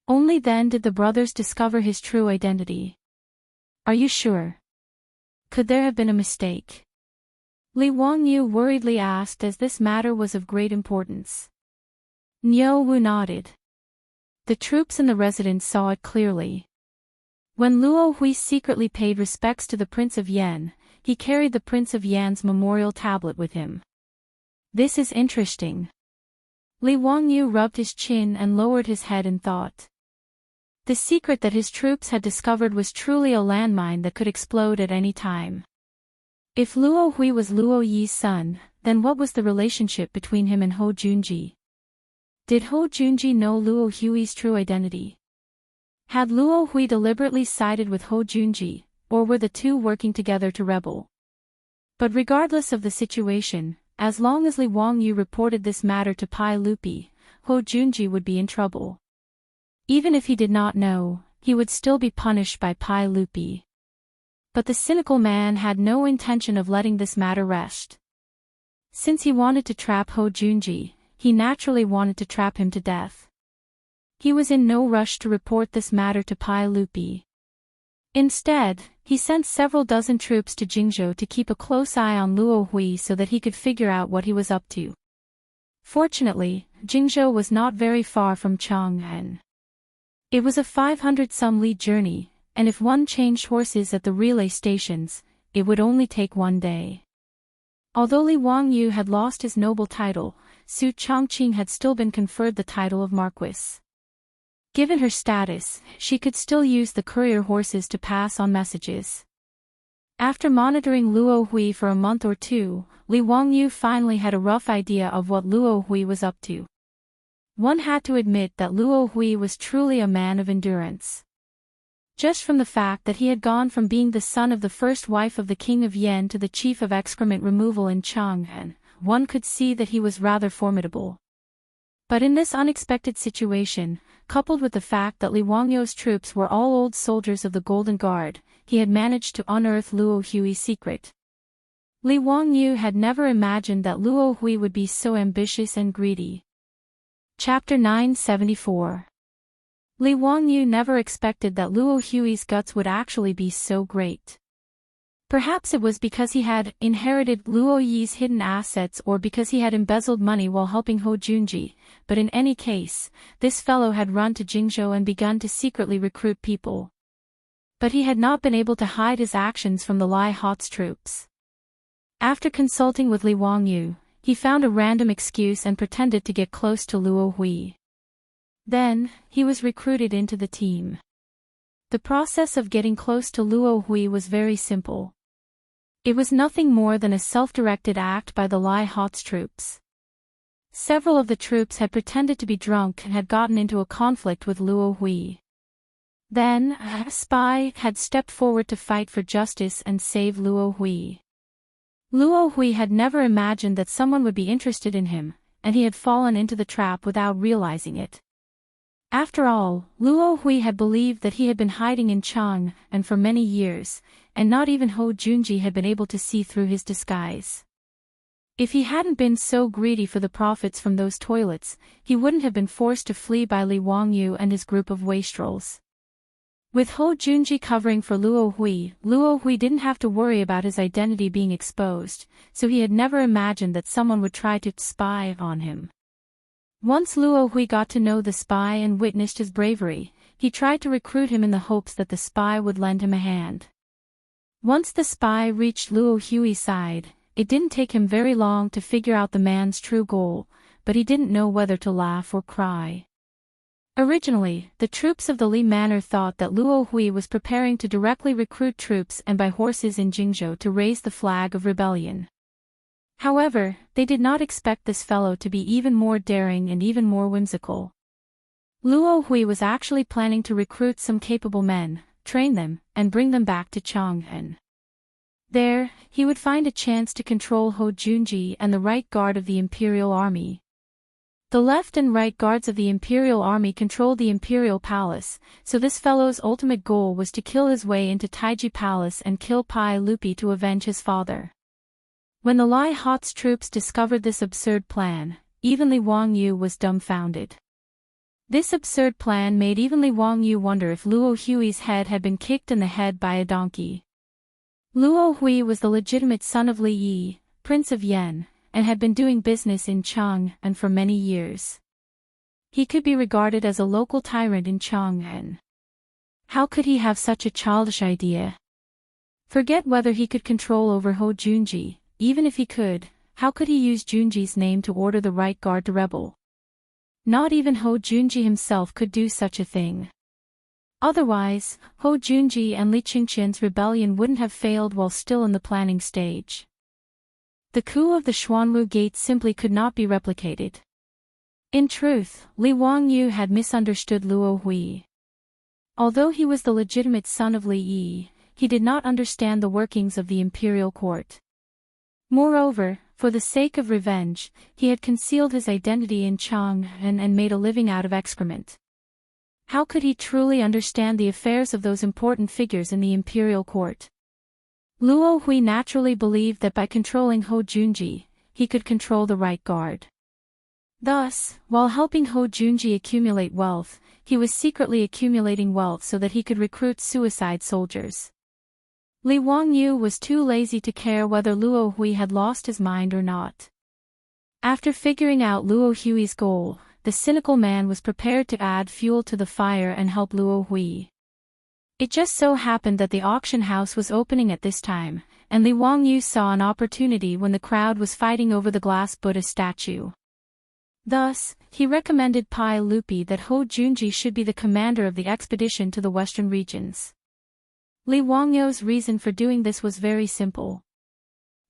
S1: Only then did the brothers discover his true identity. Are you sure? Could there have been a mistake? Li Wangyu worriedly asked as this matter was of great importance. Niu Wu nodded. The troops and the residents saw it clearly. When Luo Hui secretly paid respects to the Prince of Yan, he carried the Prince of Yan's memorial tablet with him. This is interesting. Li Wangyu rubbed his chin and lowered his head in thought. The secret that his troops had discovered was truly a landmine that could explode at any time. If Luo Hui was Luo Yi's son, then what was the relationship between him and Hou Junji? Did Hou Junji know Luo Hui's true identity? Had Luo Hui deliberately sided with Hou Junji, or were the two working together to rebel? But regardless of the situation, as long as Li Wangyu reported this matter to Pai Lupi, Hou Junji would be in trouble. Even if he did not know, he would still be punished by Pai Lupi. But the cynical man had no intention of letting this matter rest. Since he wanted to trap Hou Junji, he naturally wanted to trap him to death. He was in no rush to report this matter to Pai Lupi. Instead, he sent several dozen troops to Jingzhou to keep a close eye on Luo Hui so that he could figure out what he was up to. Fortunately, Jingzhou was not very far from Chang'an. It was a 500-some li journey, and if one changed horses at the relay stations, it would only take one day. Although Li Wangyu had lost his noble title, Su Chongqing had still been conferred the title of Marquis. Given her status, she could still use the courier horses to pass on messages. After monitoring Luo Hui for a month or two, Li Wangyu finally had a rough idea of what Luo Hui was up to. One had to admit that Luo Hui was truly a man of endurance. Just from the fact that he had gone from being the son of the first wife of the king of Yan to the chief of excrement removal in Chang'an, one could see that he was rather formidable. But in this unexpected situation, coupled with the fact that Li Wangyu's troops were all old soldiers of the Golden Guard, he had managed to unearth Luo Hui's secret. Li Wangyu had never imagined that Luo Hui would be so ambitious and greedy. Chapter 974. Li Wangyu never expected that Luo Hui's guts would actually be so great. Perhaps it was because he had inherited Luo Yi's hidden assets or because he had embezzled money while helping Hou Junji, but in any case, this fellow had run to Jingzhou and begun to secretly recruit people. But he had not been able to hide his actions from the Lai Hot's troops. After consulting with Li Wangyu, he found a random excuse and pretended to get close to Luo Hui. Then, he was recruited into the team. The process of getting close to Luo Hui was very simple. It was nothing more than a self-directed act by the Lai Hot's troops. Several of the troops had pretended to be drunk and had gotten into a conflict with Luo Hui. Then, a spy had stepped forward to fight for justice and save Luo Hui. Luo Hui had never imagined that someone would be interested in him, and he had fallen into the trap without realizing it. After all, Luo Hui had believed that he had been hiding in Chang'an for many years, and not even Hou Junji had been able to see through his disguise. If he hadn't been so greedy for the profits from those toilets, he wouldn't have been forced to flee by Li Wangyu and his group of wastrels. With Hou Junji covering for Luo Hui didn't have to worry about his identity being exposed, so he had never imagined that someone would try to spy on him. Once Luo Hui got to know the spy and witnessed his bravery, he tried to recruit him in the hopes that the spy would lend him a hand. Once the spy reached Luo Hui's side, it didn't take him very long to figure out the man's true goal, but he didn't know whether to laugh or cry. Originally, the troops of the Li Manor thought that Luo Hui was preparing to directly recruit troops and buy horses in Jingzhou to raise the flag of rebellion. However, they did not expect this fellow to be even more daring and even more whimsical. Luo Hui was actually planning to recruit some capable men, train them, and bring them back to Chang'an. There, he would find a chance to control Hou Junji and the right guard of the Imperial Army. The left and right guards of the Imperial Army controlled the Imperial Palace, so this fellow's ultimate goal was to kill his way into Taiji Palace and kill Pai Lupi to avenge his father. When the Lai Hot's troops discovered this absurd plan, even Li Wangyu was dumbfounded. This absurd plan made even Li Wangyu wonder if Luo Hui's head had been kicked in the head by a donkey. Luo Hui was the legitimate son of Li Yi, Prince of Yan, and had been doing business in Chang'an for many years. He could be regarded as a local tyrant in Chang'an. How could he have such a childish idea? Forget whether he could control over Hou Junji. Even if he could, how could he use Junji's name to order the right guard to rebel? Not even Hou Junji himself could do such a thing. Otherwise, Hou Junji and Li Qingqian's rebellion wouldn't have failed while still in the planning stage. The coup of the Xuanwu Gate simply could not be replicated. In truth, Li Wangyu had misunderstood Luo Hui. Although he was the legitimate son of Li Yi, he did not understand the workings of the imperial court. Moreover, for the sake of revenge, he had concealed his identity in Chang'an and made a living out of excrement. How could he truly understand the affairs of those important figures in the imperial court? Luo Hui naturally believed that by controlling Hou Junji, he could control the right guard. Thus, while helping Ho Junji accumulate wealth, he was secretly accumulating wealth so that he could recruit suicide soldiers. Li Wangyu was too lazy to care whether Luo Hui had lost his mind or not. After figuring out Luo Hui's goal, the cynical man was prepared to add fuel to the fire and help Luo Hui. It just so happened that the auction house was opening at this time, and Li Wangyu saw an opportunity when the crowd was fighting over the glass Buddha statue. Thus, he recommended Pai Lupi that Ho Junji should be the commander of the expedition to the western regions. Li Wangyu's reason for doing this was very simple.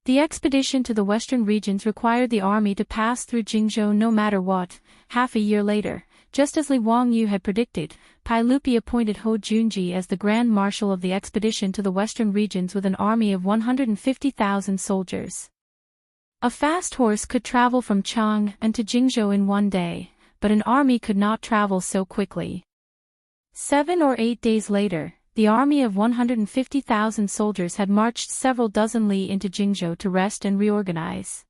S1: The expedition to the western regions required the army to pass through Jingzhou no matter what. Half a year later, just as Li Wangyu had predicted, Pai Lupi appointed Ho Junji as the Grand Marshal of the expedition to the western regions with an army of 150,000 soldiers. A fast horse could travel from Chang'an to Jingzhou in one day, but an army could not travel so quickly. 7 or 8 days later, the army of 150,000 soldiers had marched several dozen li into Jingzhou to rest and reorganize.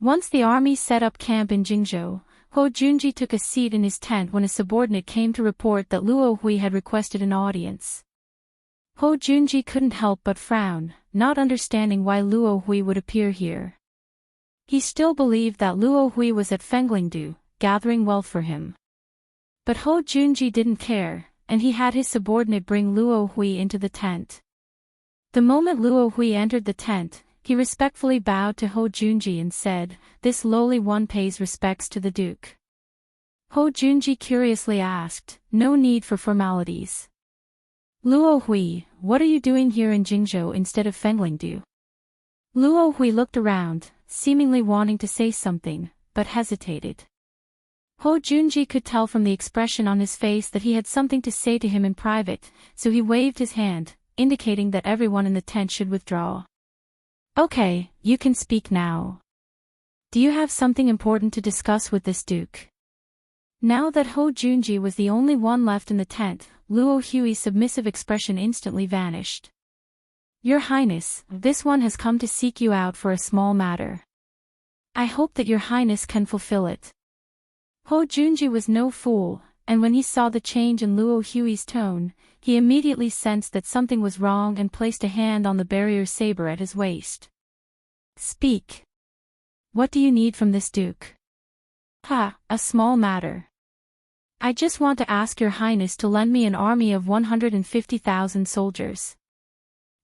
S1: Once the army set up camp in Jingzhou, Ho Junji took a seat in his tent when a subordinate came to report that Luo Hui had requested an audience. Ho Junji couldn't help but frown, not understanding why Luo Hui would appear here. He still believed that Luo Hui was at Fenglingdu, gathering wealth for him. But Ho Junji didn't care, and he had his subordinate bring Luo Hui into the tent. The moment Luo Hui entered the tent, he respectfully bowed to Ho Junji and said, "This lowly one pays respects to the Duke." Ho Junji curiously asked, "No need for formalities. Luo Hui, what are you doing here in Jingzhou instead of Fenglingdu?" Luo Hui looked around, seemingly wanting to say something, but hesitated. Ho Junji could tell from the expression on his face that he had something to say to him in private, so he waved his hand, indicating that everyone in the tent should withdraw. "Okay, you can speak now. Do you have something important to discuss with this Duke?" Now that Ho Junji was the only one left in the tent, Luo Hui's submissive expression instantly vanished. "Your Highness, this one has come to seek you out for a small matter. I hope that your Highness can fulfill it." Ho Junji was no fool, and when he saw the change in Luo Hui's tone, he immediately sensed that something was wrong and placed a hand on the barrier saber at his waist. "Speak. What do you need from this Duke?" "Ha, a small matter. I just want to ask your Highness to lend me an army of 150,000 soldiers."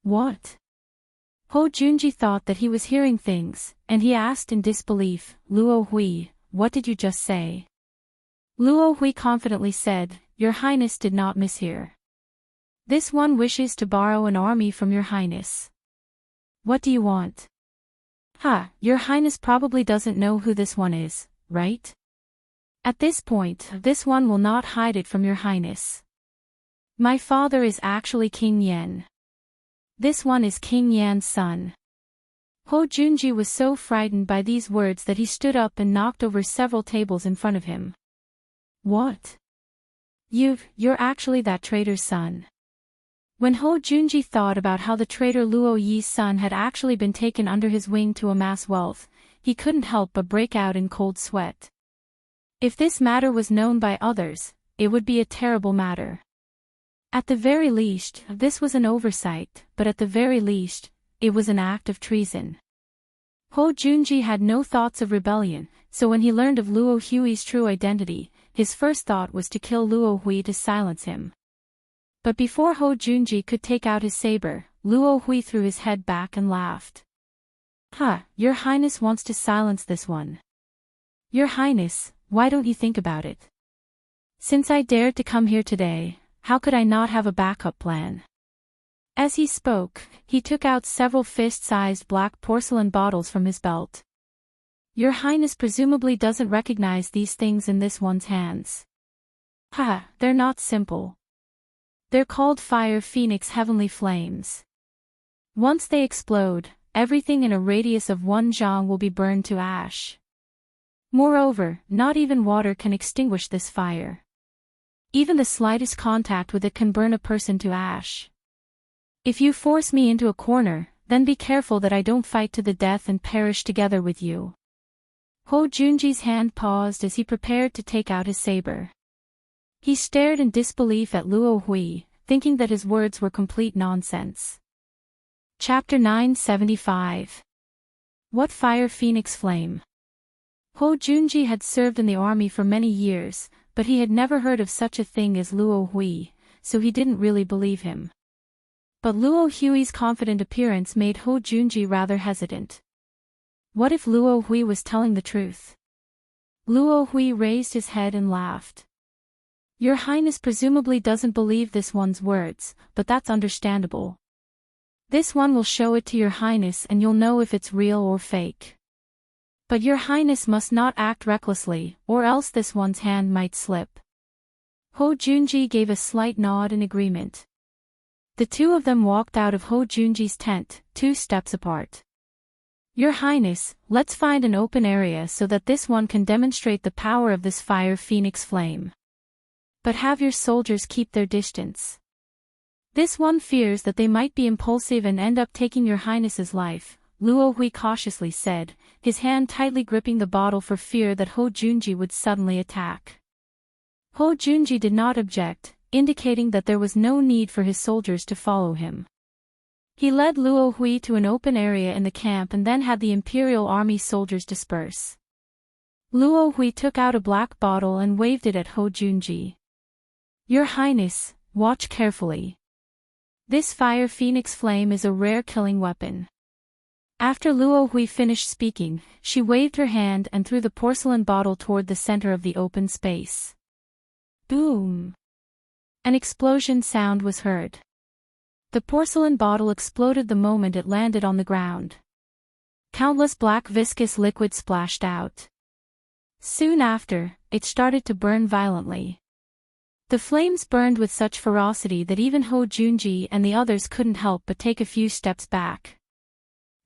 S1: "What?" Ho Junji thought that he was hearing things, and he asked in disbelief, "Luo Hui, what did you just say?" Luo Hui confidently said, "Your Highness did not mishear. This one wishes to borrow an army from your Highness." "What do you want?" "Ha, your Highness probably doesn't know who this one is, right? At this point, this one will not hide it from your Highness. My father is actually King Yan. This one is King Yan's son." Ho Junji was so frightened by these words that he stood up and knocked over several tables in front of him. "What? You're actually that traitor's son." When Ho Junji thought about how the traitor Luo Yi's son had actually been taken under his wing to amass wealth, he couldn't help but break out in cold sweat. If this matter was known by others, it would be a terrible matter. At the very least, this was an oversight, but at the very least, it was an act of treason. Ho Junji had no thoughts of rebellion, so when he learned of Luo Hui's true identity, his first thought was to kill Luo Hui to silence him. But before Ho Junji could take out his saber, Luo Hui threw his head back and laughed. "Ha, your Highness wants to silence this one. Your Highness, why don't you think about it? Since I dared to come here today, how could I not have a backup plan?" As he spoke, he took out several fist-sized black porcelain bottles from his belt. "Your Highness presumably doesn't recognize these things in this one's hands. Ha, they're not simple. They're called Fire Phoenix Heavenly Flames. Once they explode, everything in a radius of 1 zhang will be burned to ash. Moreover, not even water can extinguish this fire. Even the slightest contact with it can burn a person to ash. If you force me into a corner, then be careful that I don't fight to the death and perish together with you." Ho Junji's hand paused as he prepared to take out his saber. He stared in disbelief at Luo Hui, thinking that his words were complete nonsense. Chapter 975. What Fire Phoenix Flame? Ho Junji had served in the army for many years, but he had never heard of such a thing as Luo Hui, so he didn't really believe him. But Luo Hui's confident appearance made Ho Junji rather hesitant. What if Luo Hui was telling the truth? Luo Hui raised his head and laughed. Your Highness presumably doesn't believe this one's words, but that's understandable. This one will show it to your Highness and you'll know if it's real or fake. But your Highness must not act recklessly, or else this one's hand might slip. Ho Junji gave a slight nod in agreement. The two of them walked out of Ho Junji's tent, 2 steps apart. Your Highness, let's find an open area so that this one can demonstrate the power of this fire phoenix flame. But have your soldiers keep their distance. This one fears that they might be impulsive and end up taking your Highness's life, Luo Hui cautiously said, his hand tightly gripping the bottle for fear that Ho Junji would suddenly attack. Ho Junji did not object, indicating that there was no need for his soldiers to follow him. He led Luo Hui to an open area in the camp and then had the Imperial Army soldiers disperse. Luo Hui took out a black bottle and waved it at Ho Junji. Your Highness, watch carefully. This fire phoenix flame is a rare killing weapon. After Luo Hui finished speaking, she waved her hand and threw the porcelain bottle toward the center of the open space. Boom! An explosion sound was heard. The porcelain bottle exploded the moment it landed on the ground. Countless black viscous liquid splashed out. Soon after, it started to burn violently. The flames burned with such ferocity that even Ho Junji and the others couldn't help but take a few steps back.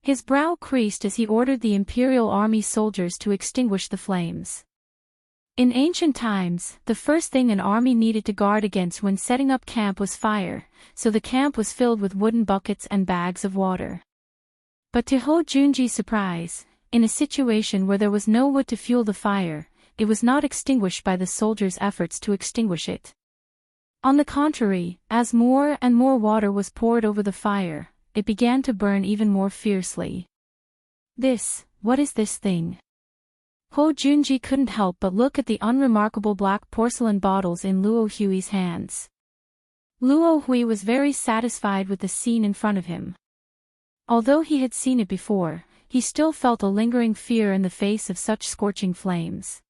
S1: His brow creased as he ordered the Imperial Army soldiers to extinguish the flames. In ancient times, the first thing an army needed to guard against when setting up camp was fire, so the camp was filled with wooden buckets and bags of water. But to Ho Junji's surprise, in a situation where there was no wood to fuel the fire, it was not extinguished by the soldiers' efforts to extinguish it. On the contrary, as more and more water was poured over the fire, it began to burn even more fiercely. What is this thing? Ho Junji couldn't help but look at the unremarkable black porcelain bottles in Luo Hui's hands. Luo Hui was very satisfied with the scene in front of him. Although he had seen it before, he still felt a lingering fear in the face of such scorching flames.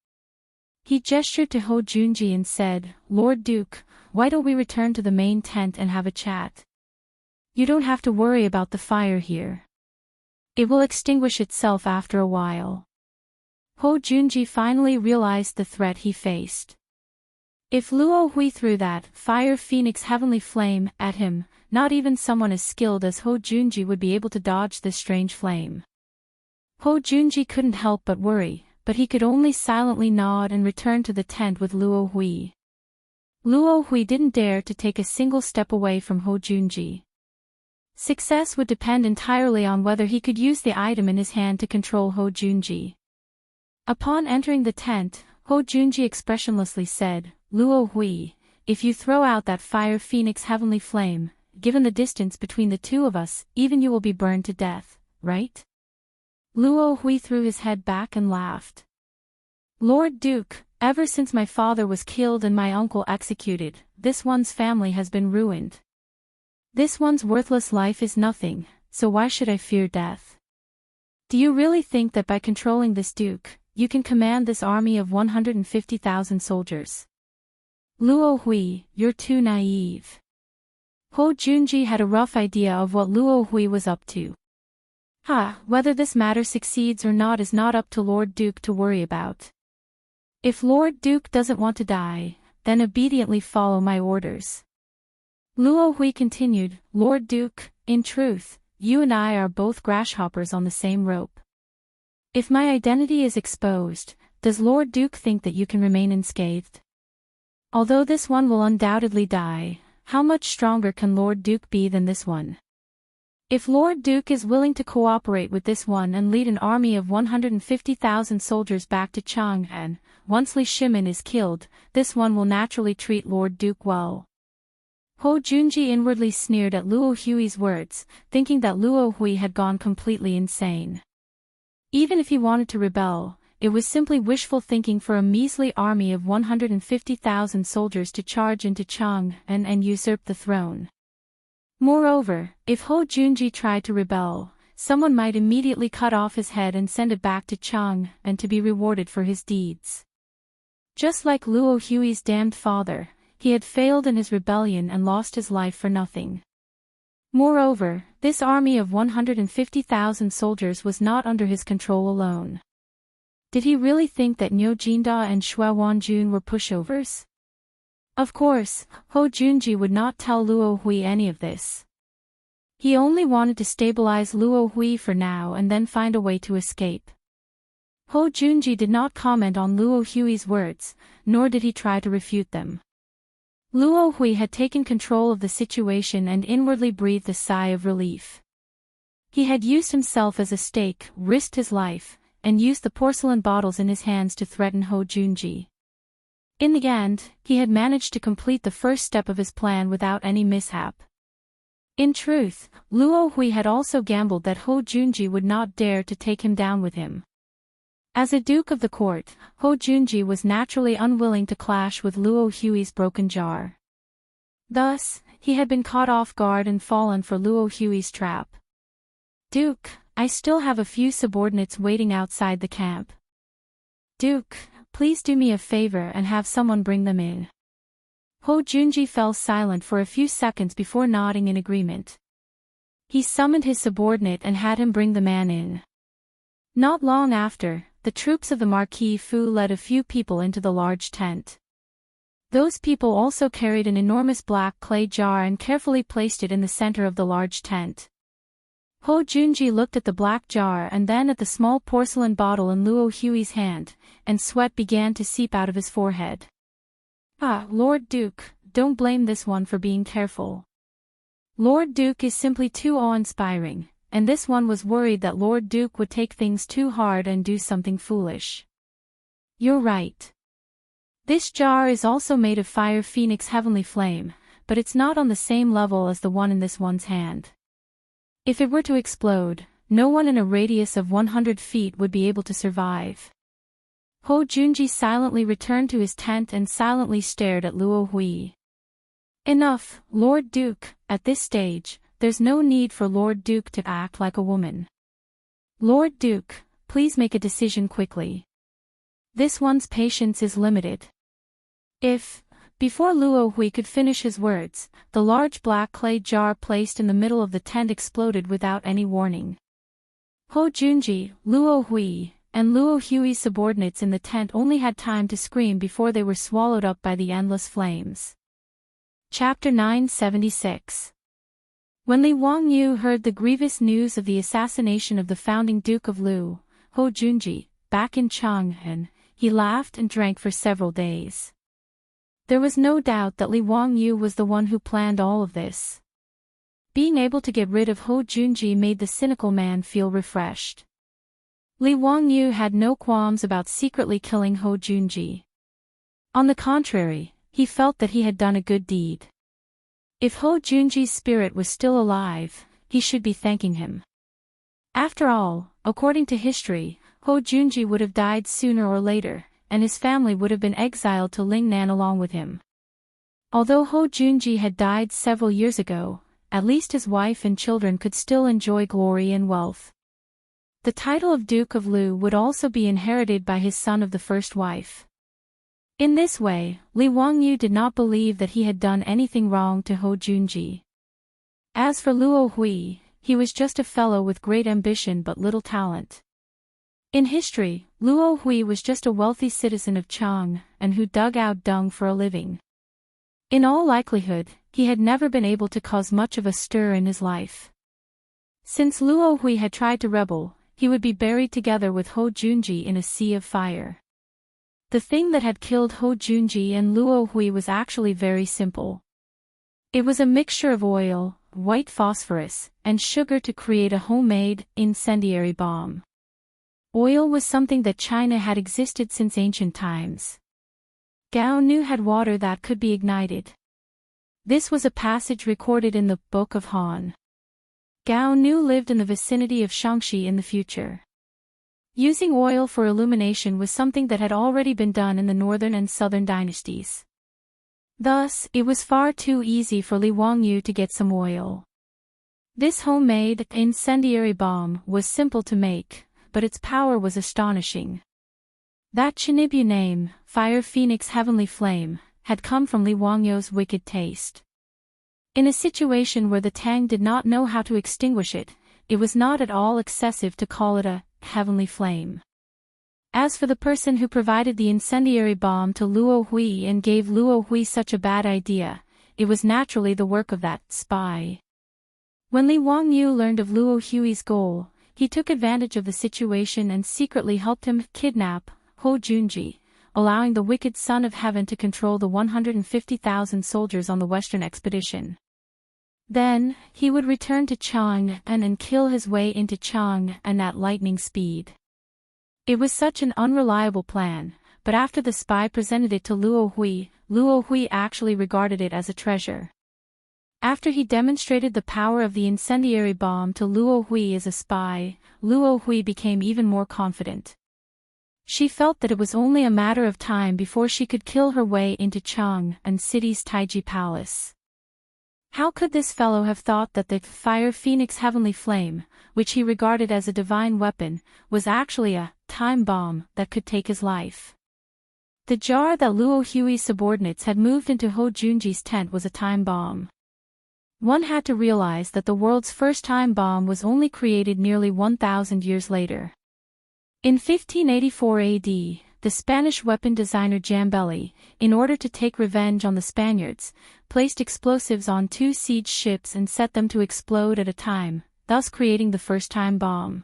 S1: He gestured to Ho Junji and said, Lord Duke, why don't we return to the main tent and have a chat? You don't have to worry about the fire here. It will extinguish itself after a while. Ho Junji finally realized the threat he faced. If Luo Hui threw that fire phoenix heavenly flame at him, not even someone as skilled as Ho Junji would be able to dodge this strange flame. Ho Junji couldn't help but worry, but he could only silently nod and return to the tent with Luo Hui. Luo Hui didn't dare to take a single step away from Ho Junji. Success would depend entirely on whether he could use the item in his hand to control Ho Junji. Upon entering the tent, Ho Junji expressionlessly said, Luo Hui, if you throw out that fire phoenix heavenly flame, given the distance between the two of us, even you will be burned to death, right? Luo Hui threw his head back and laughed. Lord Duke, ever since my father was killed and my uncle executed, this one's family has been ruined. This one's worthless life is nothing, so why should I fear death? Do you really think that by controlling this duke, you can command this army of 150,000 soldiers? Luo Hui, you're too naive. Ho Junji had a rough idea of what Luo Hui was up to. Whether this matter succeeds or not is not up to Lord Duke to worry about. If Lord Duke doesn't want to die, then obediently follow my orders. Luo Hui continued, Lord Duke, in truth, you and I are both grasshoppers on the same rope. If my identity is exposed, does Lord Duke think that you can remain unscathed? Although this one will undoubtedly die, how much stronger can Lord Duke be than this one? If Lord Duke is willing to cooperate with this one and lead an army of 150,000 soldiers back to Chang'an, once Li Shimin is killed, this one will naturally treat Lord Duke well. Hou Junji inwardly sneered at Luo Hui's words, thinking that Luo Hui had gone completely insane. Even if he wanted to rebel, it was simply wishful thinking for a measly army of 150,000 soldiers to charge into Chang'an and usurp the throne. Moreover, if Hou Junji tried to rebel, someone might immediately cut off his head and send it back to Chang'an to be rewarded for his deeds. Just like Luo Hui's damned father, he had failed in his rebellion and lost his life for nothing. Moreover, this army of 150,000 soldiers was not under his control alone. Did he really think that Niu Jinda and Xue Wanjun were pushovers? Of course, Hou Junji would not tell Luo Hui any of this. He only wanted to stabilize Luo Hui for now and then find a way to escape. Hou Junji did not comment on Luo Hui's words, nor did he try to refute them. Luo Hui had taken control of the situation and inwardly breathed a sigh of relief. He had used himself as a stake, risked his life, and used the porcelain bottles in his hands to threaten Hou Junji. In the end, he had managed to complete the first step of his plan without any mishap. In truth, Luo Hui had also gambled that Hou Junji would not dare to take him down with him. As a duke of the court, Hou Junji was naturally unwilling to clash with Luo Hui's broken jar. Thus, he had been caught off guard and fallen for Luo Hui's trap. "Duke, I still have a few subordinates waiting outside the camp. Duke, please do me a favor and have someone bring them in." Hou Junji fell silent for a few seconds before nodding in agreement. He summoned his subordinate and had him bring the man in. Not long after, the troops of the Marquis Fu led a few people into the large tent. Those people also carried an enormous black clay jar and carefully placed it in the center of the large tent. Hou Junji looked at the black jar and then at the small porcelain bottle in Luo Hui's hand, and sweat began to seep out of his forehead. "Ah, Lord Duke, don't blame this one for being careful. Lord Duke is simply too awe-inspiring, and this one was worried that Lord Duke would take things too hard and do something foolish." "You're right. This jar is also made of fire phoenix heavenly flame, but it's not on the same level as the one in this one's hand. If it were to explode, no one in a radius of 100 feet would be able to survive." Hou Junji silently returned to his tent and silently stared at Luo Hui. "Enough, Lord Duke, at this stage, there's no need for Lord Duke to act like a woman. Lord Duke, please make a decision quickly. This one's patience is limited." Before Luo Hui could finish his words, the large black clay jar placed in the middle of the tent exploded without any warning. Hou Junji, Luo Hui, and Luo Hui's subordinates in the tent only had time to scream before they were swallowed up by the endless flames. Chapter 976. When Li Wangyu heard the grievous news of the assassination of the founding Duke of Lu, Hou Junji, back in Chang'an, he laughed and drank for several days. There was no doubt that Li Wangyu was the one who planned all of this. Being able to get rid of Hou Junji made the cynical man feel refreshed. Li Wangyu had no qualms about secretly killing Hou Junji. On the contrary, he felt that he had done a good deed. If Hou Junji's spirit was still alive, he should be thanking him. After all, according to history, Hou Junji would have died sooner or later, and his family would have been exiled to Lingnan along with him. Although Hou Junji had died several years ago, at least his wife and children could still enjoy glory and wealth. The title of Duke of Lu would also be inherited by his son of the first wife. In this way, Li Wangyu did not believe that he had done anything wrong to Hou Junji. As for Luo Hui, he was just a fellow with great ambition but little talent. In history, Luo Hui was just a wealthy citizen of Chang, and who dug out dung for a living. In all likelihood, he had never been able to cause much of a stir in his life. Since Luo Hui had tried to rebel, he would be buried together with Hou Junji in a sea of fire. The thing that had killed Hou Junji and Luo Hui was actually very simple. It was a mixture of oil, white phosphorus, and sugar to create a homemade, incendiary bomb. Oil was something that China had existed since ancient times. Gao Nu had water that could be ignited. This was a passage recorded in the Book of Han. Gao Nu lived in the vicinity of Xianxia in the future. Using oil for illumination was something that had already been done in the northern and southern dynasties. Thus, it was far too easy for Li Wangyu to get some oil. This homemade, incendiary bomb was simple to make, but its power was astonishing. That Chinibyu name, Fire Phoenix Heavenly Flame, had come from Li Wangyu's wicked taste. In a situation where the Tang did not know how to extinguish it, it was not at all excessive to call it a heavenly flame. As for the person who provided the incendiary bomb to Luo Hui and gave Luo Hui such a bad idea, it was naturally the work of that spy. When Li Wangyu learned of Luo Hui's goal, he took advantage of the situation and secretly helped him kidnap Hou Junji, allowing the wicked Son of Heaven to control the 150,000 soldiers on the western expedition. Then, he would return to Chang'an and kill his way into Chang'an at lightning speed. It was such an unreliable plan, but after the spy presented it to Luo Hui actually regarded it as a treasure. After he demonstrated the power of the incendiary bomb to Luo Hui as a spy, Luo Hui became even more confident. She felt that it was only a matter of time before she could kill her way into Chang'an City's Taiji Palace. How could this fellow have thought that the Fire Phoenix Heavenly Flame, which he regarded as a divine weapon, was actually a time bomb that could take his life? The jar that Luo Hui's subordinates had moved into Hou Junji's tent was a time bomb. One had to realize that the world's first time bomb was only created nearly 1,000 years later. In 1584 AD, the Spanish weapon designer Jambeli, in order to take revenge on the Spaniards, placed explosives on 2 siege ships and set them to explode at a time, thus creating the first time bomb.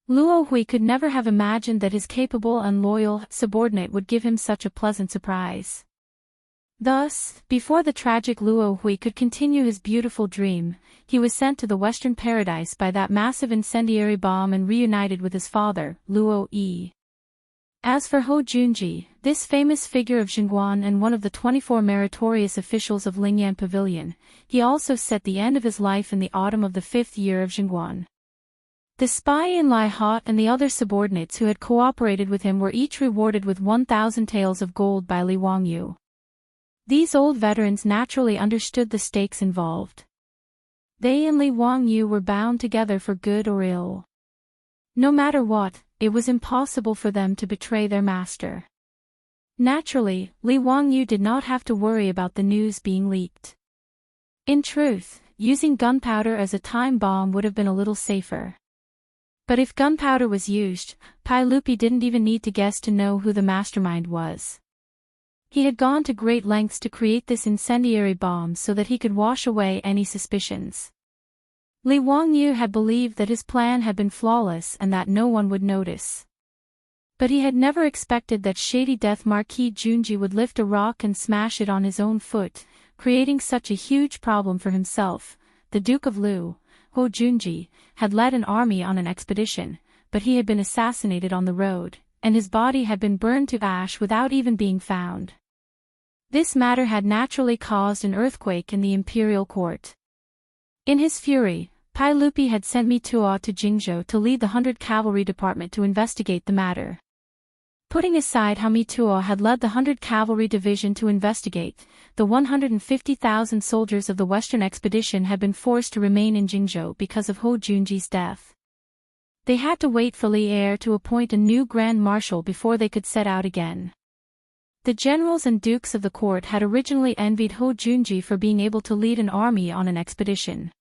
S1: Luo Hui could never have imagined that his capable and loyal subordinate would give him such a pleasant surprise. Thus, before the tragic Luo Hui could continue his beautiful dream, he was sent to the Western Paradise by that massive incendiary bomb and reunited with his father, Luo Yi. As for Hou Junji, this famous figure of Xinguan and one of the 24 meritorious officials of Lingyan Pavilion, he also set the end of his life in the autumn of the 5th year of Xinguan. The spy in Lai Hot and the other subordinates who had cooperated with him were each rewarded with 1,000 taels of gold by Li Wangyu. These old veterans naturally understood the stakes involved. They and Li Wangyu were bound together for good or ill. No matter what, it was impossible for them to betray their master. Naturally, Li Wangyu did not have to worry about the news being leaked. In truth, using gunpowder as a time bomb would have been a little safer. But if gunpowder was used, Pai Lupi didn't even need to guess to know who the mastermind was. He had gone to great lengths to create this incendiary bomb so that he could wash away any suspicions. Li Wangyu had believed that his plan had been flawless and that no one would notice. But he had never expected that shady Death Marquis Junji would lift a rock and smash it on his own foot, creating such a huge problem for himself. The Duke of Lu, Hou Junji, had led an army on an expedition, but he had been assassinated on the road, and his body had been burned to ash without even being found. This matter had naturally caused an earthquake in the imperial court. In his fury, Pai Lupi had sent Mi Tuo to Jingzhou to lead the 100 Cavalry Department to investigate the matter. Putting aside how Mi Tuo had led the 100 Cavalry Division to investigate, the 150,000 soldiers of the Western Expedition had been forced to remain in Jingzhou because of Hou Junji's death. They had to wait for Li Er to appoint a new Grand Marshal before they could set out again. The generals and dukes of the court had originally envied Hou Junji for being able to lead an army on an expedition.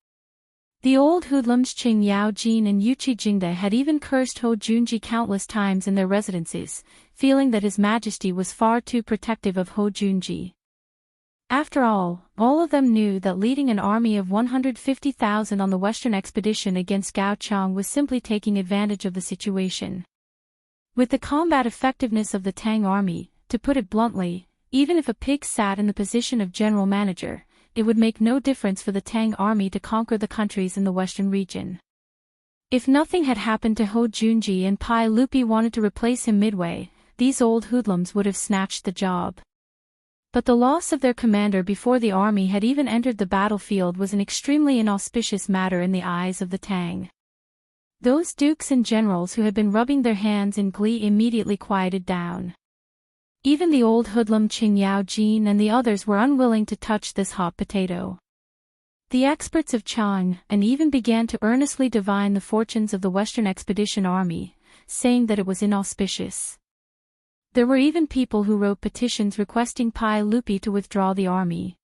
S1: The old hoodlums Qing Yao Jin and Yuqi Jingde had even cursed Hou Junji countless times in their residences, feeling that His Majesty was far too protective of Hou Junji. After all of them knew that leading an army of 150,000 on the Western expedition against Gao Chang was simply taking advantage of the situation. With the combat effectiveness of the Tang army, to put it bluntly, even if a pig sat in the position of general manager, it would make no difference for the Tang army to conquer the countries in the western region. If nothing had happened to Hou Junji and Pai Lupi wanted to replace him midway, these old hoodlums would have snatched the job. But the loss of their commander before the army had even entered the battlefield was an extremely inauspicious matter in the eyes of the Tang. Those dukes and generals who had been rubbing their hands in glee immediately quieted down. Even the old hoodlum Qing Yao Jin and the others were unwilling to touch this hot potato. The experts of Chang and even began to earnestly divine the fortunes of the Western Expedition Army, saying that it was inauspicious. There were even people who wrote petitions requesting Pai Lupi to withdraw the army.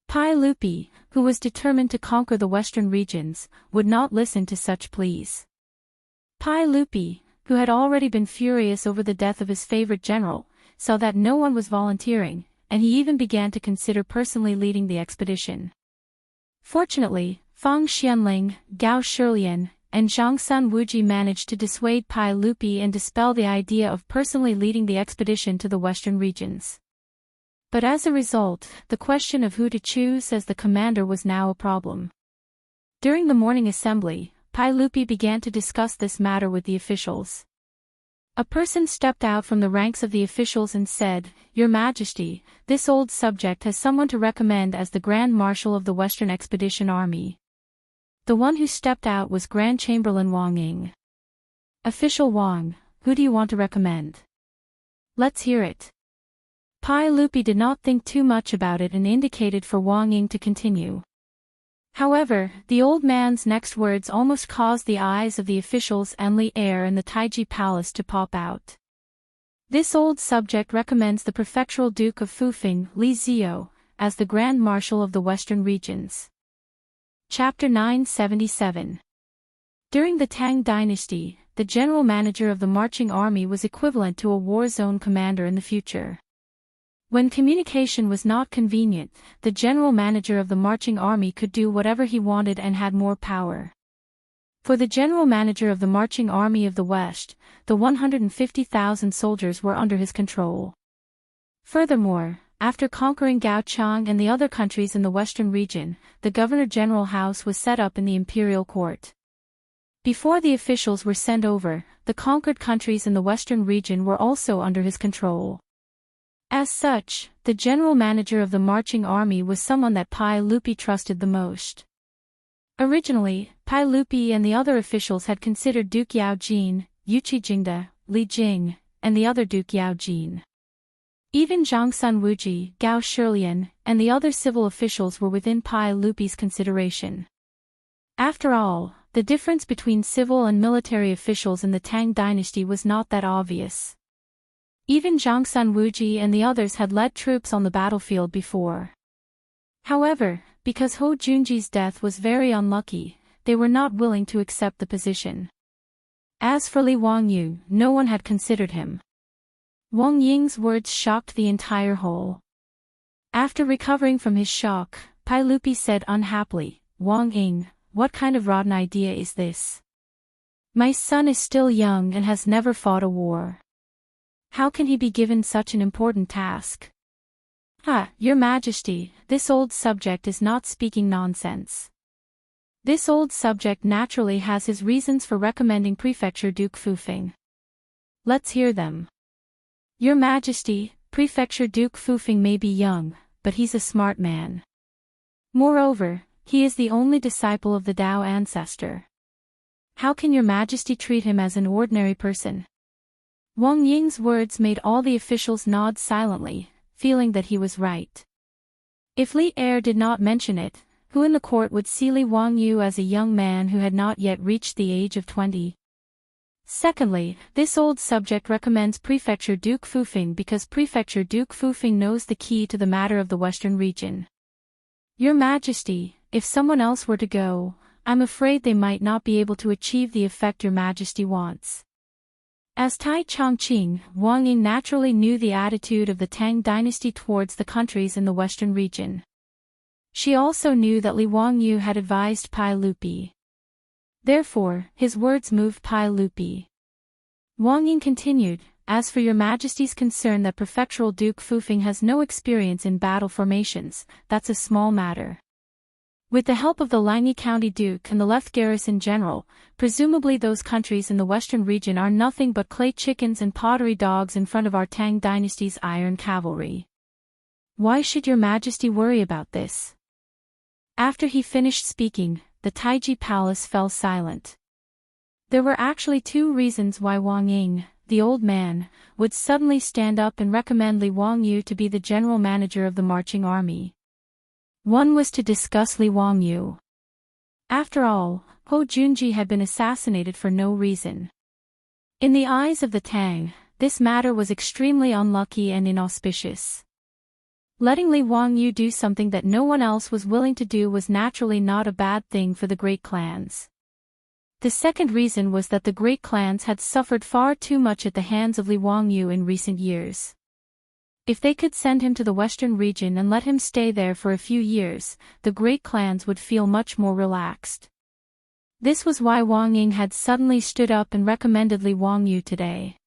S1: Pai Lupi, who was determined to conquer the western regions, would not listen to such pleas. Pai Lupi, who had already been furious over the death of his favorite general, saw that no one was volunteering, and he even began to consider personally leading the expedition. Fortunately, Fang Xianling, Gao Shilian, and Zhangsun Wuji managed to dissuade Pai Lupi and dispel the idea of personally leading the expedition to the western regions. But as a result, the question of who to choose as the commander was now a problem. During the morning assembly, Pai Lupi began to discuss this matter with the officials. A person stepped out from the ranks of the officials and said, "Your Majesty, this old subject has someone to recommend as the Grand Marshal of the Western Expedition Army." The one who stepped out was Grand Chamberlain Wang Ying. "Official Wang, who do you want to recommend? Let's hear it." Pai Lupi did not think too much about it and indicated for Wang Ying to continue. However, the old man's next words almost caused the eyes of the officials and Li Air in the Taiji Palace to pop out. "This old subject recommends the prefectural Duke of Fufeng, Li Zio, as the Grand Marshal of the Western Regions." Chapter 977. During the Tang dynasty, the general manager of the marching army was equivalent to a war zone commander in the future. When communication was not convenient, the general manager of the marching army could do whatever he wanted and had more power. For the general manager of the marching army of the West, the 150,000 soldiers were under his control. Furthermore, after conquering Gaochang and the other countries in the western region, the Governor-General House was set up in the imperial court. Before the officials were sent over, the conquered countries in the western region were also under his control. As such, the general manager of the marching army was someone that Pai Lupi trusted the most. Originally, Pai Lupi and the other officials had considered Duke Yao Jin, Yuqi Jingde, Li Jing, and the other Duke Yao Jin. Even Zhangsun Wuji, Gao Shilian, and the other civil officials were within Pai Lupi's consideration. After all, the difference between civil and military officials in the Tang dynasty was not that obvious. Even Zhangsun Wuji and the others had led troops on the battlefield before. However, because Hou Junji's death was very unlucky, they were not willing to accept the position. As for Li Wangyu, no one had considered him. Wang Ying's words shocked the entire whole. After recovering from his shock, Pai Lupi said unhappily, "Wang Ying, what kind of rotten idea is this? My son is still young and has never fought a war. How can he be given such an important task?" Your Majesty, this old subject is not speaking nonsense. This old subject naturally has his reasons for recommending Prefecture Duke Fufeng. Let's hear them. Your Majesty, Prefecture Duke Fufeng may be young, but he's a smart man. Moreover, he is the only disciple of the Dao ancestor. How can Your Majesty treat him as an ordinary person? Wang Ying's words made all the officials nod silently, feeling that he was right. If Li Air did not mention it, who in the court would see Li Wangyu as a young man who had not yet reached the age of 20? Secondly, this old subject recommends Prefecture Duke Fufeng because Prefecture Duke Fufeng knows the key to the matter of the western region. Your Majesty, if someone else were to go, I'm afraid they might not be able to achieve the effect Your Majesty wants. As Tai Chongqing, Wang Ying naturally knew the attitude of the Tang dynasty towards the countries in the western region. She also knew that Li Wangyu had advised Pai Lupi. Therefore, his words moved Pai Lupi. Wang Ying continued, as for your majesty's concern that prefectural Duke Fufing has no experience in battle formations, that's a small matter. With the help of the Langyi County Duke and the left garrison general, presumably those countries in the western region are nothing but clay chickens and pottery dogs in front of our Tang dynasty's iron cavalry. Why should your majesty worry about this? After he finished speaking, the Taiji palace fell silent. There were actually two reasons why Wang Ying, the old man, would suddenly stand up and recommend Li Wangyu to be the general manager of the marching army. One was to discuss Li Wangyu. After all, Ho Junji had been assassinated for no reason. In the eyes of the Tang, this matter was extremely unlucky and inauspicious. Letting Li Wangyu do something that no one else was willing to do was naturally not a bad thing for the great clans. The second reason was that the great clans had suffered far too much at the hands of Li Wangyu in recent years. If they could send him to the western region and let him stay there for a few years, the great clans would feel much more relaxed. This was why Wang Ying had suddenly stood up and recommended Li Wangyu today.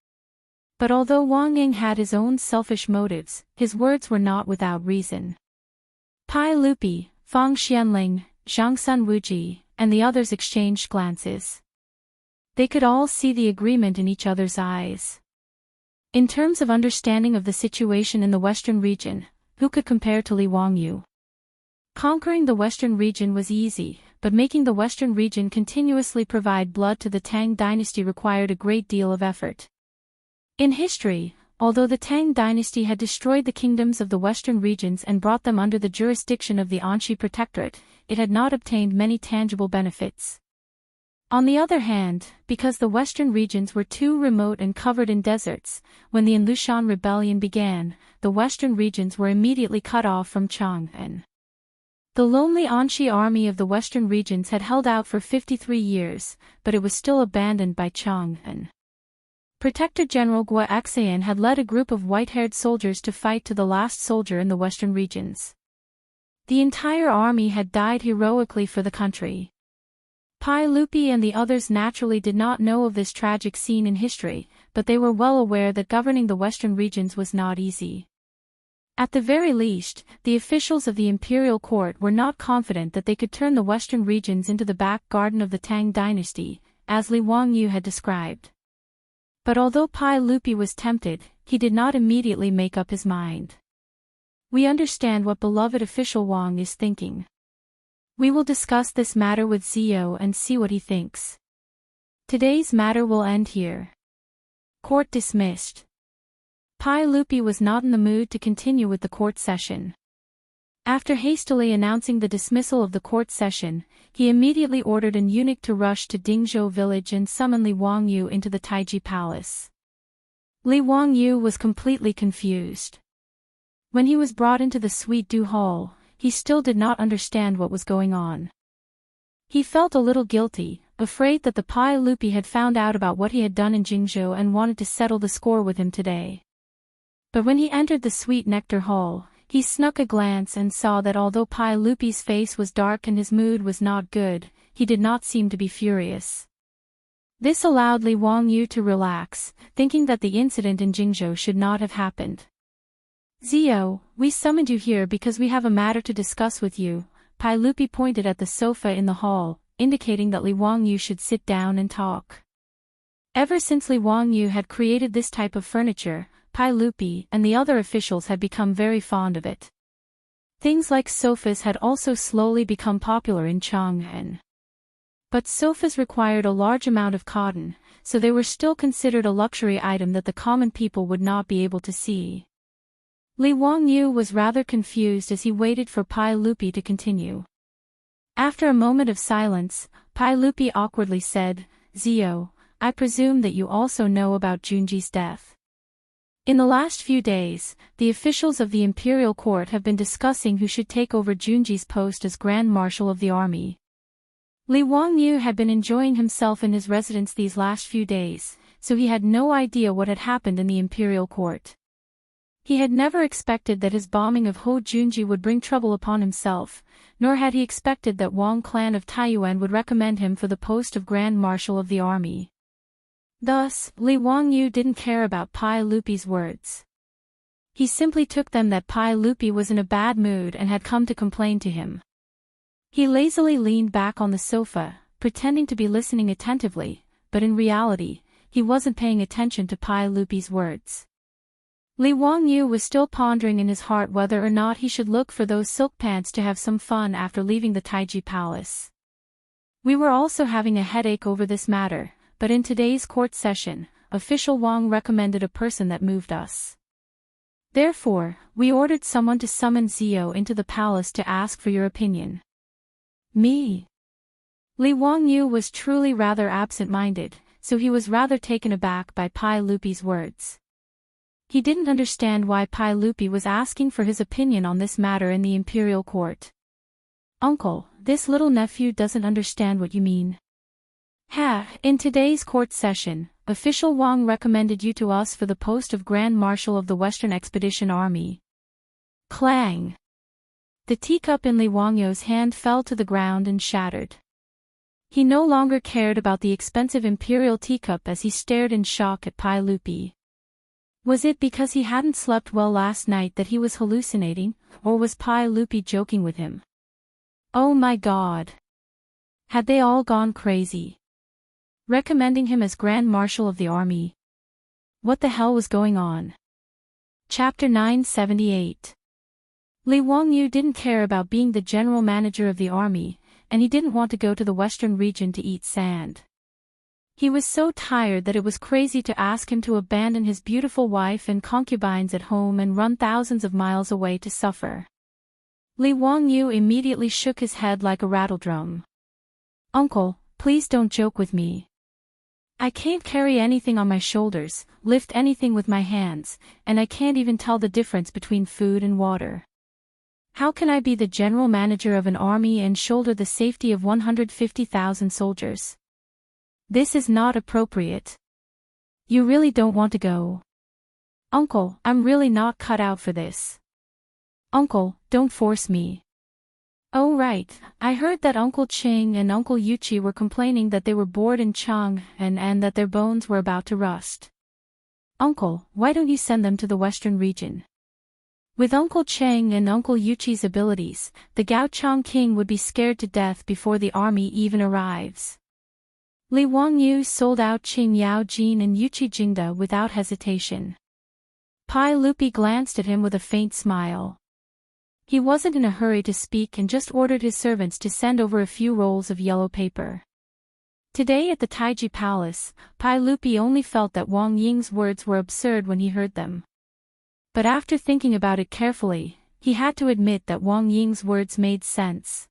S1: But although Wang Ying had his own selfish motives, his words were not without reason. Pai Lupi, Fang Xianling, Zhang Sun Wuji, and the others exchanged glances. They could all see the agreement in each other's eyes. In terms of understanding of the situation in the western region, who could compare to Li Wangyu? Conquering the western region was easy, but making the western region continuously provide blood to the Tang dynasty required a great deal of effort. In history, although the Tang dynasty had destroyed the kingdoms of the western regions and brought them under the jurisdiction of the Anxi Protectorate, it had not obtained many tangible benefits. On the other hand, because the western regions were too remote and covered in deserts, when the Anlushan rebellion began, the western regions were immediately cut off from Chang'an. The lonely Anxi army of the western regions had held out for 53 years, but it was still abandoned by Chang'an. Protector General Wuxia had led a group of white-haired soldiers to fight to the last soldier in the western regions. The entire army had died heroically for the country. Pai Lupi and the others naturally did not know of this tragic scene in history, but they were well aware that governing the western regions was not easy. At the very least, the officials of the imperial court were not confident that they could turn the western regions into the back garden of the Tang dynasty, as Li Wangyu had described. But although Pai Lupi was tempted, he did not immediately make up his mind. We understand what beloved official Wang is thinking. We will discuss this matter with Zio and see what he thinks. Today's matter will end here. Court dismissed. Pai Lupi was not in the mood to continue with the court session. After hastily announcing the dismissal of the court session, he immediately ordered an eunuch to rush to Dingzhou village and summon Li Wangyu into the Taiji palace. Li Wangyu was completely confused. When he was brought into the Suite du Hall, he still did not understand what was going on. He felt a little guilty, afraid that the Pai Lupi had found out about what he had done in Jingzhou and wanted to settle the score with him today. But when he entered the Sweet Nectar Hall, he snuck a glance and saw that although Pai Lupi's face was dark and his mood was not good, he did not seem to be furious. This allowed Li Wangyu to relax, thinking that the incident in Jingzhou should not have happened. Zio, we summoned you here because we have a matter to discuss with you. Pai Lupi pointed at the sofa in the hall, indicating that Li Wangyu should sit down and talk. Ever since Li Wangyu had created this type of furniture, Pai Lupi and the other officials had become very fond of it. Things like sofas had also slowly become popular in Chang'an. But sofas required a large amount of cotton, so they were still considered a luxury item that the common people would not be able to see. Li Wangyu was rather confused as he waited for Pai Lupi to continue. After a moment of silence, Pai Lupi awkwardly said, "Zio, I presume that you also know about Junji's death. In the last few days, the officials of the imperial court have been discussing who should take over Junji's post as Grand Marshal of the army." Li Wangyu had been enjoying himself in his residence these last few days, so he had no idea what had happened in the imperial court. He had never expected that his bombing of Ho Junji would bring trouble upon himself, nor had he expected that Wang clan of Taiyuan would recommend him for the post of Grand Marshal of the army. Thus, Li Wangyu didn't care about Pai Lupi's words. He simply took them that Pai Lupi was in a bad mood and had come to complain to him. He lazily leaned back on the sofa, pretending to be listening attentively, but in reality, he wasn't paying attention to Pai Lupi's words. Li Wangyu was still pondering in his heart whether or not he should look for those silk pants to have some fun after leaving the Taiji Palace. We were also having a headache over this matter, but in today's court session, official Wang recommended a person that moved us. Therefore, we ordered someone to summon Zio into the palace to ask for your opinion. Me? Li Wangyu was truly rather absent-minded, so he was rather taken aback by Pai Lupi's words. He didn't understand why Pai Lupi was asking for his opinion on this matter in the imperial court. Uncle, this little nephew doesn't understand what you mean. In today's court session, official Wang recommended you to us for the post of Grand Marshal of the Western Expedition Army. Clang! The teacup in Li Wangyu's hand fell to the ground and shattered. He no longer cared about the expensive imperial teacup as he stared in shock at Pai Lupi. Was it because he hadn't slept well last night that he was hallucinating, or was Pai Lupi joking with him? Oh my God! Had they all gone crazy? Recommending him as Grand Marshal of the Army? What the hell was going on? Chapter 978. Li Wangyu didn't care about being the general manager of the army, and he didn't want to go to the western region to eat sand. He was so tired that it was crazy to ask him to abandon his beautiful wife and concubines at home and run thousands of miles away to suffer. Li Wangyu immediately shook his head like a rattledrum. Uncle, please don't joke with me. I can't carry anything on my shoulders, lift anything with my hands, and I can't even tell the difference between food and water. How can I be the general manager of an army and shoulder the safety of 150,000 soldiers? This is not appropriate. You really don't want to go? Uncle, I'm really not cut out for this. Uncle, don't force me. Oh right, I heard that Uncle Qing and Uncle Yuqi were complaining that they were bored in Chang and that their bones were about to rust. Uncle, why don't you send them to the western region? With Uncle Cheng and Uncle Yuqi's abilities, the Gaochang king would be scared to death before the army even arrives. Li Wangyu sold out Qing Yao Jin and Yuqi Jingda without hesitation. Pai Lupi glanced at him with a faint smile. He wasn't in a hurry to speak and just ordered his servants to send over a few rolls of yellow paper. Today at the Taiji Palace, Pai Lupi only felt that Wang Ying's words were absurd when he heard them. But after thinking about it carefully, he had to admit that Wang Ying's words made sense.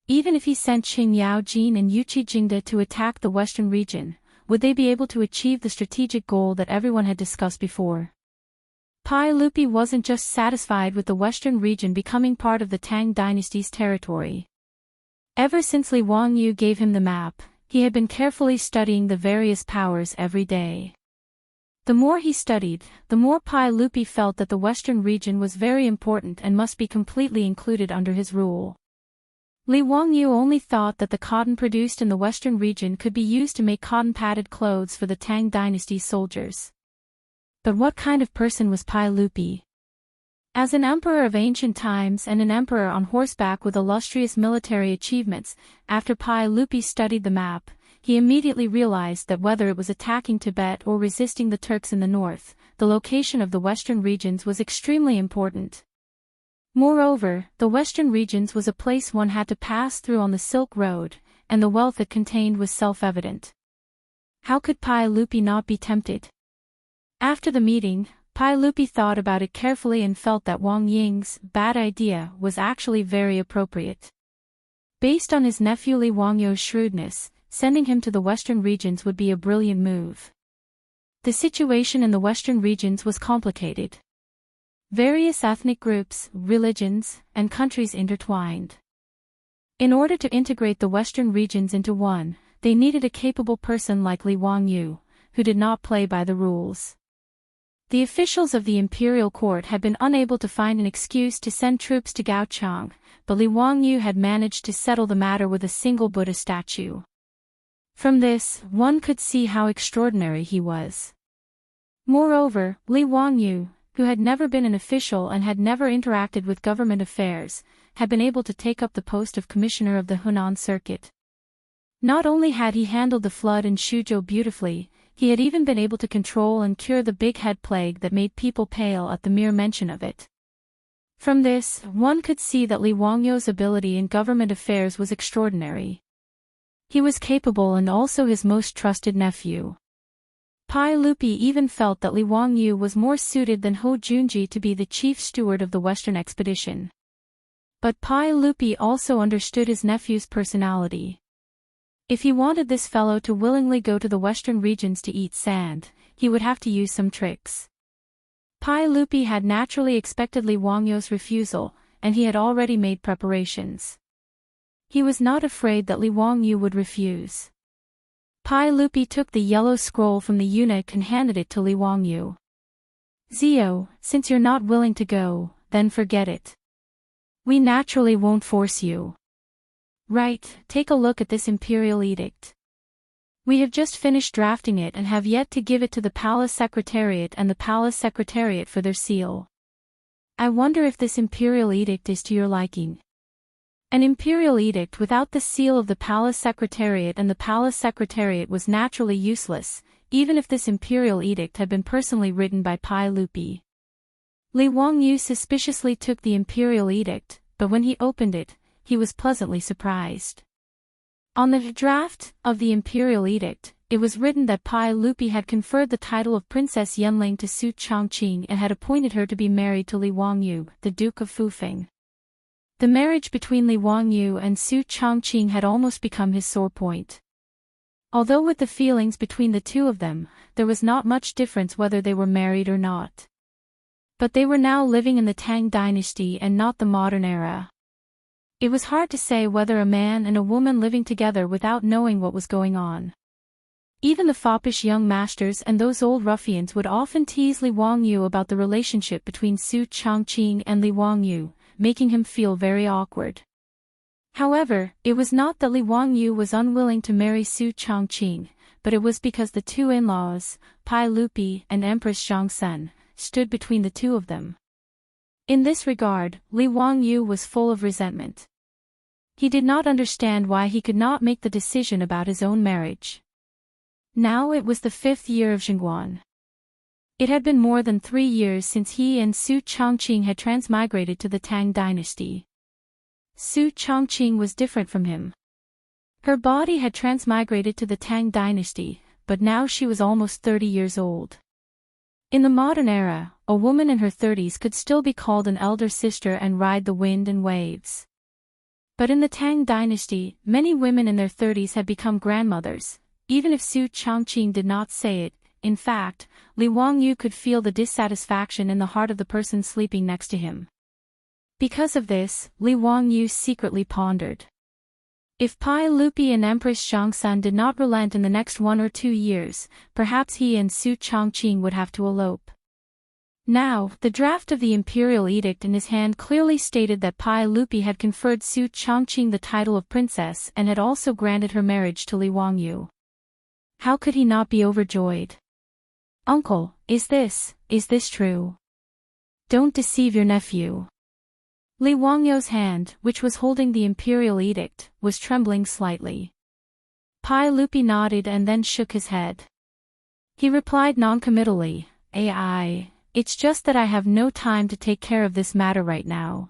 S1: Even if he sent Qing Yao Jin and Yuqi Jingda to attack the western region, would they be able to achieve the strategic goal that everyone had discussed before? Pai Lupi wasn't just satisfied with the western region becoming part of the Tang dynasty's territory. Ever since Li Wangyu gave him the map, he had been carefully studying the various powers every day. The more he studied, the more Pai Lupi felt that the western region was very important and must be completely included under his rule. Li Wangyu only thought that the cotton produced in the western region could be used to make cotton-padded clothes for the Tang dynasty's soldiers. But what kind of person was Pai Lupi? As an emperor of ancient times and an emperor on horseback with illustrious military achievements, after Pai Lupi studied the map, he immediately realized that whether it was attacking Tibet or resisting the Turks in the north, the location of the western regions was extremely important. Moreover, the western regions was a place one had to pass through on the Silk Road, and the wealth it contained was self-evident. How could Pai Lupi not be tempted? After the meeting, Pai Lupi thought about it carefully and felt that Wang Ying's bad idea was actually very appropriate. Based on his nephew Li Wangyu's shrewdness, sending him to the western regions would be a brilliant move. The situation in the western regions was complicated. Various ethnic groups, religions, and countries intertwined. In order to integrate the western regions into one, they needed a capable person like Li Wangyu, who did not play by the rules. The officials of the imperial court had been unable to find an excuse to send troops to Gaochang, but Li Wangyu had managed to settle the matter with a single Buddha statue. From this, one could see how extraordinary he was. Moreover, Li Wangyu, who had never been an official and had never interacted with government affairs, had been able to take up the post of commissioner of the Hunan circuit. Not only had he handled the flood in Shuzhou beautifully, he had even been able to control and cure the big head plague that made people pale at the mere mention of it. From this, one could see that Li Wangyu's ability in government affairs was extraordinary. He was capable and also his most trusted nephew. Pai Lupi even felt that Li Wangyu was more suited than Ho Junji to be the chief steward of the Western expedition. But Pai Lupi also understood his nephew's personality. If he wanted this fellow to willingly go to the western regions to eat sand, he would have to use some tricks. Pai Lupi had naturally expected Li Wangyu's refusal, and he had already made preparations. He was not afraid that Li Wangyu would refuse. Pai Lupi took the yellow scroll from the eunuch and handed it to Li Wangyu. "Zio, since you're not willing to go, then forget it. We naturally won't force you. Right, take a look at this imperial edict. We have just finished drafting it and have yet to give it to the Palace Secretariat and the Palace Secretariat for their seal. I wonder if this imperial edict is to your liking." An imperial edict without the seal of the Palace Secretariat and the Palace Secretariat was naturally useless, even if this imperial edict had been personally written by Pai Lupi. Li Wangyu suspiciously took the imperial edict, but when he opened it, he was pleasantly surprised. On the draft of the imperial edict, it was written that Pai Lupi had conferred the title of Princess Yanling to Su Chongqing and had appointed her to be married to Li Wangyu, the Duke of Fufeng. The marriage between Li Wangyu and Su Chongqing had almost become his sore point. Although with the feelings between the two of them, there was not much difference whether they were married or not. But they were now living in the Tang dynasty and not the modern era. It was hard to say whether a man and a woman living together without knowing what was going on. Even the foppish young masters and those old ruffians would often tease Li Wangyu about the relationship between Su Chongqing and Li Wangyu, making him feel very awkward. However, it was not that Li Wangyu was unwilling to marry Su Chongqing, but it was because the two in-laws, Pai Lupi and Empress Zhongsun, stood between the two of them. In this regard, Li Wangyu was full of resentment. He did not understand why he could not make the decision about his own marriage. Now it was the 5th year of Zhengguan. It had been more than 3 years since he and Su Chongqing had transmigrated to the Tang dynasty. Su Chongqing was different from him. Her body had transmigrated to the Tang dynasty, but now she was almost 30 years old. In the modern era, a woman in her 30s could still be called an elder sister and ride the wind and waves. But in the Tang dynasty, many women in their 30s had become grandmothers, even if Su Chongqing did not say it. In fact, Li Wangyu could feel the dissatisfaction in the heart of the person sleeping next to him. Because of this, Li Wangyu secretly pondered. If Pai Lupi and Empress Zhongsun did not relent in the next 1 or 2 years, perhaps he and Su Chongqing would have to elope. Now, the draft of the imperial edict in his hand clearly stated that Pai Lupi had conferred Su Chongqing the title of princess and had also granted her marriage to Li Wangyu. How could he not be overjoyed? "Uncle, is this true? Don't deceive your nephew." Li Wangyu's hand, which was holding the imperial edict, was trembling slightly. Pai Lupi nodded and then shook his head. He replied noncommittally, It's just that I have no time to take care of this matter right now.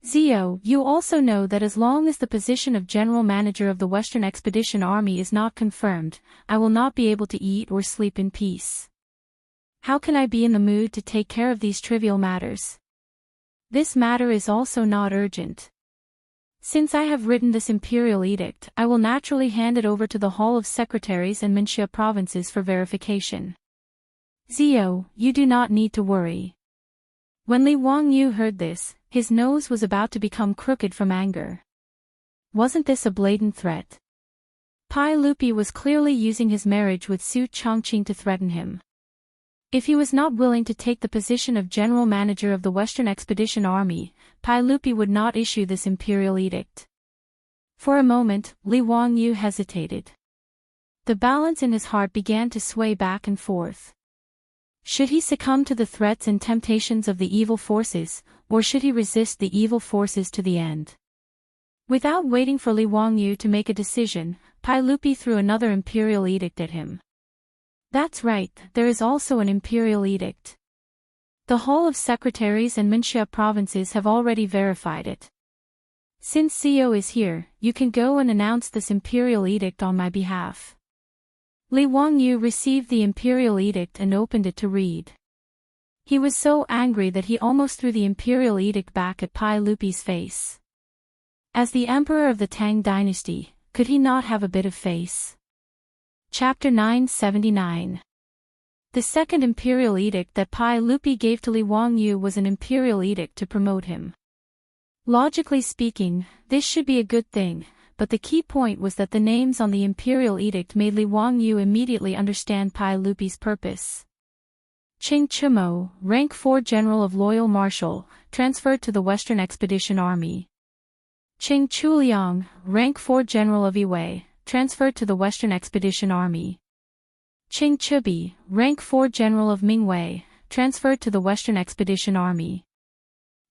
S1: Zio, you also know that as long as the position of General Manager of the Western Expedition Army is not confirmed, I will not be able to eat or sleep in peace. How can I be in the mood to take care of these trivial matters? This matter is also not urgent. Since I have written this imperial edict, I will naturally hand it over to the Hall of Secretaries and Minxia provinces for verification. Zio, you do not need to worry. When Li Wangyu heard this, his nose was about to become crooked from anger. Wasn't this a blatant threat? Pai Lupi was clearly using his marriage with Su Chongqing to threaten him. If he was not willing to take the position of General Manager of the Western Expedition Army, Pai Lupi would not issue this imperial edict. For a moment, Li Wangyu hesitated. The balance in his heart began to sway back and forth. Should he succumb to the threats and temptations of the evil forces, or should he resist the evil forces to the end? Without waiting for Li Wangyu to make a decision, Pai Lupi threw another imperial edict at him. That's right, there is also an imperial edict. The whole of secretaries and Minxia provinces have already verified it. Since CEO is here, you can go and announce this imperial edict on my behalf. Li Wangyu received the imperial edict and opened it to read. He was so angry that he almost threw the imperial edict back at Pai Lupi's face. As the emperor of the Tang dynasty, could he not have a bit of face? Chapter 979. The second imperial edict that Pai Lupi gave to Li Wangyu was an imperial edict to promote him. Logically speaking, this should be a good thing, but the key point was that the names on the imperial edict made Li Wangyu immediately understand Pai Lupi's purpose. Qing Chimo, rank 4 General of Loyal Marshal, transferred to the Western Expedition Army. Qing Chuliang, rank 4 General of Yiwei, transferred to the Western Expedition Army. Qing Chubi, rank 4 General of Mingwei, transferred to the Western Expedition Army.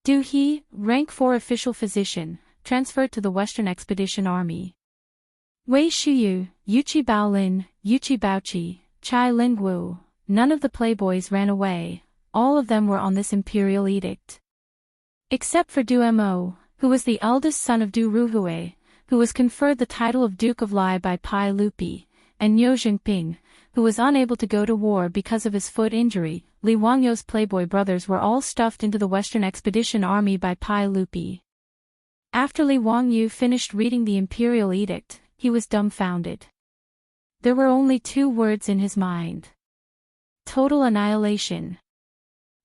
S1: Du He, rank 4 Official Physician, transferred to the Western Expedition Army. Wei Shuyu, Yuchi Baolin, Yuchi Baoqi, Chai Lingwu, none of the playboys ran away, all of them were on this imperial edict. Except for Du Mo, who was the eldest son of Du Ruhui, who was conferred the title of Duke of Lai by Pai Lupi, and Niu Jingping, who was unable to go to war because of his foot injury. Li Wangyu's playboy brothers were all stuffed into the Western Expedition Army by Pai Lupi. After Li Wangyu finished reading the imperial edict, he was dumbfounded. There were only 2 words in his mind. Total annihilation.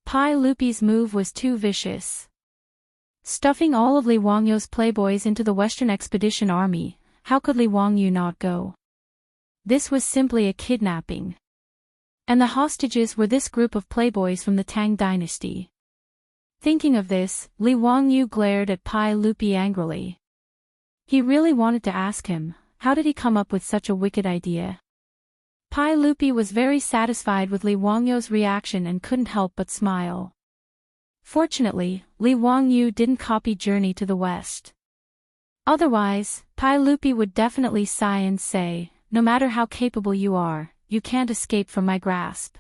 S1: Pai Lupi's move was too vicious. Stuffing all of Li Wangyu's playboys into the Western Expedition Army, how could Li Wangyu not go? This was simply a kidnapping. And the hostages were this group of playboys from the Tang dynasty. Thinking of this, Li Wangyu glared at Pai Lupi angrily. He really wanted to ask him, how did he come up with such a wicked idea? Pai Lupi was very satisfied with Li Wangyu's reaction and couldn't help but smile. Fortunately, Li Wangyu didn't copy Journey to the West. Otherwise, Pai Lupi would definitely sigh and say, no matter how capable you are, you can't escape from my grasp.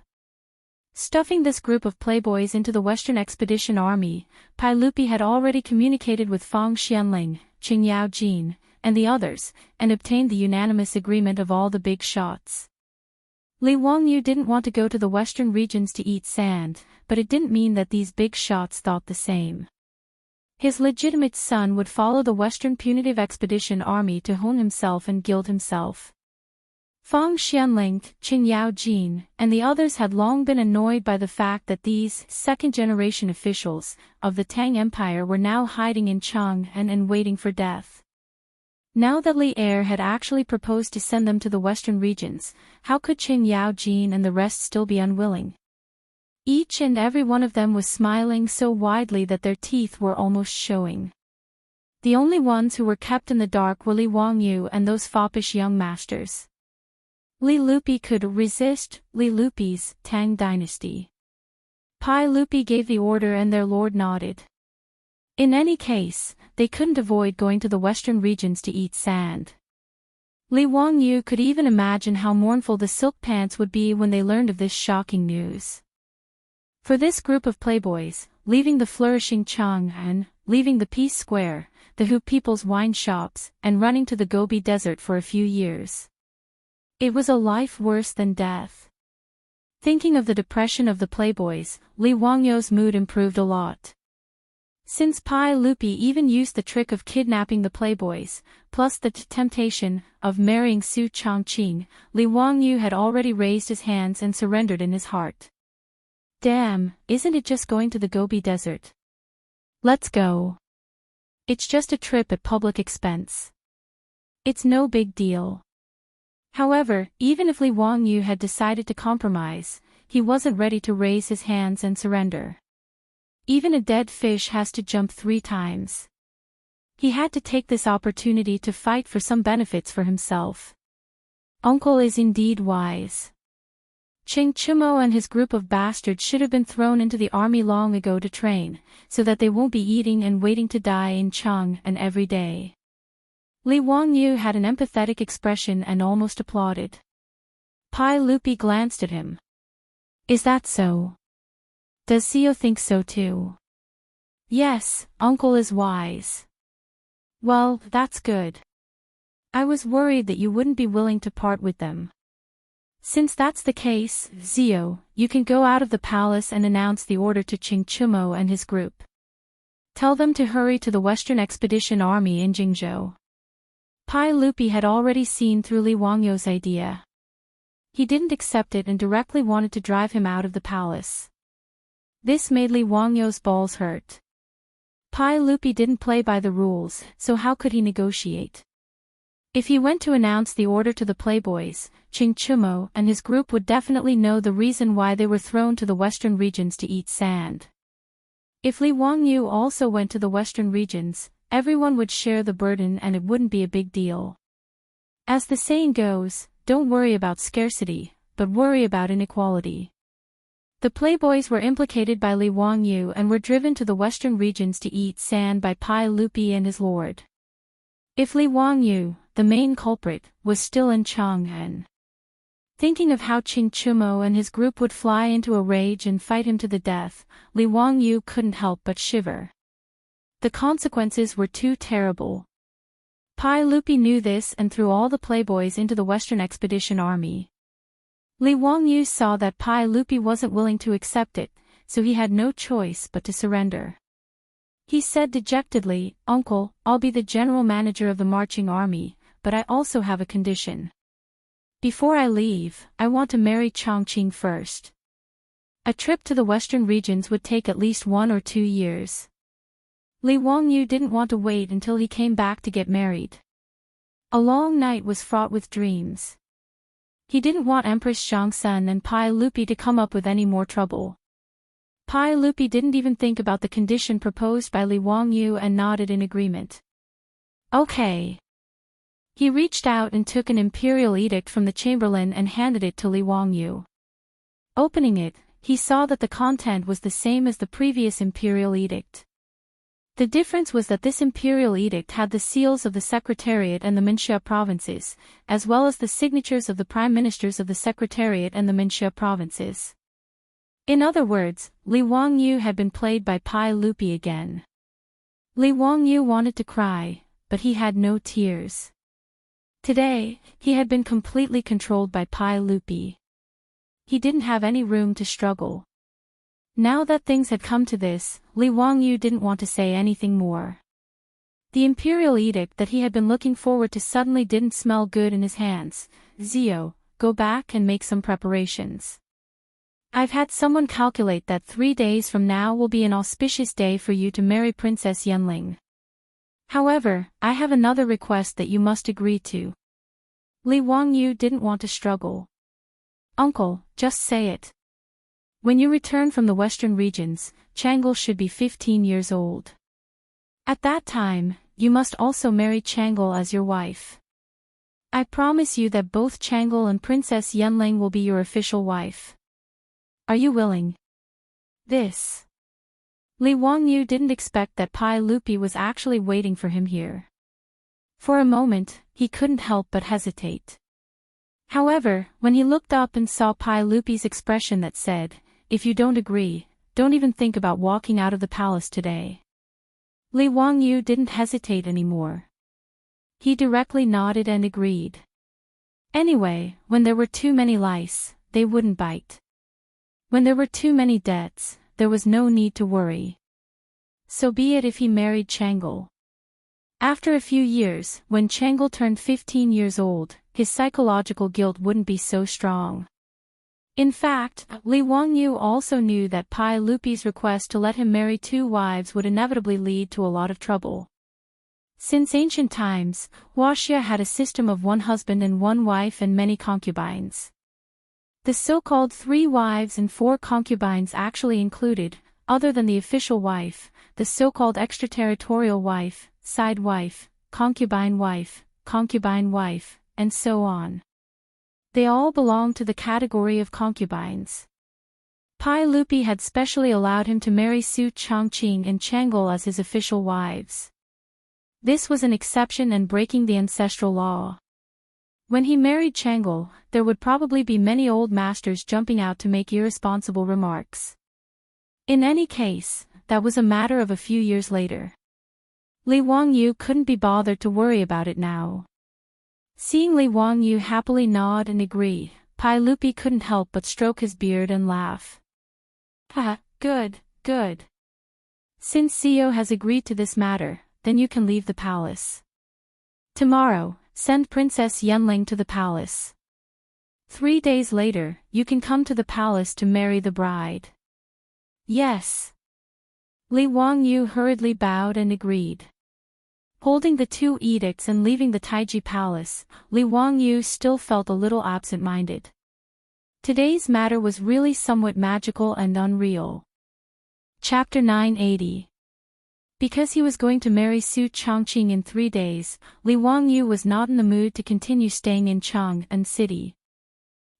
S1: Stuffing this group of playboys into the Western Expedition Army, Pai Lupi had already communicated with Fang Xianling, Qing Yaojin, and the others, and obtained the unanimous agreement of all the big shots. Li Wangyu didn't want to go to the western regions to eat sand, but it didn't mean that these big shots thought the same. His legitimate son would follow the Western Punitive Expedition Army to hone himself and gild himself. Fang Xianling, Qing Yaojin, and the others had long been annoyed by the fact that these second-generation officials of the Tang Empire were now hiding in Chang and waiting for death. Now that Li Er had actually proposed to send them to the western regions, how could Qing Yaojin and the rest still be unwilling? Each and every one of them was smiling so widely that their teeth were almost showing. The only ones who were kept in the dark were Li Wangyu and those foppish young masters. Li Lupi could resist Li Lupi's Tang dynasty. Pai Lupi gave the order and their lord nodded. In any case, they couldn't avoid going to the western regions to eat sand. Li Wangyu could even imagine how mournful the silk pants would be when they learned of this shocking news. For this group of playboys, leaving the flourishing Chang'an, leaving the Peace Square, the Hu people's wine shops, and running to the Gobi Desert for a few years. It was a life worse than death. Thinking of the depression of the playboys, Li Wangyu's mood improved a lot. Since Pai Lupi even used the trick of kidnapping the playboys, plus the temptation of marrying Su Changqing, Li Wangyu had already raised his hands and surrendered in his heart. Damn, isn't it just going to the Gobi Desert? Let's go. It's just a trip at public expense. It's no big deal. However, even if Li Wangyu had decided to compromise, he wasn't ready to raise his hands and surrender. Even a dead fish has to jump 3 times. He had to take this opportunity to fight for some benefits for himself. Uncle is indeed wise. Ching Chumo and his group of bastards should have been thrown into the army long ago to train, so that they won't be eating and waiting to die in Chang'an every day. Li Wangyu had an empathetic expression and almost applauded. Pai Lupi glanced at him. Is that so? Does Xiao think so too? Yes, Uncle is wise. Well, that's good. I was worried that you wouldn't be willing to part with them. Since that's the case, Xiao, you can go out of the palace and announce the order to Ching Chumo and his group. Tell them to hurry to the Western Expedition Army in Jingzhou. Pai Lupi had already seen through Li Wangyu's idea. He didn't accept it and directly wanted to drive him out of the palace. This made Li Wangyu's balls hurt. Pai Lupi didn't play by the rules, so how could he negotiate? If he went to announce the order to the playboys, Ching Chumo and his group would definitely know the reason why they were thrown to the western regions to eat sand. If Li Wangyu also went to the western regions, everyone would share the burden and it wouldn't be a big deal. As the saying goes, don't worry about scarcity, but worry about inequality. The playboys were implicated by Li Wangyu and were driven to the western regions to eat sand by Pai Lupi and his lord. If Li Wangyu, the main culprit, was still in Chang'an. Thinking of how Ching Chumo and his group would fly into a rage and fight him to the death, Li Wangyu couldn't help but shiver. The consequences were too terrible. Pai Lupi knew this and threw all the playboys into the Western Expedition Army. Li Wangyu saw that Pai Lupi wasn't willing to accept it, so he had no choice but to surrender. He said dejectedly, Uncle, I'll be the general manager of the marching army, but I also have a condition. Before I leave, I want to marry Chongqing first. A trip to the western regions would take at least 1 or 2 years. Li Wangyu didn't want to wait until he came back to get married. A long night was fraught with dreams. He didn't want Empress Xiangxia and Pai Lupi to come up with any more trouble. Pai Lupi didn't even think about the condition proposed by Li Wangyu and nodded in agreement. Okay. He reached out and took an imperial edict from the chamberlain and handed it to Li Wangyu. Opening it, he saw that the content was the same as the previous imperial edict. The difference was that this imperial edict had the seals of the Secretariat and the Minxia provinces, as well as the signatures of the prime ministers of the Secretariat and the Minxia provinces. In other words, Li Wangyu had been played by Pai Lupi again. Li Wangyu wanted to cry, but he had no tears. Today, he had been completely controlled by Pai Lupi. He didn't have any room to struggle. Now that things had come to this, Li Wangyu didn't want to say anything more. The imperial edict that he had been looking forward to suddenly didn't smell good in his hands. Xiao, go back and make some preparations. I've had someone calculate that 3 days from now will be an auspicious day for you to marry Princess Yunling. However, I have another request that you must agree to. Li Wangyu didn't want to struggle. Uncle, just say it. When you return from the western regions, Changle should be 15 years old. At that time, you must also marry Changle as your wife. I promise you that both Changle and Princess Yunling will be your official wife. Are you willing? This. Li Wangyu didn't expect that Pai Lupi was actually waiting for him here. For a moment, he couldn't help but hesitate. However, when he looked up and saw Pai Lupi's expression that said, if you don't agree, don't even think about walking out of the palace today. Li Wangyu didn't hesitate anymore. He directly nodded and agreed. Anyway, when there were too many lice, they wouldn't bite. When there were too many debts, there was no need to worry. So be it if he married Changle. After a few years, when Changle turned 15 years old, his psychological guilt wouldn't be so strong. In fact, Li Wangyu also knew that Pai Lupi's request to let him marry 2 wives would inevitably lead to a lot of trouble. Since ancient times, Wuxia had a system of 1 husband and 1 wife and many concubines. The so-called 3 wives and 4 concubines actually included, other than the official wife, the so-called extraterritorial wife, side wife, concubine wife, and so on. They all belonged to the category of concubines. Pai Lupi had specially allowed him to marry Su Chongqing and Chang'el as his official wives. This was an exception and breaking the ancestral law. When he married Chang'el, there would probably be many old masters jumping out to make irresponsible remarks. In any case, that was a matter of a few years later. Li Wangyu couldn't be bothered to worry about it now. Seeing Li Wangyu happily nod and agree, Pai Lupi couldn't help but stroke his beard and laugh. Ha, good, good. Since Xiao has agreed to this matter, then you can leave the palace. Tomorrow, send Princess Yanling to the palace. 3 days later, you can come to the palace to marry the bride. Yes. Li Wangyu hurriedly bowed and agreed. Holding the 2 edicts and leaving the Taiji palace, Li Wangyu still felt a little absent-minded. Today's matter was really somewhat magical and unreal. Chapter 980. Because he was going to marry Su Chongqing in 3 days, Li Wangyu was not in the mood to continue staying in Chang'an City.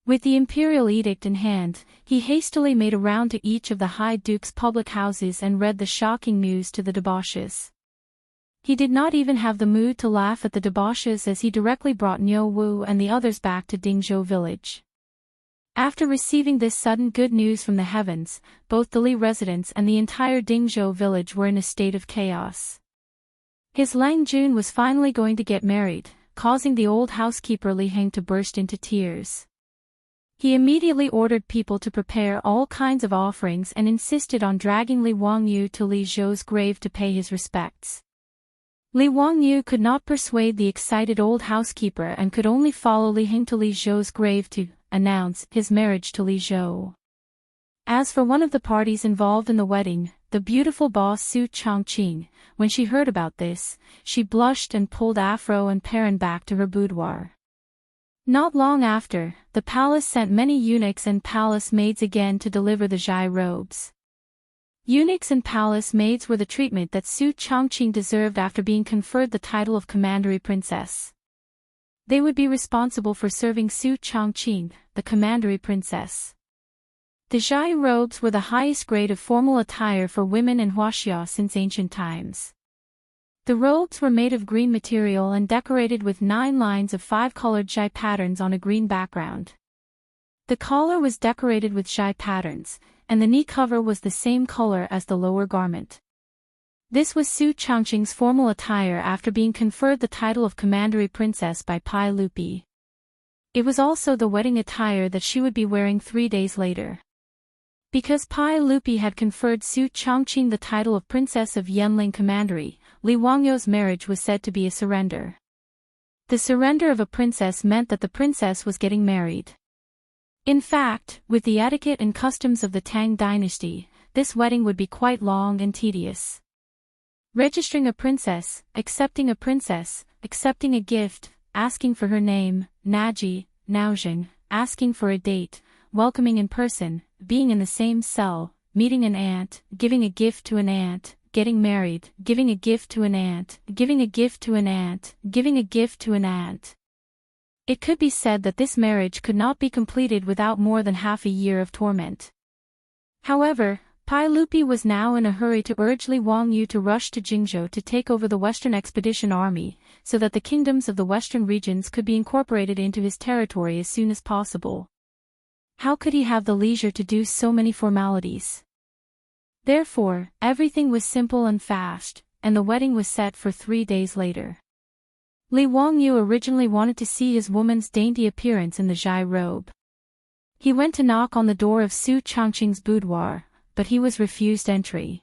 S1: With the imperial edict in hand, he hastily made a round to each of the High Duke's public houses and read the shocking news to the debauches. He did not even have the mood to laugh at the debauches as he directly brought Niu Wu and the others back to Dingzhou village. After receiving this sudden good news from the heavens, both the Li residents and the entire Dingzhou village were in a state of chaos. His Lang Jun was finally going to get married, causing the old housekeeper Li Heng to burst into tears. He immediately ordered people to prepare all kinds of offerings and insisted on dragging Li Wangyu to Li Zhou's grave to pay his respects. Li Wangyu could not persuade the excited old housekeeper and could only follow Li Heng to Li Zhou's grave to announce his marriage to Li Zhou. As for one of the parties involved in the wedding, the beautiful boss Su Chongqing, when she heard about this, she blushed and pulled Afro and Perrin back to her boudoir. Not long after, the palace sent many eunuchs and palace maids again to deliver the Zhai robes. Eunuchs and palace maids were the treatment that Su Chongqing deserved after being conferred the title of commandery princess. They would be responsible for serving Su Chongqing, the commandery princess. The Zhai robes were the highest grade of formal attire for women in Huaxia since ancient times. The robes were made of green material and decorated with 9 lines of 5-colored Zhai patterns on a green background. The collar was decorated with Zhai patterns, and the knee cover was the same color as the lower garment. This was Su Chongqing's formal attire after being conferred the title of commandery princess by Pai Lupi. It was also the wedding attire that she would be wearing 3 days later. Because Pai Lupi had conferred Su Chongqing the title of princess of Yanling commandery, Li Wangyu's marriage was said to be a surrender. The surrender of a princess meant that the princess was getting married. In fact, with the etiquette and customs of the Tang dynasty, this wedding would be quite long and tedious. Registering a princess, accepting a gift, asking for her name, Naji, Naojing, asking for a date, welcoming in person, being in the same cell, meeting an aunt, giving a gift to an aunt, getting married, giving a gift to an aunt, giving a gift to an aunt, giving a gift to an aunt. It could be said that this marriage could not be completed without more than half a year of torment. However, Pai Lupi was now in a hurry to urge Li Wangyu to rush to Jingzhou to take over the Western Expedition Army, so that the kingdoms of the western regions could be incorporated into his territory as soon as possible. How could he have the leisure to do so many formalities? Therefore, everything was simple and fast, and the wedding was set for 3 days later. Li Wangyu originally wanted to see his woman's dainty appearance in the Zhai robe. He went to knock on the door of Su Chongqing's boudoir, but he was refused entry.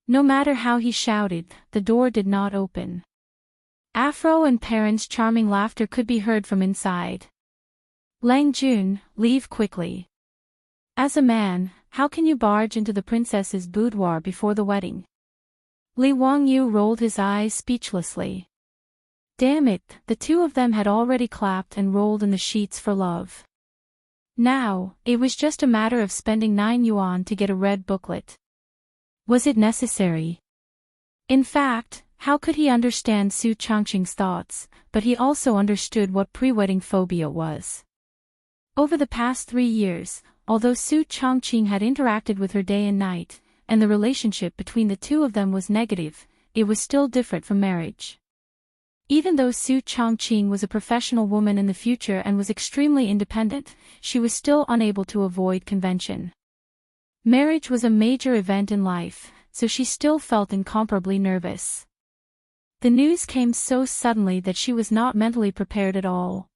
S1: No matter how he shouted, the door did not open. Afro and Perrin's charming laughter could be heard from inside. Lang Jun, leave quickly. As a man, how can you barge into the princess's boudoir before the wedding? Li Wangyu rolled his eyes speechlessly. Damn it, the two of them had already clapped and rolled in the sheets for love. Now, it was just a matter of spending 9 yuan to get a red booklet. Was it necessary? In fact, how could he understand Su Chongqing's thoughts, but he also understood what pre-wedding phobia was. Over the past 3 years, although Su Chongqing had interacted with her day and night, and the relationship between the two of them was negative, it was still different from marriage. Even though Su Chongqing was a professional woman in the future and was extremely independent, she was still unable to avoid convention. Marriage was a major event in life, so she still felt incomparably nervous. The news came so suddenly that she was not mentally prepared at all.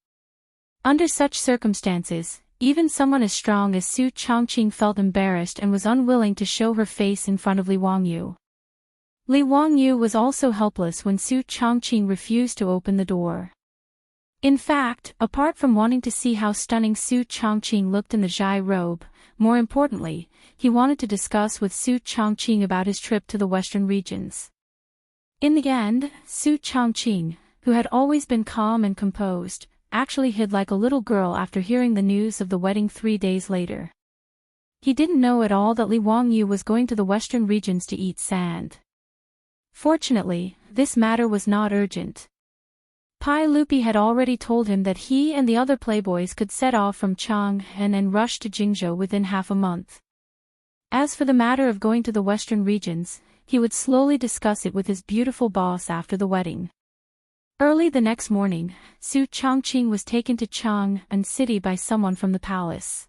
S1: Under such circumstances, even someone as strong as Su Chongqing felt embarrassed and was unwilling to show her face in front of Li Wangyu. Li Wangyu was also helpless when Su Chongqing refused to open the door. In fact, apart from wanting to see how stunning Su Chongqing looked in the Zhai robe, more importantly, he wanted to discuss with Su Chongqing about his trip to the western regions. In the end, Su Chongqing, who had always been calm and composed, actually hid like a little girl after hearing the news of the wedding 3 days later. He didn't know at all that Li Wangyu was going to the western regions to eat sand. Fortunately, this matter was not urgent. Pai Lupi had already told him that he and the other playboys could set off from Chang'an and rush to Jingzhou within half a month. As for the matter of going to the western regions, he would slowly discuss it with his beautiful boss after the wedding. Early the next morning, Su Chongqing was taken to Chang'an City by someone from the palace.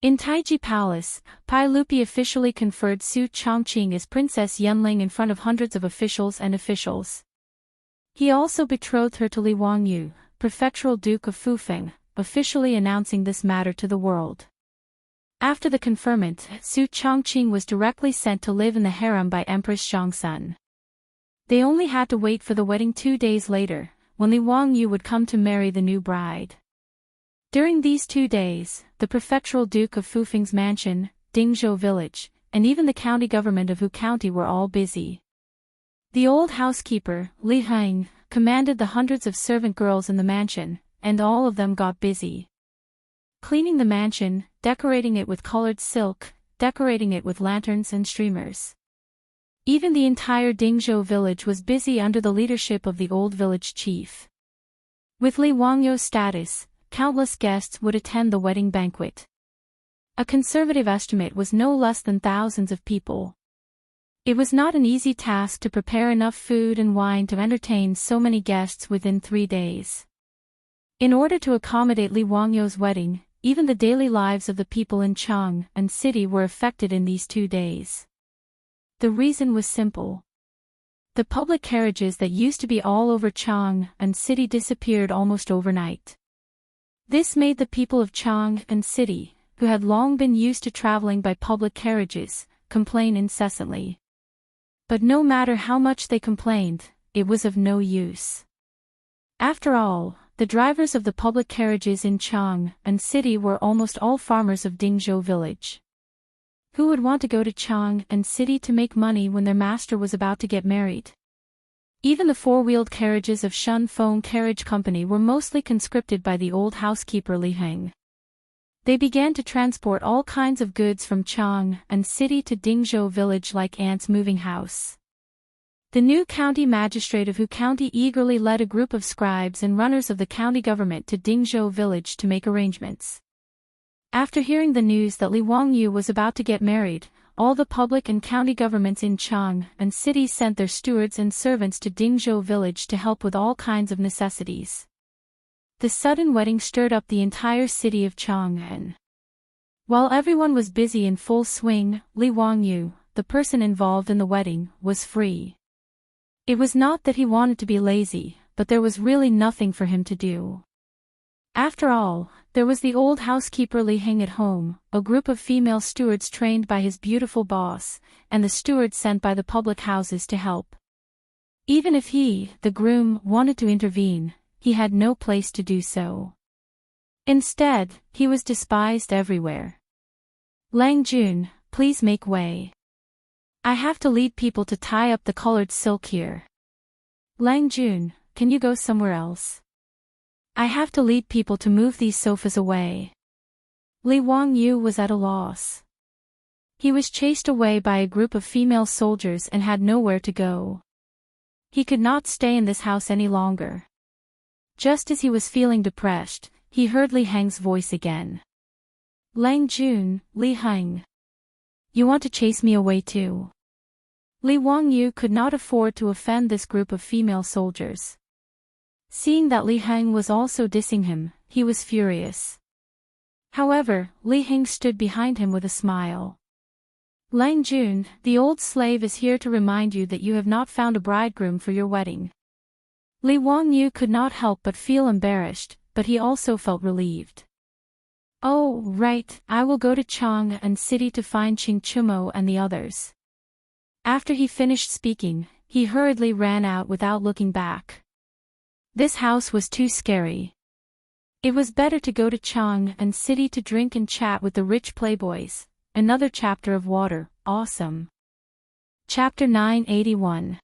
S1: In Taiji Palace, Pai Lupi officially conferred Su Chongqing as Princess Yunling in front of hundreds of officials and officials. He also betrothed her to Li Wangyu, prefectural Duke of Fufeng, officially announcing this matter to the world. After the conferment, Su Chongqing was directly sent to live in the harem by Empress Zhongsun. They only had to wait for the wedding 2 days later, when Li Wangyu would come to marry the new bride. During these 2 days, the prefectural Duke of Fufeng's mansion, Dingzhou village, and even the county government of Hu County were all busy. The old housekeeper, Li Heng, commanded the hundreds of servant girls in the mansion, and all of them got busy. Cleaning the mansion, decorating it with colored silk, decorating it with lanterns and streamers. Even the entire Dingzhou village was busy under the leadership of the old village chief. With Li Wangyu's status, countless guests would attend the wedding banquet. A conservative estimate was no less than thousands of people. It was not an easy task to prepare enough food and wine to entertain so many guests within 3 days. In order to accommodate Li Wangyu's wedding, even the daily lives of the people in Chang'an City were affected in these 2 days. The reason was simple. The public carriages that used to be all over Chang'an City disappeared almost overnight. This made the people of Chang'an City, who had long been used to traveling by public carriages, complain incessantly. But no matter how much they complained, it was of no use. After all, the drivers of the public carriages in Chang'an City were almost all farmers of Dingzhou village. Who would want to go to Chang'an City to make money when their master was about to get married? Even the four-wheeled carriages of Shun Feng Carriage Company were mostly conscripted by the old housekeeper Li Heng. They began to transport all kinds of goods from Chang'an City to Dingzhou village like ants moving house. The new county magistrate of Hu County eagerly led a group of scribes and runners of the county government to Dingzhou village to make arrangements. After hearing the news that Li Wangyu was about to get married, all the public and county governments in Chang'an City sent their stewards and servants to Dingzhou village to help with all kinds of necessities. The sudden wedding stirred up the entire city of Chang'an. While everyone was busy in full swing, Li Wangyu, the person involved in the wedding, was free. It was not that he wanted to be lazy, but there was really nothing for him to do. After all, there was the old housekeeper Li Heng at home, a group of female stewards trained by his beautiful boss, and the stewards sent by the public houses to help. Even if he, the groom, wanted to intervene, he had no place to do so. Instead, he was despised everywhere. Lang Jun, please make way. I have to lead people to tie up the colored silk here. Lang Jun, can you go somewhere else? I have to lead people to move these sofas away. Li Wangyu was at a loss. He was chased away by a group of female soldiers and had nowhere to go. He could not stay in this house any longer. Just as he was feeling depressed, he heard Li Heng's voice again. Lang Jun, Li Heng. You want to chase me away too? Li Wangyu could not afford to offend this group of female soldiers. Seeing that Li Heng was also dissing him, he was furious. However, Li Heng stood behind him with a smile. Lang Jun, the old slave is here to remind you that you have not found a bridegroom for your wedding. Li Wangyu could not help but feel embarrassed, but he also felt relieved. Oh, right, I will go to Chang and City to find Qing Chumo and the others. After he finished speaking, he hurriedly ran out without looking back. This house was too scary. It was better to go to Chang and City to drink and chat with the rich playboys. Another chapter of water, awesome. Chapter 981.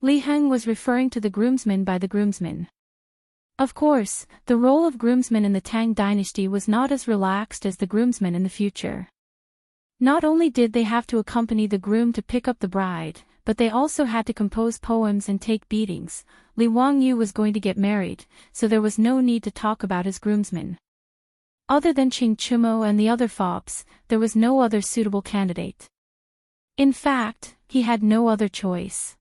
S1: Li Heng was referring to the groomsmen by the groomsmen. Of course, the role of groomsmen in the Tang dynasty was not as relaxed as the groomsmen in the future. Not only did they have to accompany the groom to pick up the bride, but they also had to compose poems and take beatings. Li Wangyu was going to get married, so there was no need to talk about his groomsmen. Other than Qing Chumo and the other fops, there was no other suitable candidate. In fact, he had no other choice.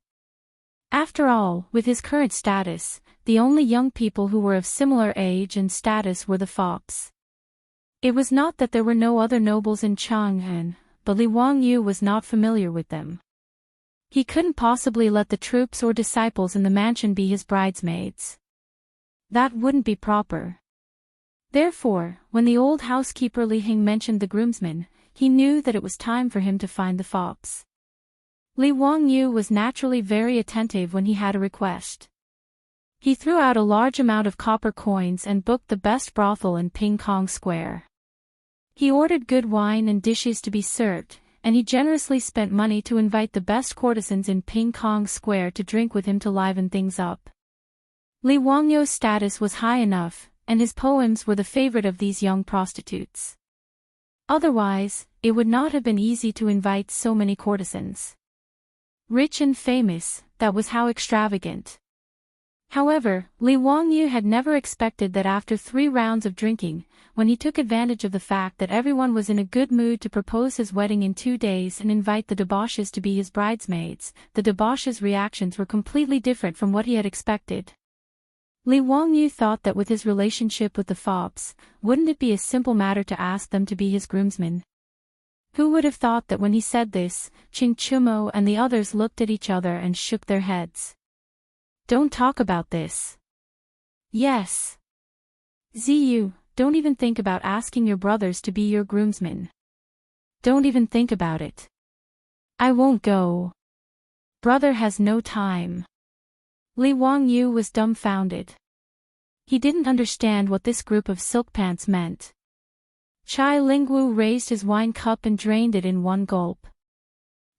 S1: After all, with his current status, the only young people who were of similar age and status were the fops. It was not that there were no other nobles in Chang'an, but Li Wangyu was not familiar with them. He couldn't possibly let the troops or disciples in the mansion be his bridesmaids. That wouldn't be proper. Therefore, when the old housekeeper Li Heng mentioned the groomsmen, he knew that it was time for him to find the fops. Li Wangyu was naturally very attentive when he had a request. He threw out a large amount of copper coins and booked the best brothel in Ping Kong Square. He ordered good wine and dishes to be served, and he generously spent money to invite the best courtesans in Ping Kong Square to drink with him to liven things up. Li Wangyu's status was high enough, and his poems were the favorite of these young prostitutes. Otherwise, it would not have been easy to invite so many courtesans. Rich and famous, that was how extravagant. However, Li Wangyu had never expected that after 3 rounds of drinking, when he took advantage of the fact that everyone was in a good mood to propose his wedding in 2 days and invite the debauches to be his bridesmaids, the debauches' reactions were completely different from what he had expected. Li Wangyu thought that with his relationship with the fops, wouldn't it be a simple matter to ask them to be his groomsmen? Who would have thought that when he said this, Qing Chumo and the others looked at each other and shook their heads. Don't talk about this. Yes. Ziyu, don't even think about asking your brothers to be your groomsmen. Don't even think about it. I won't go. Brother has no time. Li Wangyu was dumbfounded. He didn't understand what this group of silk pants meant. Chai Lingwu raised his wine cup and drained it in one gulp.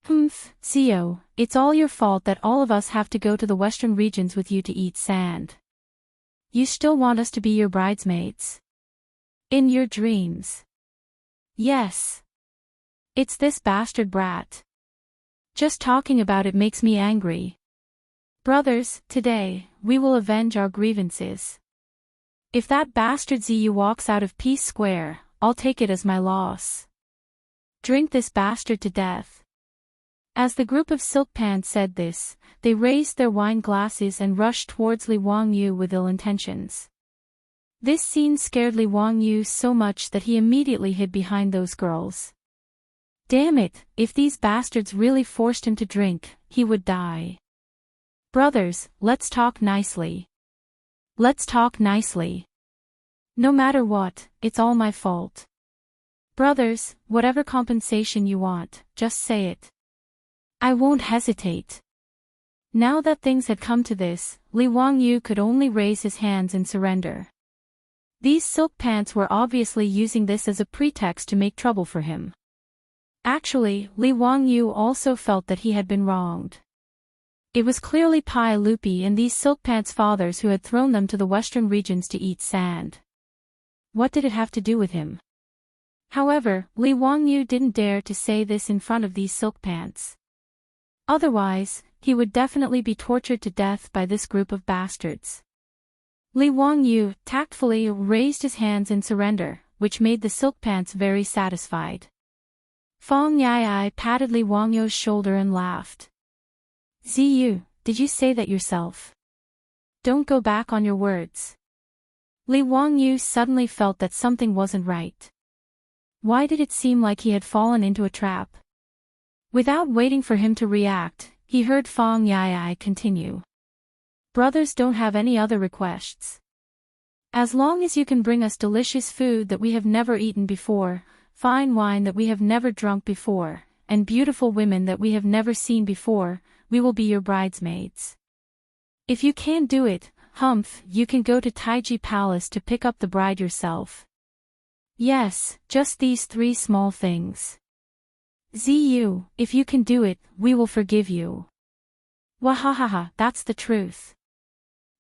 S1: Humph, Zio, it's all your fault that all of us have to go to the western regions with you to eat sand. You still want us to be your bridesmaids? In your dreams. Yes. It's this bastard brat. Just talking about it makes me angry. Brothers, today, we will avenge our grievances. If that bastard Ziyu walks out of Peace Square, I'll take it as my loss. Drink this bastard to death. As the group of silk pants said this, they raised their wine glasses and rushed towards Li Wangyu with ill intentions. This scene scared Li Wangyu so much that he immediately hid behind those girls. Damn it, if these bastards really forced him to drink, he would die. Brothers, let's talk nicely. Let's talk nicely. No matter what, it's all my fault. Brothers, whatever compensation you want, just say it. I won't hesitate. Now that things had come to this, Li Wangyu could only raise his hands in surrender. These silk pants were obviously using this as a pretext to make trouble for him. Actually, Li Wangyu also felt that he had been wronged. It was clearly Pai Lupi and these silk pants fathers who had thrown them to the western regions to eat sand. What did it have to do with him? However, Li Wangyu didn't dare to say this in front of these silk pants. Otherwise, he would definitely be tortured to death by this group of bastards. Li Wangyu tactfully raised his hands in surrender, which made the silk pants very satisfied. Feng Yai patted Li Wangyu's shoulder and laughed. Ziyu, did you say that yourself? Don't go back on your words. Li Wangyu suddenly felt that something wasn't right. Why did it seem like he had fallen into a trap? Without waiting for him to react, he heard Feng Yai continue. Brothers don't have any other requests. As long as you can bring us delicious food that we have never eaten before, fine wine that we have never drunk before, and beautiful women that we have never seen before, we will be your bridesmaids. If you can't do it, humph, you can go to Taiji Palace to pick up the bride yourself. Yes, just these 3 small things. Ziyu, if you can do it, we will forgive you. Wahahaha, that's the truth.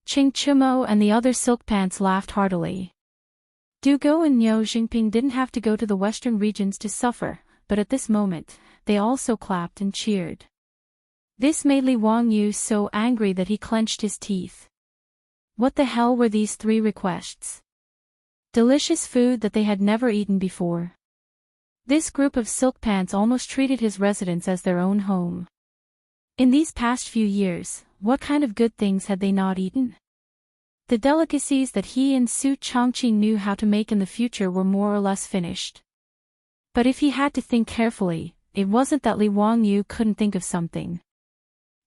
S1: Qing Chumo and the other silk pants laughed heartily. Du Go and Niu Xingping didn't have to go to the western regions to suffer, but at this moment, they also clapped and cheered. This made Li Wangyu so angry that he clenched his teeth. What the hell were these 3 requests? Delicious food that they had never eaten before. This group of silk pants almost treated his residence as their own home. In these past few years, what kind of good things had they not eaten? The delicacies that he and Su Chongqi knew how to make in the future were more or less finished. But if he had to think carefully, it wasn't that Li Wangyu couldn't think of something.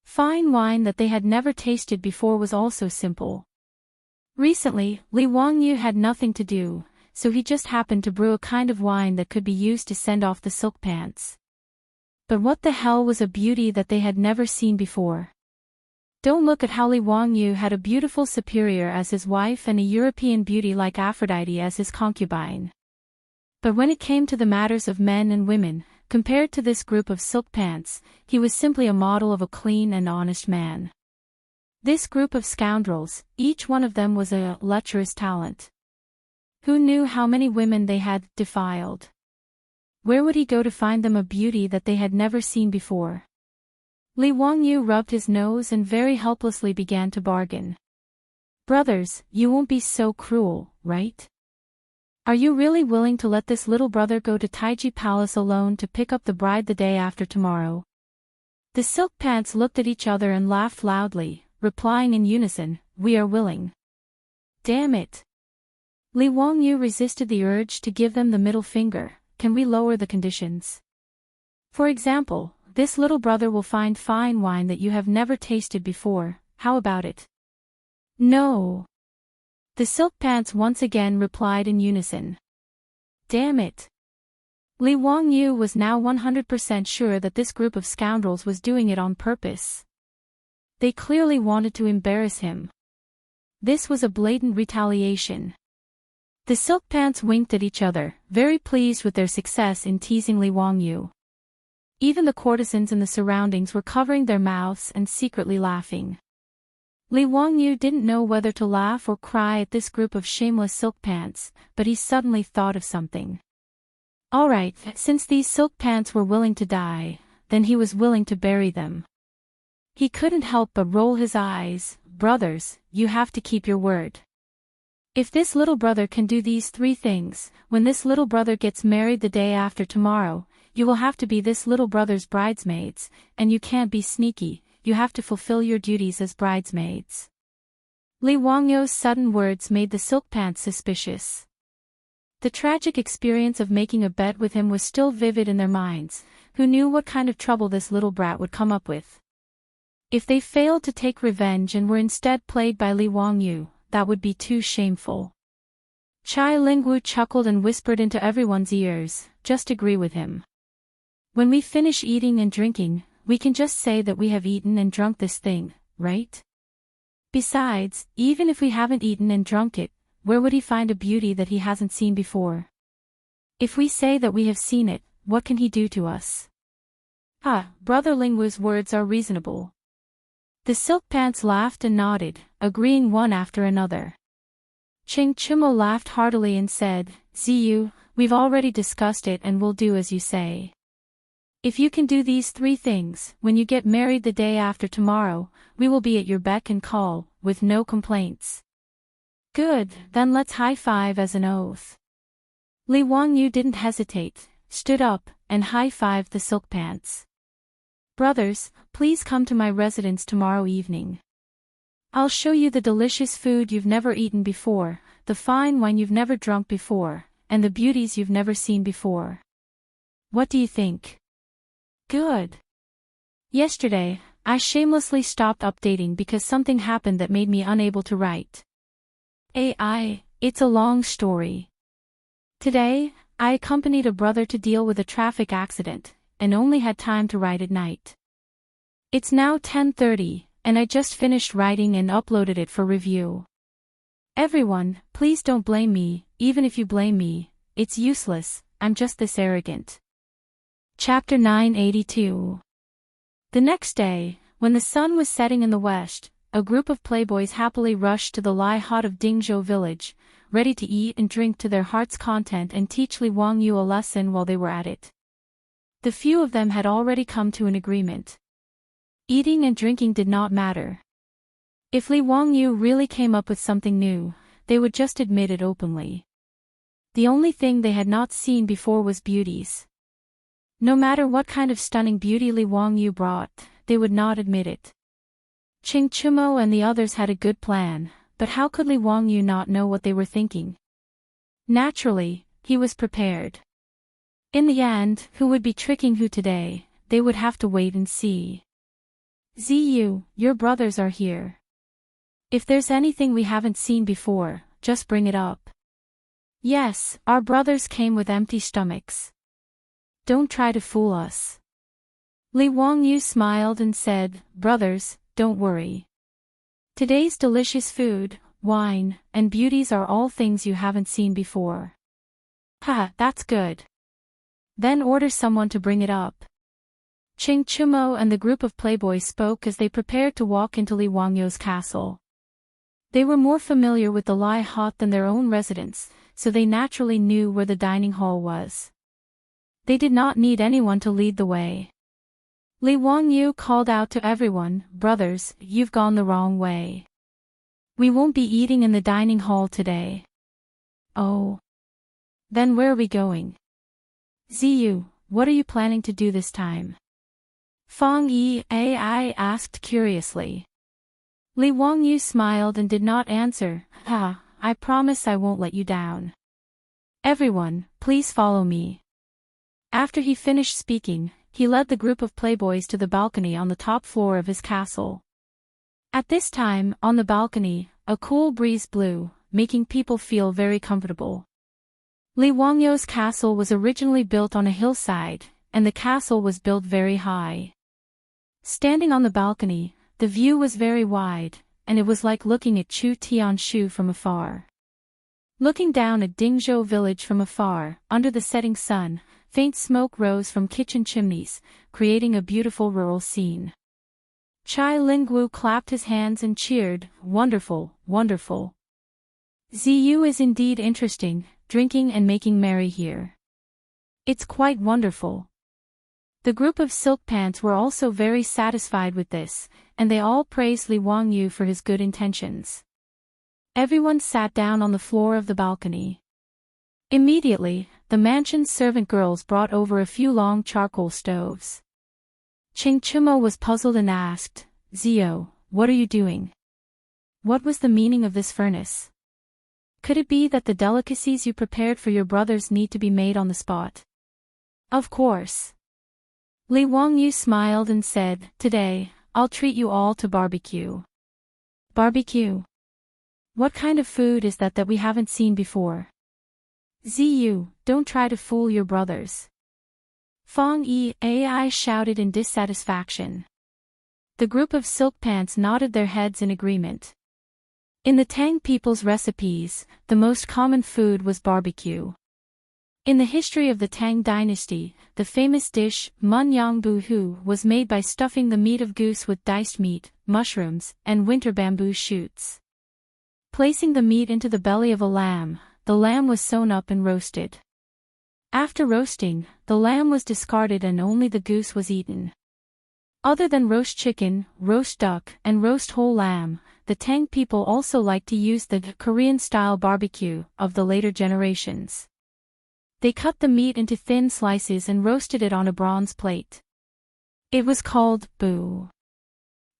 S1: Fine wine that they had never tasted before was also simple. Recently, Li Wangyu had nothing to do, so he just happened to brew a kind of wine that could be used to send off the silk pants. But what the hell was a beauty that they had never seen before? Don't look at how Li Wangyu had a beautiful superior as his wife and a European beauty like Aphrodite as his concubine. But when it came to the matters of men and women, compared to this group of silk pants, he was simply a model of a clean and honest man. This group of scoundrels, each one of them was a lecherous talent. Who knew how many women they had defiled? Where would he go to find them a beauty that they had never seen before? Li Wangyu rubbed his nose and very helplessly began to bargain. Brothers, you won't be so cruel, right? Are you really willing to let this little brother go to Taiji Palace alone to pick up the bride the day after tomorrow? The silk pants looked at each other and laughed loudly, replying in unison, we are willing. Damn it. Li Wangyu resisted the urge to give them the middle finger. Can we lower the conditions? For example, this little brother will find fine wine that you have never tasted before, how about it? No. The silk pants once again replied in unison. Damn it. Li Wangyu was now 100% sure that this group of scoundrels was doing it on purpose. They clearly wanted to embarrass him. This was a blatant retaliation. The silk pants winked at each other, very pleased with their success in teasing Li Wangyu. Even the courtesans in the surroundings were covering their mouths and secretly laughing. Li Wangyu didn't know whether to laugh or cry at this group of shameless silk pants, but he suddenly thought of something. Alright, since these silk pants were willing to die, then he was willing to bury them. He couldn't help but roll his eyes. Brothers, you have to keep your word. If this little brother can do these 3 things, when this little brother gets married the day after tomorrow, you will have to be this little brother's bridesmaids, and you can't be sneaky, you have to fulfill your duties as bridesmaids. Li Wangyu's sudden words made the silk pants suspicious. The tragic experience of making a bet with him was still vivid in their minds, who knew what kind of trouble this little brat would come up with. If they failed to take revenge and were instead played by Li Wangyu, that would be too shameful. Chai Lingwu chuckled and whispered into everyone's ears, just agree with him. When we finish eating and drinking, we can just say that we have eaten and drunk this thing, right? Besides, even if we haven't eaten and drunk it, where would he find a beauty that he hasn't seen before? If we say that we have seen it, what can he do to us? Brother Lingwu's words are reasonable. The silk pants laughed and nodded, agreeing one after another. Qing Chumo laughed heartily and said, Ziyu, we've already discussed it and we'll do as you say. If you can do these 3 things, when you get married the day after tomorrow, we will be at your beck and call, with no complaints. Good, then let's high-five as an oath. Li Wangyu didn't hesitate, stood up, and high-fived the silk pants. Brothers, please come to my residence tomorrow evening. I'll show you the delicious food you've never eaten before, the fine wine you've never drunk before, and the beauties you've never seen before. What do you think? Good. Yesterday, I shamelessly stopped updating because something happened that made me unable to write. It's a long story. Today, I accompanied a brother to deal with a traffic accident, and only had time to write at night. It's now 10:30, and I just finished writing and uploaded it for review. Everyone, please don't blame me, even if you blame me, it's useless, I'm just this arrogant. Chapter 982. The next day, when the sun was setting in the west, a group of playboys happily rushed to the Lai hut of Dingzhou village, ready to eat and drink to their heart's content and teach Li Wangyu a lesson while they were at it. The few of them had already come to an agreement. Eating and drinking did not matter. If Li Wangyu really came up with something new, they would just admit it openly. The only thing they had not seen before was beauties. No matter what kind of stunning beauty Li Wangyu brought, they would not admit it. Qing Chumo and the others had a good plan, but how could Li Wangyu not know what they were thinking? Naturally, he was prepared. In the end, who would be tricking who today, they would have to wait and see. Ziyu, your brothers are here. If there's anything we haven't seen before, just bring it up. Yes, our brothers came with empty stomachs. Don't try to fool us. Li Wangyu smiled and said, Brothers, don't worry. Today's delicious food, wine, and beauties are all things you haven't seen before. Ha, that's good. Then order someone to bring it up. Qing Chumo and the group of playboys spoke as they prepared to walk into Li Wangyu's castle. They were more familiar with the Lai hut than their own residence, so they naturally knew where the dining hall was. They did not need anyone to lead the way. Li Wangyu called out to everyone, Brothers, you've gone the wrong way. We won't be eating in the dining hall today. Oh. Then where are we going? Ziyu, what are you planning to do this time? Fang Yi asked curiously. Li Wangyu smiled and did not answer. I promise I won't let you down. Everyone, please follow me. After he finished speaking, he led the group of playboys to the balcony on the top floor of his castle. At this time, on the balcony, a cool breeze blew, making people feel very comfortable. Li Wangyu's castle was originally built on a hillside, and the castle was built very high. Standing on the balcony, the view was very wide, and it was like looking at Chu Tianshu from afar. Looking down at Dingzhou village from afar, under the setting sun, faint smoke rose from kitchen chimneys, creating a beautiful rural scene. Chai Lingwu clapped his hands and cheered, Wonderful, wonderful. Ziyu is indeed interesting, drinking and making merry here. It's quite wonderful. The group of silk pants were also very satisfied with this, and they all praised Li Wangyu for his good intentions. Everyone sat down on the floor of the balcony. Immediately, the mansion's servant girls brought over a few long charcoal stoves. Qing Chumo was puzzled and asked, Zio, what are you doing? What was the meaning of this furnace? Could it be that the delicacies you prepared for your brothers need to be made on the spot? Of course. Li Wangyu smiled and said, Today, I'll treat you all to barbecue. Barbecue? What kind of food is that we haven't seen before? Ziyu, don't try to fool your brothers. Fang Yi shouted in dissatisfaction. The group of silk pants nodded their heads in agreement. In the Tang people's recipes, the most common food was barbecue. In the history of the Tang dynasty, the famous dish, Munyang Buhu, was made by stuffing the meat of goose with diced meat, mushrooms, and winter bamboo shoots. Placing the meat into the belly of a lamb, the lamb was sewn up and roasted. After roasting, the lamb was discarded and only the goose was eaten. Other than roast chicken, roast duck, and roast whole lamb, the Tang people also liked to use the Korean-style barbecue of the later generations. They cut the meat into thin slices and roasted it on a bronze plate. It was called bu.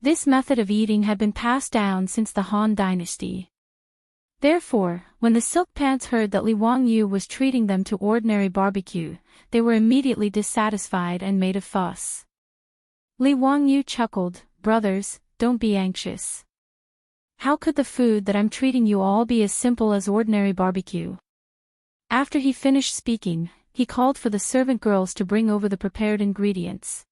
S1: This method of eating had been passed down since the Han Dynasty. Therefore, when the Silk Pants heard that Li Wangyu was treating them to ordinary barbecue, they were immediately dissatisfied and made a fuss. Li Wangyu chuckled, "Brothers, don't be anxious. How could the food that I'm treating you all be as simple as ordinary barbecue?" After he finished speaking, he called for the servant girls to bring over the prepared ingredients.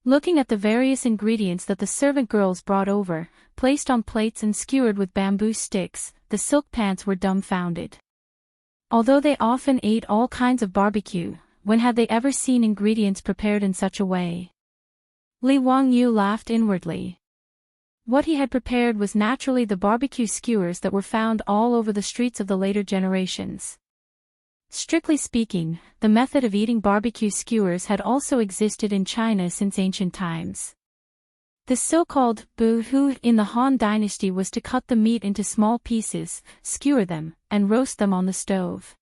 S1: Looking at the various ingredients that the servant girls brought over, placed on plates and skewered with bamboo sticks, the Silk Pants were dumbfounded. Although they often ate all kinds of barbecue, when had they ever seen ingredients prepared in such a way? Li Wangyu laughed inwardly. What he had prepared was naturally the barbecue skewers that were found all over the streets of the later generations. Strictly speaking, the method of eating barbecue skewers had also existed in China since ancient times. The so-called bu-hu in the Han Dynasty was to cut the meat into small pieces, skewer them, and roast them on the stove.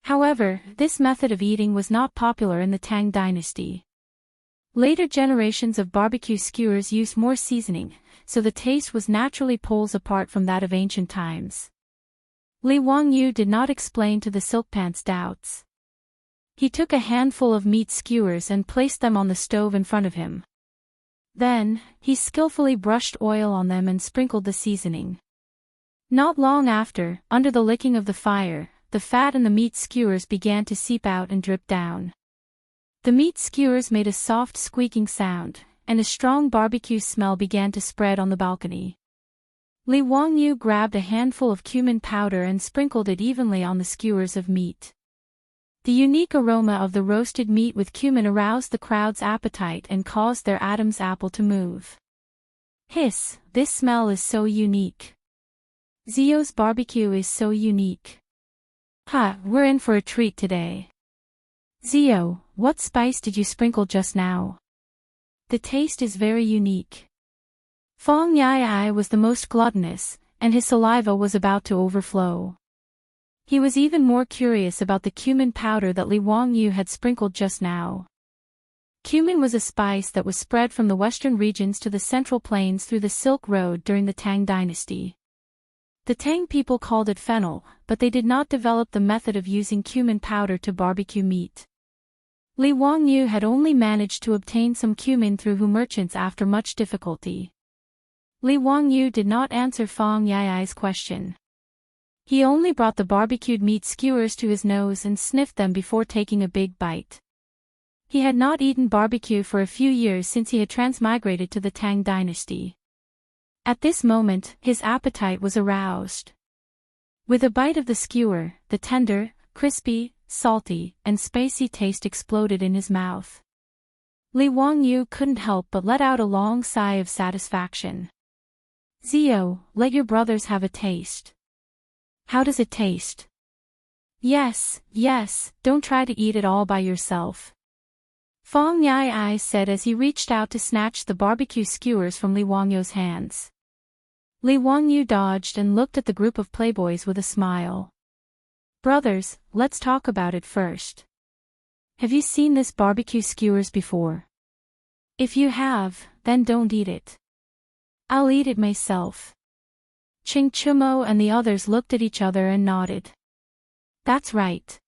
S1: However, this method of eating was not popular in the Tang Dynasty. Later generations of barbecue skewers used more seasoning, so the taste was naturally poles apart from that of ancient times. Li Wangyu did not explain to the Silk Pants' doubts. He took a handful of meat skewers and placed them on the stove in front of him. Then, he skillfully brushed oil on them and sprinkled the seasoning. Not long after, under the licking of the fire, the fat in the meat skewers began to seep out and drip down. The meat skewers made a soft squeaking sound, and a strong barbecue smell began to spread on the balcony. Li Wangyu grabbed a handful of cumin powder and sprinkled it evenly on the skewers of meat. The unique aroma of the roasted meat with cumin aroused the crowd's appetite and caused their Adam's apple to move. "Hiss, this smell is so unique. Zio's barbecue is so unique. Ha, we're in for a treat today. Zio, what spice did you sprinkle just now? The taste is very unique." Fong Yai was the most gluttonous, and his saliva was about to overflow. He was even more curious about the cumin powder that Li Wangyu had sprinkled just now. Cumin was a spice that was spread from the western regions to the central plains through the Silk Road during the Tang Dynasty. The Tang people called it fennel, but they did not develop the method of using cumin powder to barbecue meat. Li Wangyu had only managed to obtain some cumin through merchants after much difficulty. Li Wangyu did not answer Fong Yai's question. He only brought the barbecued meat skewers to his nose and sniffed them before taking a big bite. He had not eaten barbecue for a few years since he had transmigrated to the Tang Dynasty. At this moment, his appetite was aroused. With a bite of the skewer, the tender, crispy, salty, and spicy taste exploded in his mouth. Li Wangyu couldn't help but let out a long sigh of satisfaction. "Zio, let your brothers have a taste." "How does it taste?" Yes, don't try to eat it all by yourself," Fong Yai said as he reached out to snatch the barbecue skewers from Li Wangyu's hands. Li Wangyu dodged and looked at the group of playboys with a smile. "Brothers, let's talk about it first. Have you seen this barbecue skewers before? If you have, then don't eat it. I'll eat it myself." Ching Chumo and the others looked at each other and nodded. "That's right.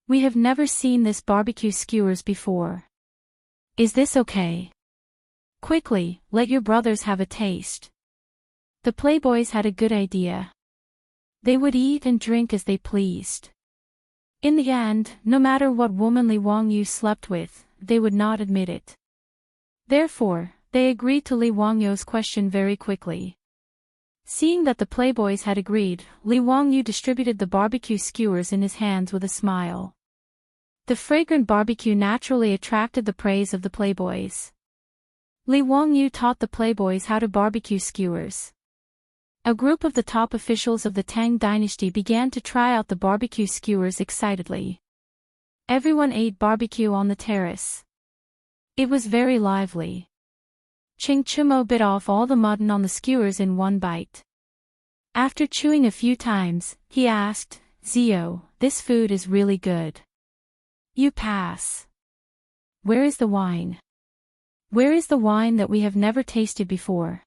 S1: We have never seen this barbecue skewers before. Is this okay? Quickly, let your brothers have a taste." The playboys had a good idea. They would eat and drink as they pleased. In the end, no matter what woman Li Wangyu slept with, they would not admit it. Therefore, they agreed to Li Wangyu's question very quickly. Seeing that the playboys had agreed, Li Wangyu distributed the barbecue skewers in his hands with a smile. The fragrant barbecue naturally attracted the praise of the playboys. Li Wangyu taught the playboys how to barbecue skewers. A group of the top officials of the Tang Dynasty began to try out the barbecue skewers excitedly. Everyone ate barbecue on the terrace. It was very lively. Ching Chumo bit off all the mutton on the skewers in one bite. After chewing a few times, he asked, Zio, this food is really good. You pass. Where is the wine? Where is the wine that we have never tasted before?